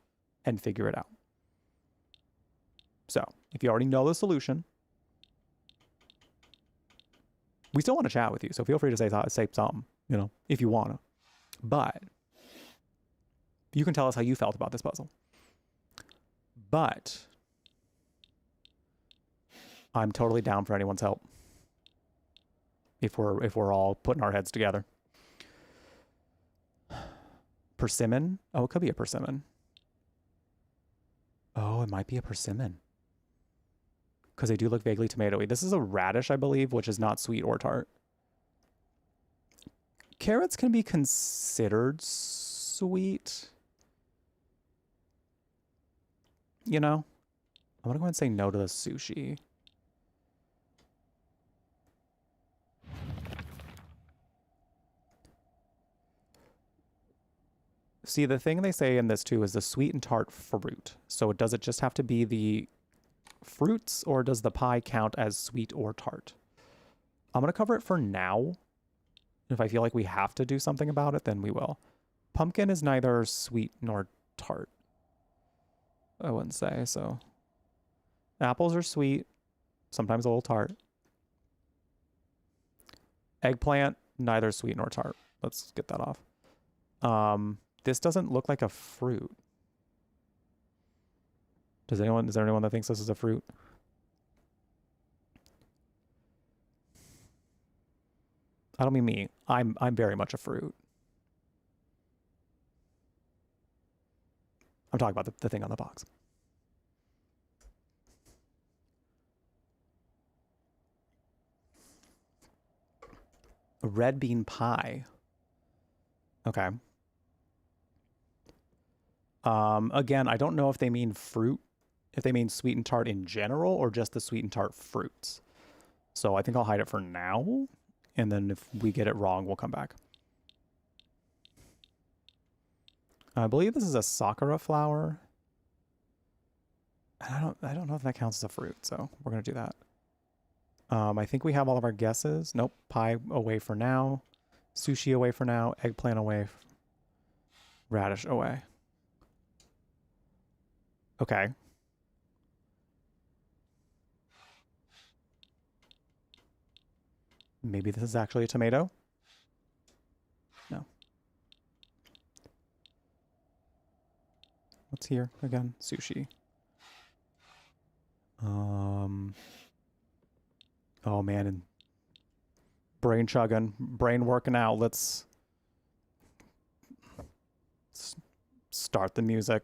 and figure it out. So if you already know the solution, we still want to chat with you. So feel free to say something, you know, if you want to. But you can tell us how you felt about this puzzle. But I'm totally down for anyone's help if we're all putting our heads together. Persimmon? Oh, it could be a persimmon. Oh, it might be a persimmon. Because they do look vaguely tomatoey. This is a radish, I believe, which is not sweet or tart. Carrots can be considered sweet. You know? I'm going to go ahead and say no to the sushi. See, the thing they say in this too is the sweet and tart fruit. So does it just have to be the fruits, or does the pie count as sweet or tart? I'm going to cover it for now. If I feel like we have to do something about it, then we will. Pumpkin is neither sweet nor tart, I wouldn't say. So apples are sweet, sometimes a little tart. Eggplant, neither sweet nor tart. Let's get that off. This doesn't look like a fruit. Is there anyone that thinks this is a fruit? I don't mean me. I'm very much a fruit. I'm talking about the thing on the box. A red bean pie. Okay. Again, I don't know if they mean fruit, if they mean sweet and tart in general, or just the sweet and tart fruits. So I think I'll hide it for now, and then if we get it wrong, we'll come back. I believe this is a sakura flower. I don't know if that counts as a fruit, so we're gonna do that. I think we have all of our guesses. Nope, pie away for now, sushi away for now, eggplant away, radish away. Okay. Maybe this is actually a tomato? No. What's here again? Sushi. Oh man, and brain chugging, brain working out. Let's start the music.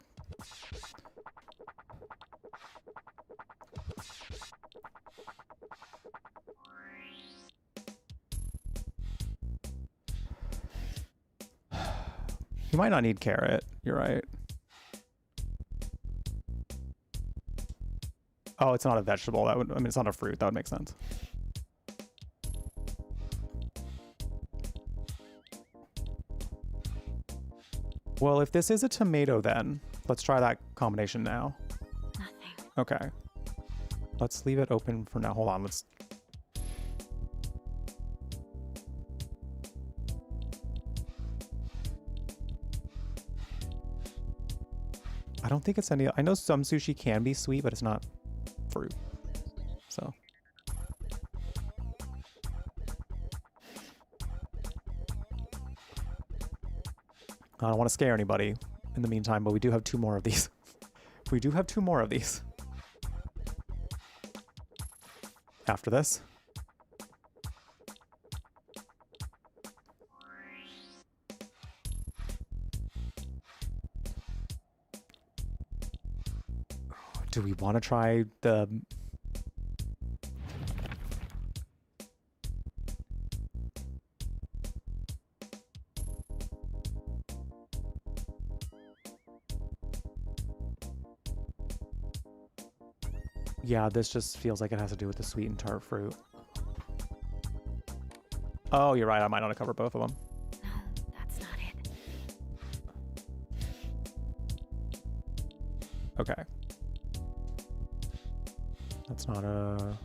You might not need carrot. You're right. Oh, it's not a vegetable. I mean, it's not a fruit. That would make sense. Well, if this is a tomato, then let's try that combination now. Nothing. Okay. Let's leave it open for now. Hold on. Let's. I don't think it's any. I know some sushi can be sweet, but it's not fruit. So. I don't want to scare anybody in the meantime, but we do have 2 more of these. We do have 2 more of these. After this. Do we want to try the... Yeah, this just feels like it has to do with the sweet and tart fruit. Oh, you're right. I might not have covered both of them. No, that's not it. Okay. That's not a...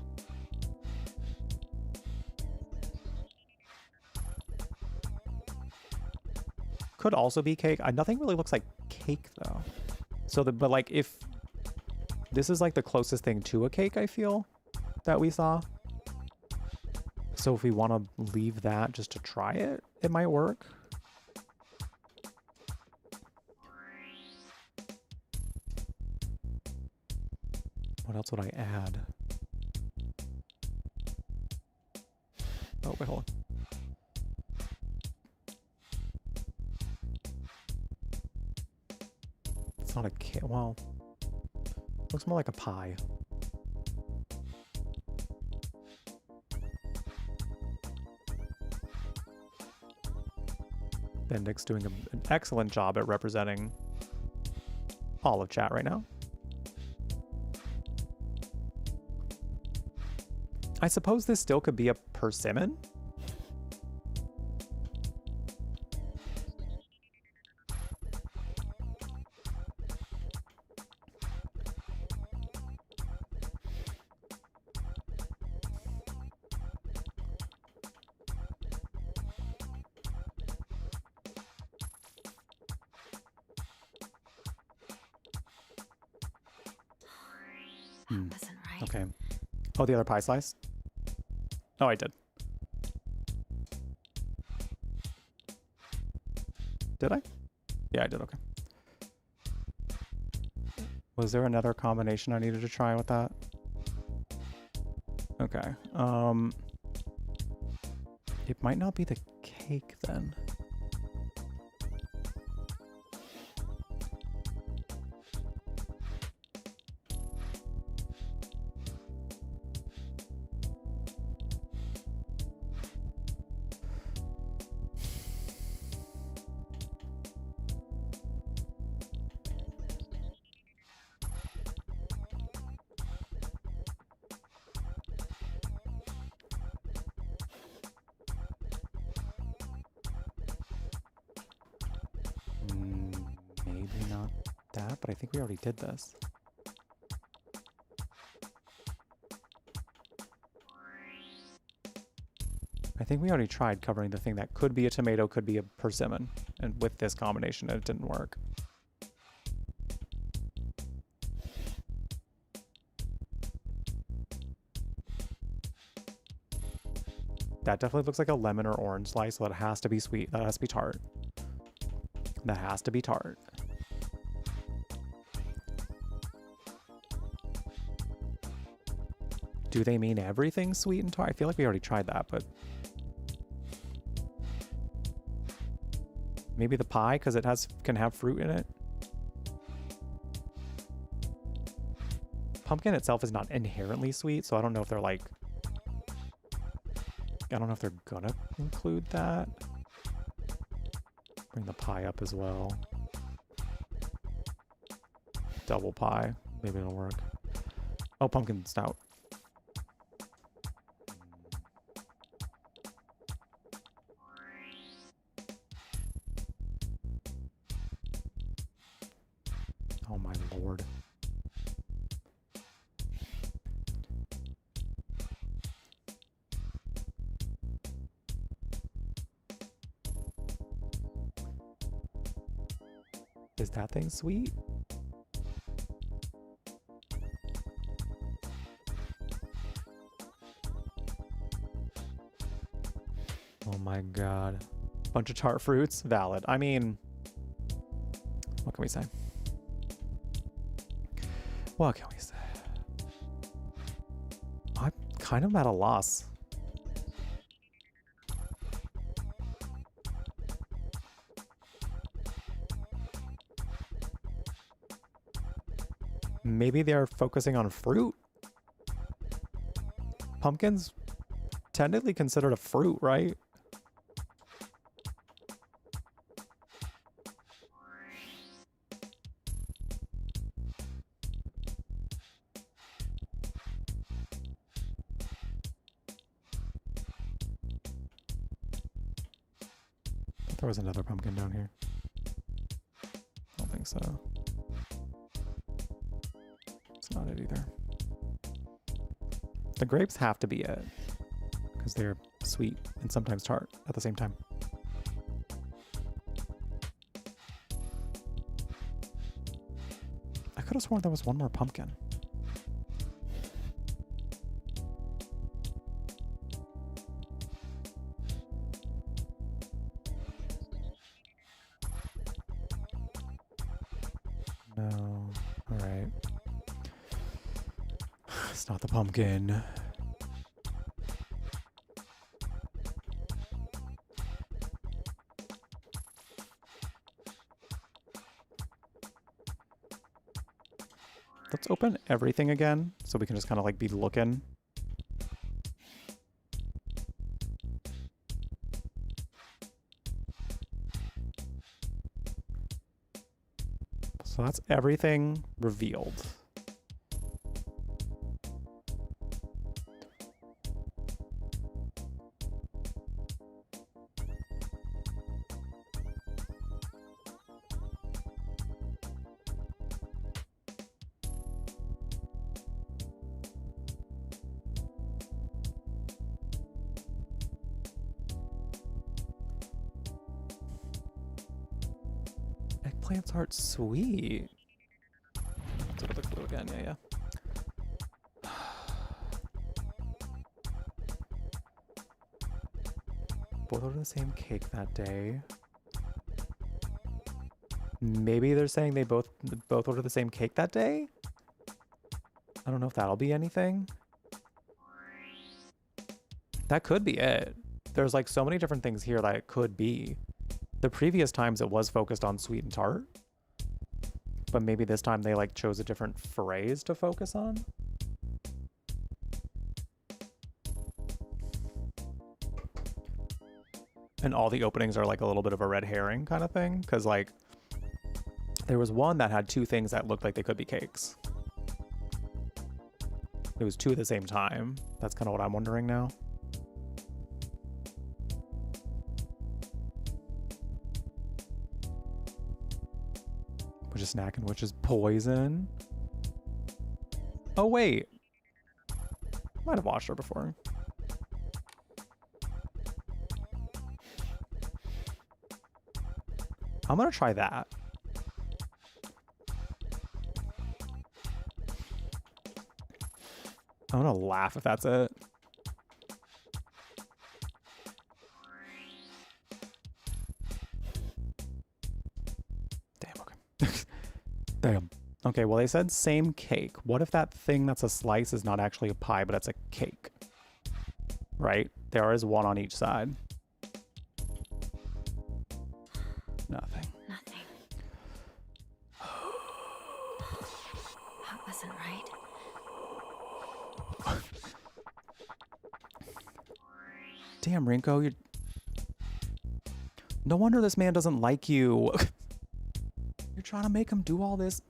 Could also be cake. Nothing really looks like cake though. So but like if this is like the closest thing to a cake, I feel, that we saw. So if we want to leave that just to try it, it might work. What else would I add? Oh, wait, hold on. It's not a cake. Well, looks more like a pie. Bendix doing an excellent job at representing all of chat right now. I suppose this still could be a persimmon. Wasn't right. Okay. Oh, the other pie slice? Oh, I did. Did I? Yeah, I did. Okay. Was there another combination I needed to try with that? Okay. It might not be the cake then. Maybe not that, but I think we already did this. I think we already tried covering the thing that could be a tomato, could be a persimmon, and with this combination it didn't work. That definitely looks like a lemon or orange slice, so that has to be sweet. That has to be tart. That has to be tart. Do they mean everything sweet and tart? I feel like we already tried that, but... Maybe the pie, because it can have fruit in it. Pumpkin itself is not inherently sweet, so I don't know if they're like... I don't know if they're gonna include that. Bring the pie up as well. Double pie. Maybe it'll work. Oh, pumpkin stout. Oh my lord. Is that thing sweet? Oh my god. Bunch of tart fruits? Valid. I mean, what can we say? What can we say? I'm kind of at a loss. Maybe they're focusing on fruit? Pumpkin's technically considered a fruit, right? There was another pumpkin down here. I don't think so. It's not it either. The grapes have to be it, because they're sweet and sometimes tart at the same time. I could have sworn there was one more pumpkin. No. All right. It's not the pumpkin. Let's open everything again so we can just kind of like be looking. So that's everything revealed. Eggplants aren't sweet. Let's look at the clue again. Yeah. Both ordered the same cake that day. Maybe they're saying they both ordered the same cake that day? I don't know if that'll be anything. That could be it. There's like so many different things here that it could be. The previous times it was focused on sweet and tart, but maybe this time they like chose a different phrase to focus on. And all the openings are like a little bit of a red herring kind of thing, because like there was one that had two things that looked like they could be cakes. It was two at the same time. That's kind of what I'm wondering now. Which is snacking, which is poison. Oh, wait. Might have watched her before. I'm gonna try that. I'm gonna laugh if that's it. Damn. Okay, well, they said same cake. What if that thing that's a slice is not actually a pie, but it's a cake? Right? There is one on each side. Nothing. Nothing. That wasn't right. Damn, Rinko, you're... No wonder this man doesn't like you. You're trying to make him do all this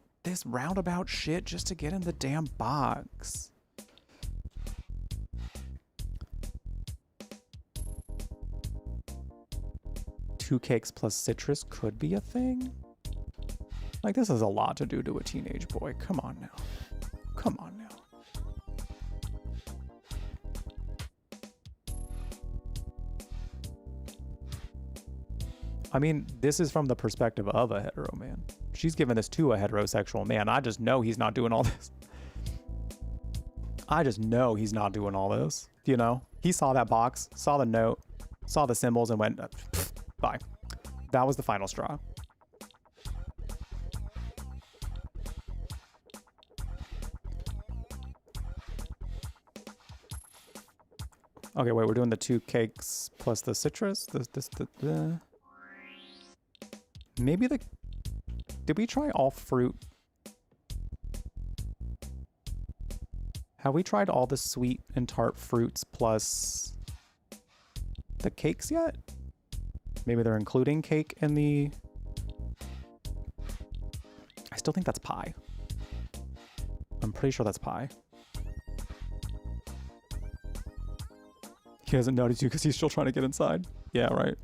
roundabout shit just to get in the damn box. Two cakes plus citrus could be a thing? Like, this is a lot to do to a teenage boy. Come on now. Come on now. I mean, this is from the perspective of a hetero man. She's giving this to a heterosexual man. I just know he's not doing all this. I just know he's not doing all this. You know? He saw that box, saw the note, saw the symbols, and went, bye. That was the final straw. Okay, wait, we're doing the two cakes plus the citrus. Maybe the... Did we try all fruit? Have we tried all the sweet and tart fruits plus the cakes yet? Maybe they're including cake in the... I still think that's pie. I'm pretty sure that's pie. He hasn't noticed you because he's still trying to get inside. Yeah, right.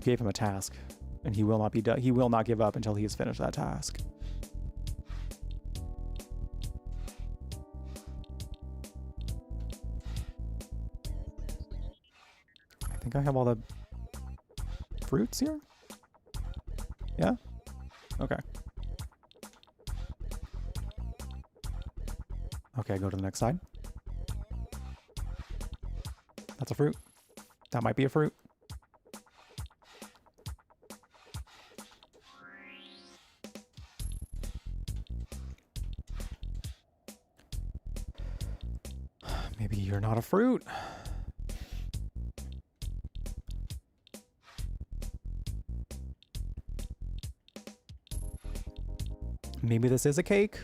gave him a task, and he will not be done. He will not give up until he has finished that task. I think I have all the fruits here. Yeah? Okay. Okay, go to the next side. That's a fruit. That might be a fruit. Maybe you're not a fruit. Maybe this is a cake.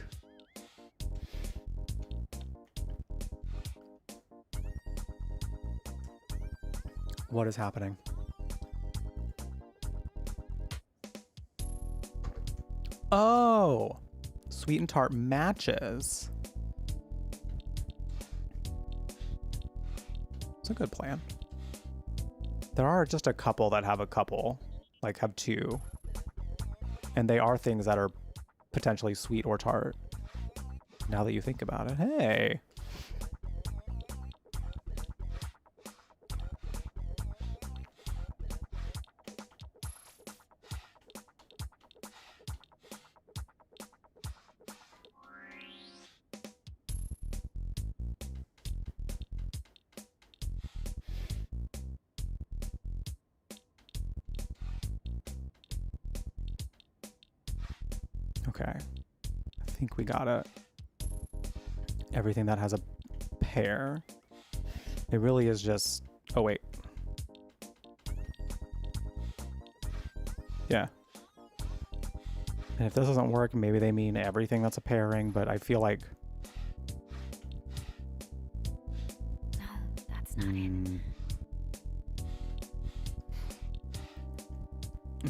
What is happening? Oh, sweet and tart matches. It's a good plan. There are just a couple that have a couple, like have two. And they are things that are potentially sweet or tart. Now that you think about it, hey. Okay, I think we got it. Everything that has a pear. It really is just, oh wait. Yeah. And if this doesn't work, maybe they mean everything that's a pairing, but I feel like... No, that's not it.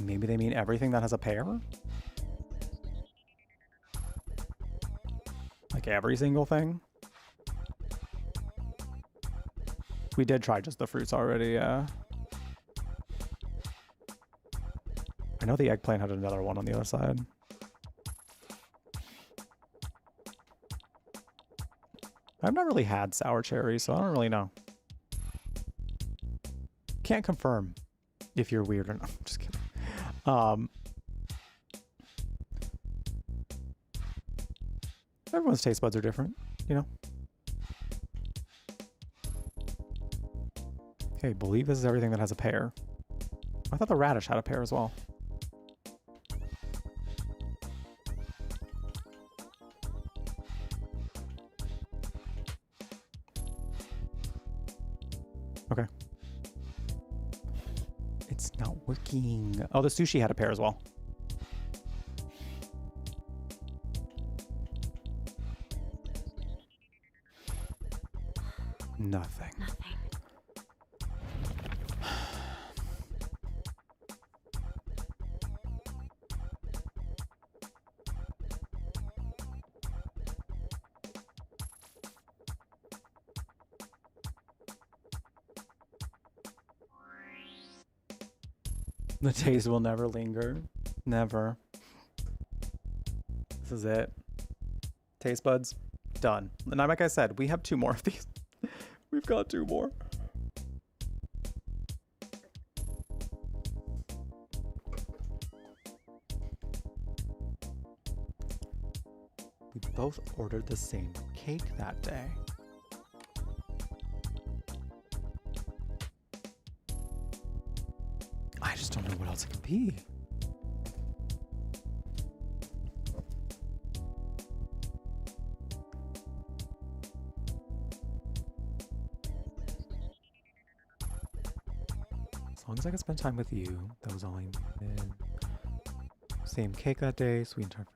Maybe they mean everything that has a pair? Like every single thing? We did try just the fruits already, yeah. I know the eggplant had another one on the other side. I've not really had sour cherries, so I don't really know. Can't confirm if you're weird or not. I'm just kidding. Everyone's taste buds are different, you know? Okay, believe this is everything that has a pear. I thought the radish had a pear as well. Okay. It's not working. Oh, the sushi had a pear as well. Nothing. The taste will never linger. Never. This is it. Taste buds, done. And like I said, we have 2 more of these. We've got 2 more. We both ordered the same cake that day. I just don't know what else it could be. As long as I can spend time with you, that was all I needed. Same cake that day, sweet and tart.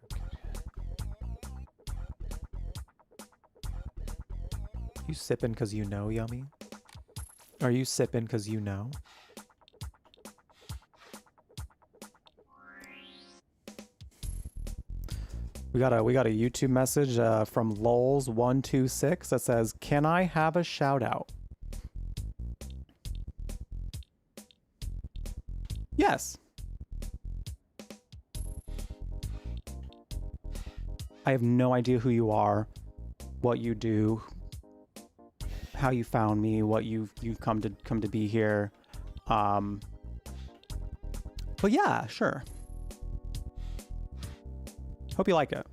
You sipping because you know, Yummy? Are you sipping because you know? We got a YouTube message from lols126 that says, "Can I have a shout out?" Yeah. Yes. I have no idea who you are, what you do, how you found me, what you've come to be here. But yeah, sure. Hope you like it.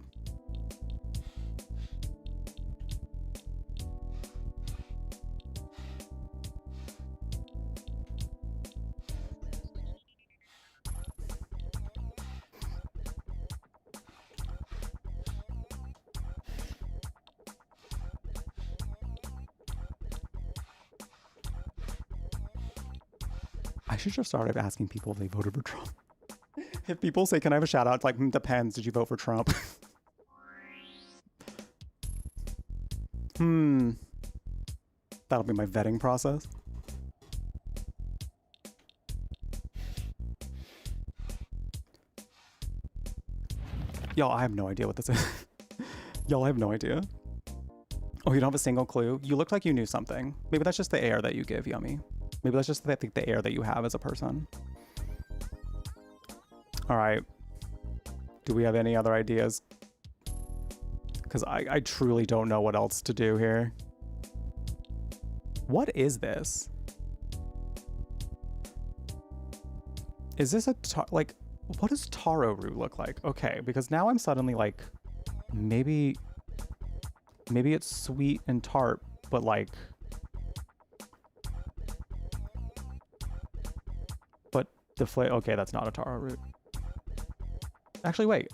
I should have started asking people if they voted for Trump. If people say, can I have a shout out? It's like, depends. Did you vote for Trump? That'll be my vetting process. Y'all, I have no idea what this is. Y'all, I have no idea. Oh, you don't have a single clue? You look like you knew something. Maybe that's just the air that you give, Yummy. Maybe that's just the air that you have as a person. All right. Do we have any other ideas? Because I truly don't know what else to do here. What is this? Is this a like, what does taro root look like? Okay, because now I'm suddenly like, maybe it's sweet and tart, but like, but the flavor, okay, that's not a taro root. Actually, wait.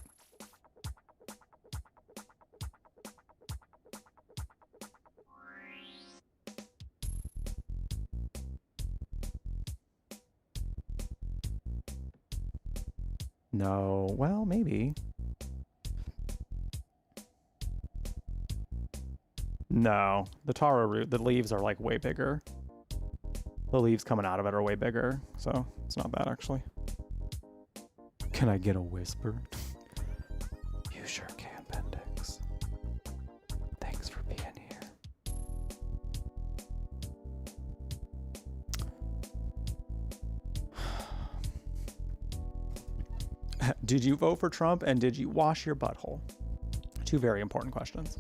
No, well, maybe. No, the taro root, the leaves are like way bigger. The leaves coming out of it are way bigger, so it's not bad actually. Can I get a whisper? You sure can, Bendix. Thanks for being here. Did you vote for Trump and did you wash your butthole? Two very important questions.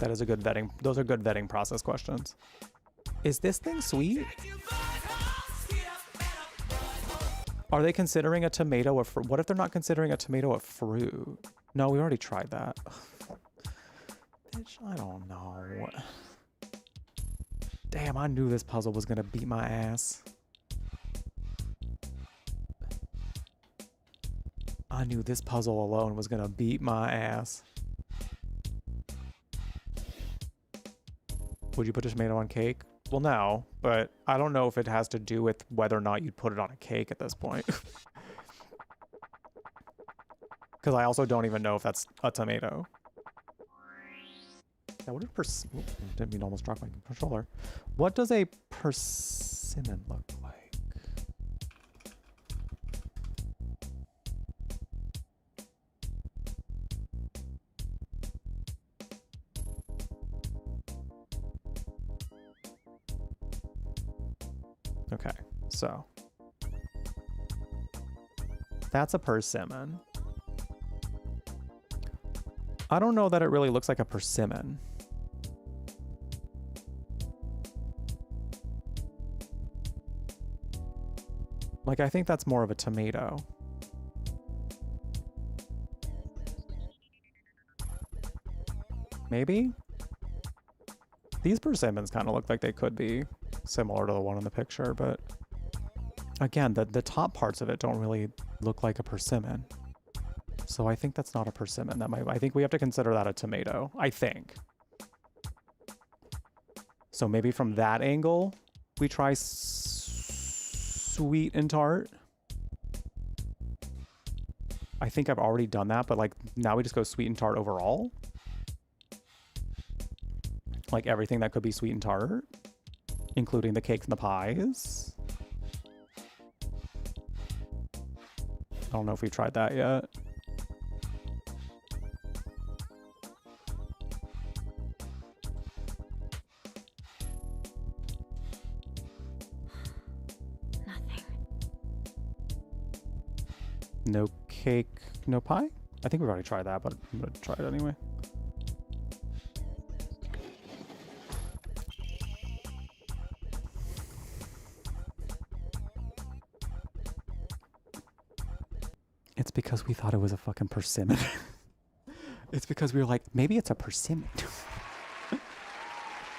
That is a good vetting. Those are good vetting process questions. Is this thing sweet? Are they considering a tomato a fruit? What if they're not considering a tomato a fruit? No, we already tried that. Bitch, I don't know. Damn, I knew this puzzle was gonna beat my ass. I knew this puzzle alone was gonna beat my ass. Would you put a tomato on cake? Well, no, but I don't know if it has to do with whether or not you'd put it on a cake at this point. Because I also don't even know if that's a tomato. Yeah, what did didn't mean to almost drop my controller. What does a persimmon look like? Okay, so that's a persimmon. I don't know that it really looks like a persimmon. Like, I think that's more of a tomato. Maybe? These persimmons kind of look like they could be similar to the one in the picture, but again, the top parts of it don't really look like a persimmon. So I think that's not a persimmon. I think we have to consider that a tomato, I think. So maybe from that angle, we try sweet and tart. I think I've already done that, but like now we just go sweet and tart overall. Like everything that could be sweet and tart, including the cakes and the pies. I don't know if we've tried that yet. No cake, no pie? I think we've already tried that, but I'm gonna try it anyway. It's because we thought it was a fucking persimmon. It's because we were like, maybe it's a persimmon.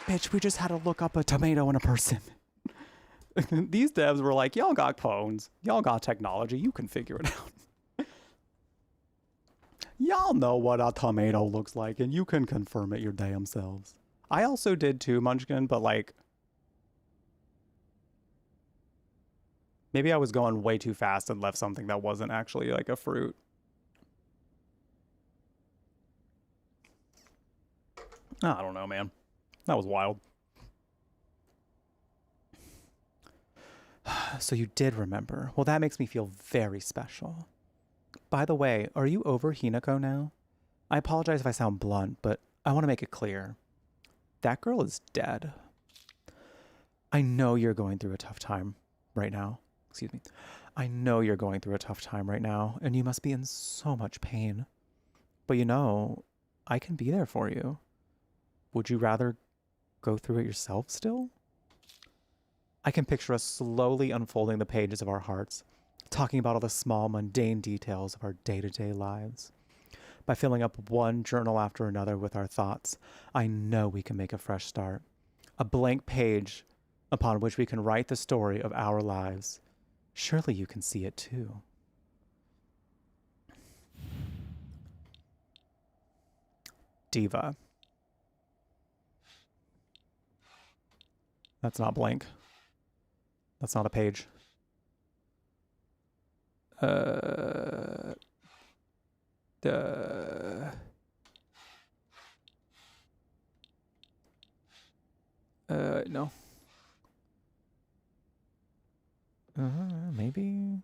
Bitch, we just had to look up a tomato and a persimmon. These devs were like, y'all got phones. Y'all got technology. You can figure it out. Y'all know what a tomato looks like, and you can confirm it your damn selves. I also did too, Munchkin, but like... maybe I was going way too fast and left something that wasn't actually like a fruit. I don't know, man. That was wild. So you did remember. Well, that makes me feel very special. By the way, are you over Hinako now? I apologize if I sound blunt, but I want to make it clear. That girl is dead. I know you're going through a tough time right now. Excuse me. I know you're going through a tough time right now, and you must be in so much pain. But you know, I can be there for you. Would you rather go through it yourself still? I can picture us slowly unfolding the pages of our hearts, talking about all the small, mundane details of our day-to-day lives. By filling up one journal after another with our thoughts, I know we can make a fresh start. A blank page upon which we can write the story of our lives. Surely you can see it too. Diva. That's not blank. That's not a page. No. Maybe.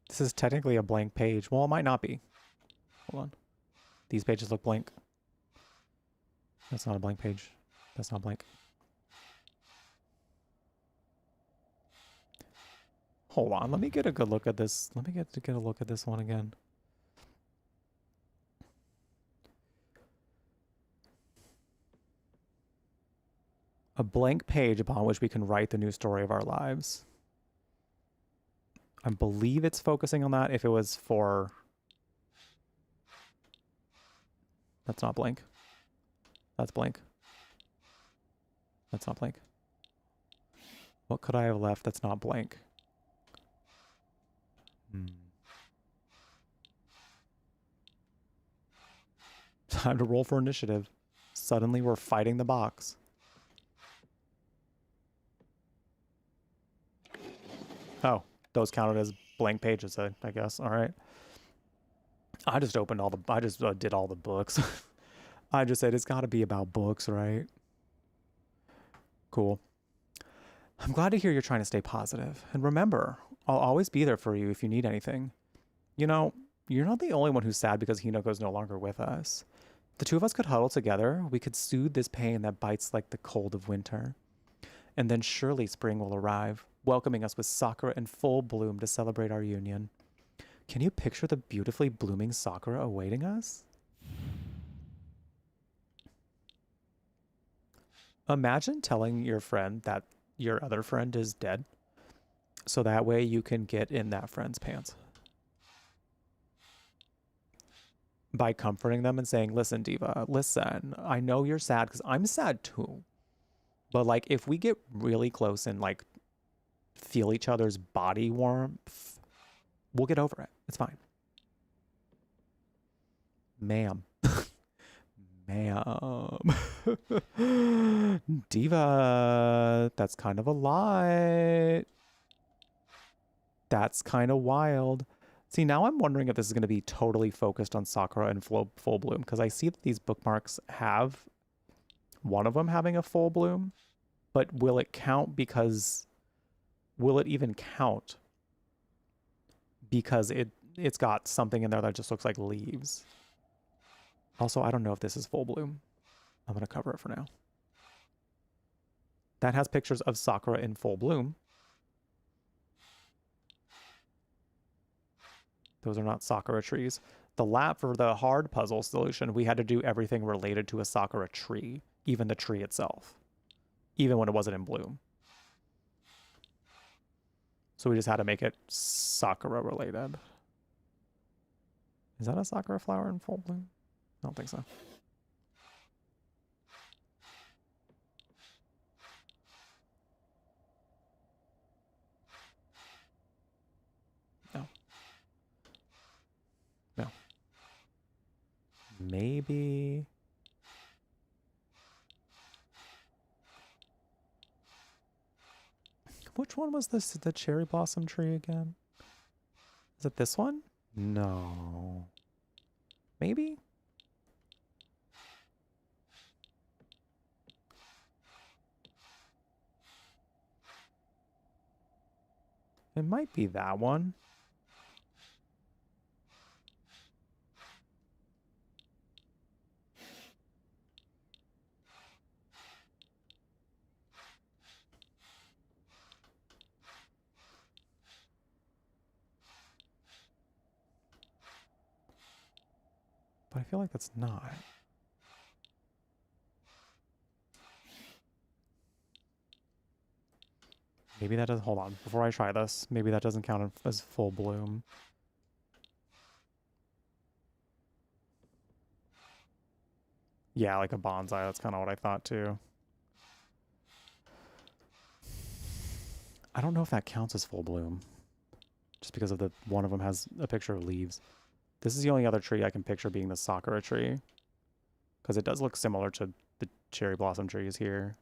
This is technically a blank page. Well, it might not be. Hold on. These pages look blank. That's not a blank page. That's not blank. Hold on, let me get a good look at this. Let me get a look at this one again. A blank page upon which we can write the new story of our lives. I believe it's focusing on that. If it was for... That's not blank. That's blank. That's not blank. What could I have left that's not blank? Time to roll for initiative. Suddenly we're fighting the box. Oh, those counted as blank pages, I guess. All right. I just opened all the... I just did all the books. I just said it's got to be about books, right? Cool. I'm glad to hear you're trying to stay positive. And remember, I'll always be there for you if you need anything. You know, you're not the only one who's sad because Hinoko's no longer with us. The two of us could huddle together. We could soothe this pain that bites like the cold of winter. And then surely spring will arrive, welcoming us with sakura in full bloom to celebrate our union. Can you picture the beautifully blooming sakura awaiting us? Imagine telling your friend that your other friend is dead, so that way you can get in that friend's pants. By comforting them and saying, listen, Diva, listen, I know you're sad because I'm sad too. But like, if we get really close and like feel each other's body warmth, we'll get over it. It's fine. Ma'am. Ma'am. Diva, that's kind of a lot. That's kind of wild. See, now I'm wondering if this is going to be totally focused on Sakura and full bloom, because I see that these bookmarks have one of them having a full bloom, but will it count because... will it even count because it's got something in there that just looks like leaves? Also, I don't know if this is full bloom. I'm going to cover it for now. That has pictures of Sakura in full bloom. Those are not Sakura trees. The lab for the hard puzzle solution, we had to do everything related to a Sakura tree, even the tree itself, even when it wasn't in bloom. So we just had to make it Sakura related. Is that a Sakura flower in full bloom? I don't think so. No. No. Maybe. Which one was this? The cherry blossom tree again? Is it this one? No. Maybe? It might be that one. But I feel like that's not. Maybe that doesn't, hold on, before I try this, maybe that doesn't count as full bloom. Yeah, like a bonsai, that's kind of what I thought too. I don't know if that counts as full bloom. Just because of the, one of them has a picture of leaves. This is the only other tree I can picture being the Sakura tree. Because it does look similar to the cherry blossom trees here.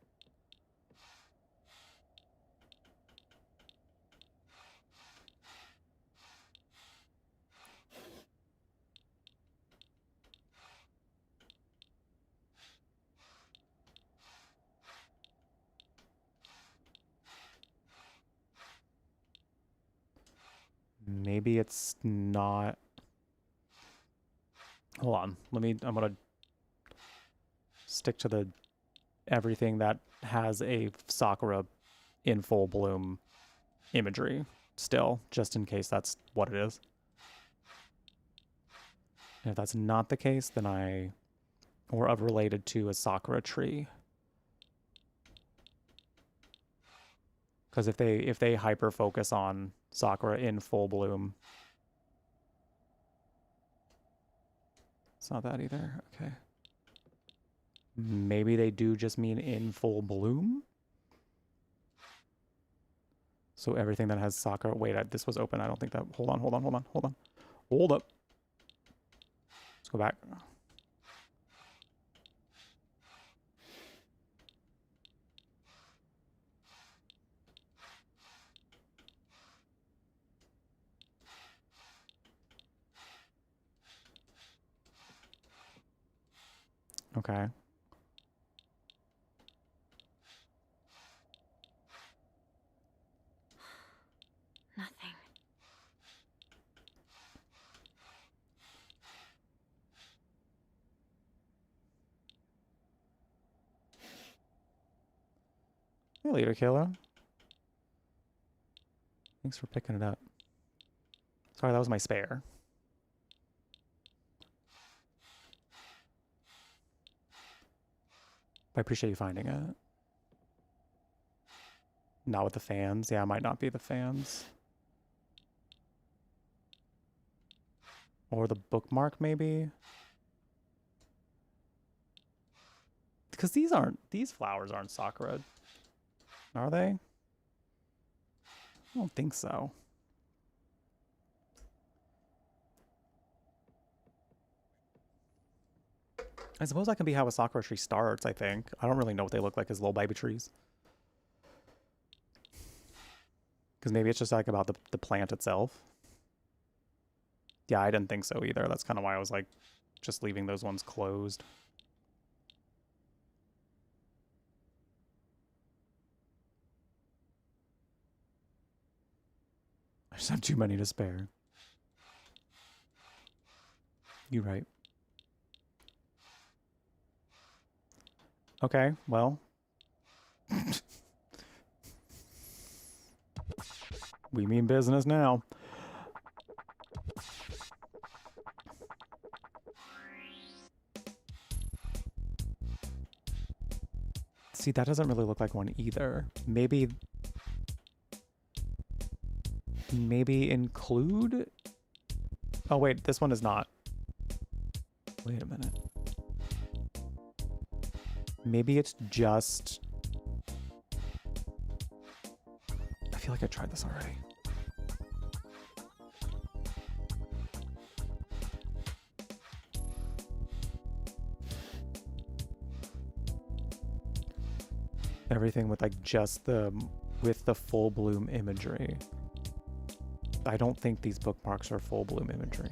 Maybe it's not. Hold on. I'm going to stick to the everything that has a Sakura in full bloom imagery still, just in case that's what it is. And if that's not the case, then or of related to a Sakura tree. Because if they hyper focus on Sakura in full bloom, it's not that either. Okay. Maybe they do just mean in full bloom. So everything that has Sakura. Wait, this was open. I don't think that. Hold on. Hold up. Let's go back. Okay. Nothing. Hey, Leader Killer. Thanks for picking it up. Sorry, that was my spare. I appreciate you finding it. Not with the fans. Yeah, it might not be the fans. Or the bookmark, maybe? Because these flowers aren't Sakura. Are they? I don't think so. I suppose that can be how a Sakura tree starts, I think. I don't really know what they look like as little baby trees. Because maybe it's just like about the plant itself. Yeah, I didn't think so either. That's kind of why I was like just leaving those ones closed. I just have too many to spare. You're right. Okay, well. We mean business now. See, that doesn't really look like one either. Maybe include... Oh wait, this one is not. Wait a minute. Maybe it's just... I feel like I tried this already. Everything with like just with the full bloom imagery. I don't think these bookmarks are full bloom imagery.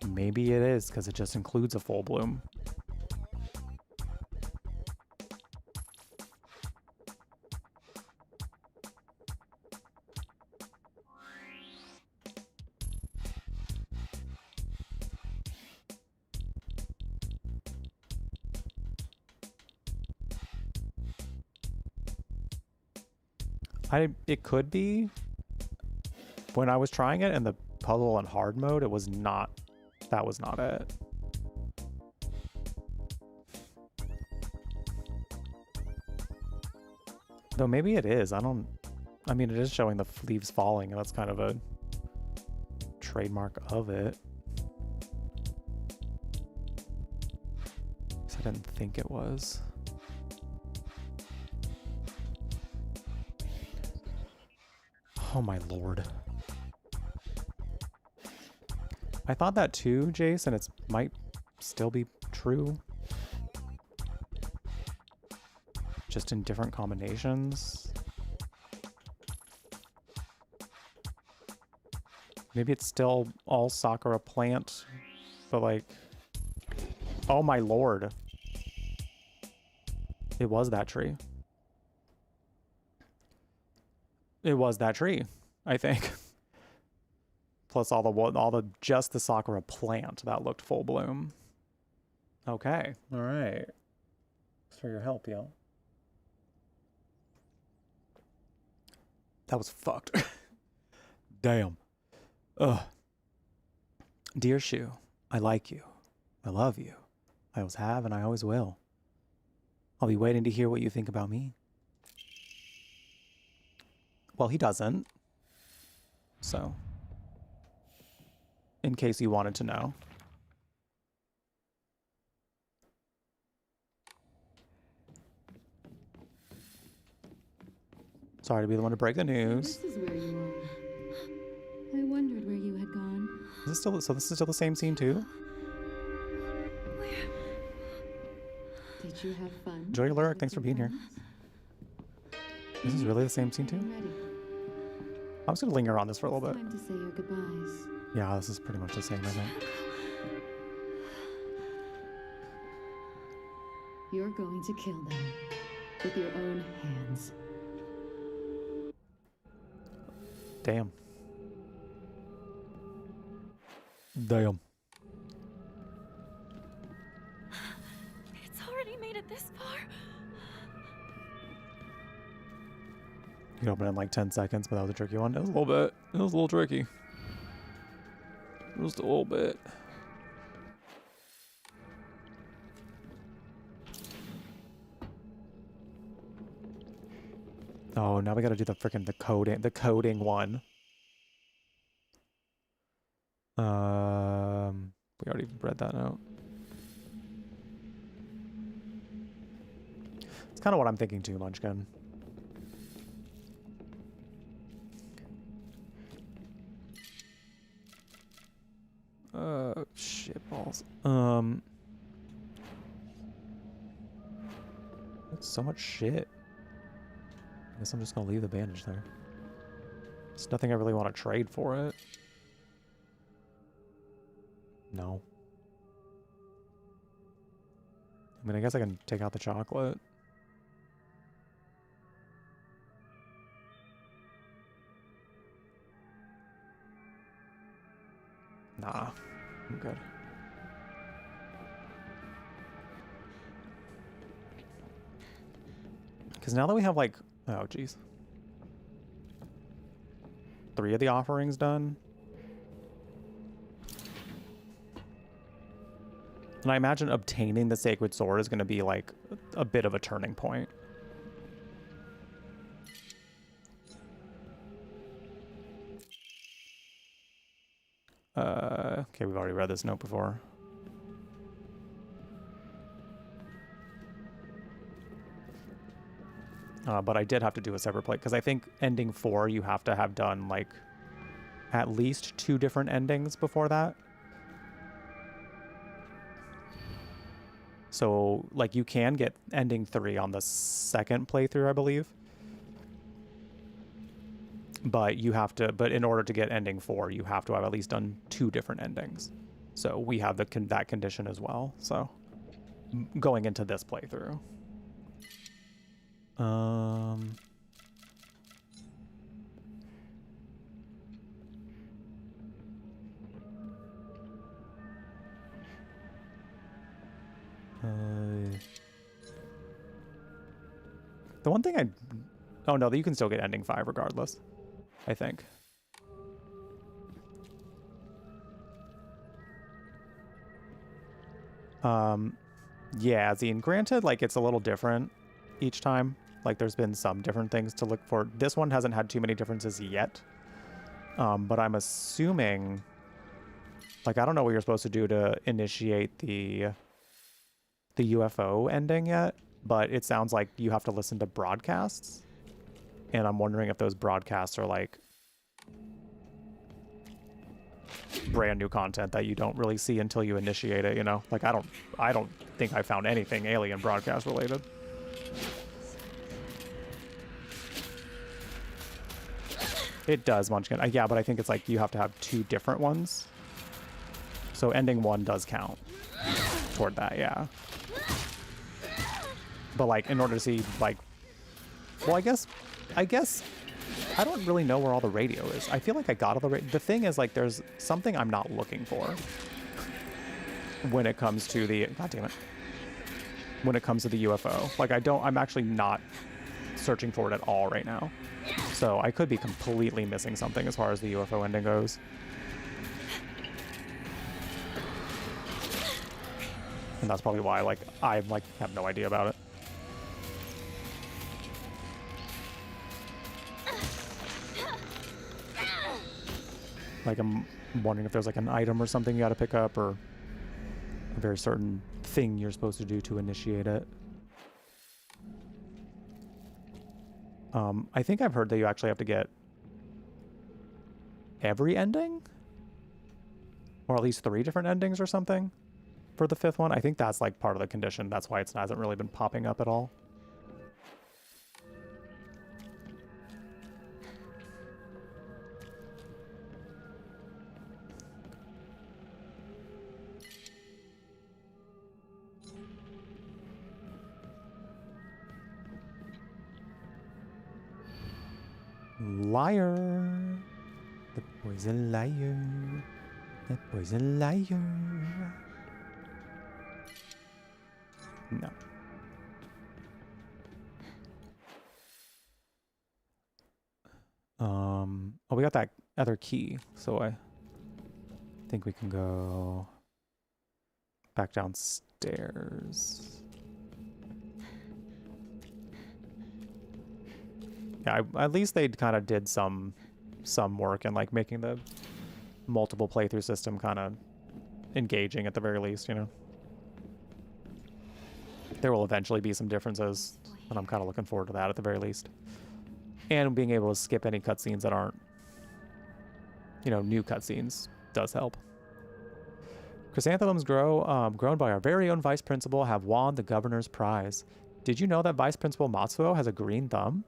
Maybe it is because it just includes a full bloom. It could be. When I was trying it in the puzzle and hard mode, it was not. That was not it. Though maybe it is. I mean, it is showing the leaves falling, and that's kind of a trademark of it. I didn't think it was. Oh my lord. I thought that too, Jace, and it might still be true. Just in different combinations. Maybe it's still all Sakura plant, but like... Oh my lord. It was that tree. It was that tree, I think. Plus just the Sakura plant that looked full bloom. Okay, all right. Thanks for your help, yo. That was fucked. Damn. Ugh. Dear Shu, I like you. I love you. I always have and I always will. I'll be waiting to hear what you think about me. Well, he doesn't. So, in case you wanted to know. Sorry to be the one to break the news. This is where you are. I wondered where you had gone. Is this still, so this is still the same scene too? Where? Did you have fun? Enjoy your lyric, thanks for being here. This is really the same scene too? I'm just gonna linger on this for a little bit. Time to say your goodbyes. Yeah, this is pretty much the same, I think. You're going to kill them with your own hands. Damn. Damn. It's already made it this far. You can open it in like 10 seconds, but that was a tricky one. It was a little bit. It was a little tricky. Just a little bit. Oh, now we gotta do the freaking the coding one. We already read that out. It's kind of what I'm thinking too, Munchkin. Shit balls. That's so much shit. I guess I'm just gonna leave the bandage there. There's nothing I really want to trade for it. No. I mean, I guess I can take out the chocolate. Nah, I'm good. Because now that we have like, oh geez, 3 of the offerings done, And I imagine obtaining the Sacred Sword is going to be like a bit of a turning point. Okay, we've already read this note before. But I did have to do a separate play because I think ending 4 you have to have done like at least 2 different endings before that. So like you can get ending 3 on the second playthrough, I believe. But you have to, but in order to get ending 4, you have to have at least done 2 different endings. So we have that condition as well. So going into this playthrough. The one thing oh no, you can still get ending 5 regardless, I think. Yeah, Zine, granted, like it's a little different each time. Like there's been some different things to look for. This one hasn't had too many differences yet. But I'm assuming, like I don't know what you're supposed to do to initiate the UFO ending yet, but it sounds like you have to listen to broadcasts. And I'm wondering if those broadcasts are like brand new content that you don't really see until you initiate it, you know? Like I don't think I found anything alien broadcast related. It does, Munchkin. Yeah, but I think it's like you have to have 2 different ones. So ending 1 does count toward that, yeah. But like in order to see like, well, I guess I don't really know where all the radio is. I feel like I got all the radio. The thing is like there's something I'm not looking for when it comes to the, god damn it, when it comes to the UFO. Like I'm actually not searching for it at all right now. So I could be completely missing something as far as the UFO ending goes. And that's probably why like I like have no idea about it. Like I'm wondering if there's like an item or something you got to pick up, or a very certain thing you're supposed to do to initiate it. I think I've heard that you actually have to get every ending, or at least 3 different endings or something for the 5th one. I think that's like part of the condition. That's why it hasn't really been popping up at all. Liar. The boy's a liar. That boy's a liar. No. Oh, we got that other key, so I think we can go back downstairs. Yeah, at least they kind of did some work in like making the multiple playthrough system kind of engaging at the very least, you know. There will eventually be some differences, and I'm kind of looking forward to that at the very least. And being able to skip any cutscenes that aren't, you know, new cutscenes does help. Chrysanthemums grown by our very own Vice Principal have won the Governor's Prize. Did you know that Vice Principal Matsuo has a green thumb?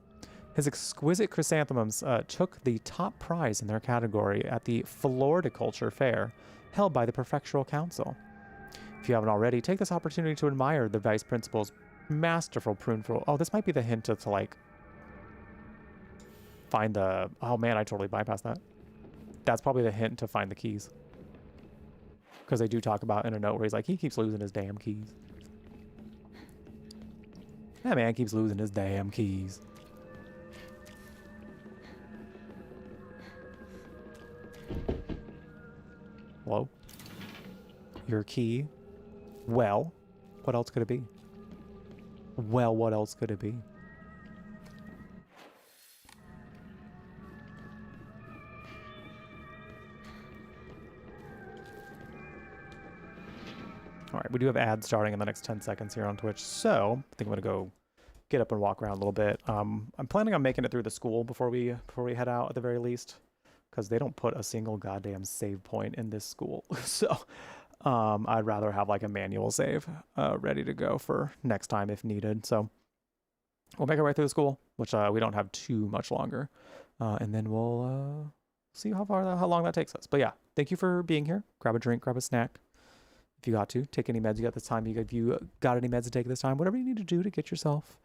His exquisite chrysanthemums took the top prize in their category at the Floriculture Fair, held by the Prefectural Council. If you haven't already, take this opportunity to admire the Vice Principal's masterful pruneful. Oh, this might be the hint to like find the. Oh man, I totally bypassed that. That's probably the hint to find the keys, because they do talk about in a note where he's like, he keeps losing his damn keys. That man keeps losing his damn keys. Hello? Your key? Well, what else could it be? Well, what else could it be? All right, we do have ads starting in the next 10 seconds here on Twitch, so I think I'm gonna go get up and walk around a little bit. I'm planning on making it through the school before we head out at the very least, because they don't put a single goddamn save point in this school. So I'd rather have like a manual save ready to go for next time if needed. So we'll make our way through the school, which we don't have too much longer, and then we'll see how long that takes us. But yeah, thank you for being here. Grab a drink, grab a snack. If you got to, take any meds you got this time. If you got any meds to take this time, whatever you need to do to get yourself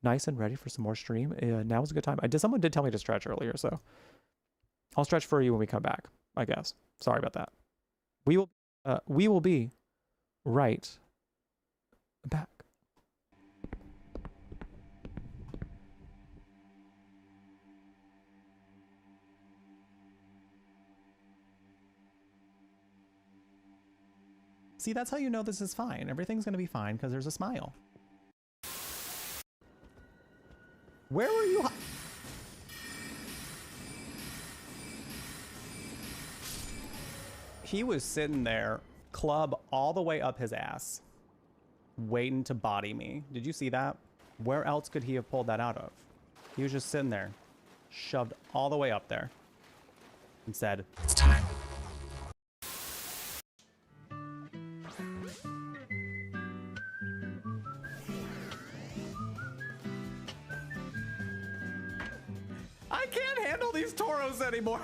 nice and ready for some more stream, now is a good time. Someone did tell me to stretch earlier, so I'll stretch for you when we come back, I guess. Sorry about that. We will be right back. See, that's how you know this is fine. Everything's gonna be fine because there's a smile. Where were you? He was sitting there, club all the way up his ass, waiting to body me. Did you see that? Where else could he have pulled that out of? He was just sitting there, shoved all the way up there, and said, "It's time." I can't handle these toros anymore.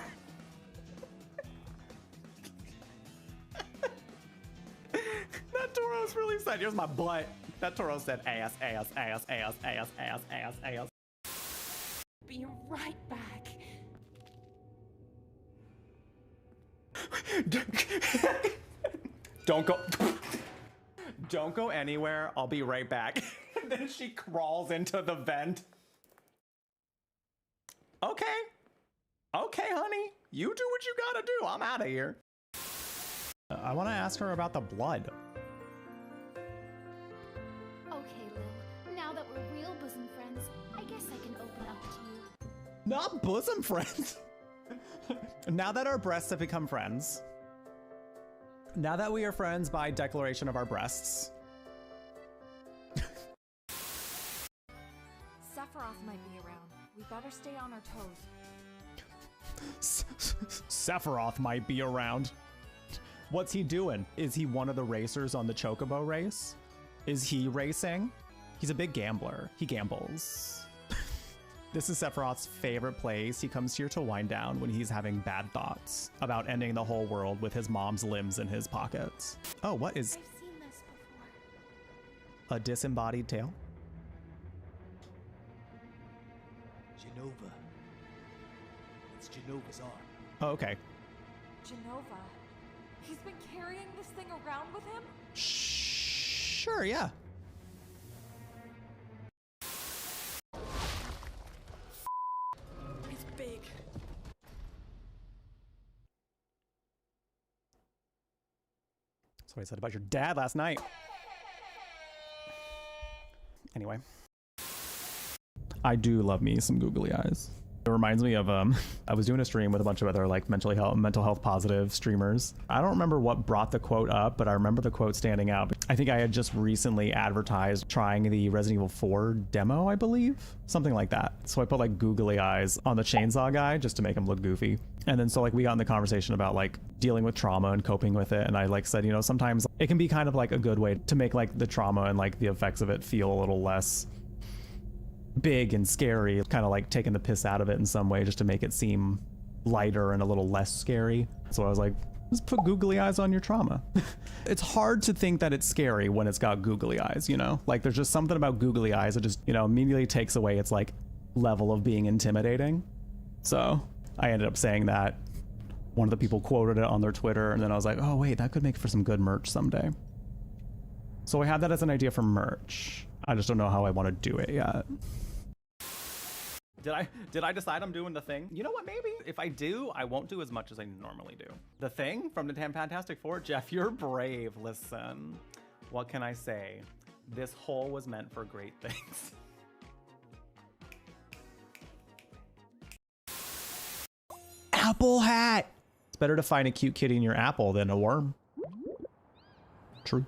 That toro's really sad. Here's my butt. That toro said ass, ass, ass, ass, ass, ass, ass, ass. Be right back. Don't go. Don't go anywhere. I'll be right back. And then she crawls into the vent. Okay. Okay, honey. You do what you gotta do. I'm out of here. I want to ask her about the blood. Okay, Lil. Now that we're real bosom friends, I guess I can open up to you. Not bosom friends. Now that our breasts have become friends. Now that we are friends by declaration of our breasts. Sephiroth might be around. We better stay on our toes. Sephiroth might be around. What's he doing? Is he one of the racers on the Chocobo race? Is he racing? He's a big gambler. He gambles. This is Sephiroth's favorite place. He comes here to wind down when he's having bad thoughts about ending the whole world with his mom's limbs in his pockets. Oh, what is... I've seen this before. A disembodied tail? Genova. It's Genova's arm. Oh, okay. Genova. He's been carrying this thing around with him? Sure, yeah. It's big. That's what I said about your dad last night. Anyway. I do love me some googly eyes. It reminds me of I was doing a stream with a bunch of other like mental health positive streamers. I don't remember what brought the quote up, but I remember the quote standing out. I think I had just recently advertised trying the Resident Evil 4 demo, I believe, something like that. So I put like googly eyes on the chainsaw guy just to make him look goofy. And then so like we got in the conversation about like dealing with trauma and coping with it. And I like said, you know, sometimes it can be kind of like a good way to make like the trauma and like the effects of it feel a little less big and scary, kind of like taking the piss out of it in some way just to make it seem lighter and a little less scary. So I was like, just put googly eyes on your trauma. It's hard to think that it's scary when it's got googly eyes, you know? Like there's just something about googly eyes that just, you know, immediately takes away its like level of being intimidating. So I ended up saying that. One of the people quoted it on their Twitter, and then I was like, oh wait, that could make for some good merch someday. So I have that as an idea for merch. I just don't know how I want to do it yet. Did I decide I'm doing the thing? You know what, maybe? If I do, I won't do as much as I normally do. The thing from the Fantastic Four? Jeff, you're brave. Listen, What can I say? This hole was meant for great things. Apple hat! It's better to find a cute kitty in your apple than a worm. True.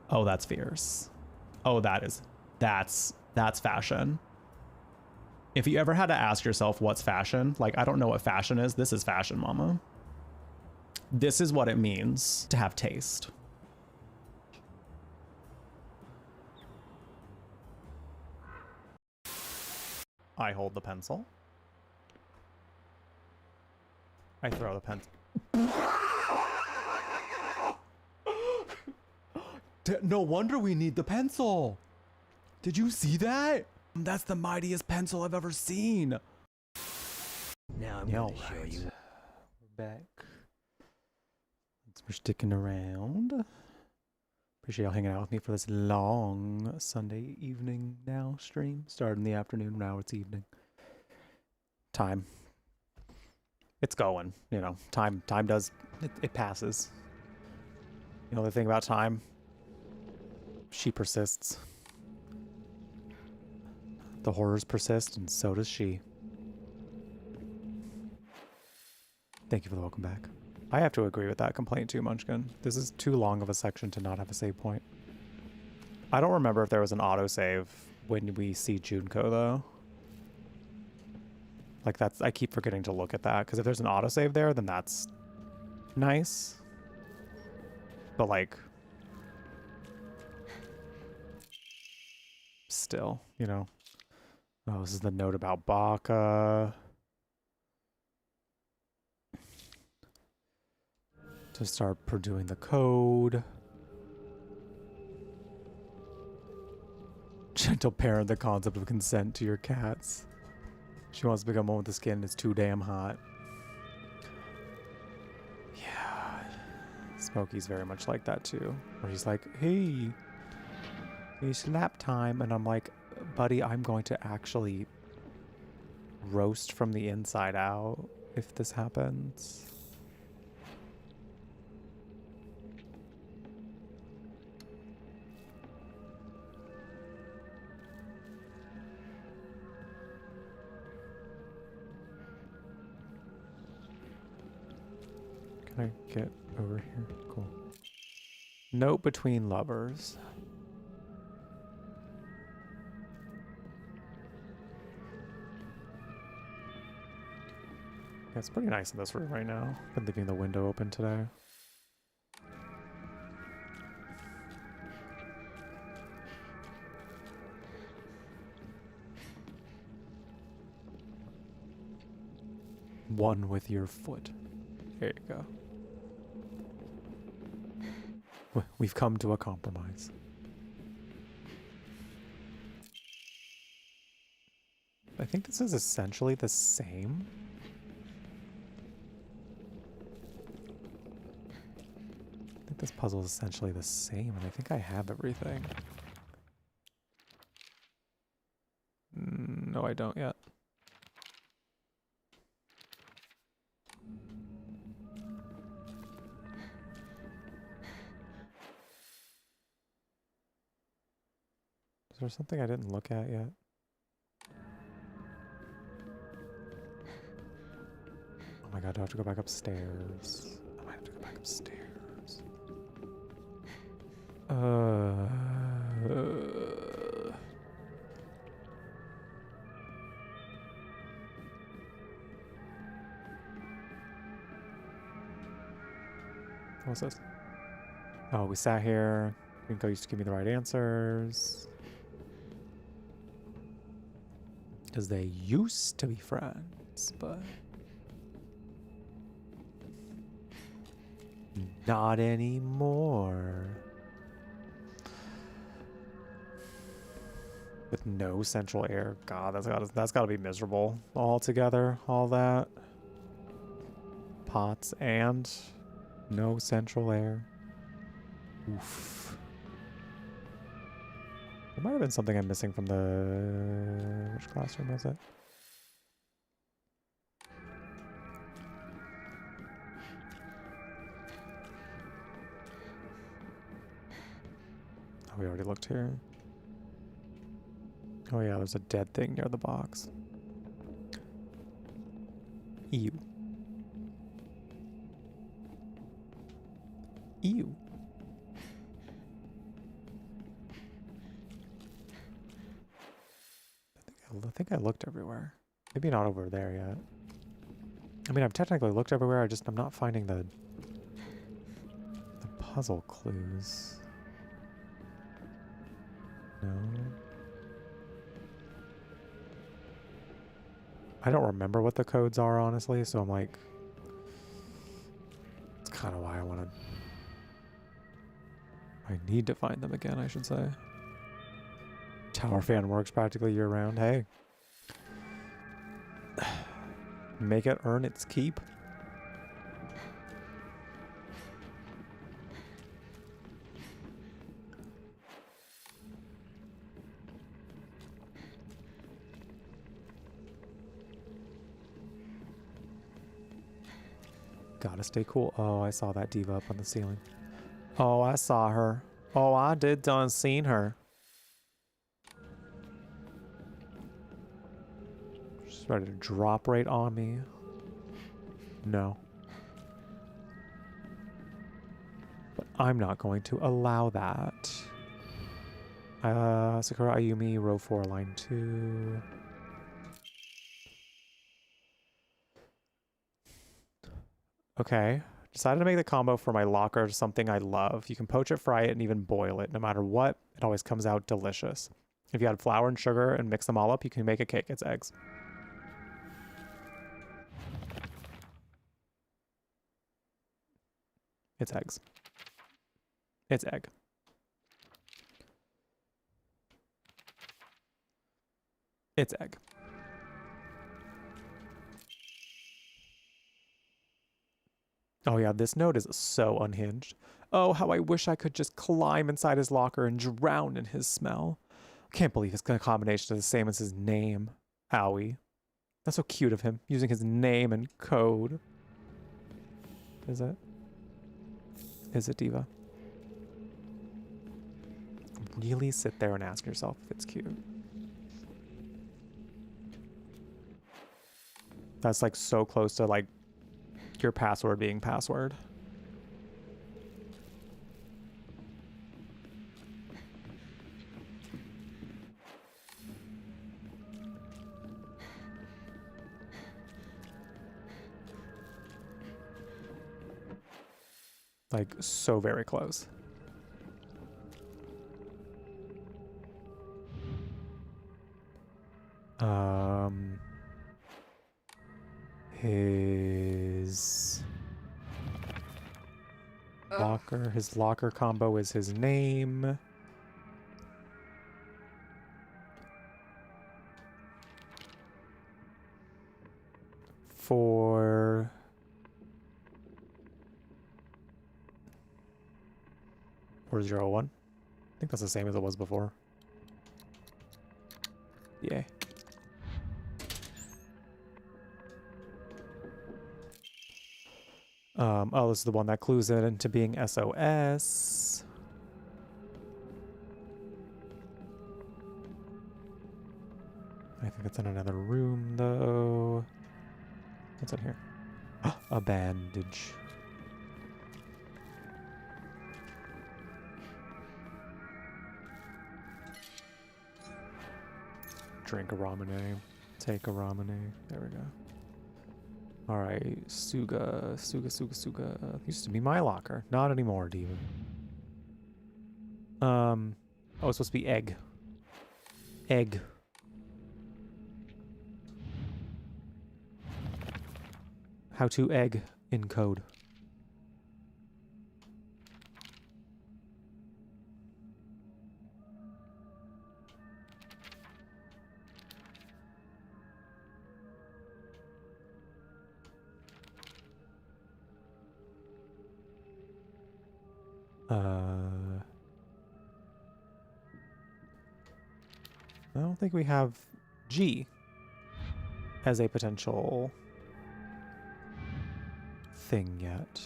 Oh, that's fierce. Oh, that's fashion. If you ever had to ask yourself what's fashion, like, I don't know what fashion is, this is fashion, mama. This is what it means to have taste. I hold the pencil. I throw the pencil. No wonder we need the pencil. Did you see that? That's the mightiest pencil I've ever seen. Now I'm gonna show you. We're back. Thanks for sticking around. Appreciate y'all hanging out with me for this long Sunday evening now stream. Started in the afternoon, now it's evening. Time. It's going, you know. Time does, it passes. You know the thing about time? She persists. The horrors persist, and so does she. Thank you for the welcome back. I have to agree with that complaint too, Munchkin. This is too long of a section to not have a save point. I don't remember if there was an autosave when we see Junko, though. Like, that's... I keep forgetting to look at that, because if there's an autosave there, then that's nice. But, like... still, you know. Oh, this is the note about Baka. To start doing the code. Gentle parent, the concept of consent to your cats. She wants to become one with the skin. It's too damn hot. Yeah. Smokey's very much like that too. Where he's like, hey, it's nap time. And I'm like, buddy, I'm going to actually roast from the inside out if this happens. Can I get over here? Cool. Note between lovers. Yeah, it's pretty nice in this room right now. Been leaving the window open today. One with your foot. There you go. We've come to a compromise. I think this is essentially the same. I think this puzzle is essentially the same, and I think I have everything. No, I don't yet. Is there something I didn't look at yet? Oh my god, do I have to go back upstairs? I might have to go back upstairs. What's this? Oh, we sat here. Rinko used to give me the right answers. Because they used to be friends, but not anymore. With no central air. God, that's gotta be miserable altogether. All that. Pots and no central air. Oof. There might have been something I'm missing from the... Which classroom was it? Oh, we already looked here. Oh yeah, there's a dead thing near the box. Ew. Ew. I think I looked everywhere. Maybe not over there yet. I mean, I've technically looked everywhere, I'm not finding the puzzle clues. No. I don't remember what the codes are, honestly, so I'm like... It's kind of why I want to... I need to find them again, I should say. Tower fan works practically year-round. Hey. Make it earn its keep. Gotta stay cool. Oh, I saw that diva up on the ceiling. Oh, I saw her. Oh, I did done seen her. She's ready to drop right on me. No. But I'm not going to allow that. Sakura Ayumi, row 4, line 2. Okay. Decided to make the combo for my locker something I love. You can poach it, fry it, and even boil it. No matter what, it always comes out delicious. If you add flour and sugar and mix them all up, you can make a cake. It's eggs. It's eggs. It's egg. It's egg. Oh yeah, this note is so unhinged. Oh, how I wish I could just climb inside his locker and drown in his smell. Can't believe his combination is the same as his name. Owie. That's so cute of him, using his name and code. Is it? Is it, Diva? Really sit there and ask yourself if it's cute. That's like so close to like your password being password. Like so very close. His locker, his locker combo is his name. For 401. I think that's the same as it was before. Yay. Oh, this is the one that clues it into being SOS. I think it's in another room, though. What's in here? A bandage. Drink a ramune. Take a ramune. There we go. Alright, Suga. Used to be my locker. Not anymore, Diva. Oh, it's supposed to be egg. Egg. How to egg in code. I don't think we have G as a potential thing yet.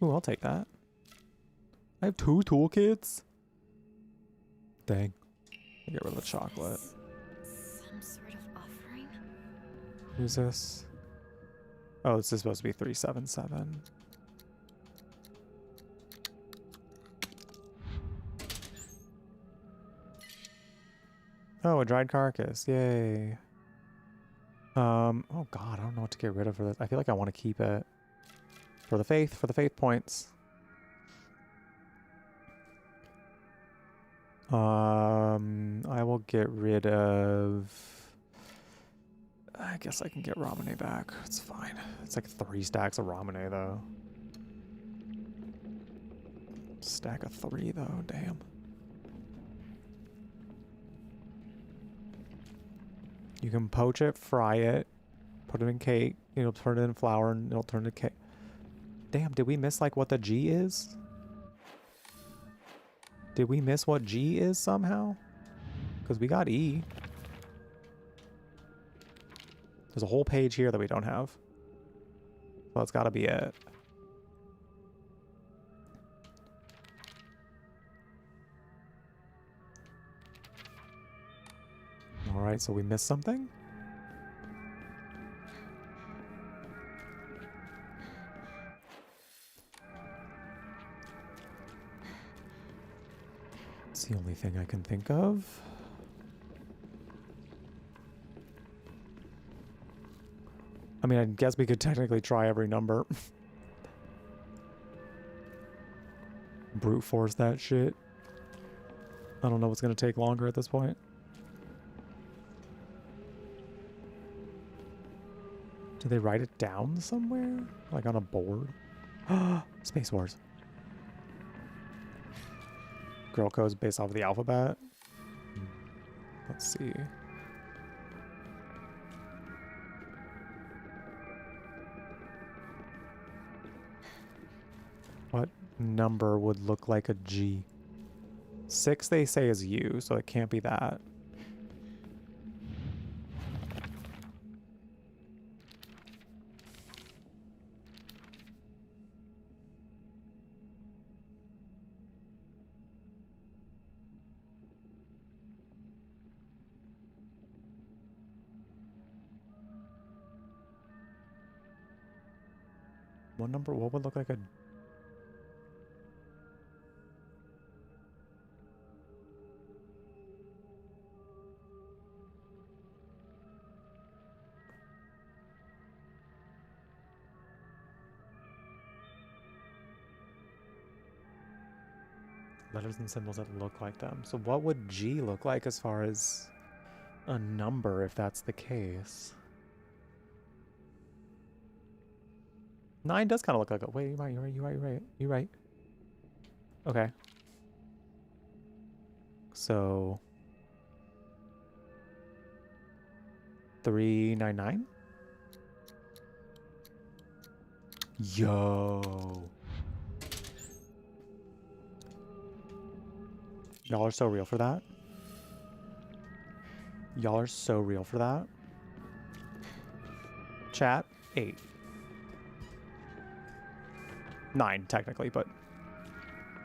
Ooh, I'll take that. I have 2 toolkits. Dang. I'll get rid of the chocolate. Some sort of offering? Who's this? Oh, this is supposed to be 377. Oh, a dried carcass. Yay. Oh god, I don't know what to get rid of for this. I feel like I want to keep it. For the faith points. I will get rid of... I guess I can get Ramune back. It's fine. It's like 3 stacks of Ramune, though. Stack of 3, though. Damn. You can poach it, fry it, put it in cake. It'll turn it in flour, and it'll turn to cake. Damn, did we miss, like, what the G is? Did we miss what G is somehow? Because we got E. There's a whole page here that we don't have. So that's got to be it. Alright, so we missed something? It's the only thing I can think of. I mean, I guess we could technically try every number. Brute force that shit. I don't know what's going to take longer at this point. Do they write it down somewhere? Like on a board? Space Wars. Girl codes based off of the alphabet. Let's see. What number would look like a G? 6 they say is U, so it can't be that. What number? What would look like a... Letters and symbols that look like them. So what would G look like as far as a number if that's the case? 9 does kind of look like a... Wait, you're right. Okay. So... 399? Yo! Y'all are so real for that. Y'all are so real for that. Chat, 8. 9, technically, but...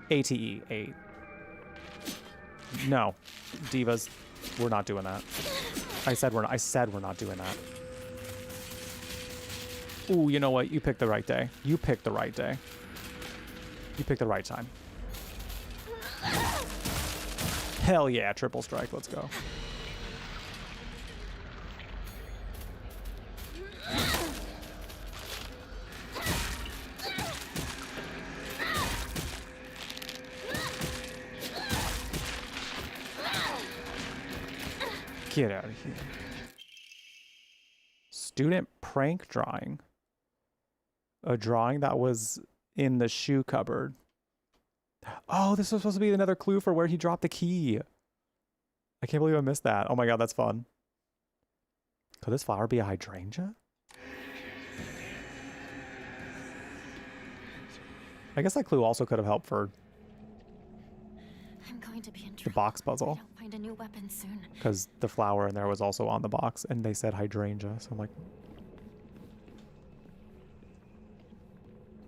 ATE, 8. No. Divas, we're not doing that. I said we're not doing that. Ooh, you know what? You picked the right day. You picked the right day. You picked the right time. Hell yeah, triple strike. Let's go. Get out of here. Student prank drawing. A drawing that was in the shoe cupboard. Oh, this was supposed to be another clue for where he dropped the key. I can't believe I missed that. Oh my god, that's fun. Could this flower be a hydrangea? I guess that clue also could have helped for I'm going to be in the trouble box if I puzzle. don't find a new weapon soon. Because the flower in there was also on the box, and they said hydrangea, so I'm like...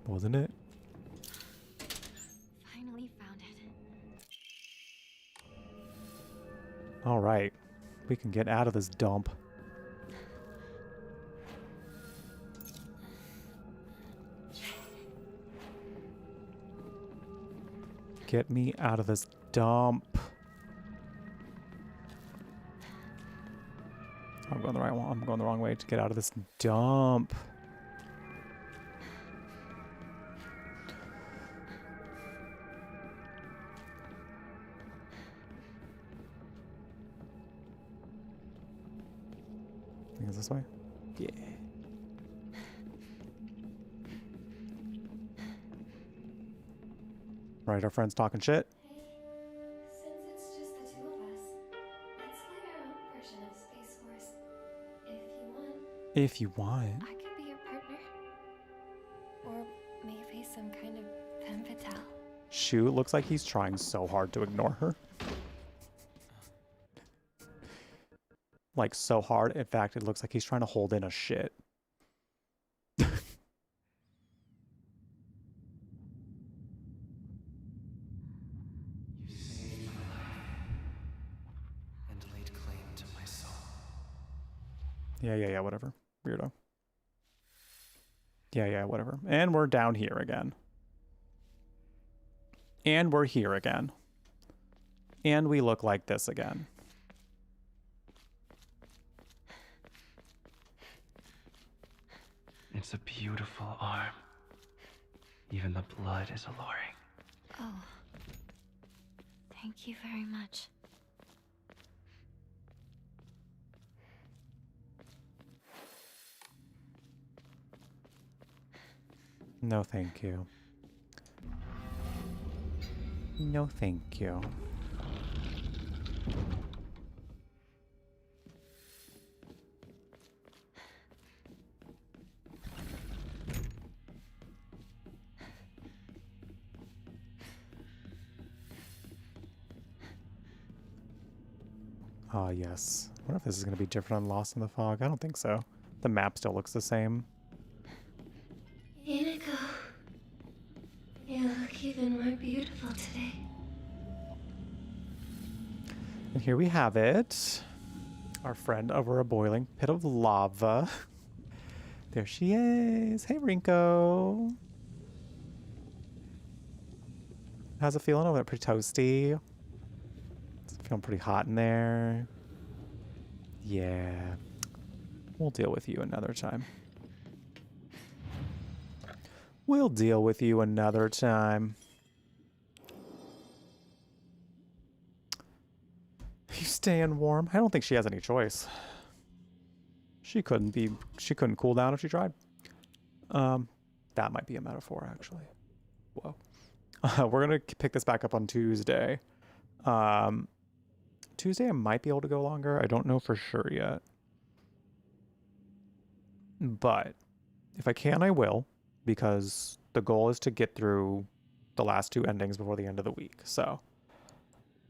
Wasn't it? Finally found it. Alright. We can get out of this dump. Get me out of this dump. I'm going the right one. I'm going the wrong way to get out of this dump. I think it's this way. Yeah. Right, our friend's talking shit. Since it's just the two of us, let's play our own version of Space Force. If you want. If you want. I could be your partner. Or maybe some kind of femme fatale. Shoot, looks like he's trying so hard to ignore her. Like, so hard. In fact, it looks like he's trying to hold in a shit. And laid claim to my soul. Yeah, whatever. Weirdo. Yeah, whatever. And we're down here again. And we're here again. And we look like this again. It's a beautiful arm. Even the blood is alluring. Oh. Thank you very much. No, thank you. No, thank you. Ah, yes. I wonder if this is going to be different on Lost in the Fog. I don't think so. The map still looks the same. Iniko, you look even more beautiful today. And here we have it. Our friend over a boiling pit of lava. There she is. Hey, Rinko. How's it feeling over there? Pretty toasty? It's feeling pretty hot in there. Yeah. We'll deal with you another time. We'll deal with you another time. You staying warm? I don't think she has any choice. She couldn't cool down if she tried. That might be a metaphor, actually. Whoa. We're gonna pick this back up on Tuesday. Tuesday I might be able to go longer. I don't know for sure yet. But if I can, I will. Because the goal is to get through the last two endings before the end of the week. So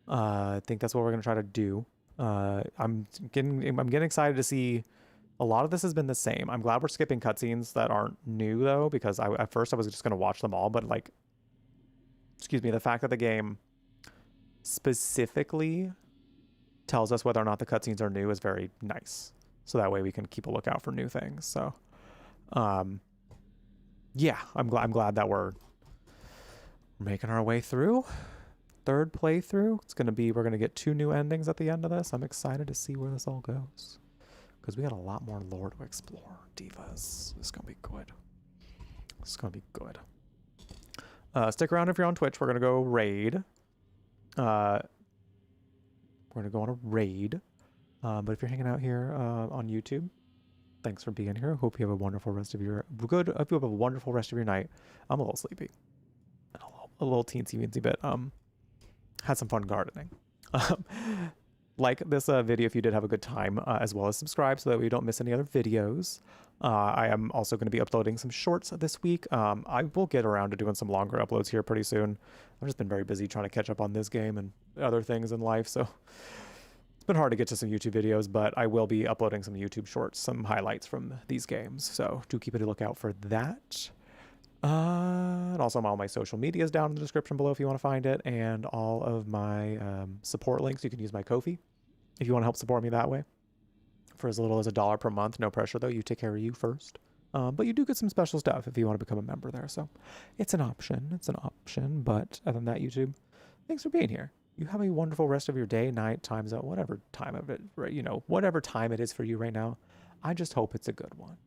I think that's what we're gonna try to do. I'm getting excited to see. A lot of this has been the same. I'm glad we're skipping cutscenes that aren't new though, because at first I was just gonna watch them all, but like, excuse me, the fact that the game specifically tells us whether or not the cutscenes are new is very nice. So that way we can keep a lookout for new things. So, yeah, I'm glad that we're making our way through. Third playthrough. We're gonna get 2 new endings at the end of this. I'm excited to see where this all goes, because we got a lot more lore to explore. Divas, this is gonna be good. This is gonna be good. Stick around if you're on Twitch. We're gonna go raid. We're gonna go on a raid. But if you're hanging out here on YouTube, thanks for being here. Hope you have a wonderful rest of your hope you have a wonderful rest of your night. I'm a little sleepy. A little teensy weensy bit. Had some fun gardening. like this video if you did have a good time, as well as subscribe so that we don't miss any other videos. I am also going to be uploading some shorts this week. I will get around to doing some longer uploads here pretty soon. I've just been very busy trying to catch up on this game and other things in life, so it's been hard to get to some YouTube videos, but I will be uploading some YouTube shorts, some highlights from these games, so do keep a lookout for that. And also all my social media is down in the description below if you want to find it, and all of my support links. You can use my Ko-fi if you want to help support me that way for as little as $1 per month. No pressure though, you take care of you first. But you do get some special stuff if you want to become a member there, so it's an option. But other than that, YouTube, thanks for being here. You have a wonderful rest of your day, night, time's out, whatever time of it, right? You know, whatever time it is for you right now. I just hope it's a good one.